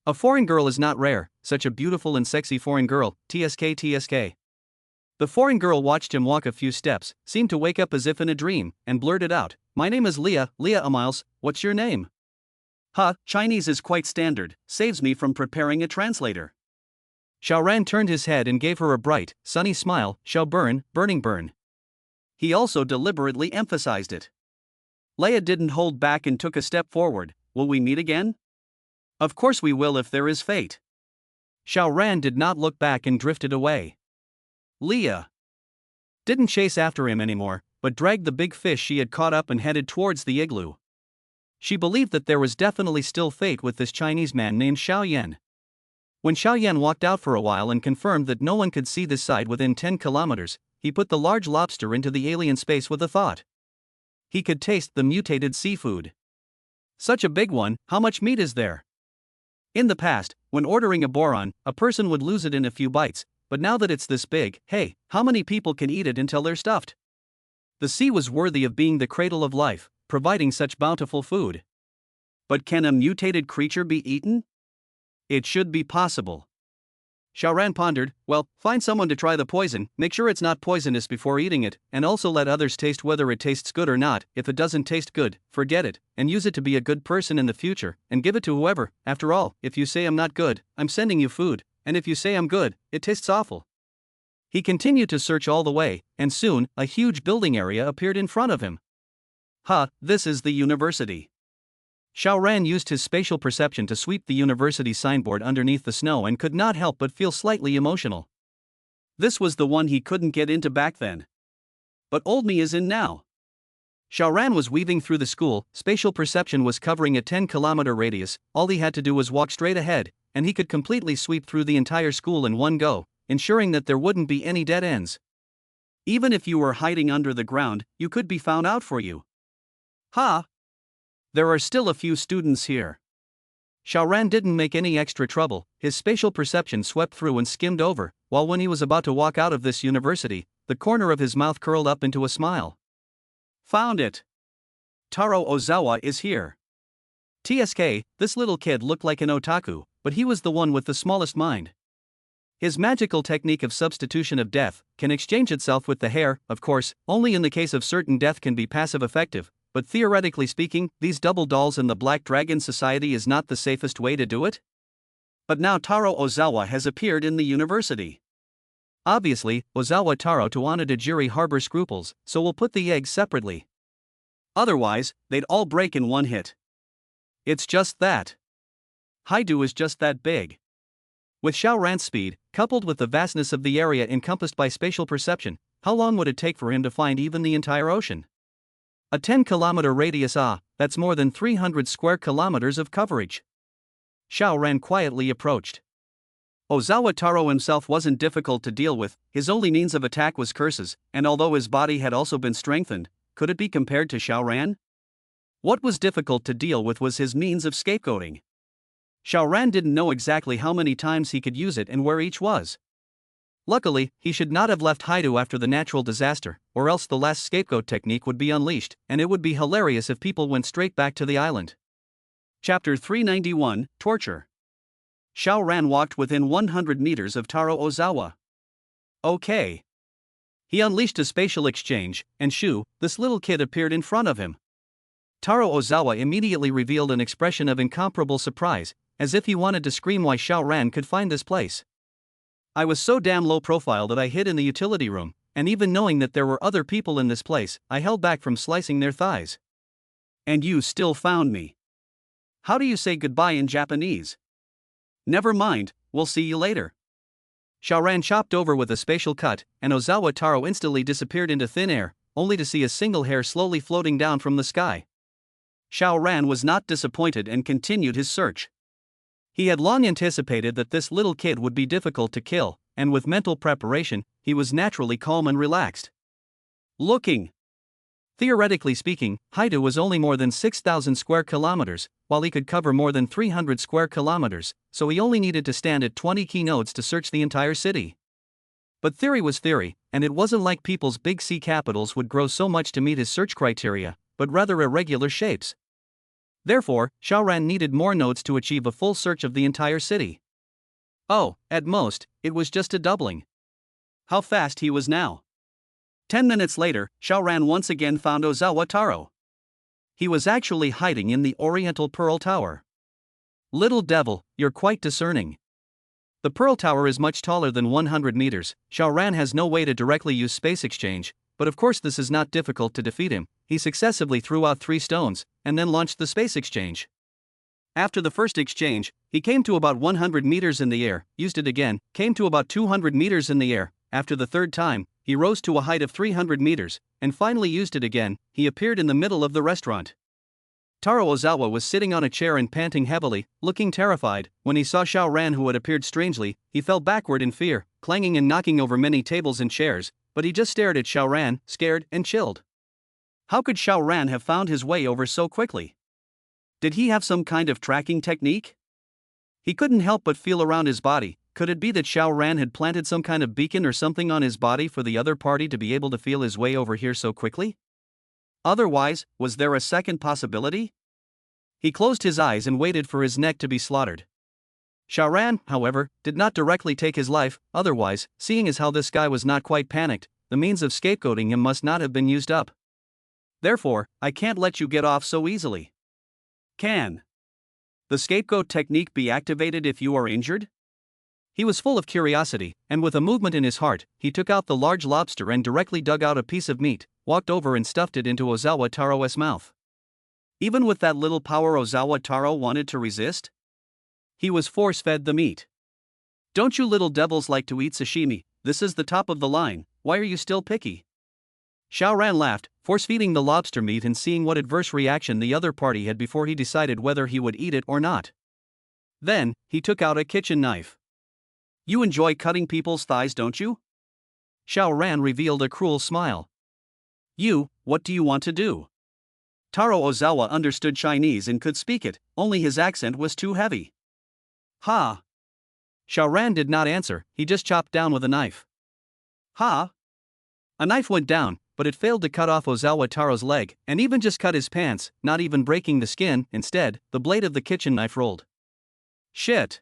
A foreign girl is not rare, such a beautiful and sexy foreign girl, TSK TSK. The foreign girl watched him walk a few steps, seemed to wake up as if in a dream, and blurted out, "My name is Leah Amiles, what's your name?" Chinese is quite standard, saves me from preparing a translator. Xiao Ran turned his head and gave her a bright, sunny smile, "Xiao burning burn." He also deliberately emphasized it. Leia didn't hold back and took a step forward. "Will we meet again?" "Of course we will if there is fate." Xiao Ran did not look back and drifted away. Leah didn't chase after him anymore, but dragged the big fish she had caught up and headed towards the igloo. She believed that there was definitely still fate with this Chinese man named Xiao Yan. When Xiao Yan walked out for a while and confirmed that no one could see this side within 10 kilometers, he put the large lobster into the alien space with a thought. He could taste the mutated seafood. Such a big one, how much meat is there? In the past, when ordering a boron, a person would lose it in a few bites, but now that it's this big, hey, how many people can eat it until they're stuffed? The sea was worthy of being the cradle of life, providing such bountiful food. But can a mutated creature be eaten? It should be possible. Xiao Ran pondered, "Well, find someone to try the poison, make sure it's not poisonous before eating it, and also let others taste whether it tastes good or not. If it doesn't taste good, forget it, and use it to be a good person in the future, and give it to whoever. After all, if you say I'm not good, I'm sending you food, and if you say I'm good, it tastes awful." He continued to search all the way, and soon, a huge building area appeared in front of him. This is the university. Xiao Ran used his spatial perception to sweep the university signboard underneath the snow and could not help but feel slightly emotional. This was the one he couldn't get into back then. But Old Me is in now. Xiao Ran was weaving through the school, spatial perception was covering a 10-kilometer radius, all he had to do was walk straight ahead, and he could completely sweep through the entire school in one go, ensuring that there wouldn't be any dead ends. Even if you were hiding under the ground, you could be found out for you. There are still a few students here. Xiao Ran didn't make any extra trouble, his spatial perception swept through and skimmed over, while when he was about to walk out of this university, the corner of his mouth curled up into a smile. Found it. Taro Ozawa is here. TSK, this little kid looked like an otaku, but he was the one with the smallest mind. His magical technique of substitution of death can exchange itself with the hair, of course, only in the case of certain death can be passive effective. But theoretically speaking, these double dolls in the Black Dragon Society is not the safest way to do it? But now Taro Ozawa has appeared in the university. Obviously, Ozawa Taro to Onitagiri harbor scruples, so we'll put the eggs separately. Otherwise, they'd all break in one hit. It's just that Haidu is just that big. With Xiao Ran's speed, coupled with the vastness of the area encompassed by spatial perception, how long would it take for him to find even the entire ocean? A 10-kilometer radius, that's more than 300 square kilometers of coverage. Xiao Ran quietly approached. Ozawa Taro himself wasn't difficult to deal with, his only means of attack was curses, and although his body had also been strengthened, could it be compared to Xiao Ran? What was difficult to deal with was his means of scapegoating. Xiao Ran didn't know exactly how many times he could use it and where each was. Luckily, he should not have left Haidu after the natural disaster, or else the last scapegoat technique would be unleashed, and it would be hilarious if people went straight back to the island. Chapter 391, Torture. Xiao Ran walked within 100 meters of Taro Ozawa. Okay. He unleashed a spatial exchange, and shoo, this little kid appeared in front of him. Taro Ozawa immediately revealed an expression of incomparable surprise, as if he wanted to scream why Xiao Ran could find this place. I was so damn low profile that I hid in the utility room, and even knowing that there were other people in this place, I held back from slicing their thighs. And you still found me. How do you say goodbye in Japanese? Never mind, we'll see you later. Xiao Ran chopped over with a spatial cut, and Ozawa Taro instantly disappeared into thin air, only to see a single hair slowly floating down from the sky. Xiao Ran was not disappointed and continued his search. He had long anticipated that this little kid would be difficult to kill, and with mental preparation, he was naturally calm and relaxed. Looking. Theoretically speaking, Haidu was only more than 6,000 square kilometers, while he could cover more than 300 square kilometers, so he only needed to stand at 20 key nodes to search the entire city. But theory was theory, and it wasn't like people's big C capitals would grow so much to meet his search criteria, but rather irregular shapes. Therefore, Xiao Ran needed more nodes to achieve a full search of the entire city. Oh, at most, it was just a doubling. How fast he was now. 10 minutes later, Xiao Ran once again found Ozawa Taro. He was actually hiding in the Oriental Pearl Tower. Little devil, you're quite discerning. The Pearl Tower is much taller than 100 meters. Xiao Ran has no way to directly use space exchange, but of course this is not difficult to defeat him. He successively threw out 3 stones, and then launched the space exchange. After the first exchange, he came to about 100 meters in the air, used it again, came to about 200 meters in the air. After the third time, he rose to a height of 300 meters, and finally used it again. He appeared in the middle of the restaurant. Taro Ozawa was sitting on a chair and panting heavily, looking terrified. When he saw Xiao Ran, who had appeared strangely, he fell backward in fear, clanging and knocking over many tables and chairs, but he just stared at Xiao Ran, scared and chilled. How could Xiao Ran have found his way over so quickly? Did he have some kind of tracking technique? He couldn't help but feel around his body. Could it be that Xiao Ran had planted some kind of beacon or something on his body for the other party to be able to feel his way over here so quickly? Otherwise, was there a second possibility? He closed his eyes and waited for his neck to be slaughtered. Xiao Ran, however, did not directly take his life. Otherwise, seeing as how this guy was not quite panicked, the means of scapegoating him must not have been used up. Therefore, I can't let you get off so easily. Can the scapegoat technique be activated if you are injured? He was full of curiosity, and with a movement in his heart, he took out the large lobster and directly dug out a piece of meat, walked over and stuffed it into Ozawa Taro's mouth. Even with that little power, Ozawa Taro wanted to resist? He was force-fed the meat. Don't you little devils like to eat sashimi? This is the top of the line, why are you still picky? Xiao Ran laughed, force-feeding the lobster meat and seeing what adverse reaction the other party had before he decided whether he would eat it or not. Then, he took out a kitchen knife. You enjoy cutting people's thighs, don't you? Xiao Ran revealed a cruel smile. What do you want to do? Taro Ozawa understood Chinese and could speak it, only his accent was too heavy. Ha! Xiao Ran did not answer, he just chopped down with a knife. Ha! A knife went down, but it failed to cut off Ozawa Taro's leg, and even just cut his pants, not even breaking the skin. Instead, the blade of the kitchen knife rolled. Shit!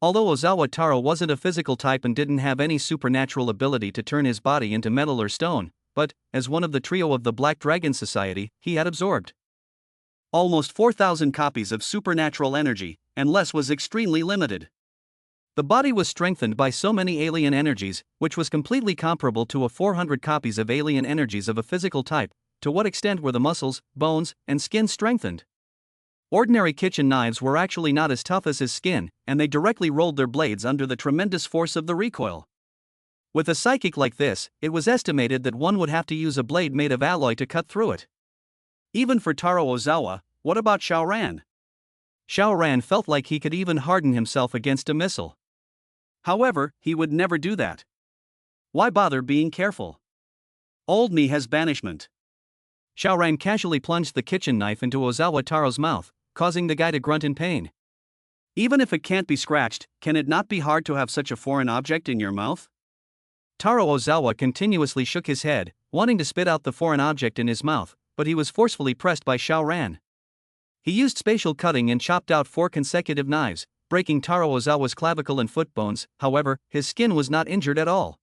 Although Ozawa Taro wasn't a physical type and didn't have any supernatural ability to turn his body into metal or stone, but, as one of the trio of the Black Dragon Society, he had absorbed almost 4,000 copies of supernatural energy, and less was extremely limited. The body was strengthened by so many alien energies, which was completely comparable to 400 copies of alien energies of a physical type. To what extent were the muscles, bones, and skin strengthened? Ordinary kitchen knives were actually not as tough as his skin, and they directly rolled their blades under the tremendous force of the recoil. With a psychic like this, it was estimated that one would have to use a blade made of alloy to cut through it. Even for Taro Ozawa, what about Xiao Ran? Xiao Ran felt like he could even harden himself against a missile. However, he would never do that. Why bother being careful? Old me has banishment. Xiao Ran casually plunged the kitchen knife into Ozawa Taro's mouth, causing the guy to grunt in pain. Even if it can't be scratched, can it not be hard to have such a foreign object in your mouth? Taro Ozawa continuously shook his head, wanting to spit out the foreign object in his mouth, but he was forcefully pressed by Xiao Ran. He used spatial cutting and chopped out 4 consecutive knives, breaking Taro Ozawa's clavicle and foot bones. However, his skin was not injured at all.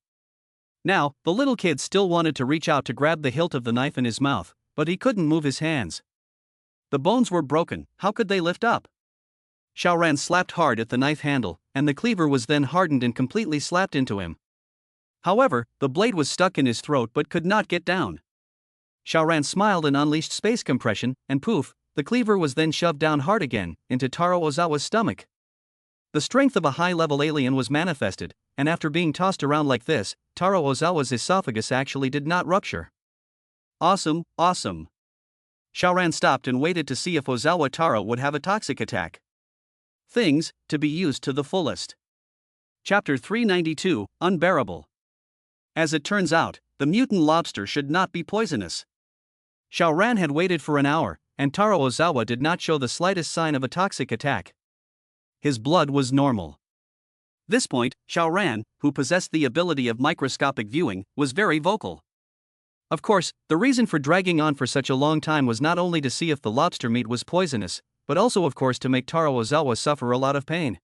Now, the little kid still wanted to reach out to grab the hilt of the knife in his mouth, but he couldn't move his hands. The bones were broken, how could they lift up? Xiao Ran slapped hard at the knife handle, and the cleaver was then hardened and completely slapped into him. However, the blade was stuck in his throat but could not get down. Xiao Ran smiled and unleashed space compression, and poof, the cleaver was then shoved down hard again, into Taro Ozawa's stomach. The strength of a high-level alien was manifested, and after being tossed around like this, Taro Ozawa's esophagus actually did not rupture. Awesome, awesome. Xiao Ran stopped and waited to see if Ozawa Taro would have a toxic attack. Things to be used to the fullest. Chapter 392, Unbearable. As it turns out, the mutant lobster should not be poisonous. Xiao Ran had waited for an hour, and Taro Ozawa did not show the slightest sign of a toxic attack. His blood was normal. This point, Xiao Ran, who possessed the ability of microscopic viewing, was very vocal. Of course, the reason for dragging on for such a long time was not only to see if the lobster meat was poisonous, but also of course to make Taro Ozawa suffer a lot of pain.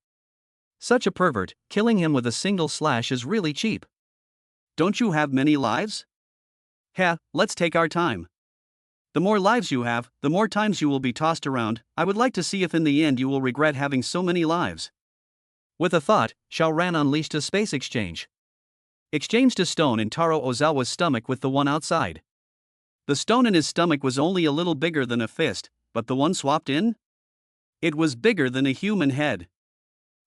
Such a pervert, killing him with a single slash is really cheap. Don't you have many lives? Let's take our time. The more lives you have, the more times you will be tossed around. I would like to see if in the end you will regret having so many lives. With a thought, Xiao Ran unleashed a space exchange. Exchanged a stone in Taro Ozawa's stomach with the one outside. The stone in his stomach was only a little bigger than a fist, but the one swapped in? It was bigger than a human head.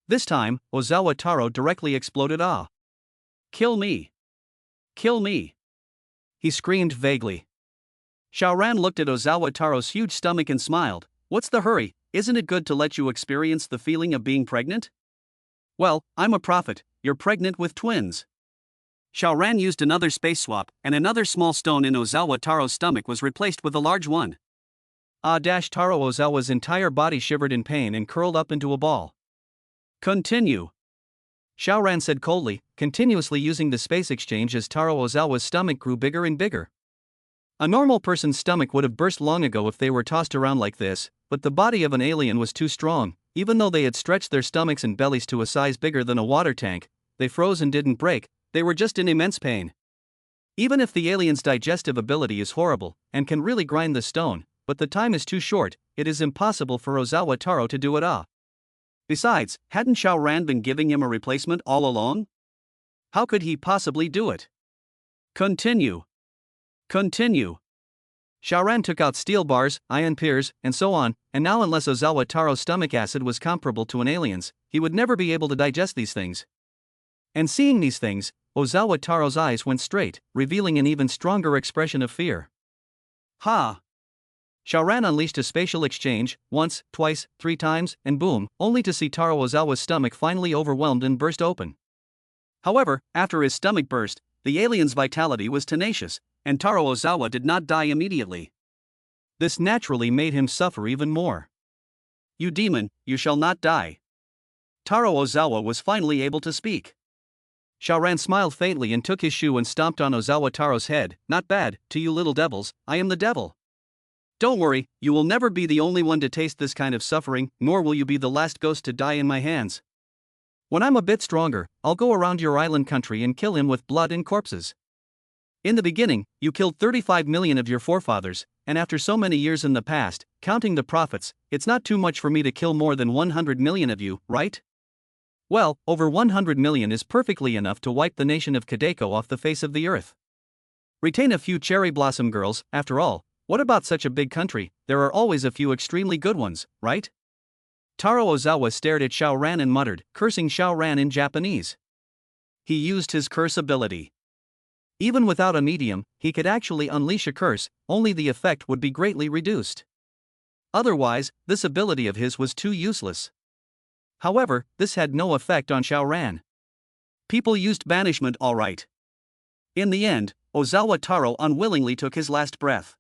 This time, Ozawa Taro directly exploded. Kill me! Kill me! He screamed vaguely. Xiao Ran looked at Ozawa Taro's huge stomach and smiled. What's the hurry? Isn't it good to let you experience the feeling of being pregnant? Well, I'm a prophet, you're pregnant with twins. Xiao Ran used another space swap, and another small stone in Ozawa Taro's stomach was replaced with a large one. Taro Ozawa's entire body shivered in pain and curled up into a ball. Continue. Xiao Ran said coldly, continuously using the space exchange as Taro Ozawa's stomach grew bigger and bigger. A normal person's stomach would have burst long ago if they were tossed around like this, but the body of an alien was too strong. Even though they had stretched their stomachs and bellies to a size bigger than a water tank, they froze and didn't break, they were just in immense pain. Even if the alien's digestive ability is horrible, and can really grind the stone, but the time is too short, it is impossible for Ozawa Taro to do it. Besides, hadn't Xiao Ran been giving him a replacement all along? How could he possibly do it? Continue. Continue. Xiao Ran took out steel bars, iron piers, and so on, and now unless Ozawa Taro's stomach acid was comparable to an alien's, he would never be able to digest these things. And seeing these things, Ozawa Taro's eyes went straight, revealing an even stronger expression of fear. Ha! Xiao Ran unleashed a spatial exchange, once, twice, 3 times, and boom, only to see Taro Ozawa's stomach finally overwhelmed and burst open. However, after his stomach burst, the alien's vitality was tenacious, and Taro Ozawa did not die immediately. This naturally made him suffer even more. You demon, you shall not die. Taro Ozawa was finally able to speak. Xiao Ran smiled faintly and took his shoe and stomped on Ozawa Taro's head. Not bad, to you little devils, I am the devil. Don't worry, you will never be the only one to taste this kind of suffering, nor will you be the last ghost to die in my hands. When I'm a bit stronger, I'll go around your island country and kill him with blood and corpses. In the beginning, you killed 35 million of your forefathers, and after so many years in the past, counting the profits, it's not too much for me to kill more than 100 million of you, right? Well, over 100 million is perfectly enough to wipe the nation of Kadeko off the face of the earth. Retain a few cherry blossom girls, after all, what about such a big country? There are always a few extremely good ones, right? Taro Ozawa stared at Xiao Ran and muttered, cursing Xiao Ran in Japanese. He used his curse ability. Even without a medium, he could actually unleash a curse, only the effect would be greatly reduced. Otherwise, this ability of his was too useless. However, this had no effect on Xiao Ran. People used banishment all right. In the end, Ozawa Taro unwillingly took his last breath.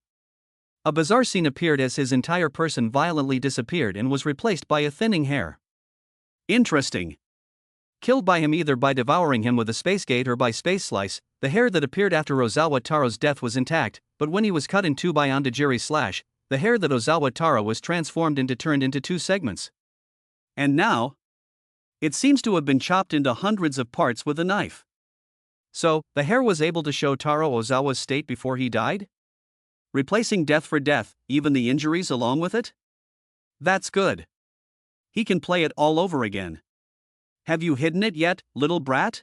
A bizarre scene appeared as his entire person violently disappeared and was replaced by a thinning hair. Interesting. Killed by him either by devouring him with a space gate or by space slice, the hair that appeared after Ozawa Taro's death was intact, but when he was cut in two by Ondajiri's slash, the hair that Ozawa Taro was transformed into turned into two segments. And now? It seems to have been chopped into hundreds of parts with a knife. So, the hair was able to show Taro Ozawa's state before he died? Replacing death for death, even the injuries along with it? That's good. He can play it all over again. Have you hidden it yet, little brat?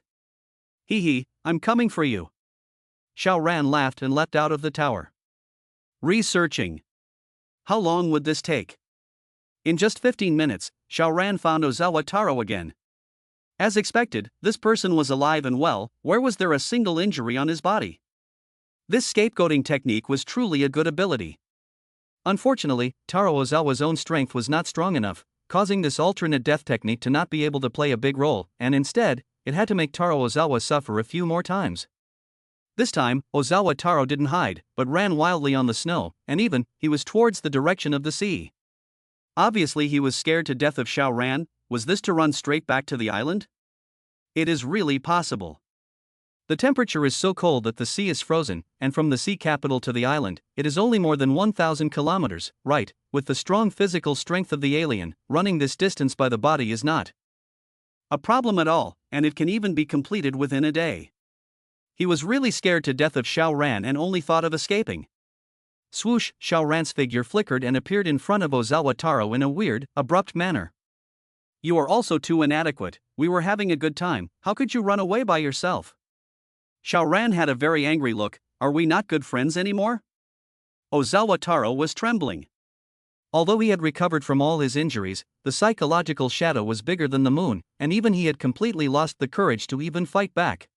Hee hee, I'm coming for you. Xiao Ran laughed and leapt out of the tower. Researching. How long would this take? In just 15 minutes, Xiao Ran found Ozawa Taro again. As expected, this person was alive and well. Where was there a single injury on his body? This scapegoating technique was truly a good ability. Unfortunately, Taro Ozawa's own strength was not strong enough, causing this alternate death technique to not be able to play a big role, and instead, it had to make Taro Ozawa suffer a few more times. This time, Ozawa Taro didn't hide, but ran wildly on the snow, and even, he was towards the direction of the sea. Obviously he was scared to death of Xiao Ran. Was this to run straight back to the island? It is really possible. The temperature is so cold that the sea is frozen, and from the sea capital to the island, it is only more than 1,000 kilometers, right? With the strong physical strength of the alien, running this distance by the body is not a problem at all, and it can even be completed within a day. He was really scared to death of Xiao Ran and only thought of escaping. Swoosh, Xiao Ran's figure flickered and appeared in front of Ozawa Taro in a weird, abrupt manner. You are also too inadequate. We were having a good time, how could you run away by yourself? Xiao Ran had a very angry look. Are we not good friends anymore? Ozawa Taro was trembling. Although he had recovered from all his injuries, the psychological shadow was bigger than the moon, and even he had completely lost the courage to even fight back.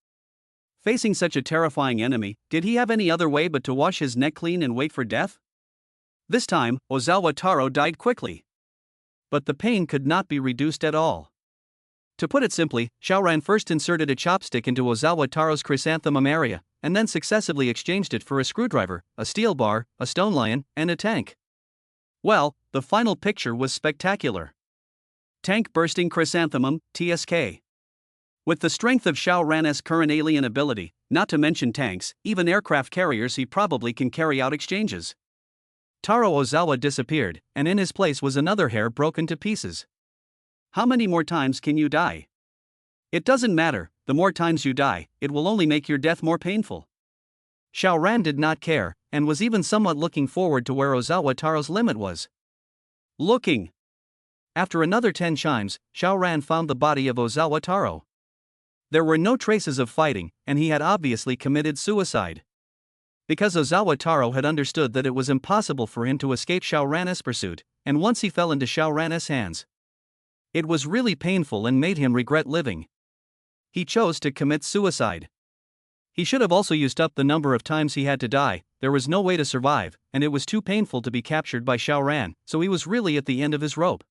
Facing such a terrifying enemy, did he have any other way but to wash his neck clean and wait for death? This time, Ozawa Taro died quickly. But the pain could not be reduced at all. To put it simply, Xiao Ran first inserted a chopstick into Ozawa Taro's chrysanthemum area, and then successively exchanged it for a screwdriver, a steel bar, a stone lion, and a tank. Well, the final picture was spectacular. Tank bursting chrysanthemum, TSK. With the strength of Xiao Ran's current alien ability, not to mention tanks, even aircraft carriers, he probably can carry out exchanges. Taro Ozawa disappeared, and in his place was another hair broken to pieces. How many more times can you die? It doesn't matter, the more times you die, it will only make your death more painful. Xiao Ran did not care, and was even somewhat looking forward to where Ozawa Taro's limit was. Looking. After another 10 chimes, Xiao Ran found the body of Ozawa Taro. There were no traces of fighting, and he had obviously committed suicide. Because Ozawa Taro had understood that it was impossible for him to escape Xiao Ran's pursuit, and once he fell into Xiao Ran's hands, it was really painful and made him regret living. He chose to commit suicide. He should have also used up the number of times he had to die. There was no way to survive, and it was too painful to be captured by Xiao Ran, so he was really at the end of his rope.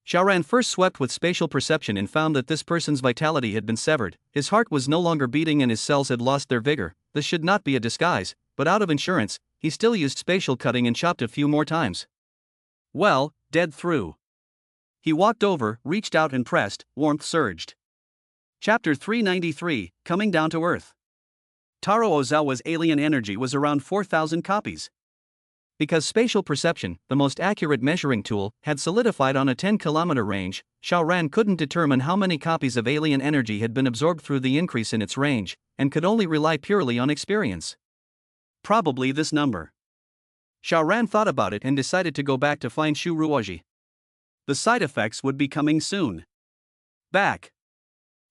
Xiao Ran first swept with spatial perception and found that this person's vitality had been severed, his heart was no longer beating and his cells had lost their vigor. This should not be a disguise, but out of insurance, he still used spatial cutting and chopped a few more times. Well, dead through. He walked over, reached out and pressed, warmth surged. Chapter 393, Coming Down to Earth. Taro Ozawa's alien energy was around 4,000 copies. Because spatial perception, the most accurate measuring tool, had solidified on a 10-kilometer range, Xiao Ran couldn't determine how many copies of alien energy had been absorbed through the increase in its range, and could only rely purely on experience. Probably this number. Xiao Ran thought about it and decided to go back to find Shu Ruoji. The side effects would be coming soon. Back.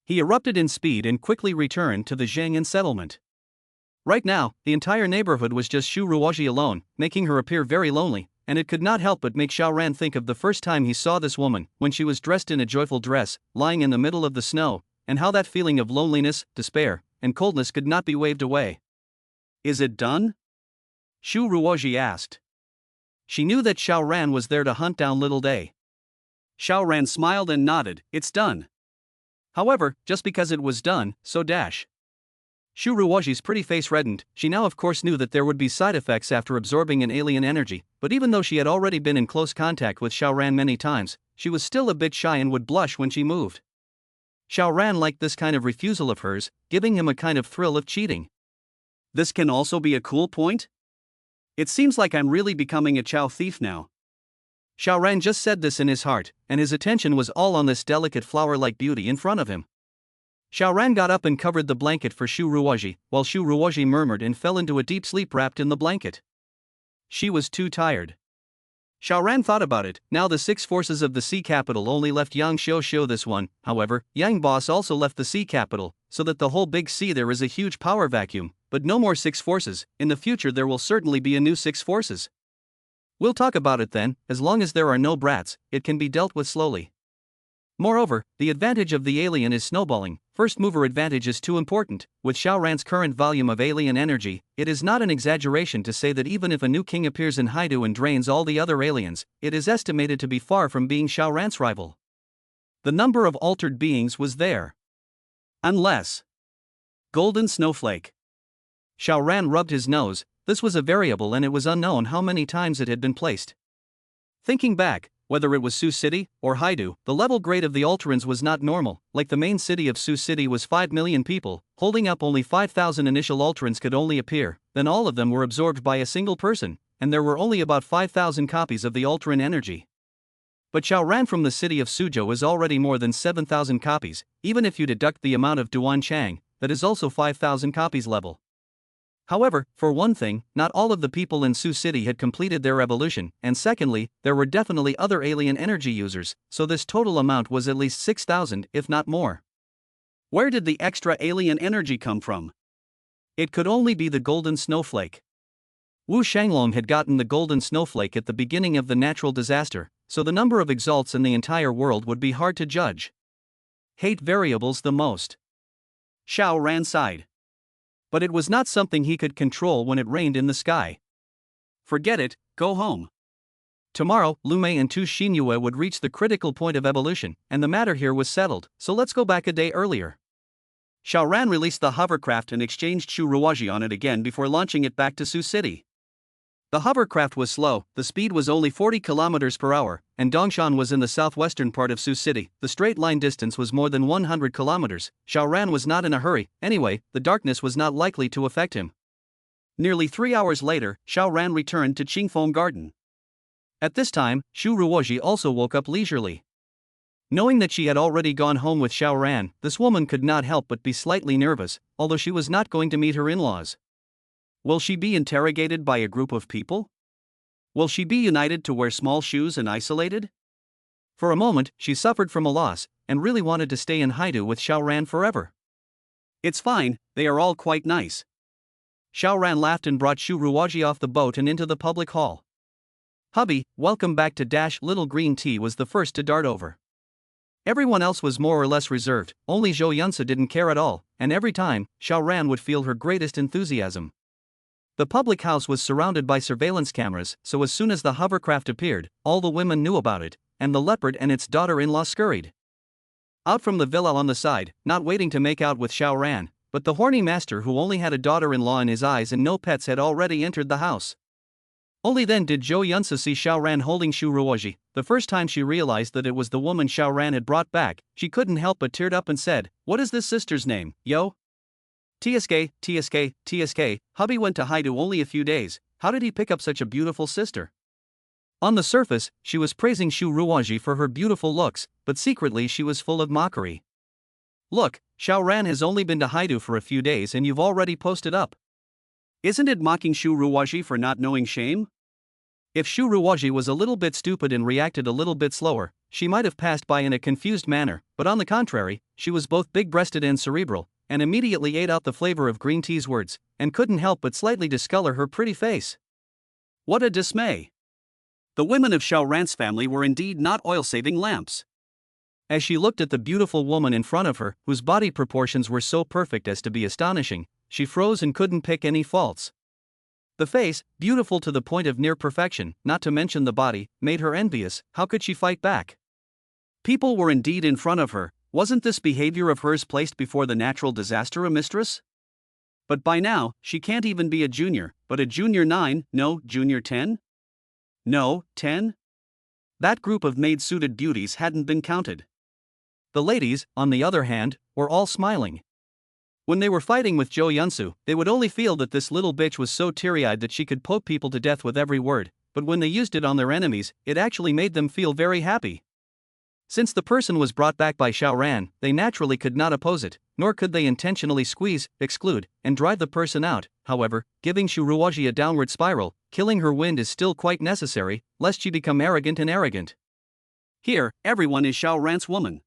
He erupted in speed and quickly returned to the Zhangyan settlement. Right now, the entire neighborhood was just Shu Ruoji alone, making her appear very lonely, and it could not help but make Xiao Ran think of the first time he saw this woman, when she was dressed in a joyful dress, lying in the middle of the snow, and how that feeling of loneliness, despair, and coldness could not be waved away. Is it done? Shu Ruoji asked. She knew that Xiao Ran was there to hunt down Little Day. Xiao Ran smiled and nodded, it's done. However, just because it was done, so dash. Shu Ruoji's pretty face reddened. She now of course knew that there would be side effects after absorbing an alien energy, but even though she had already been in close contact with Xiao Ran many times, she was still a bit shy and would blush when she moved. Xiao Ran liked this kind of refusal of hers, giving him a kind of thrill of cheating. This can also be a cool point? It seems like I'm really becoming a chow thief now. Xiao Ran just said this in his heart, and his attention was all on this delicate flower-like beauty in front of him. Xiao Ran got up and covered the blanket for Shu Ruoji, while Shu Ruoji murmured and fell into a deep sleep wrapped in the blanket. She was too tired. Xiao Ran thought about it. Now the 6 forces of the sea capital only left Yang Xiu this one. However, Yang Boss also left the sea capital, so that the whole big sea there is a huge power vacuum, but no more 6 forces. In the future there will certainly be a new 6 forces. We'll talk about it then. As long as there are no brats, it can be dealt with slowly. Moreover, the advantage of the alien is snowballing. First mover advantage is too important. With Xiao Ran's current volume of alien energy, it is not an exaggeration to say that even if a new king appears in Haidu and drains all the other aliens, it is estimated to be far from being Xiao Ran's rival. The number of altered beings was there. Unless. Golden Snowflake. Xiao Ran rubbed his nose. This was a variable and it was unknown how many times it had been placed. Thinking back, whether it was Sioux City or Haidu, the level grade of the Alterans was not normal. Like the main city of Sioux City was 5 million people, holding up only 5,000 initial Alterans could only appear, then all of them were absorbed by a single person, and there were only about 5,000 copies of the Alteran energy. But Xiao Ran from the city of Suzhou is already more than 7,000 copies, even if you deduct the amount of Duan Chang, that is also 5,000 copies level. However, for one thing, not all of the people in Sioux City had completed their evolution, and secondly, there were definitely other alien energy users, so this total amount was at least 6,000, if not more. Where did the extra alien energy come from? It could only be the Golden Snowflake. Wu Shanglong had gotten the Golden Snowflake at the beginning of the natural disaster, so the number of exalts in the entire world would be hard to judge. Hate variables the most. Xiao Ran sighed. But it was not something he could control when it rained in the sky. Forget it, go home. Tomorrow, Lu Mei and Tu Xinyue would reach the critical point of evolution, and the matter here was settled, so let's go back a day earlier. Xiao Ran released the hovercraft and exchanged Shu Ruoji on it again before launching it back to Sioux City. The hovercraft was slow, the speed was only 40 km per hour, and Dongshan was in the southwestern part of Sioux City. The straight line distance was more than 100 kilometers. Xiao Ran was not in a hurry, anyway, the darkness was not likely to affect him. Nearly 3 hours later, Xiao Ran returned to Qingfeng Garden. At this time, Shu Ruoji also woke up leisurely. Knowing that she had already gone home with Xiao Ran, this woman could not help but be slightly nervous, although she was not going to meet her in-laws. Will she be interrogated by a group of people? Will she be united to wear small shoes and isolated? For a moment, she suffered from a loss, and really wanted to stay in Haidu with Xiao Ran forever. It's fine, they are all quite nice. Xiao Ran laughed and brought Shu Ruoji off the boat and into the public hall. Hubby, welcome back to Dash. Little Green Tea was the first to dart over. Everyone else was more or less reserved, only Zhou Yunsa didn't care at all, and every time, Xiao Ran would feel her greatest enthusiasm. The public house was surrounded by surveillance cameras, so as soon as the hovercraft appeared, all the women knew about it, and the leopard and its daughter-in-law scurried out from the villa on the side, not waiting to make out with Xiao Ran, but the horny master who only had a daughter-in-law in his eyes and no pets had already entered the house. Only then did Zhou Yunsa see Xiao Ran holding Shu Ruoji. The first time she realized that it was the woman Xiao Ran had brought back, she couldn't help but teared up and said, "What is this sister's name, yo?" TSK, hubby went to Haidu only a few days, how did he pick up such a beautiful sister? On the surface, she was praising Shu Ruoji for her beautiful looks, but secretly she was full of mockery. Look, Xiao Ran has only been to Haidu for a few days and you've already posted up. Isn't it mocking Shu Ruoji for not knowing shame? If Shu Ruoji was a little bit stupid and reacted a little bit slower, she might have passed by in a confused manner, but on the contrary, she was both big-breasted and cerebral, and immediately ate out the flavor of green tea's words, and couldn't help but slightly discolor her pretty face. What a dismay! The women of Xiao Ran's family were indeed not oil-saving lamps. As she looked at the beautiful woman in front of her, whose body proportions were so perfect as to be astonishing, she froze and couldn't pick any faults. The face, beautiful to the point of near perfection, not to mention the body, made her envious. How could she fight back? People were indeed in front of her. Wasn't this behavior of hers placed before the natural disaster a mistress? But by now, she can't even be a junior, but a junior 9, no, junior 10? No, 10? That group of maid-suited beauties hadn't been counted. The ladies, on the other hand, were all smiling. When they were fighting with Zhou Yunsu, they would only feel that this little bitch was so teary-eyed that she could poke people to death with every word, but when they used it on their enemies, it actually made them feel very happy. Since the person was brought back by Xiao Ran, they naturally could not oppose it, nor could they intentionally squeeze, exclude, and drive the person out. However, giving Shu Ruoji a downward spiral, killing her wind is still quite necessary, lest she become arrogant and arrogant. Here, everyone is Xiao Ran's woman.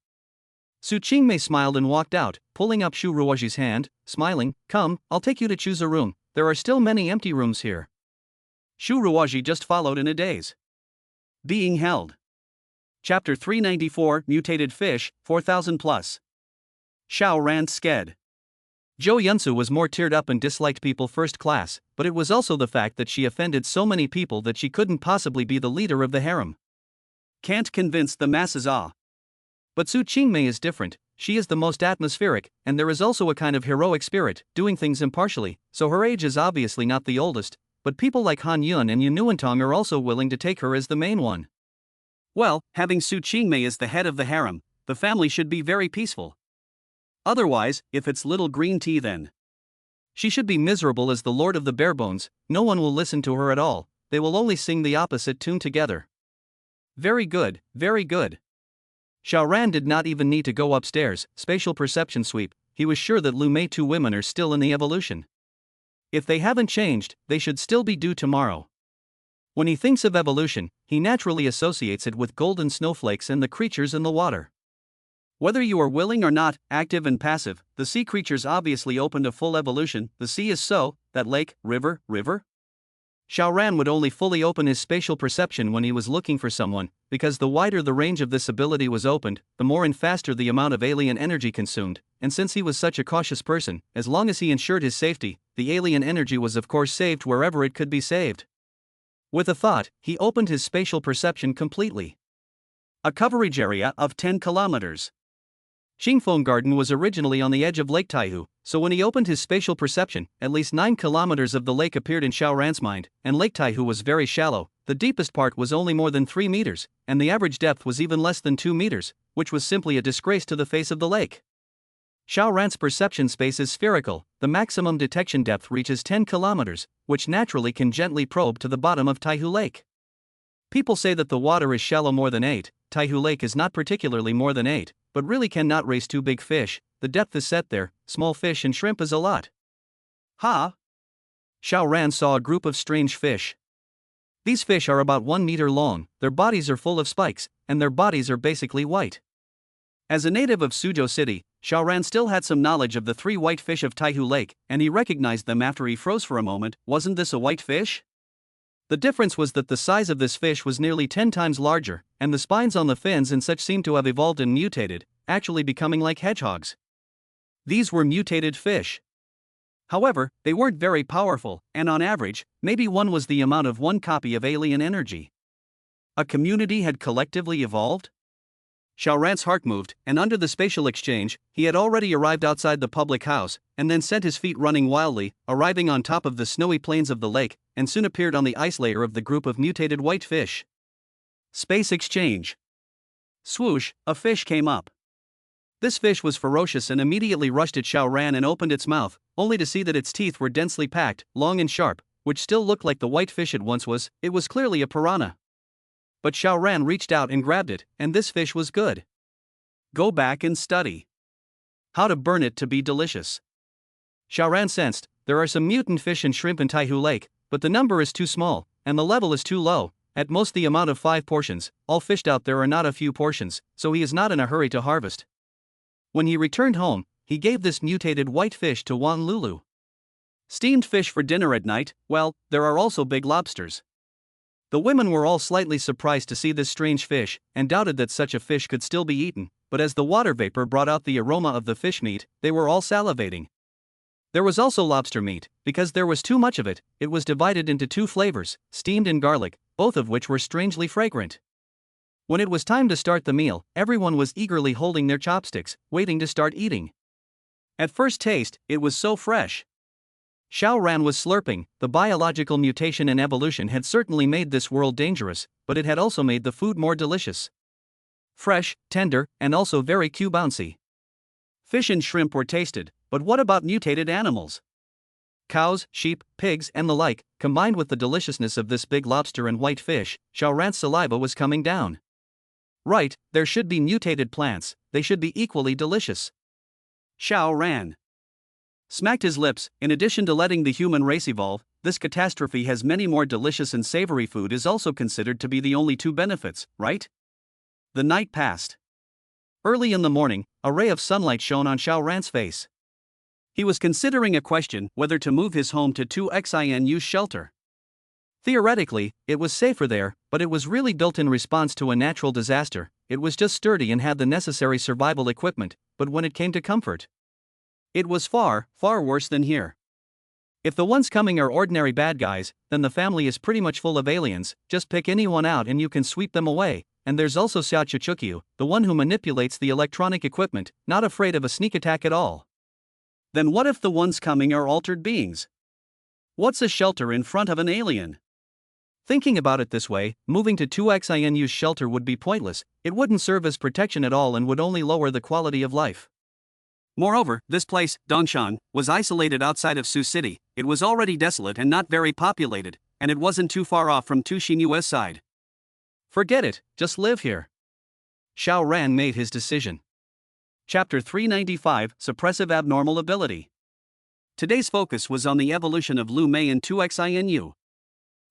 Su Qingmei smiled and walked out, pulling up Shu Ruoji's hand, smiling. Come, I'll take you to choose a room, there are still many empty rooms here. Shu Ruoji just followed in a daze. Being held. Chapter 394, Mutated Fish, 4000 plus. Xiao Ran sked. Zhou Yunsu was more teared up and disliked people first class, but it was also the fact that she offended so many people that she couldn't possibly be the leader of the harem. Can't convince the masses. But Su Qingmei is different, she is the most atmospheric, and there is also a kind of heroic spirit, doing things impartially, so her age is obviously not the oldest, but people like Han Yun and Yunuantong are also willing to take her as the main one. Well, having Su Qingmei as the head of the harem, the family should be very peaceful. Otherwise, if it's little green tea then. She should be miserable as the Lord of the Barebones, no one will listen to her at all, they will only sing the opposite tune together. Very good, very good. Xiao Ran did not even need to go upstairs, spatial perception sweep, he was sure that Lu Mei 2 women are still in the evolution. If they haven't changed, they should still be due tomorrow. When he thinks of evolution, he naturally associates it with golden snowflakes and the creatures in the water. Whether you are willing or not, active and passive, the sea creatures obviously opened a full evolution. The sea is so, that lake, river. Xiao Ran would only fully open his spatial perception when he was looking for someone, because the wider the range of this ability was opened, the more and faster the amount of alien energy consumed, and since he was such a cautious person, as long as he ensured his safety, the alien energy was of course saved wherever it could be saved. With a thought, he opened his spatial perception completely. A coverage area of 10 kilometers. Qingfeng Garden was originally on the edge of Lake Taihu, so when he opened his spatial perception, at least 9 kilometers of the lake appeared in Xiao Ran's mind, and Lake Taihu was very shallow, the deepest part was only more than 3 meters, and the average depth was even less than 2 meters, which was simply a disgrace to the face of the lake. Xiao Ran's perception space is spherical, the maximum detection depth reaches 10 kilometers, which naturally can gently probe to the bottom of Taihu Lake. People say that the water is shallow more than 8, Taihu Lake is not particularly more than 8, but really cannot raise 2 big fish, the depth is set there, small fish and shrimp is a lot. Ha! Xiao Ran saw a group of strange fish. These fish are about 1 meter long, their bodies are full of spikes, and their bodies are basically white. As a native of Suzhou City, Xiao Ran still had some knowledge of the 3 white fish of Taihu Lake, and he recognized them after he froze for a moment. Wasn't this a white fish? The difference was that the size of this fish was nearly 10 times larger, and the spines on the fins and such seemed to have evolved and mutated, actually becoming like hedgehogs. These were mutated fish. However, they weren't very powerful, and on average, maybe one was the amount of 1 copy of alien energy. A community had collectively evolved? Xiao Ran's heart moved, and under the spatial exchange, he had already arrived outside the public house, and then sent his feet running wildly, arriving on top of the snowy plains of the lake, and soon appeared on the ice layer of the group of mutated white fish. Space exchange. Swoosh, a fish came up. This fish was ferocious and immediately rushed at Xiao Ran and opened its mouth, only to see that its teeth were densely packed, long and sharp, which still looked like the white fish it once was. It was clearly a piranha. But Xiao Ran reached out and grabbed it, and this fish was good. Go back and study how to burn it to be delicious. Xiao Ran sensed, there are some mutant fish and shrimp in Taihu Lake, but the number is too small, and the level is too low, at most the amount of 5 portions. All fished out there are not a few portions, so he is not in a hurry to harvest. When he returned home, he gave this mutated white fish to Wan Lulu. Steamed fish for dinner at night. Well, there are also big lobsters. The women were all slightly surprised to see this strange fish, and doubted that such a fish could still be eaten, but as the water vapor brought out the aroma of the fish meat, they were all salivating. There was also lobster meat. Because there was too much of it, it was divided into 2 flavors, steamed and garlic, both of which were strangely fragrant. When it was time to start the meal, everyone was eagerly holding their chopsticks, waiting to start eating. At first taste, it was so fresh. Xiao Ran was slurping. The biological mutation and evolution had certainly made this world dangerous, but it had also made the food more delicious. Fresh, tender, and also very bouncy. Fish and shrimp were tasted, but what about mutated animals? Cows, sheep, pigs, and the like, combined with the deliciousness of this big lobster and white fish, Xiao Ran's saliva was coming down. Right, there should be mutated plants, they should be equally delicious. Xiao Ran smacked his lips. In addition to letting the human race evolve, this catastrophe has many more delicious and savory food is also considered to be the only 2 benefits, right? The night passed. Early in the morning, a ray of sunlight shone on Xiao Ran's face. He was considering a question whether to move his home to 2XINU's shelter. Theoretically, it was safer there, but it was really built in response to a natural disaster. It was just sturdy and had the necessary survival equipment, but when it came to comfort, it was far, far worse than here. If the ones coming are ordinary bad guys, then the family is pretty much full of aliens. Just pick anyone out and you can sweep them away. And there's also Xiao Chuchukyu, the one who manipulates the electronic equipment, not afraid of a sneak attack at all. Then what if the ones coming are altered beings? What's a shelter in front of an alien? Thinking about it this way, moving to 2XINU's shelter would be pointless. It wouldn't serve as protection at all and would only lower the quality of life. Moreover, this place, Dongshan, was isolated outside of Sioux City. It was already desolate and not very populated, and it wasn't too far off from Tushinu's side. Forget it, just live here. Xiao Ran made his decision. Chapter 395, Suppressive Abnormal Ability. Today's focus was on the evolution of Lu Mei and 2XINU.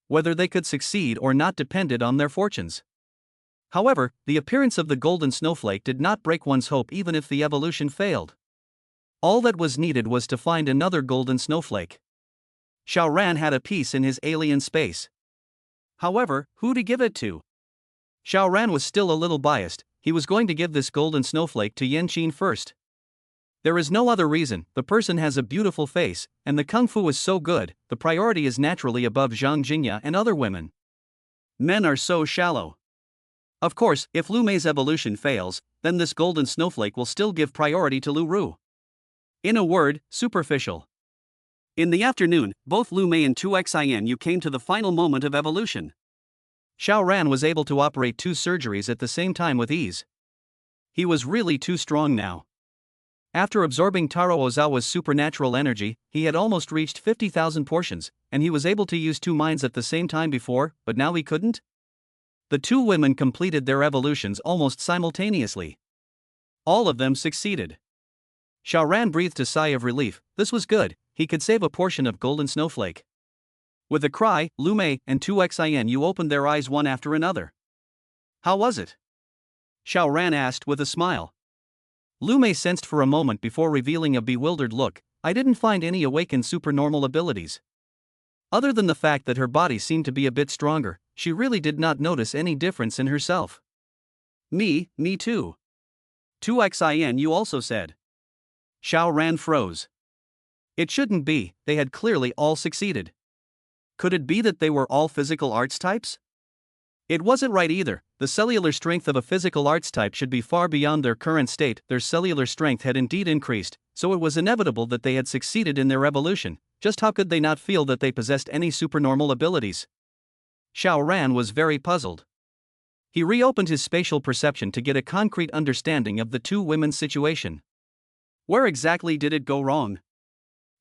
Whether they could succeed or not depended on their fortunes. However, the appearance of the golden snowflake did not break one's hope even if the evolution failed. All that was needed was to find another golden snowflake. Xiao Ran had a piece in his alien space. However, who to give it to? Xiao Ran was still a little biased. He was going to give this golden snowflake to Yan Qin first. There is no other reason. The person has a beautiful face, and the kung fu is so good, the priority is naturally above Zhang Jingya and other women. Men are so shallow. Of course, if Lu Mei's evolution fails, then this golden snowflake will still give priority to Lu Ru. In a word, superficial. In the afternoon, both Lu Mei and 2XINU came to the final moment of evolution. Xiao Ran was able to operate 2 surgeries at the same time with ease. He was really too strong now. After absorbing Taro Ozawa's supernatural energy, he had almost reached 50,000 portions, and he was able to use 2 minds at the same time before, but now he couldn't? The 2 women completed their evolutions almost simultaneously. All of them succeeded. Xiao Ran breathed a sigh of relief. This was good, he could save a portion of golden snowflake. With a cry, Lu Mei and 2XINU opened their eyes one after another. How was it? Xiao Ran asked with a smile. Lu Mei sensed for a moment before revealing a bewildered look. I didn't find any awakened supernormal abilities. Other than the fact that her body seemed to be a bit stronger, she really did not notice any difference in herself. Me too. 2XINU also said. Xiao Ran froze. It shouldn't be, they had clearly all succeeded. Could it be that they were all physical arts types? It wasn't right either. The cellular strength of a physical arts type should be far beyond their current state. Their cellular strength had indeed increased, so it was inevitable that they had succeeded in their evolution. Just how could they not feel that they possessed any supernormal abilities? Xiao Ran was very puzzled. He reopened his spatial perception to get a concrete understanding of the 2 women's situation. Where exactly did it go wrong?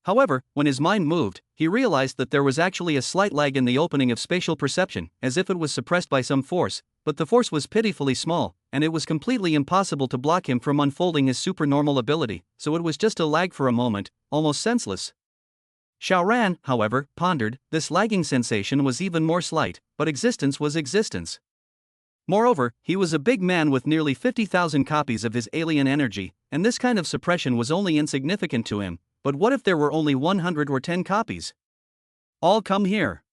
However, when his mind moved, he realized that there was actually a slight lag in the opening of spatial perception, as if it was suppressed by some force, but the force was pitifully small, and it was completely impossible to block him from unfolding his supernormal ability, so it was just a lag for a moment, almost senseless. Xiaoran, however, pondered, this lagging sensation was even more slight, but existence was existence. Moreover, he was a big man with nearly 50,000 copies of his alien energy, and this kind of suppression was only insignificant to him, but what if there were only 110 copies? All come here.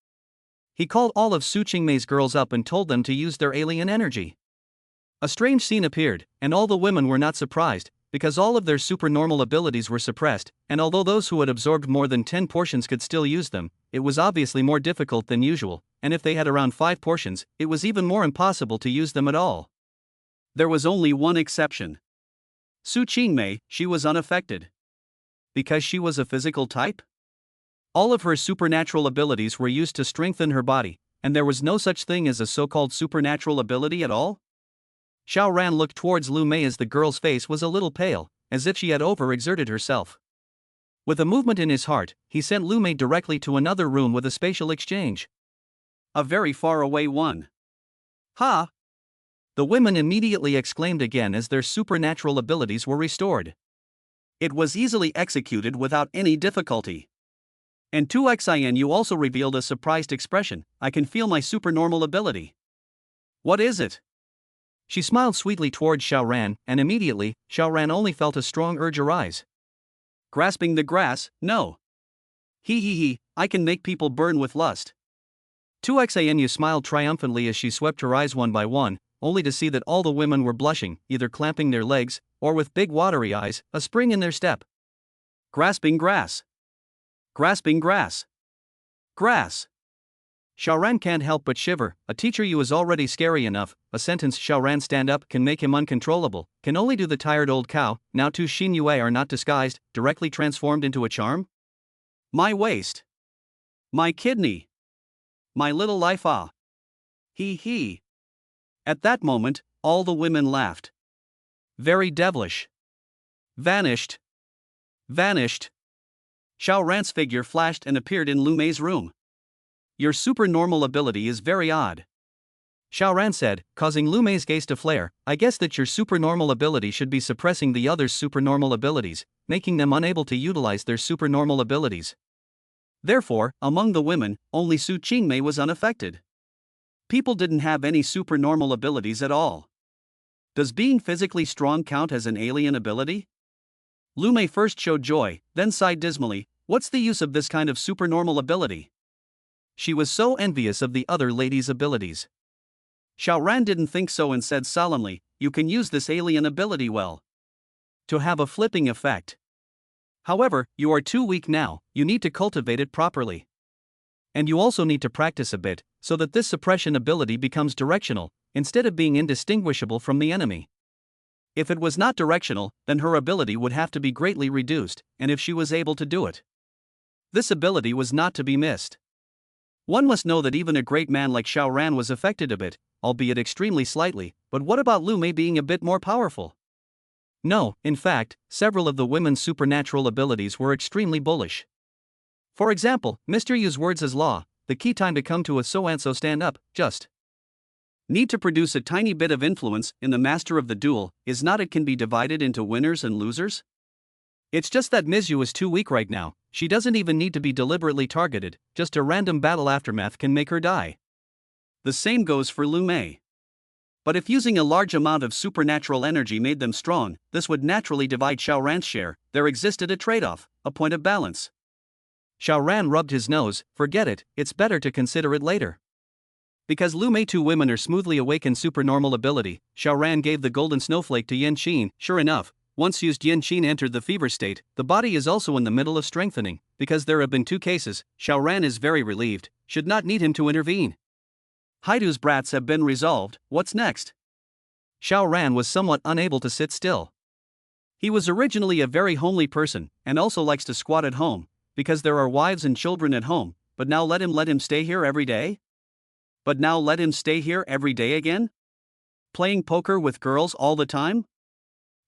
He called all of Su Qingmei's girls up and told them to use their alien energy. A strange scene appeared, and all the women were not surprised, because all of their supernormal abilities were suppressed, and although those who had absorbed more than 10 portions could still use them, it was obviously more difficult than usual, and if they had around 5 portions, it was even more impossible to use them at all. There was only one exception. Su Qingmei, she was unaffected. Because she was a physical type? All of her supernatural abilities were used to strengthen her body, and there was no such thing as a so-called supernatural ability at all? Xiaoran looked towards Lu Mei as the girl's face was a little pale, as if she had overexerted herself. With a movement in his heart, he sent Lu Mei directly to another room with a spatial exchange. A very far away one. Ha! The women immediately exclaimed again as their supernatural abilities were restored. It was easily executed without any difficulty. And 2xin you also revealed a surprised expression. I can feel my supernormal ability. What is it? She smiled sweetly towards Xiaoran, and immediately, Xiaoran only felt a strong urge arise. Grasping the grass, no. He, I can make people burn with lust. 2xinu smiled triumphantly as she swept her eyes one by one, only to see that all the women were blushing, either clamping their legs, or with big watery eyes, a spring in their step. Grasping grass. Grasping grass. Grass. Xiaoran can't help but shiver. A teacher you is already scary enough. A sentence Xiaoran stand up can make him uncontrollable, can only do the tired old cow. Now Tu Xin Yue are not disguised, directly transformed into a charm? My waist. My kidney. My little life He. At that moment, all the women laughed. Very devilish. Vanished. Vanished. Xiaoran's figure flashed and appeared in Lu Mei's room. Your supernormal ability is very odd. Xiaoran said, causing Lu Mei's gaze to flare. I guess that your supernormal ability should be suppressing the others' supernormal abilities, making them unable to utilize their supernormal abilities. Therefore, among the women, only Su Qingmei was unaffected. People didn't have any supernormal abilities at all. Does being physically strong count as an alien ability? Lu Mei first showed joy, then sighed dismally. What's the use of this kind of supernormal ability? She was so envious of the other ladies' abilities. Xiaoran didn't think so and said solemnly, you can use this alien ability well. To have a flipping effect. However, you are too weak now, you need to cultivate it properly. And you also need to practice a bit, so that this suppression ability becomes directional, instead of being indistinguishable from the enemy. If it was not directional, then her ability would have to be greatly reduced, and if she was able to do it. This ability was not to be missed. One must know that even a great man like Xiaoran was affected a bit, albeit extremely slightly, but what about Lu Mei being a bit more powerful? No, in fact, several of the women's supernatural abilities were extremely bullish. For example, Mr. Yu's words as law, the key time to come to a so-and-so stand up, just need to produce a tiny bit of influence in the master of the duel, is not it can be divided into winners and losers? It's just that Ms. Yu is too weak right now, she doesn't even need to be deliberately targeted, just a random battle aftermath can make her die. The same goes for Lu Mei. But if using a large amount of supernatural energy made them strong, this would naturally divide Xiaoran's share. There existed a trade-off, a point of balance. Xiaoran rubbed his nose. Forget it, it's better to consider it later. Because Lu Mei two women are smoothly awake in supernormal ability, Xiaoran gave the golden snowflake to Yan Qin. Sure enough, once used Yan Qin entered the fever state. The body is also in the middle of strengthening. Because there have been 2 cases, Xiaoran is very relieved, should not need him to intervene. Haidu's brats have been resolved, what's next? Xiaoran was somewhat unable to sit still. He was originally a very homely person, and also likes to squat at home, because there are wives and children at home, but now let him stay here every day? But now let him stay here every day again? Playing poker with girls all the time?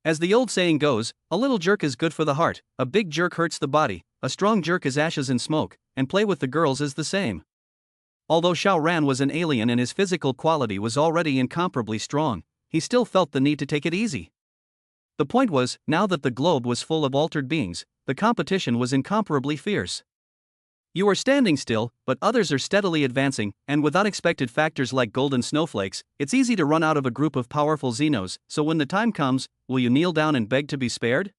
As the old saying goes, a little jerk is good for the heart, a big jerk hurts the body, a strong jerk is ashes and smoke, and play with the girls is the same. Although Xiaoran was an alien and his physical quality was already incomparably strong, he still felt the need to take it easy. The point was, now that the globe was full of altered beings, the competition was incomparably fierce. You are standing still, but others are steadily advancing, and with unexpected factors like golden snowflakes, it's easy to run out of a group of powerful Xenos, so when the time comes, will you kneel down and beg to be spared?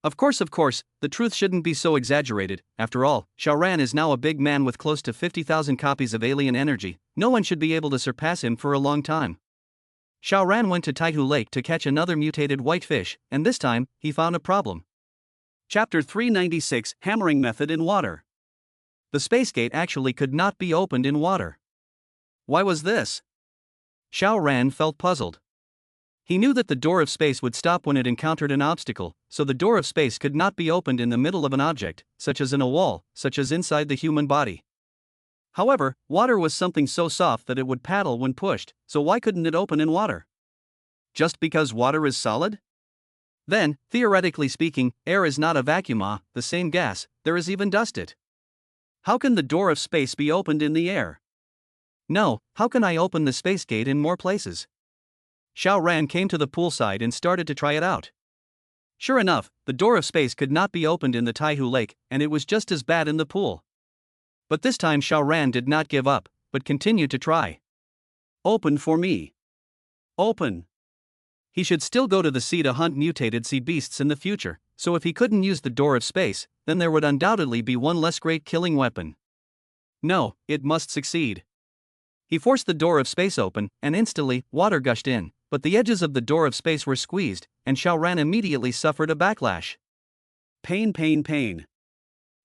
Of course, the truth shouldn't be so exaggerated. After all, Xiaoran is now a big man with close to 50,000 copies of alien energy. No one should be able to surpass him for a long time. Xiaoran went to Taihu Lake to catch another mutated white fish, and this time, he found a problem. Chapter 396: Hammering Method in Water. The space gate actually could not be opened in water. Why was this? Xiaoran felt puzzled. He knew that the door of space would stop when it encountered an obstacle, so the door of space could not be opened in the middle of an object, such as in a wall, such as inside the human body. However, water was something so soft that it would paddle when pushed, so why couldn't it open in water? Just because water is solid? Then, theoretically speaking, air is not a vacuum, the same gas, there is even dust it. How can the door of space be opened in the air? No, how can I open the space gate in more places? Xiaoran came to the poolside and started to try it out. Sure enough, the door of space could not be opened in the Taihu Lake, and it was just as bad in the pool. But this time Xiaoran did not give up, but continued to try. Open for me. Open. He should still go to the sea to hunt mutated sea beasts in the future, so if he couldn't use the door of space, then there would undoubtedly be one less great killing weapon. No, it must succeed. He forced the door of space open, and instantly, water gushed in, but the edges of the door of space were squeezed, and Xiaoran immediately suffered a backlash. Pain.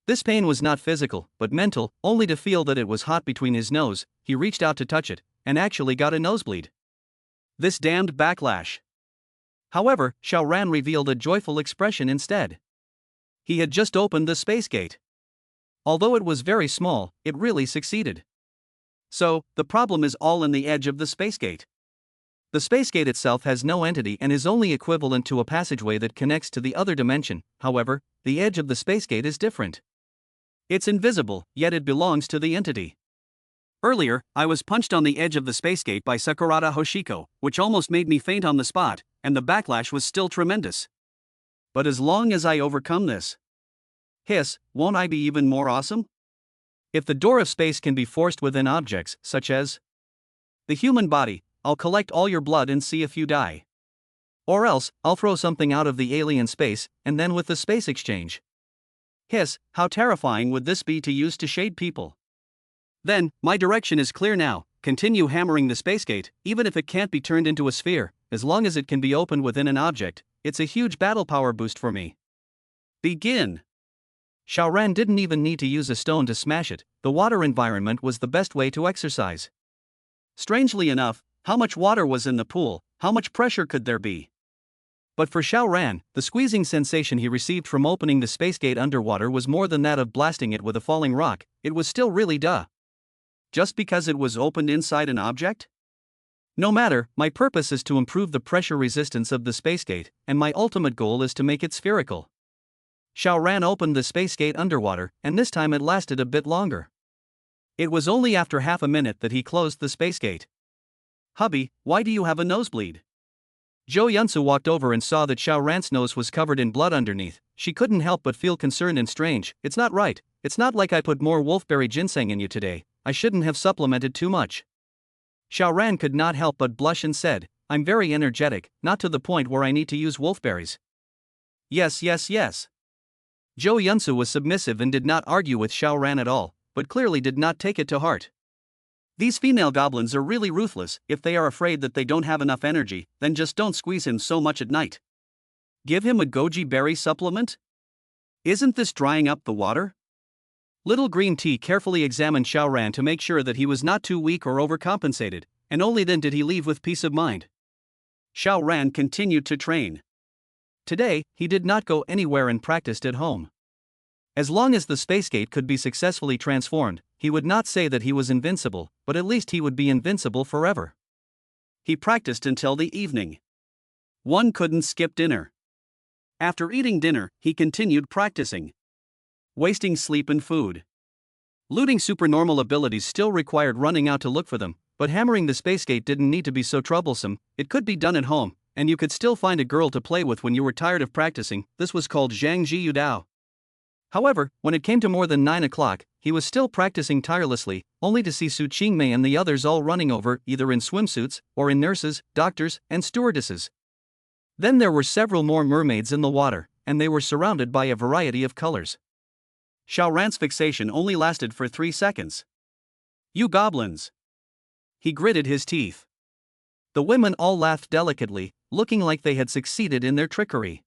This pain was not physical, but mental, only to feel that it was hot between his nose. He reached out to touch it, and actually got a nosebleed. This damned backlash. However, Xiaoran revealed a joyful expression instead. He had just opened the space gate. Although it was very small, it really succeeded. So, the problem is all in the edge of the space gate. The space gate itself has no entity and is only equivalent to a passageway that connects to the other dimension. However, the edge of the space gate is different. It's invisible, yet it belongs to the entity. Earlier, I was punched on the edge of the space gate by Sakurada Hoshiko, which almost made me faint on the spot, and the backlash was still tremendous. But as long as I overcome this, won't I be even more awesome? If the door of space can be forced within objects, such as the human body, I'll collect all your blood and see if you die. Or else, I'll throw something out of the alien space, and then with the space exchange. How terrifying would this be to use to shade people? Then, my direction is clear now. Continue hammering the space gate, even if it can't be turned into a sphere, as long as it can be opened within an object. It's a huge battle power boost for me. Begin. Xiaoran didn't even need to use a stone to smash it. The water environment was the best way to exercise. Strangely enough, how much water was in the pool, how much pressure could there be? But for Xiaoran, the squeezing sensation he received from opening the space gate underwater was more than that of blasting it with a falling rock. It was still really duh. Just because it was opened inside an object? No matter, my purpose is to improve the pressure resistance of the space gate, and my ultimate goal is to make it spherical. Xiaoran opened the space gate underwater, and this time it lasted a bit longer. It was only after half a minute that he closed the space gate. Hubby, why do you have a nosebleed? Zhou Yunsu walked over and saw that Xiaoran's nose was covered in blood underneath. She couldn't help but feel concerned and strange. It's not right. It's not like I put more wolfberry ginseng in you today. I shouldn't have supplemented too much. Xiaoran could not help but blush and said, I'm very energetic, not to the point where I need to use wolfberries. Yes. Zhou Yunsu was submissive and did not argue with Xiaoran at all, but clearly did not take it to heart. These female goblins are really ruthless. If they are afraid that they don't have enough energy, then just don't squeeze him so much at night. Give him a goji berry supplement? Isn't this drying up the water? Little Green Tea carefully examined Xiaoran to make sure that he was not too weak or overcompensated, and only then did he leave with peace of mind. Xiaoran continued to train. Today, he did not go anywhere and practiced at home. As long as the space gate could be successfully transformed, he would not say that he was invincible, but at least he would be invincible forever. He practiced until the evening. One couldn't skip dinner. After eating dinner, he continued practicing. Wasting sleep and food. Looting supernormal abilities still required running out to look for them, but hammering the space gate didn't need to be so troublesome. It could be done at home, and you could still find a girl to play with when you were tired of practicing. This was called Zhang Ji Yudao. However, when it came to more than 9 o'clock, he was still practicing tirelessly, only to see Su Qingmei and the others all running over, either in swimsuits, or in nurses, doctors, and stewardesses. Then there were several more mermaids in the water, and they were surrounded by a variety of colors. Xiao Ran's fixation only lasted for 3 seconds. "You goblins!" He gritted his teeth. The women all laughed delicately, looking like they had succeeded in their trickery.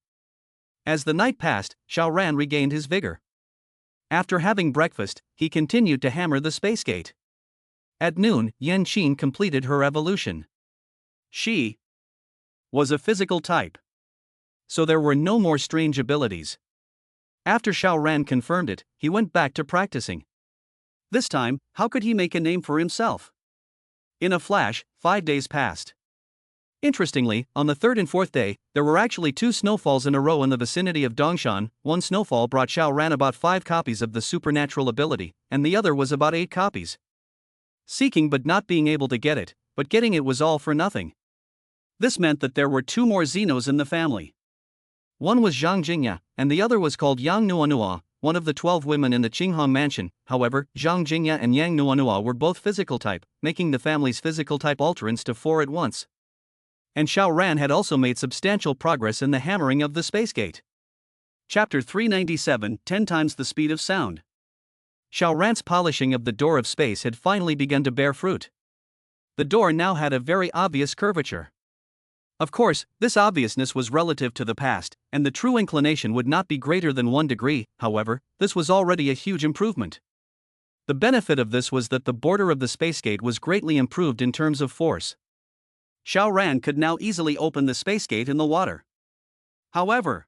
As the night passed, Xiao Ran regained his vigor. After having breakfast, he continued to hammer the space gate. At noon, Yan Qin completed her evolution. She was a physical type, so there were no more strange abilities. After Xiao Ran confirmed it, he went back to practicing. This time, how could he make a name for himself? In a flash, 5 days passed. Interestingly, on the third and fourth day, there were actually 2 snowfalls in a row in the vicinity of Dongshan. One snowfall brought Xiao Ran about 5 copies of the supernatural ability, and the other was about 8 copies. Seeking but not being able to get it, but getting it was all for nothing. This meant that there were 2 more Xenos in the family. One was Zhang Jingya, and the other was called Yang Nuanua, one of the 12 women in the Qinghong mansion. However, Zhang Jingya and Yang Nuanua were both physical type, making the family's physical type alterants to 4 at once. And Xiao Ran had also made substantial progress in the hammering of the space gate. Chapter 397, 10 times the speed of sound. Xiao Ran's polishing of the door of space had finally begun to bear fruit. The door now had a very obvious curvature. Of course, this obviousness was relative to the past, and the true inclination would not be greater than 1 degree. However, this was already a huge improvement. The benefit of this was that the border of the space gate was greatly improved in terms of force. Xiao Ran could now easily open the space gate in the water. However,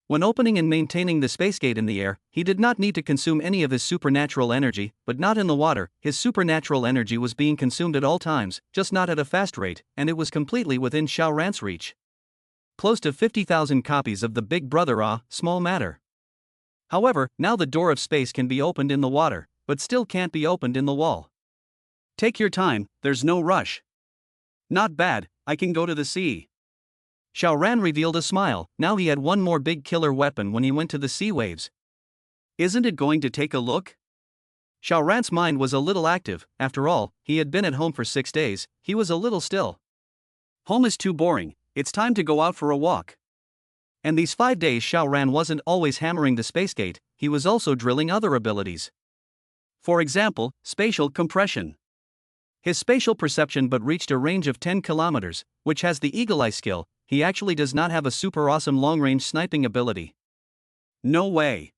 when opening and maintaining the space gate in the air, he did not need to consume any of his supernatural energy, but not in the water. His supernatural energy was being consumed at all times, just not at a fast rate, and it was completely within Xiao Ran's reach. Close to 50,000 copies of the Big Brother, small matter. However, now the door of space can be opened in the water, but still can't be opened in the wall. Take your time, there's no rush. Not bad, I can go to the sea. Xiao Ran revealed a smile. Now he had one more big killer weapon when he went to the sea waves. Isn't it going to take a look? Xiao Ran's mind was a little active. After all, he had been at home for 6 days. He was a little still. Home is too boring, it's time to go out for a walk. And these 5 days Xiao Ran wasn't always hammering the space gate, he was also drilling other abilities. For example, spatial compression. His spatial perception but reached a range of 10 kilometers, which has the eagle eye skill. He actually does not have a super awesome long-range sniping ability. No way.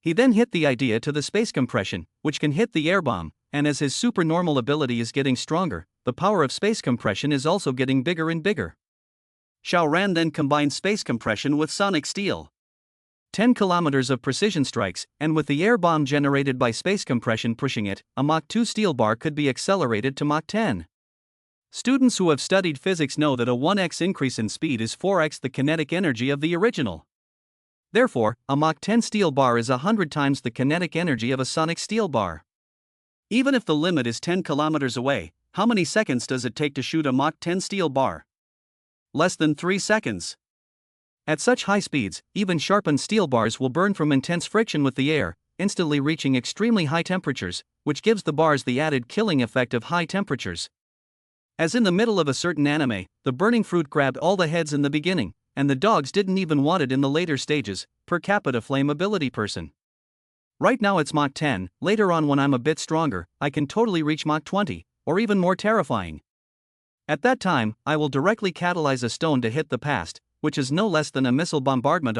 He then hit the idea to the space compression, which can hit the air bomb, and as his super normal ability is getting stronger, the power of space compression is also getting bigger and bigger. Xiao Ran then combined space compression with sonic steel. 10 kilometers of precision strikes, and with the air bomb generated by space compression pushing it, a Mach 2 steel bar could be accelerated to Mach 10. Students who have studied physics know that a 1x increase in speed is 4x the kinetic energy of the original. Therefore, a Mach 10 steel bar is 100 times the kinetic energy of a sonic steel bar. Even if the limit is 10 kilometers away, how many seconds does it take to shoot a Mach 10 steel bar? Less than 3 seconds. At such high speeds, even sharpened steel bars will burn from intense friction with the air, instantly reaching extremely high temperatures, which gives the bars the added killing effect of high temperatures. As in the middle of a certain anime, the burning fruit grabbed all the heads in the beginning, and the dogs didn't even want it in the later stages. Per capita flame ability person. Right now it's Mach 10, later on when I'm a bit stronger, I can totally reach Mach 20, or even more terrifying. At that time, I will directly catalyze a stone to hit the past, which is no less than a missile bombardment.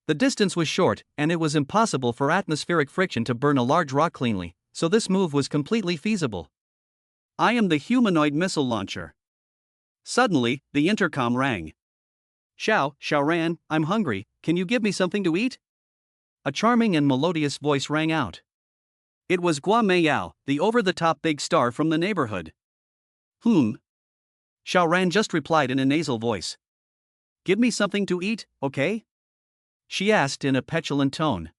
The distance was short, and it was impossible for atmospheric friction to burn a large rock cleanly, so this move was completely feasible. I am the humanoid missile launcher. Suddenly, the intercom rang. Xiao Ran, I'm hungry, can you give me something to eat? A charming and melodious voice rang out. It was Gua Meiyao, the over-the-top big star from the neighborhood. Xiao Ran just replied in a nasal voice. Give me something to eat, okay? She asked in a petulant tone.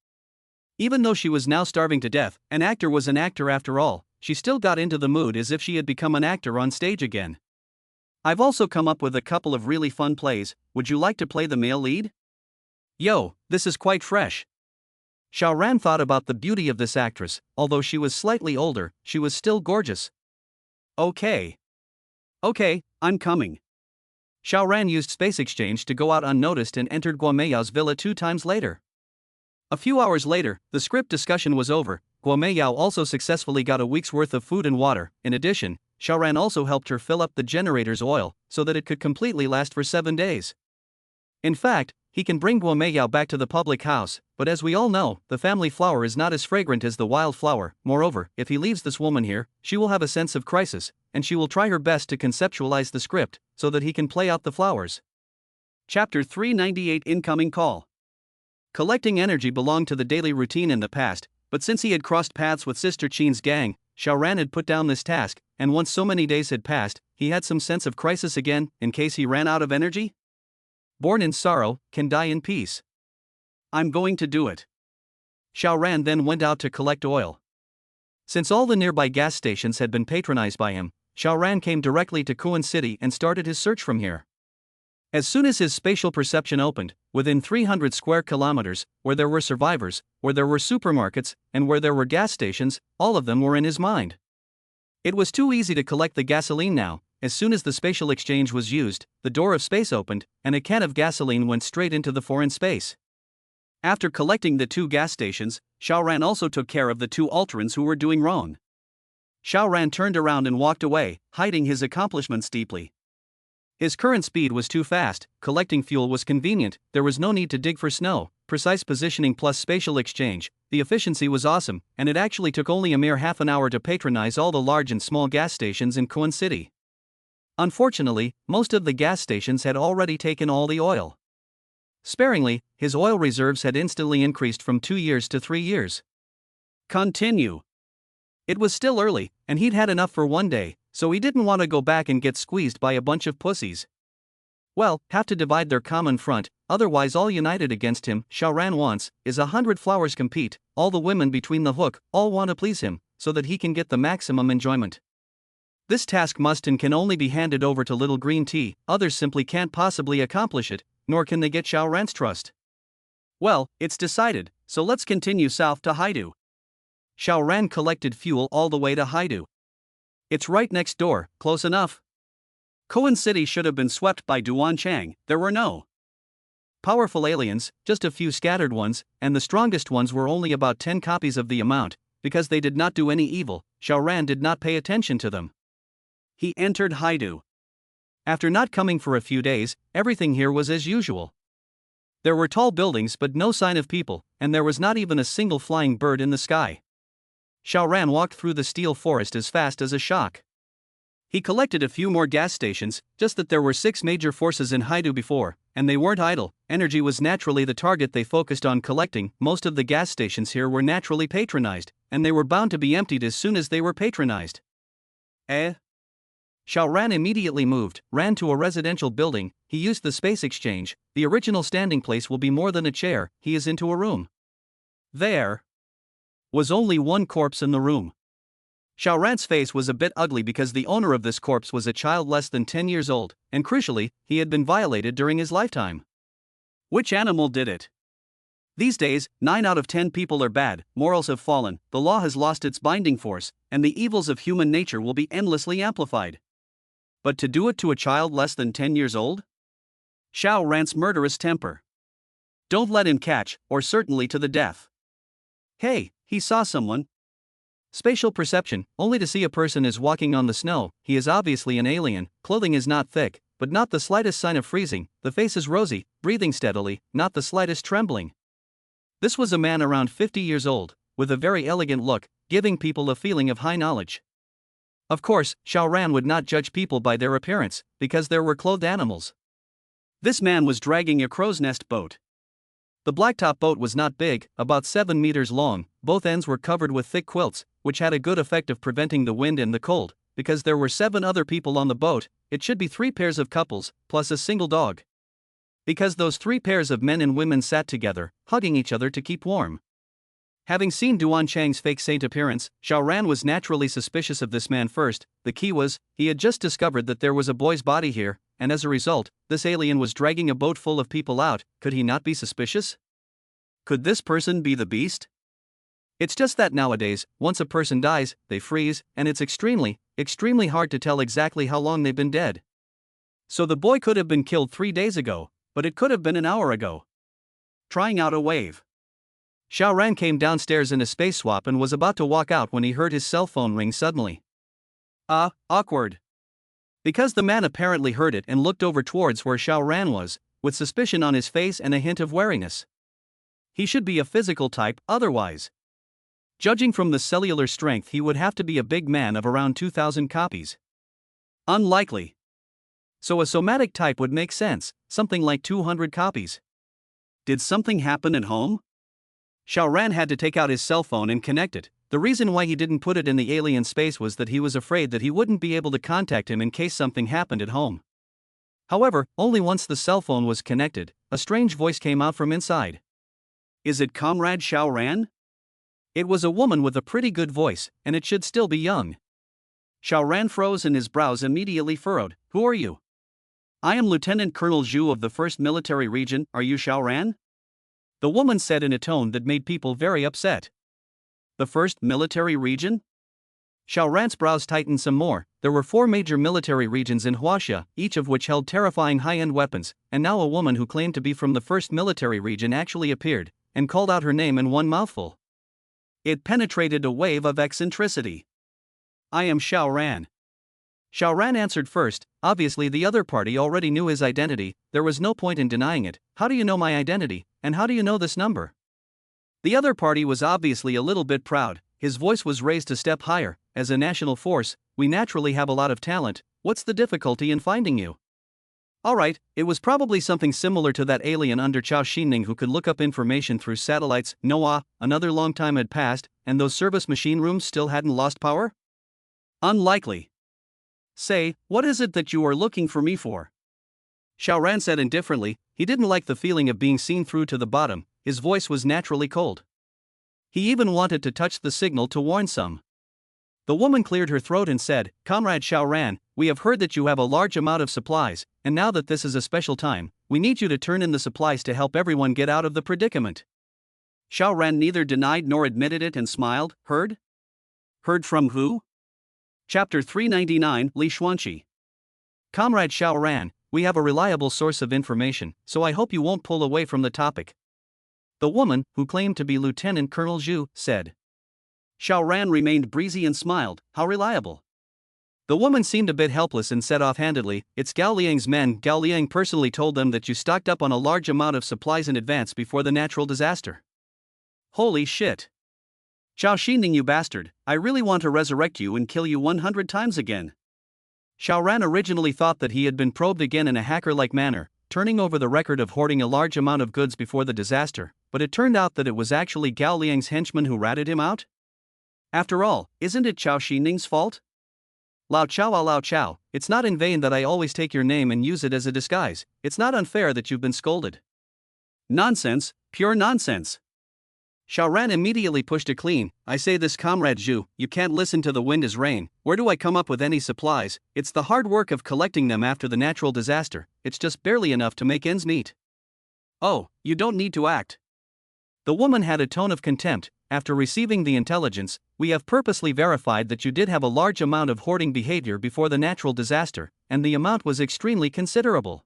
Even though she was now starving to death, an actor was an actor after all, she still got into the mood as if she had become an actor on stage again. I've also come up with a couple of really fun plays, would you like to play the male lead? Yo, this is quite fresh. Xiao Ran thought about the beauty of this actress. Although she was slightly older, she was still gorgeous. Okay. Okay, I'm coming. Xiao Ran used space exchange to go out unnoticed and entered Guomeyao's villa 2 times later. A few hours later, the script discussion was over. Guomeyao also successfully got a week's worth of food and water. In addition, Xiao Ran also helped her fill up the generator's oil so that it could completely last for 7 days. In fact, he can bring Guomeyao back to the public house, but as we all know, the family flower is not as fragrant as the wild flower. Moreover, if he leaves this woman here, she will have a sense of crisis, and she will try her best to conceptualize the script so that he can play out the flowers. Chapter 398 Incoming Call. Collecting energy belonged to the daily routine in the past, but since he had crossed paths with Sister Qin's gang, Xiao Ran had put down this task, and once so many days had passed, he had some sense of crisis again, in case he ran out of energy. Born in sorrow, can die in peace. I'm going to do it. Xiao Ran then went out to collect oil. Since all the nearby gas stations had been patronized by him, Xiao Ran came directly to Kuan City and started his search from here. As soon as his spatial perception opened, within 300 square kilometers, where there were survivors, where there were supermarkets, and where there were gas stations, all of them were in his mind. It was too easy to collect the gasoline now. As soon as the spatial exchange was used, the door of space opened, and a can of gasoline went straight into the foreign space. After collecting the 2 gas stations, Xiao Ran also took care of the 2 Alterans who were doing wrong. Xiao Ran turned around and walked away, hiding his accomplishments deeply. His current speed was too fast, collecting fuel was convenient, there was no need to dig for snow, precise positioning plus spatial exchange, the efficiency was awesome, and it actually took only a mere half an hour to patronize all the large and small gas stations in Kuan City. Unfortunately, most of the gas stations had already taken all the oil. Sparingly, his oil reserves had instantly increased from 2 years to 3 years. Continue. It was still early, and he'd had enough for one day, so he didn't want to go back and get squeezed by a bunch of pussies. Well, have to divide their common front, otherwise all united against him. Xiao Ran wants is 100 flowers compete, all the women between the hook, all want to please him, so that he can get the maximum enjoyment. This task must and can only be handed over to Little Green Tea, others simply can't possibly accomplish it, nor can they get Xiao Ran's trust. Well, it's decided, so let's continue south to Haidu. Xiao Ran collected fuel all the way to Haidu. It's right next door, close enough. Kuan City should have been swept by Duan Chang, there were no powerful aliens, just a few scattered ones, and the strongest ones were only about 10 copies of the amount, because they did not do any evil. Xiao Ran did not pay attention to them. He entered Haidu. After not coming for a few days, everything here was as usual. There were tall buildings but no sign of people, and there was not even a single flying bird in the sky. Xiao Ran walked through the steel forest as fast as a shock. He collected a few more gas stations, just that there were 6 major forces in Haidu before, and they weren't idle. Energy was naturally the target they focused on collecting. Most of the gas stations here were naturally patronized, and they were bound to be emptied as soon as they were patronized. Xiao Ran immediately moved, ran to a residential building. He used the space exchange. The original standing place will be more than a chair. He is into a room. There was only one corpse in the room. Xiao Ran's face was a bit ugly because the owner of this corpse was a child less than 10 years old, and crucially, he had been violated during his lifetime. Which animal did it? These days, 9 out of 10 people are bad, morals have fallen, the law has lost its binding force, and the evils of human nature will be endlessly amplified. But to do it to a child less than 10 years old? Xiao Ran's murderous temper. Don't let him catch, or certainly to the death. Hey, he saw someone. Spatial perception, only to see a person is walking on the snow. He is obviously an alien, clothing is not thick, but not the slightest sign of freezing, the face is rosy, breathing steadily, not the slightest trembling. This was a man around 50 years old, with a very elegant look, giving people a feeling of high knowledge. Of course, Xiao Ran would not judge people by their appearance, because there were clothed animals. This man was dragging a crow's nest boat. The blacktop boat was not big, about 7 meters long, both ends were covered with thick quilts, which had a good effect of preventing the wind and the cold. Because there were 7 other people on the boat, it should be 3 pairs of couples, plus a single dog. Because those 3 pairs of men and women sat together, hugging each other to keep warm. Having seen Duan Chang's fake saint appearance, Xiao Ran was naturally suspicious of this man first. The key was, he had just discovered that there was a boy's body here, and as a result, this alien was dragging a boat full of people out. Could he not be suspicious? Could this person be the beast? It's just that nowadays, once a person dies, they freeze, and it's extremely hard to tell exactly how long they've been dead. So the boy could have been killed 3 days ago, but it could have been an hour ago. Trying out a wave. Xiao Ran came downstairs in a space swap and was about to walk out when he heard his cell phone ring suddenly. Awkward. Because the man apparently heard it and looked over towards where Xiao Ran was, with suspicion on his face and a hint of wariness. He should be a physical type, otherwise. Judging from the cellular strength, he would have to be a big man of around 2,000 copies. Unlikely. So a somatic type would make sense, something like 200 copies. Did something happen at home? Xiao Ran had to take out his cell phone and connect it. The reason why he didn't put it in the alien space was that he was afraid that he wouldn't be able to contact him in case something happened at home. However, only once the cell phone was connected, a strange voice came out from inside. Is it Comrade Xiao Ran? It was a woman with a pretty good voice, and it should still be young. Xiao Ran froze and his brows immediately furrowed. Who are you? I am Lieutenant Colonel Zhu of the 1st Military Region. Are you Xiao Ran? The woman said in a tone that made people very upset. The 1st Military Region? Xiao Ran's brows tightened some more. There were 4 major military regions in Huaxia, each of which held terrifying high-end weapons, and now a woman who claimed to be from the 1st Military Region actually appeared, and called out her name in one mouthful. It penetrated a wave of eccentricity. I am Xiao Ran. Xiao Ran answered first. Obviously the other party already knew his identity, there was no point in denying it. How do you know my identity, and how do you know this number? The other party was obviously a little bit proud. His voice was raised a step higher. As a national force, we naturally have a lot of talent. What's the difficulty in finding you? Alright, it was probably something similar to that alien under Chao Xinning who could look up information through satellites. Another long time had passed, and those service machine rooms still hadn't lost power? Unlikely. Say, what is it that you are looking for me for? Xiao Ran said indifferently. He didn't like the feeling of being seen through to the bottom. His voice was naturally cold. He even wanted to touch the signal to warn some. The woman cleared her throat and said, Comrade Xiao Ran, we have heard that you have a large amount of supplies, and now that this is a special time, we need you to turn in the supplies to help everyone get out of the predicament. Xiao Ran neither denied nor admitted it and smiled. Heard? Heard from who? Chapter 399, Li Xuanqi. Comrade Xiao Ran, we have a reliable source of information, so I hope you won't pull away from the topic. The woman, who claimed to be Lieutenant Colonel Zhu, said. Xiao Ran remained breezy and smiled. How reliable? The woman seemed a bit helpless and said offhandedly, It's Gao Liang's men. Gao Liang personally told them that you stocked up on a large amount of supplies in advance before the natural disaster. Holy shit. Chao Xinning, you bastard, I really want to resurrect you and kill you 100 times again. Xiao Ran originally thought that he had been probed again in a hacker-like manner, turning over the record of hoarding a large amount of goods before the disaster, but it turned out that it was actually Gao Liang's henchmen who ratted him out? After all, isn't it Chao Xinning's fault? Lao Chao, it's not in vain that I always take your name and use it as a disguise. It's not unfair that you've been scolded. Nonsense, pure nonsense. Xiao Ran immediately pushed it clean. I say this, Comrade Zhu, you can't listen to the wind as rain. Where do I come up with any supplies? It's the hard work of collecting them after the natural disaster. It's just barely enough to make ends meet. Oh, you don't need to act. The woman had a tone of contempt. After receiving the intelligence, we have purposely verified that you did have a large amount of hoarding behavior before the natural disaster, and the amount was extremely considerable.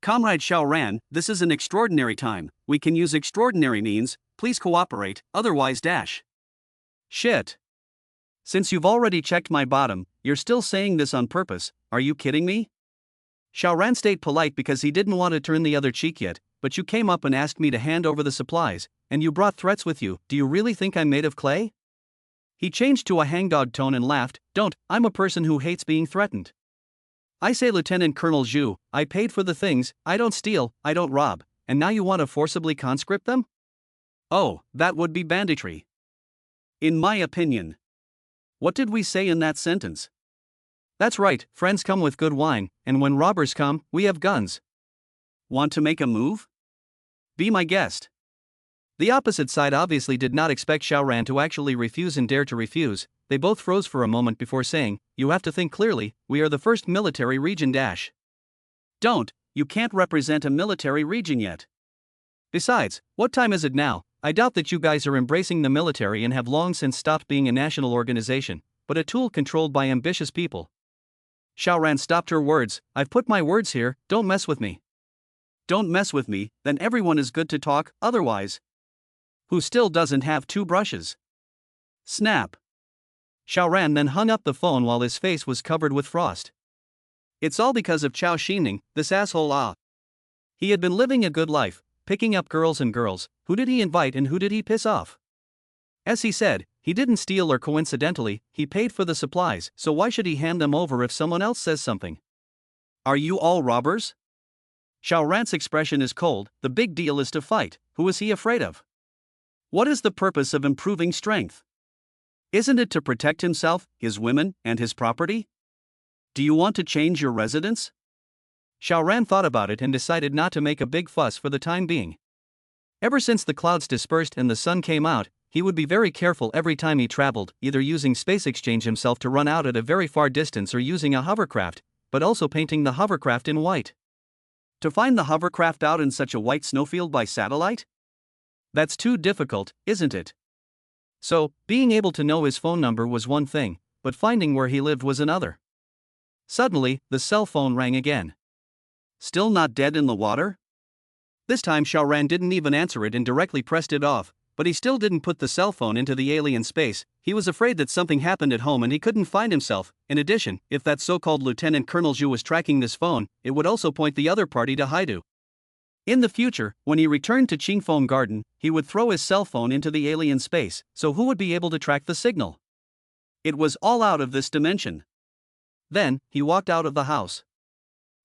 Comrade Xiao Ran, this is an extraordinary time. We can use extraordinary means. Please cooperate, otherwise dash. Shit. Since you've already checked my bottom, you're still saying this on purpose. Are you kidding me? Xiao Ran stayed polite because he didn't want to turn the other cheek yet, but you came up and asked me to hand over the supplies, and you brought threats with you. Do you really think I'm made of clay? He changed to a hangdog tone and laughed. Don't, I'm a person who hates being threatened. I say, Lieutenant Colonel Zhu, I paid for the things, I don't steal, I don't rob, and now you want to forcibly conscript them? Oh, that would be banditry. In my opinion. What did we say in that sentence? That's right, friends come with good wine, and when robbers come, we have guns. Want to make a move? Be my guest. The opposite side obviously did not expect Xiao Ran to actually refuse and dare to refuse. They both froze for a moment before saying, You have to think clearly, we are the 1st Military Region dash. Don't, you can't represent a military region yet. Besides, what time is it now? I doubt that you guys are embracing the military and have long since stopped being a national organization, but a tool controlled by ambitious people. Xiaoran stopped her words. I've put my words here, don't mess with me. Don't mess with me, then everyone is good to talk, otherwise. Who still doesn't have 2 brushes? Snap. Xiaoran then hung up the phone while his face was covered with frost. It's all because of Chao Xining, this asshole. He had been living a good life, picking up girls and girls. Who did he invite and who did he piss off? As he said, he didn't steal, or coincidentally, he paid for the supplies, so why should he hand them over if someone else says something? Are you all robbers? Xiaoran's expression is cold. The big deal is to fight. Who is he afraid of? What is the purpose of improving strength? Isn't it to protect himself, his women, and his property? Do you want to change your residence? Xiaoran thought about it and decided not to make a big fuss for the time being. Ever since the clouds dispersed and the sun came out, he would be very careful every time he traveled, either using space exchange himself to run out at a very far distance or using a hovercraft, but also painting the hovercraft in white. To find the hovercraft out in such a white snowfield by satellite? That's too difficult, isn't it? So, being able to know his phone number was one thing, but finding where he lived was another. Suddenly, the cell phone rang again. Still not dead in the water? This time Xiaoran didn't even answer it and directly pressed it off, but he still didn't put the cell phone into the alien space. He was afraid that something happened at home and he couldn't find himself. In addition, if that so-called Lieutenant Colonel Zhu was tracking this phone, it would also point the other party to Haidu. In the future, when he returned to Qingfeng Garden, he would throw his cell phone into the alien space, so who would be able to track the signal? It was all out of this dimension. Then, he walked out of the house.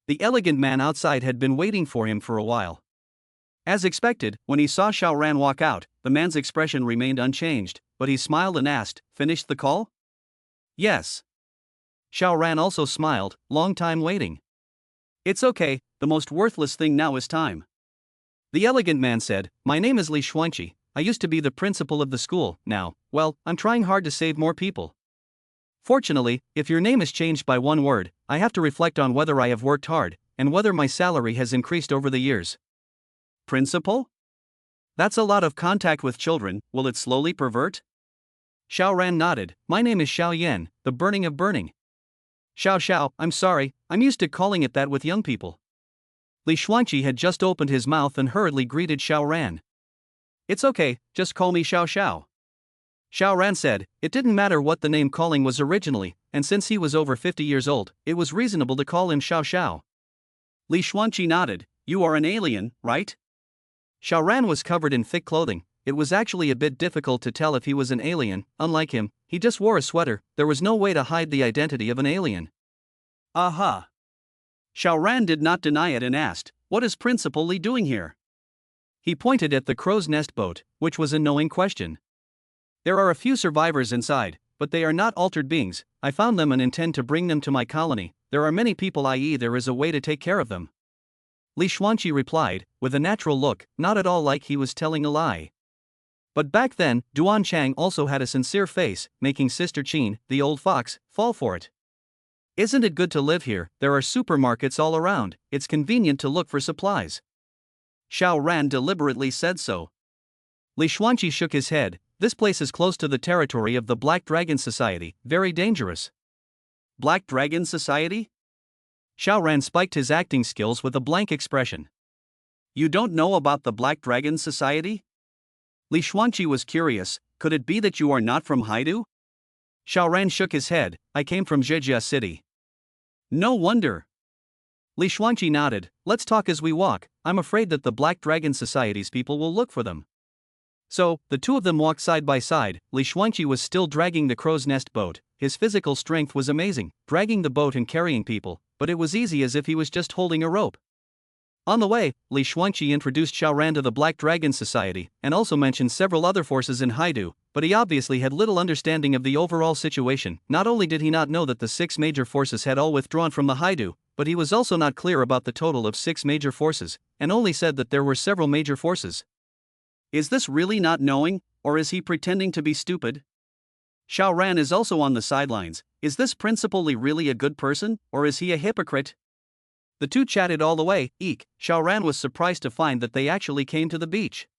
The elegant man outside had been waiting for him for a while. As expected, when he saw Xiaoran walk out, the man's expression remained unchanged, but he smiled and asked, "Finished the call?" "Yes." Xiaoran also smiled, "Long time waiting." "It's okay, the most worthless thing now is time." The elegant man said, "My name is Li Xuanqi, I used to be the principal of the school, now, well, I'm trying hard to save more people. Fortunately, if your name is changed by one word, I have to reflect on whether I have worked hard, and whether my salary has increased over the years." Principal? That's a lot of contact with children, will it slowly pervert? Xiaoran nodded. "My name is Xiao Yan, the burning of burning." Xiao, I'm sorry, I'm used to calling it that with young people." Li Xuanqi had just opened his mouth and hurriedly greeted Xiaoran. "It's okay, just call me Xiao. Xiaoran said, it didn't matter what the name calling was originally, and since he was over 50 years old, it was reasonable to call him Xiao. Li Xuanqi nodded. "You are an alien, right?" Xiaoran was covered in thick clothing. It was actually a bit difficult to tell if he was an alien. Unlike him, he just wore a sweater. There was no way to hide the identity of an alien. Aha! Xiaoran did not deny it and asked, "What is Principal Li doing here?" He pointed at the crow's nest boat, which was a knowing question. "There are a few survivors inside, but they are not altered beings. I found them and intend to bring them to my colony. There are many people, i.e., there is a way to take care of them." Li Xuanqi replied, with a natural look, not at all like he was telling a lie. But back then, Duan Chang also had a sincere face, making Sister Qin, the old fox, fall for it. "Isn't it good to live here? There are supermarkets all around, it's convenient to look for supplies." Xiaoran deliberately said so. Li Xuanqi shook his head. "This place is close to the territory of the Black Dragon Society, very dangerous." Black Dragon Society? Xiaoran spiked his acting skills with a blank expression. "You don't know about the Black Dragon Society?" Li Xuanqi was curious. "Could it be that you are not from Haidu?" Xiaoran shook his head. "I came from Zhejiang City." "No wonder." Li Xuanqi nodded. "Let's talk as we walk. I'm afraid that the Black Dragon Society's people will look for them." So, the two of them walked side by side. Li Xuanqi was still dragging the crow's nest boat. His physical strength was amazing, dragging the boat and carrying people, but it was easy as if he was just holding a rope. On the way, Li Xuanqi introduced Xiaoran to the Black Dragon Society, and also mentioned several other forces in Haidu, but he obviously had little understanding of the overall situation. Not only did he not know that the 6 major forces had all withdrawn from the Haidu, but he was also not clear about the total of 6 major forces, and only said that there were several major forces. Is this really not knowing, or is he pretending to be stupid? Xiaoran is also on the sidelines. Is this Principal Li really a good person, or is he a hypocrite? The two chatted all the way. Eek, Xiaoran was surprised to find that they actually came to the beach.